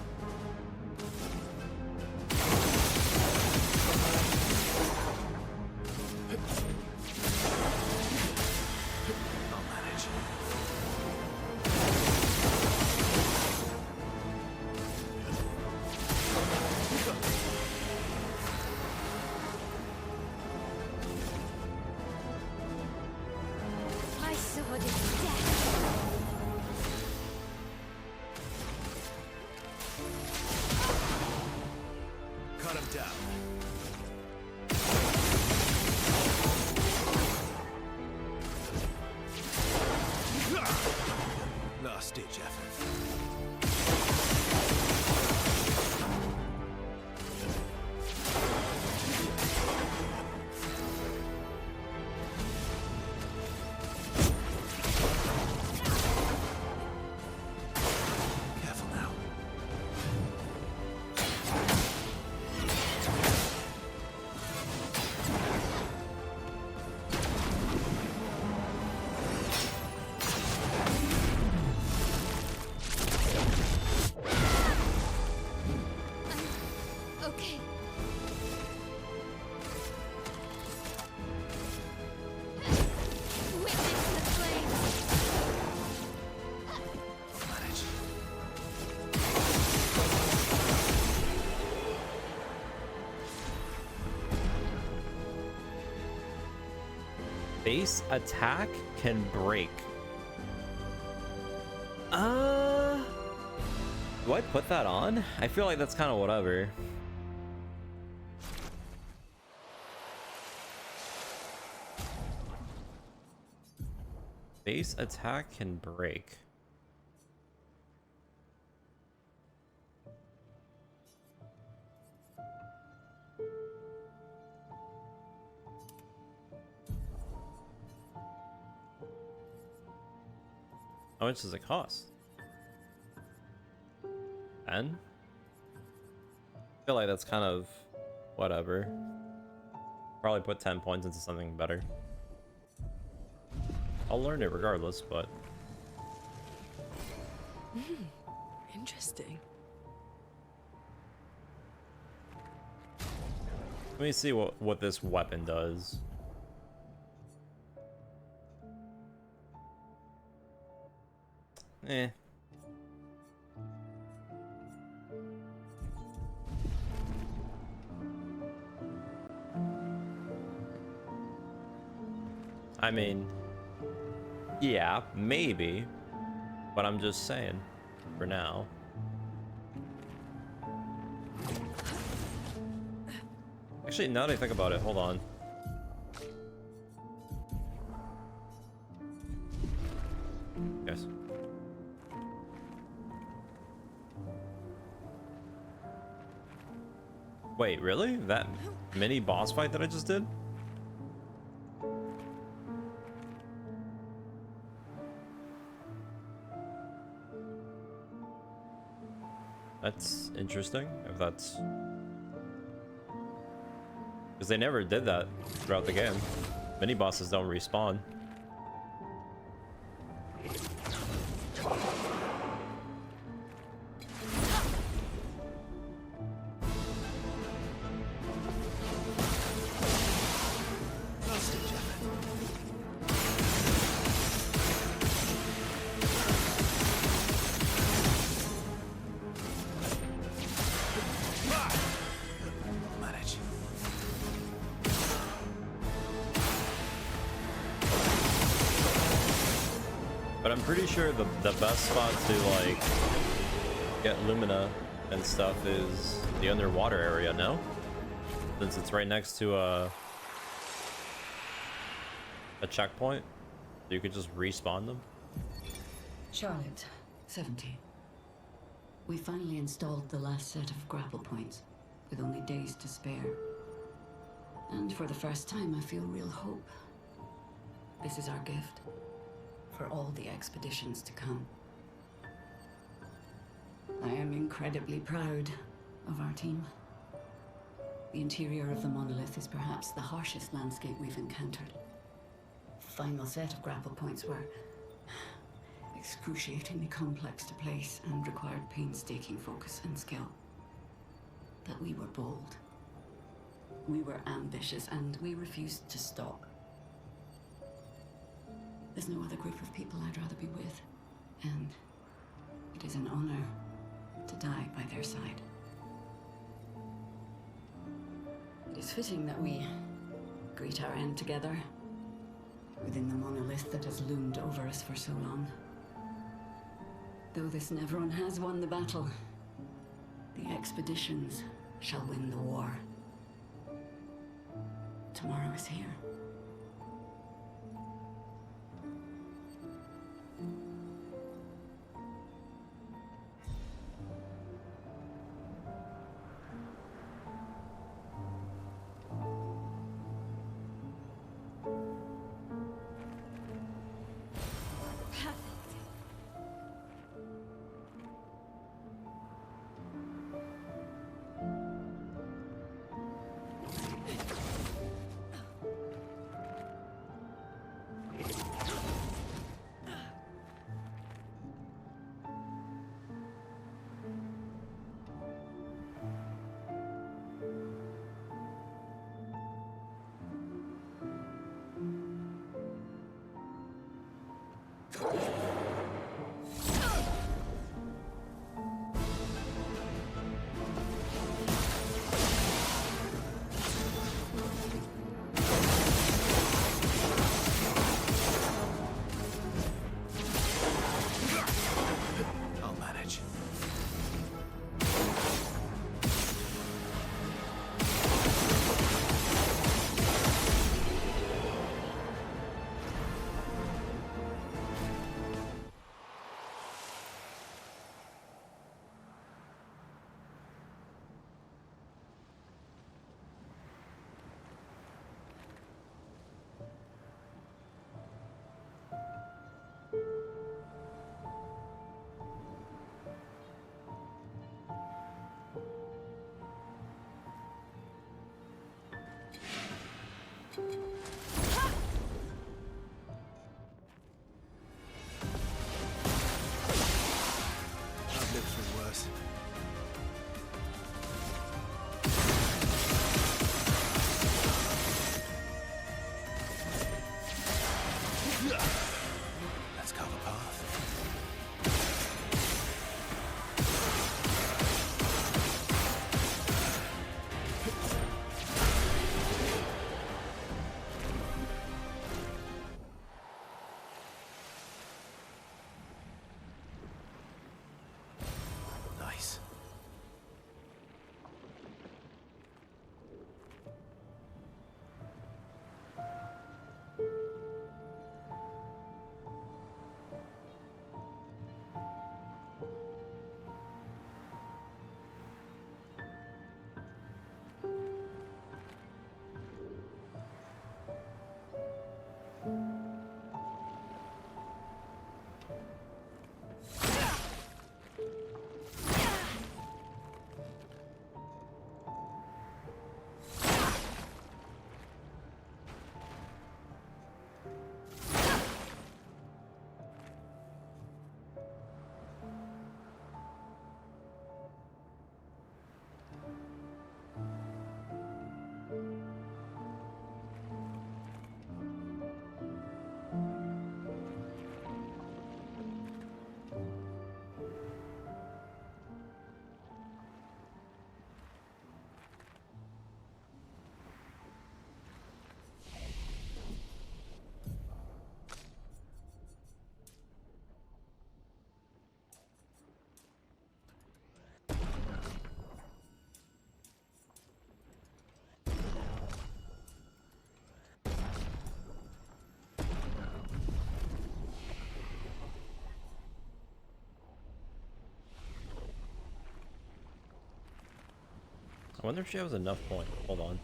[SPEAKER 1] Base attack can break. Do I put that on? I feel like that's kind of whatever. Base attack can break. How much does it cost? 10? I feel like that's kind of whatever. Probably put 10 points into something better. I'll learn it regardless, but...
[SPEAKER 8] Interesting.
[SPEAKER 1] Let me see what this weapon does. Eh. I mean, yeah, maybe, but I'm just saying for now. Actually, now that I think about it, hold on. Yes. Wait, really? That mini boss fight that I just did? That's interesting, if that's... Because they never did that throughout the game. Mini bosses don't respawn. But I'm pretty sure the best spot to like get Lumina and stuff is the underwater area, no? Since it's right next to a checkpoint, so you could just respawn them.
[SPEAKER 7] Charlotte, 70. We finally installed the last set of grapple points, with only days to spare. And for the first time, I feel real hope. This is our gift. For all the expeditions to come. I am incredibly proud of our team. The interior of the monolith is perhaps the harshest landscape we've encountered. The final set of grapple points were excruciatingly complex to place and required painstaking focus and skill. But we were bold. We were ambitious, and we refused to stop. There's no other group of people I'd rather be with, and it is an honor to die by their side. It is fitting that we greet our end together within the monolith that has loomed over us for so long. Though this Nevron has won the battle, the expeditions shall win the war. Tomorrow is here.
[SPEAKER 1] I wonder if she has enough points. Hold on.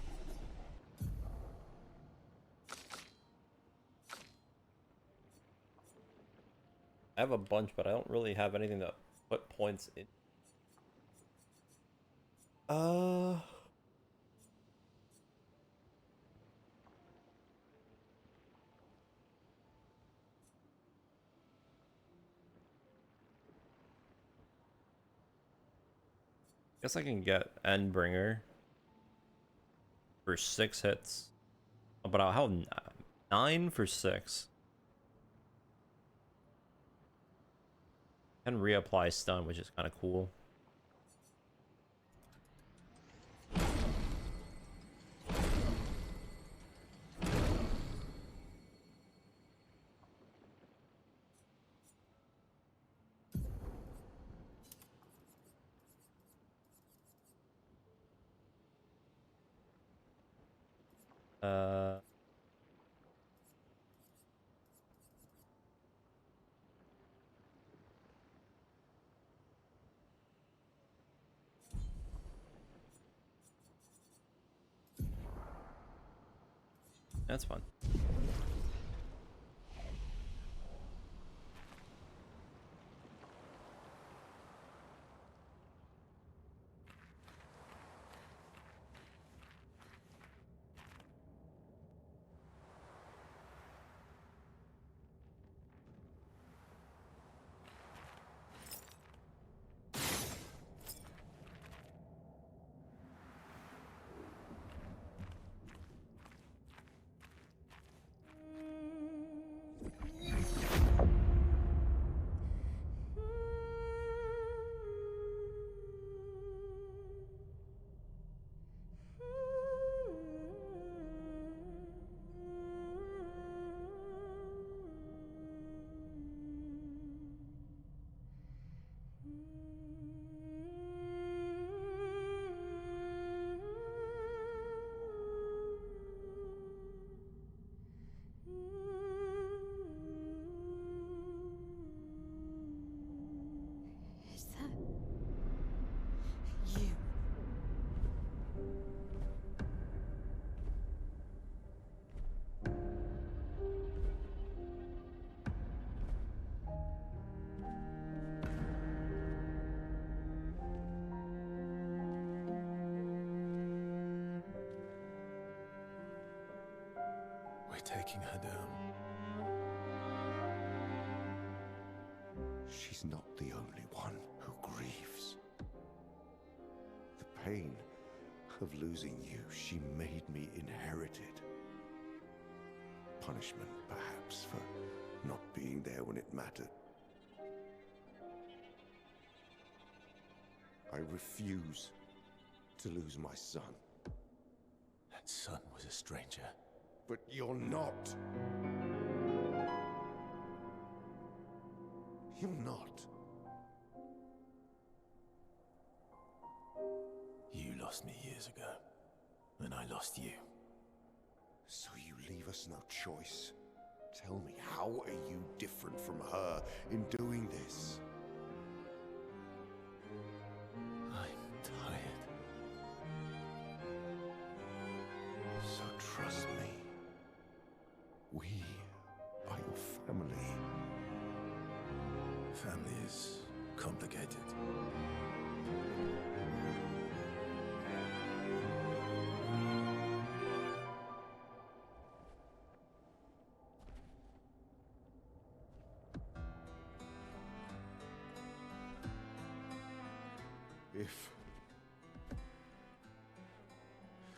[SPEAKER 1] I have a bunch, but I don't really have anything to put points in. Guess I can get Endbringer for 6 hits. But I'll have 9 for 6. Can reapply stun, which is kind of cool. That's fun.
[SPEAKER 6] Is that you?
[SPEAKER 4] We're taking her down.
[SPEAKER 2] She's not the only one who grieves. The pain of losing you, she made me inherit it. Punishment, perhaps, for not being there when it mattered. I refuse to lose my son.
[SPEAKER 4] That son was a stranger.
[SPEAKER 2] But you're not. You're not.
[SPEAKER 4] You lost me years ago, and I lost you.
[SPEAKER 2] So you leave us no choice. Tell me, how are you different from her in doing this?
[SPEAKER 4] I'm tired.
[SPEAKER 2] So trust me. We are your family.
[SPEAKER 4] Family is complicated.
[SPEAKER 2] If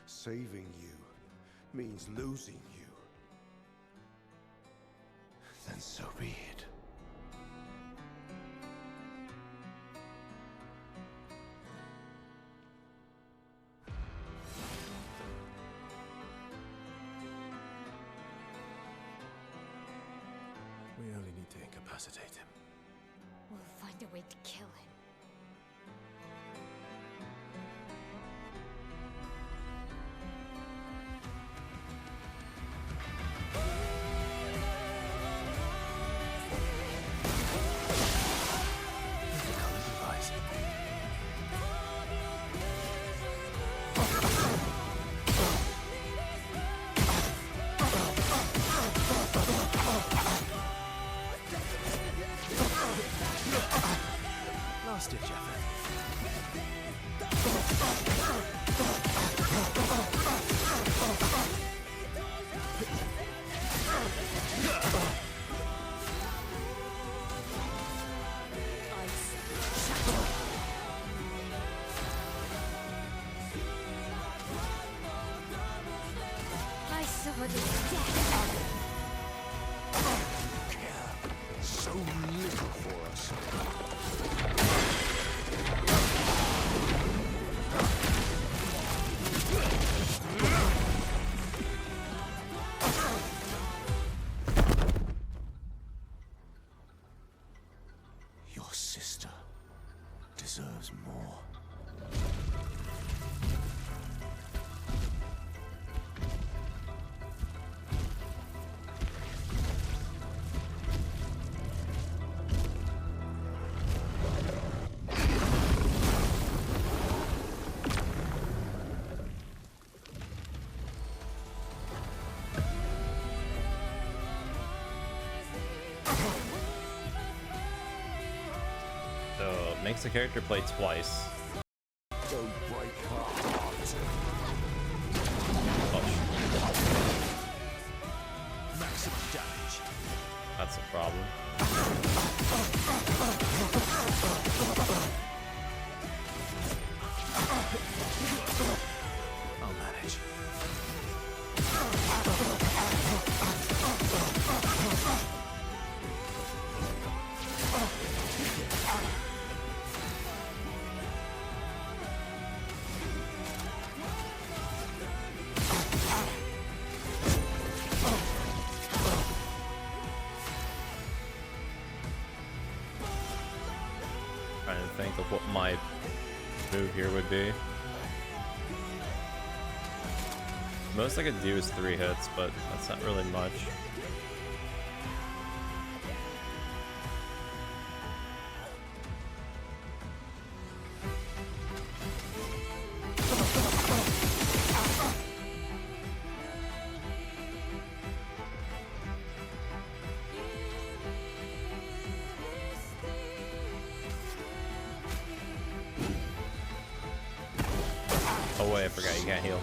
[SPEAKER 2] saving you means losing you, then so be it.
[SPEAKER 4] We only need to incapacitate him.
[SPEAKER 6] We'll find a way to kill him. covered in death.
[SPEAKER 2] So little for us. Your sister deserves more.
[SPEAKER 1] So it makes the character play twice.
[SPEAKER 2] Don't break her heart.
[SPEAKER 1] Oh,
[SPEAKER 2] Maximum damage.
[SPEAKER 1] that's a problem.
[SPEAKER 4] I'll manage.
[SPEAKER 1] Trying to think of what my move here would be. Most I could do is 3 hits, but that's not really much. Oh wait, I forgot you can't heal.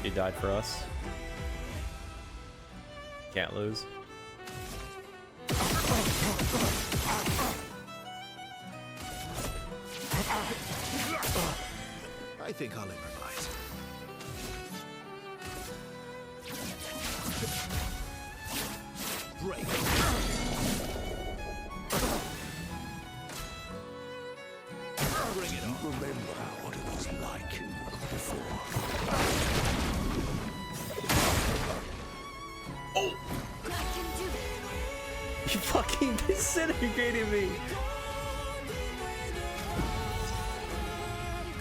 [SPEAKER 1] He died for us. Can't lose.
[SPEAKER 4] I think I'll improvise. Break. Bring it on.
[SPEAKER 2] Remember what it was like before.
[SPEAKER 1] Oh!
[SPEAKER 6] I can do it.
[SPEAKER 1] You fucking disintegrated me!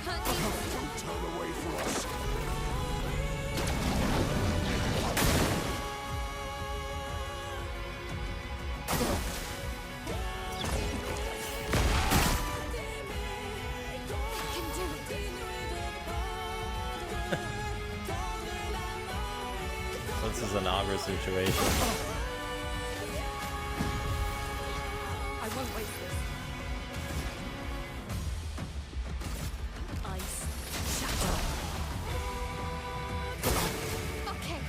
[SPEAKER 2] Don't turn away from us.
[SPEAKER 1] This is an Augur situation.
[SPEAKER 3] I won't waste this. Ice. Shatter.
[SPEAKER 6] Okay.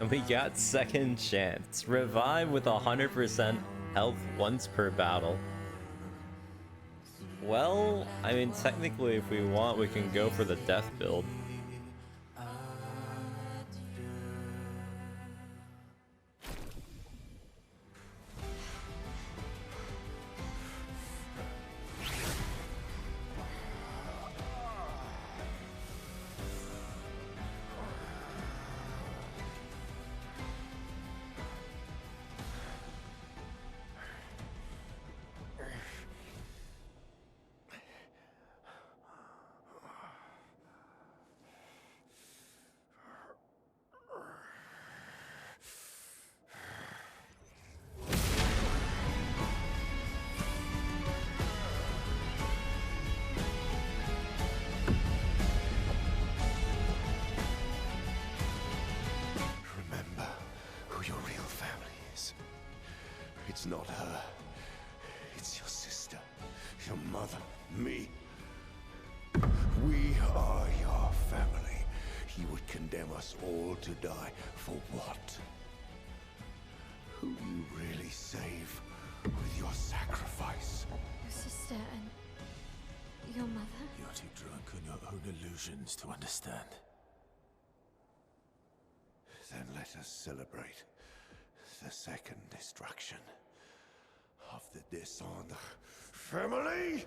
[SPEAKER 1] And we got second chance. Revive with 100% health once per battle. Well, I mean, technically if we want, we can go for the death build.
[SPEAKER 2] It's not her. It's your sister, your mother, me. We are your family. You would condemn us all to die for what? Who you really save with your sacrifice?
[SPEAKER 6] Your sister and your mother?
[SPEAKER 4] You're too drunk on your own illusions to understand.
[SPEAKER 2] Then let us celebrate the second destruction of the Descendre family!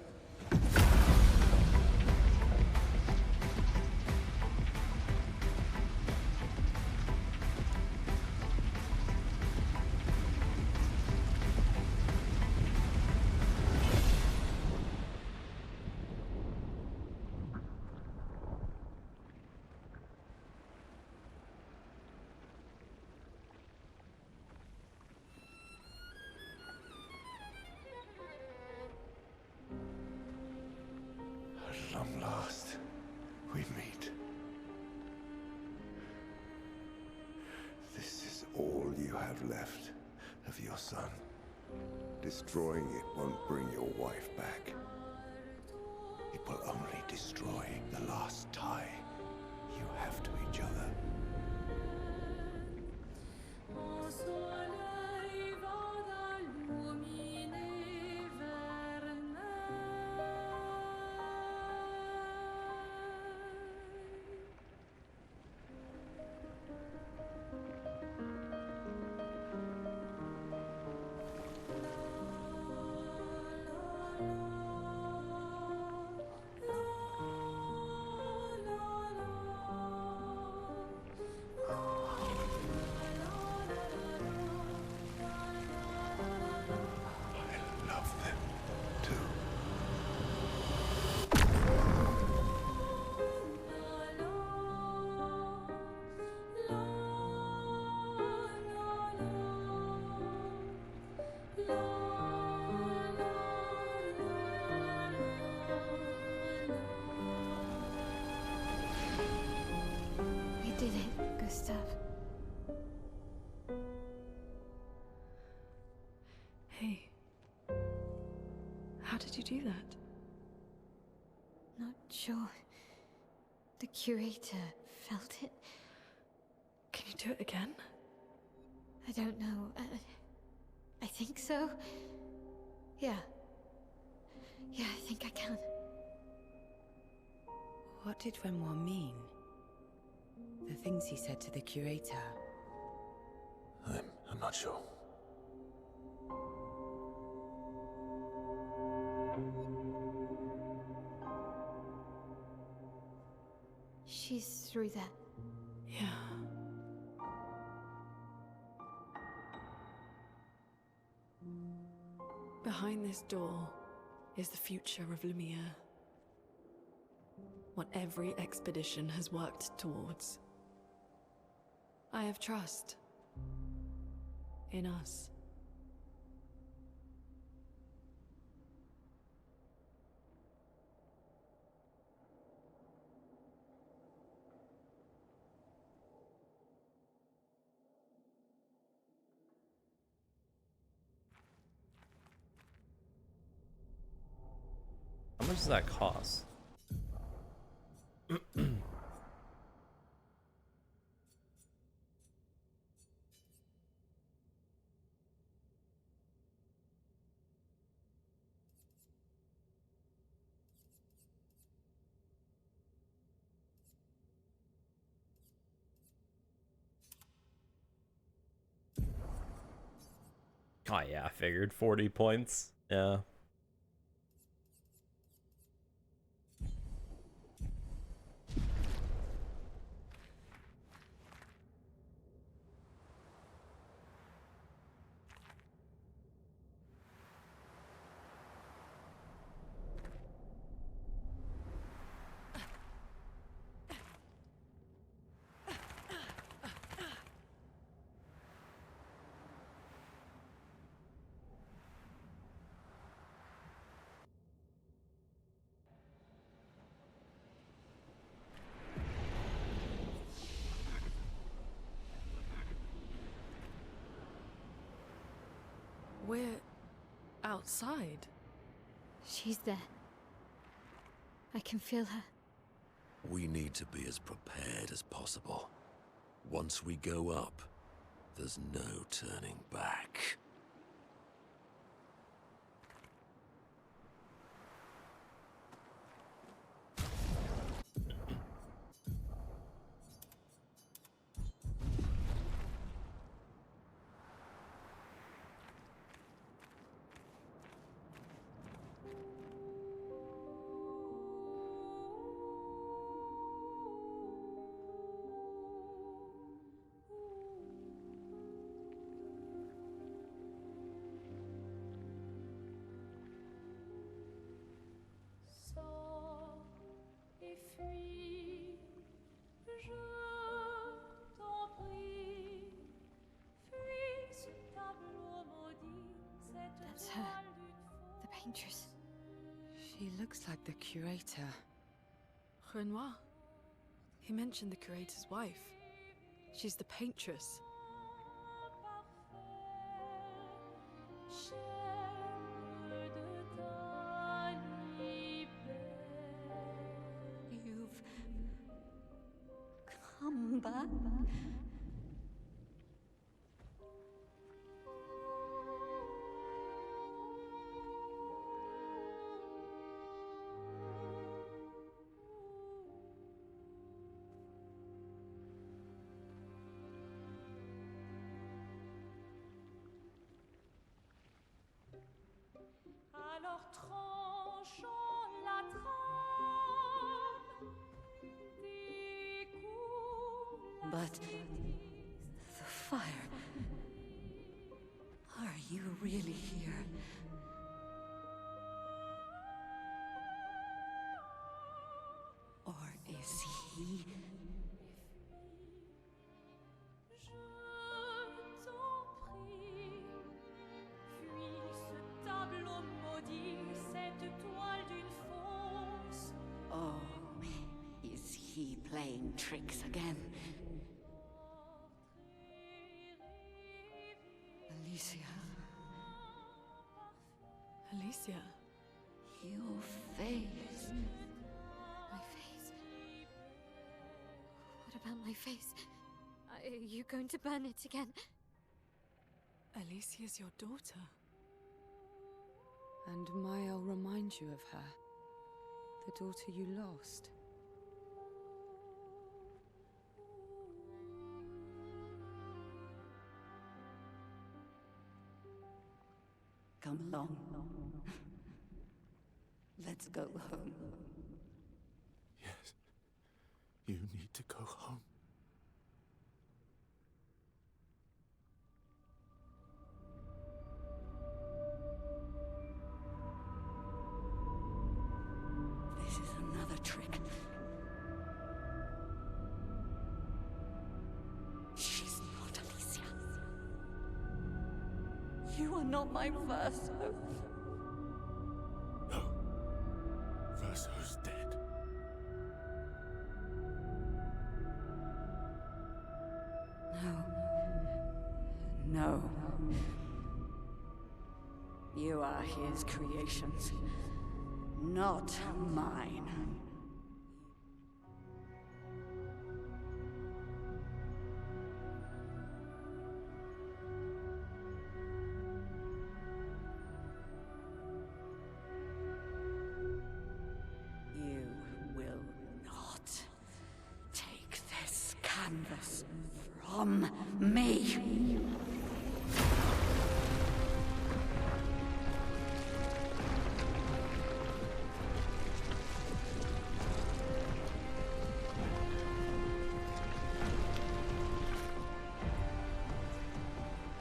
[SPEAKER 2] At long last, we meet. This is all you have left of your son. Destroying it won't bring your wife back. It will only destroy the last tie you have to each other.
[SPEAKER 13] Mon soleil va d'illuminer Vermeil.
[SPEAKER 2] I love them, too.
[SPEAKER 6] We did it, Gustav.
[SPEAKER 8] Hey. How did you do that?
[SPEAKER 6] Not sure. The curator felt it.
[SPEAKER 8] Can you do it again?
[SPEAKER 6] I don't know. I think so. Yeah. Yeah, I think I can.
[SPEAKER 15] What did Renoir mean? The things he said to the curator.
[SPEAKER 4] I'm not sure.
[SPEAKER 6] She's through that.
[SPEAKER 8] Yeah. Behind this door is the future of Lumiere. What every expedition has worked towards. I have trust in us.
[SPEAKER 1] How much does that cost? Oh yeah, I figured 40 points. Yeah.
[SPEAKER 8] We're outside.
[SPEAKER 6] She's there. I can feel her.
[SPEAKER 9] We need to be as prepared as possible. Once we go up, there's no turning back.
[SPEAKER 13] Sors et fuis, je t'en prie. Fuis ce tableau maudit, cette
[SPEAKER 6] That's her.
[SPEAKER 13] toile d'une
[SPEAKER 6] The paintress.
[SPEAKER 15] She looks like the curator.
[SPEAKER 8] Renoir. He mentioned the curator's wife. She's the paintress.
[SPEAKER 13] Chair de ta liberté.
[SPEAKER 7] You've come back.
[SPEAKER 13] Alors tranchons la trame, découle
[SPEAKER 7] But the fire. Are you really here? Or is he?
[SPEAKER 13] je t'en prie. Fuis ce tableau maudit, cette toile d'une fausse.
[SPEAKER 7] Oh, is he playing tricks again? Alicia,
[SPEAKER 8] Alicia.
[SPEAKER 7] your face.
[SPEAKER 6] My face. What about my face? Are you going to burn it again?
[SPEAKER 8] Alicia's your daughter.
[SPEAKER 15] And Mael reminds you of her. The daughter you lost.
[SPEAKER 7] Come along. Let's go home.
[SPEAKER 4] Yes. You need to go home.
[SPEAKER 7] This is another trick. She's not Alicia. You are not my first hope.
[SPEAKER 4] No. Verso's dead.
[SPEAKER 7] No. You are his creations, not mine. You will not take this canvas from me.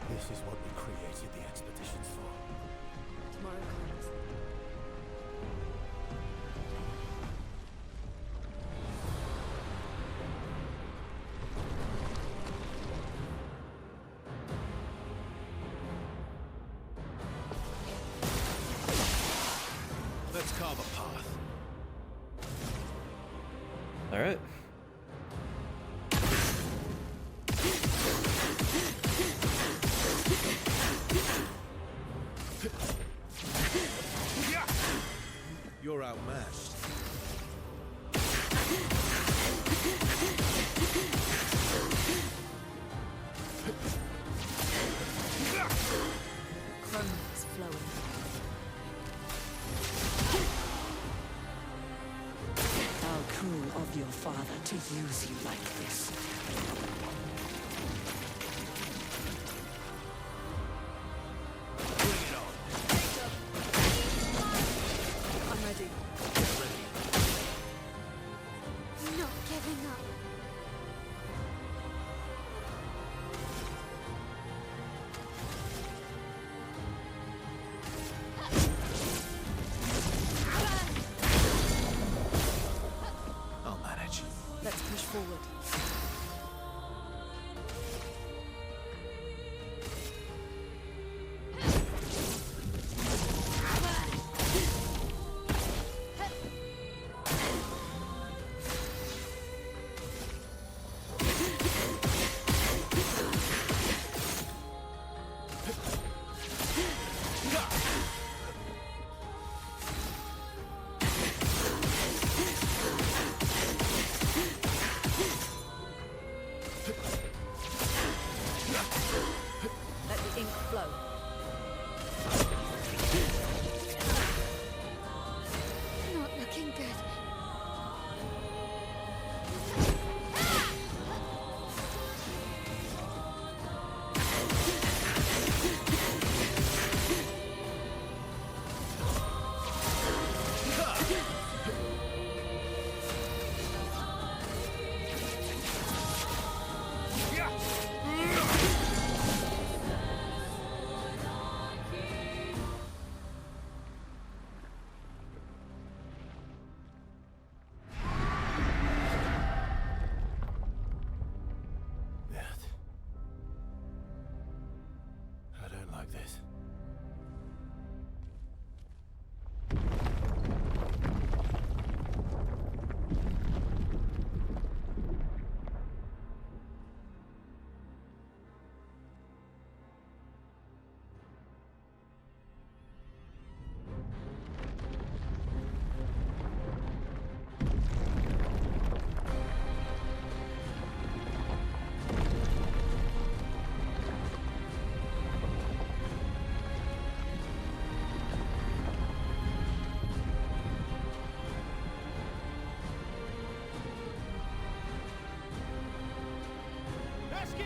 [SPEAKER 4] This is what we created the expeditions for.
[SPEAKER 8] Tomorrow comes.
[SPEAKER 4] Let's carve a path.
[SPEAKER 1] All right.
[SPEAKER 8] romance flowing.
[SPEAKER 15] How cruel of your father to use you like this.
[SPEAKER 8] I'm ready.
[SPEAKER 6] Not giving up.
[SPEAKER 4] I'll manage.
[SPEAKER 8] Let's push forward. Let the ink flow.
[SPEAKER 6] Not looking good.
[SPEAKER 4] I don't like this.
[SPEAKER 8] Let's go.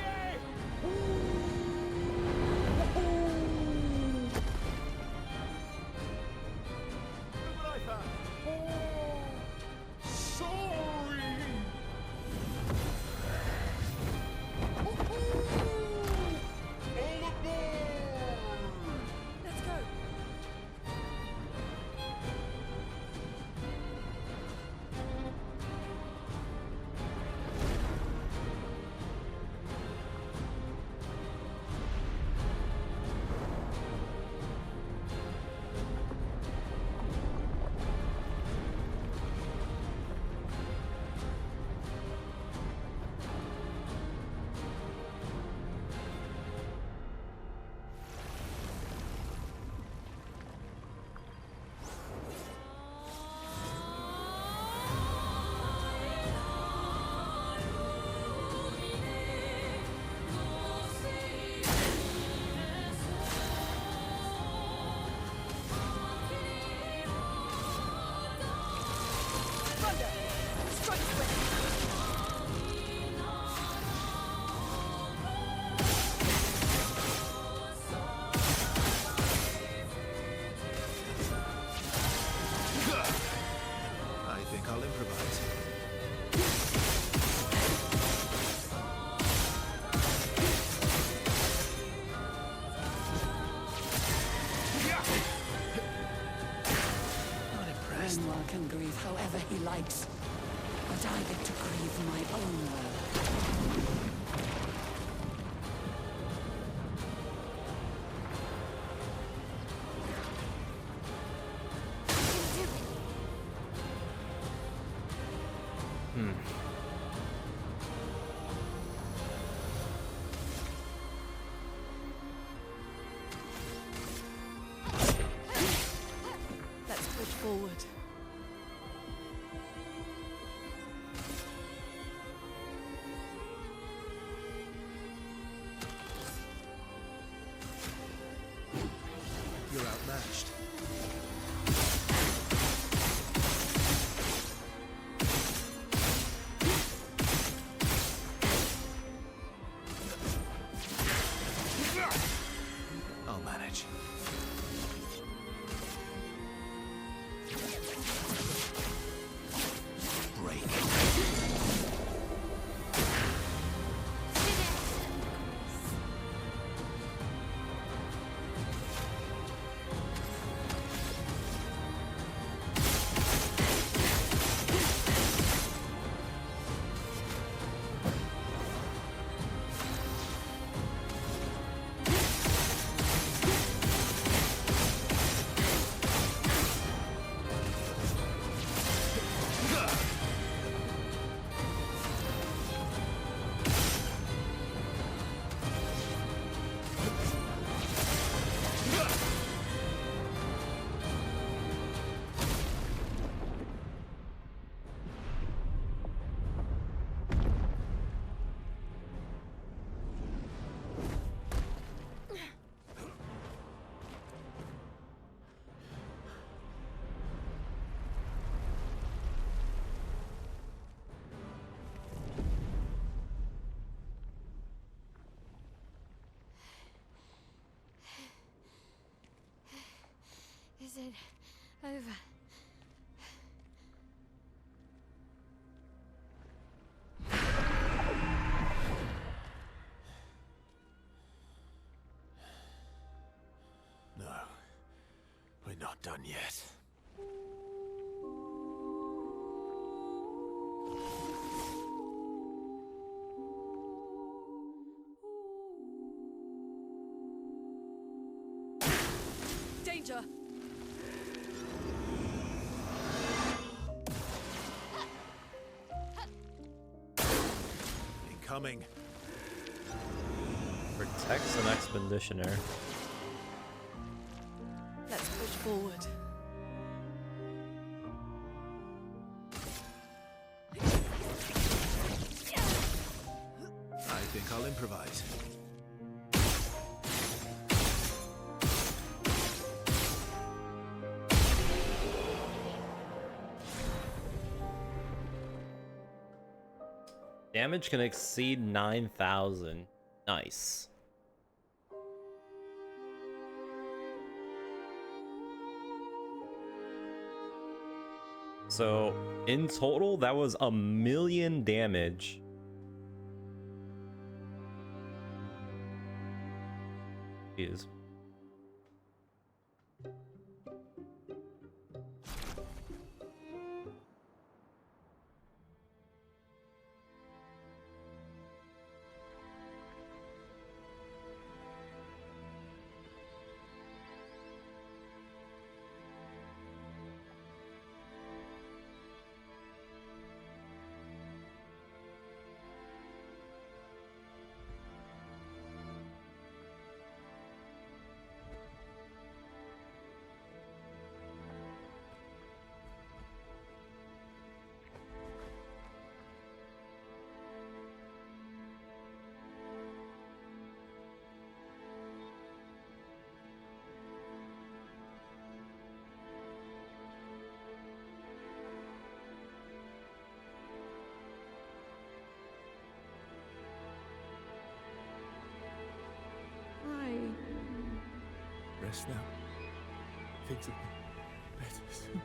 [SPEAKER 4] I think I'll improvise. Not impressed.
[SPEAKER 15] Renoir can grieve however he likes, but I get to grieve my own world.
[SPEAKER 8] Let's push forward.
[SPEAKER 4] I'll manage. Break.
[SPEAKER 6] Is it over?
[SPEAKER 4] No, we're not done yet.
[SPEAKER 8] Danger!
[SPEAKER 4] Incoming.
[SPEAKER 16] Protects an expeditioner.
[SPEAKER 8] Let's push forward.
[SPEAKER 4] I think I'll improvise.
[SPEAKER 16] Damage can exceed 9,000. Nice. So, in total, that was 1,000,000 damage. Jeez.
[SPEAKER 4] Rest now. Things will be better soon.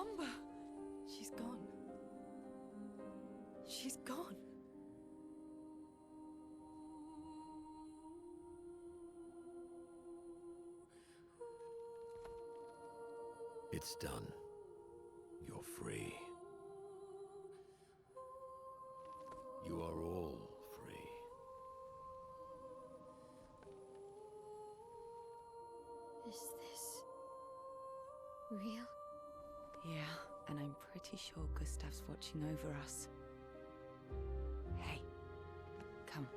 [SPEAKER 8] number. She's gone. She's gone.
[SPEAKER 9] It's done. You're free. You are all free.
[SPEAKER 6] Is this real?
[SPEAKER 7] Yeah, and I'm pretty sure Gustav's watching over us. Hey, come.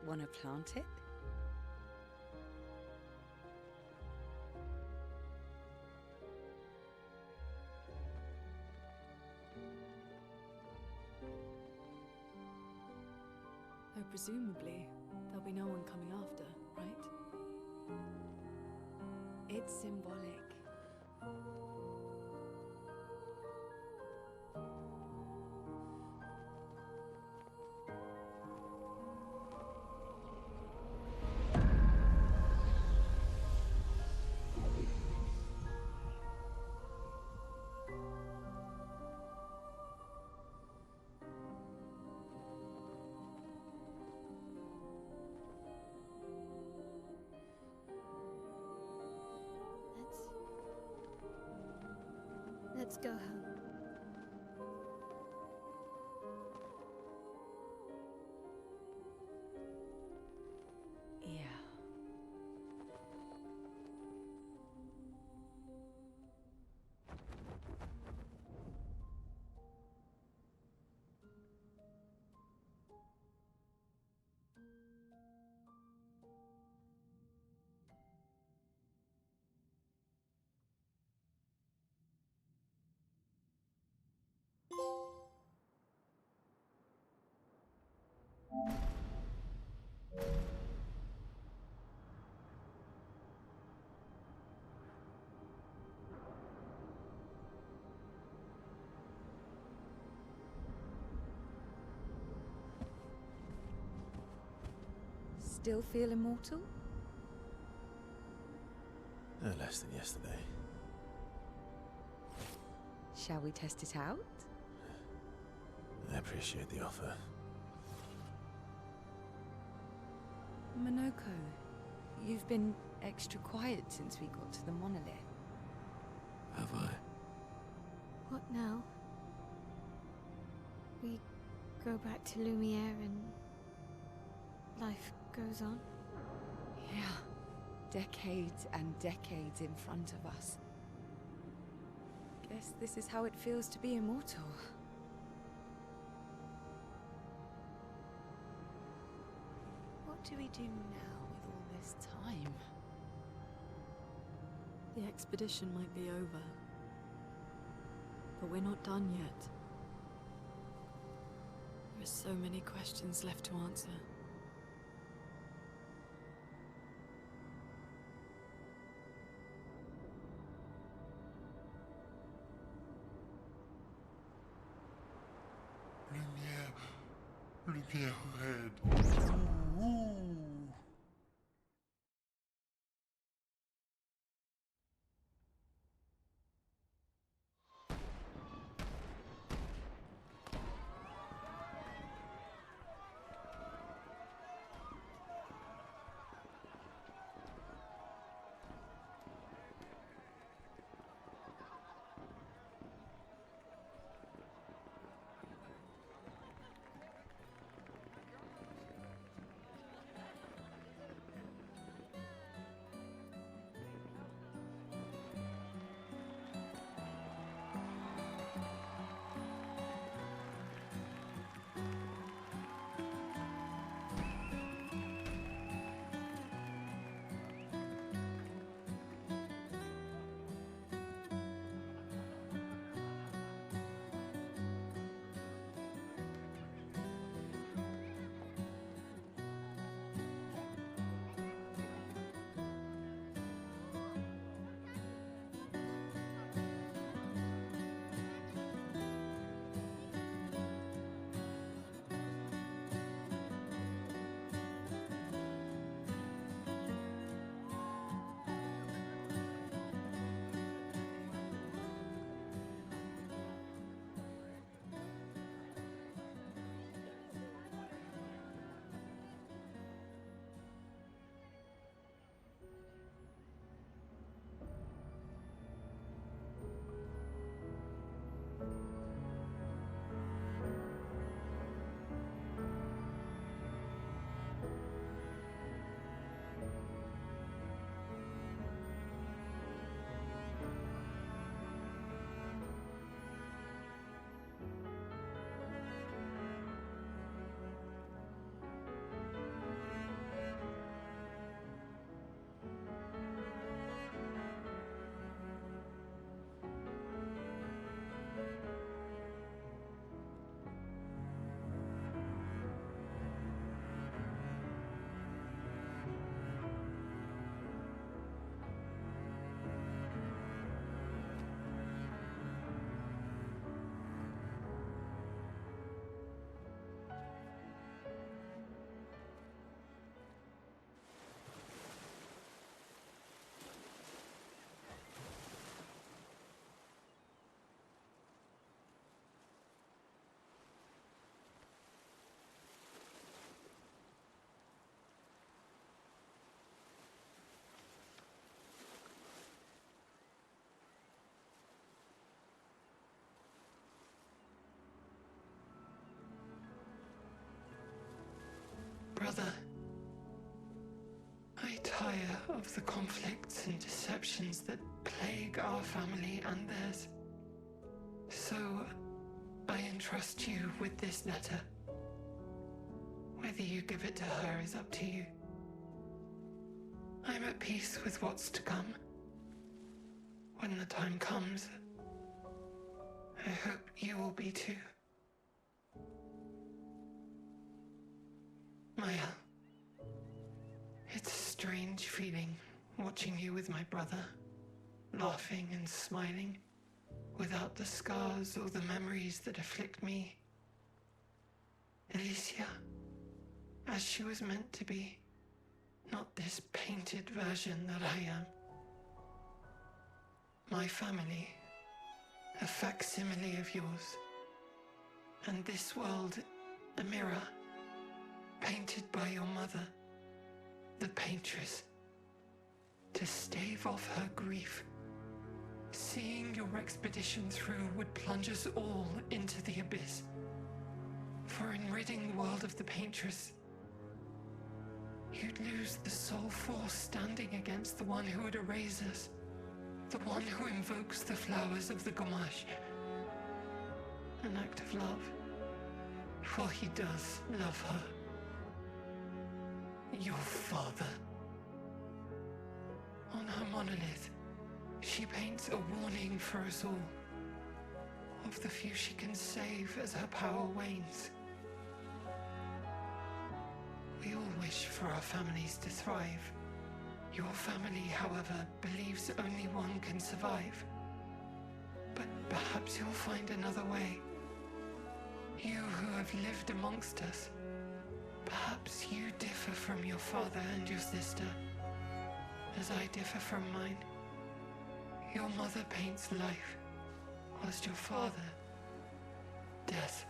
[SPEAKER 7] Wanna plant it?
[SPEAKER 8] Though presumably, there'll be no one coming after, right?
[SPEAKER 7] It's symbolic.
[SPEAKER 6] Let's go home.
[SPEAKER 7] Yeah. Still feel immortal?
[SPEAKER 4] No less than yesterday.
[SPEAKER 7] Shall we test it out?
[SPEAKER 4] I appreciate the offer.
[SPEAKER 7] Monoko, you've been extra quiet since we got to the monolith.
[SPEAKER 9] Have I?
[SPEAKER 6] What now? We go back to Lumiere and life goes on?
[SPEAKER 7] Yeah. Decades and decades in front of us. Guess this is how it feels to be immortal. What do we do now with all this time?
[SPEAKER 8] The expedition might be over. But we're not done yet. There are so many questions left to answer.
[SPEAKER 11] Lumière red. Ooh.
[SPEAKER 17] brother. I tire of the conflicts and deceptions that plague our family and theirs. So, I entrust you with this letter. Whether you give it to her is up to you. I'm at peace with what's to come. When the time comes, I hope you will be too. Maya, it's a strange feeling watching you with my brother, laughing and smiling, without the scars or the memories that afflict me. Alicia, as she was meant to be, not this painted version that I am. My family, a facsimile of yours, and this world, a mirror, painted by your mother, the paintress, to stave off her grief. Seeing your expedition through would plunge us all into the abyss. For in ridding the world of the paintress, you'd lose the sole force standing against the one who would erase us, the one who invokes the flowers of the Gomash. An act of love, for he does love her. Your father. On her monolith, she paints a warning for us all, of the few she can save as her power wanes. We all wish for our families to thrive. Your family, however, believes only one can survive. But perhaps you'll find another way. You who have lived amongst us, perhaps you differ from your father and your sister, as I differ from mine. Your mother paints life, whilst your father, death.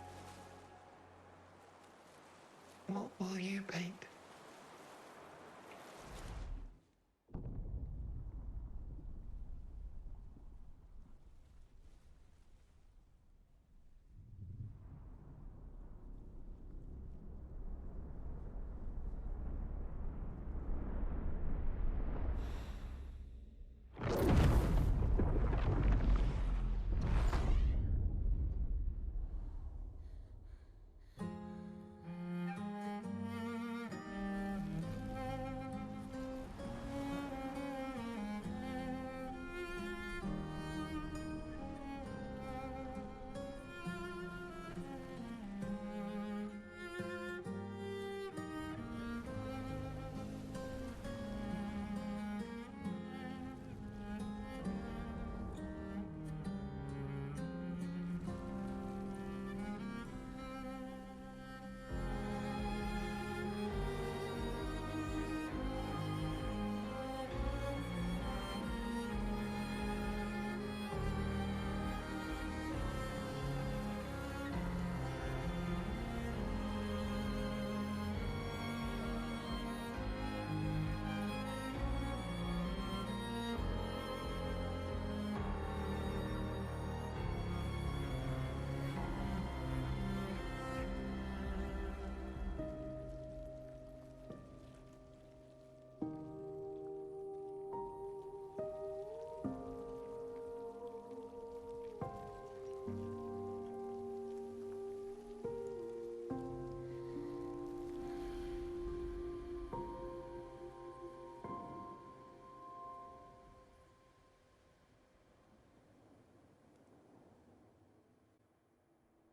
[SPEAKER 17] What will you paint?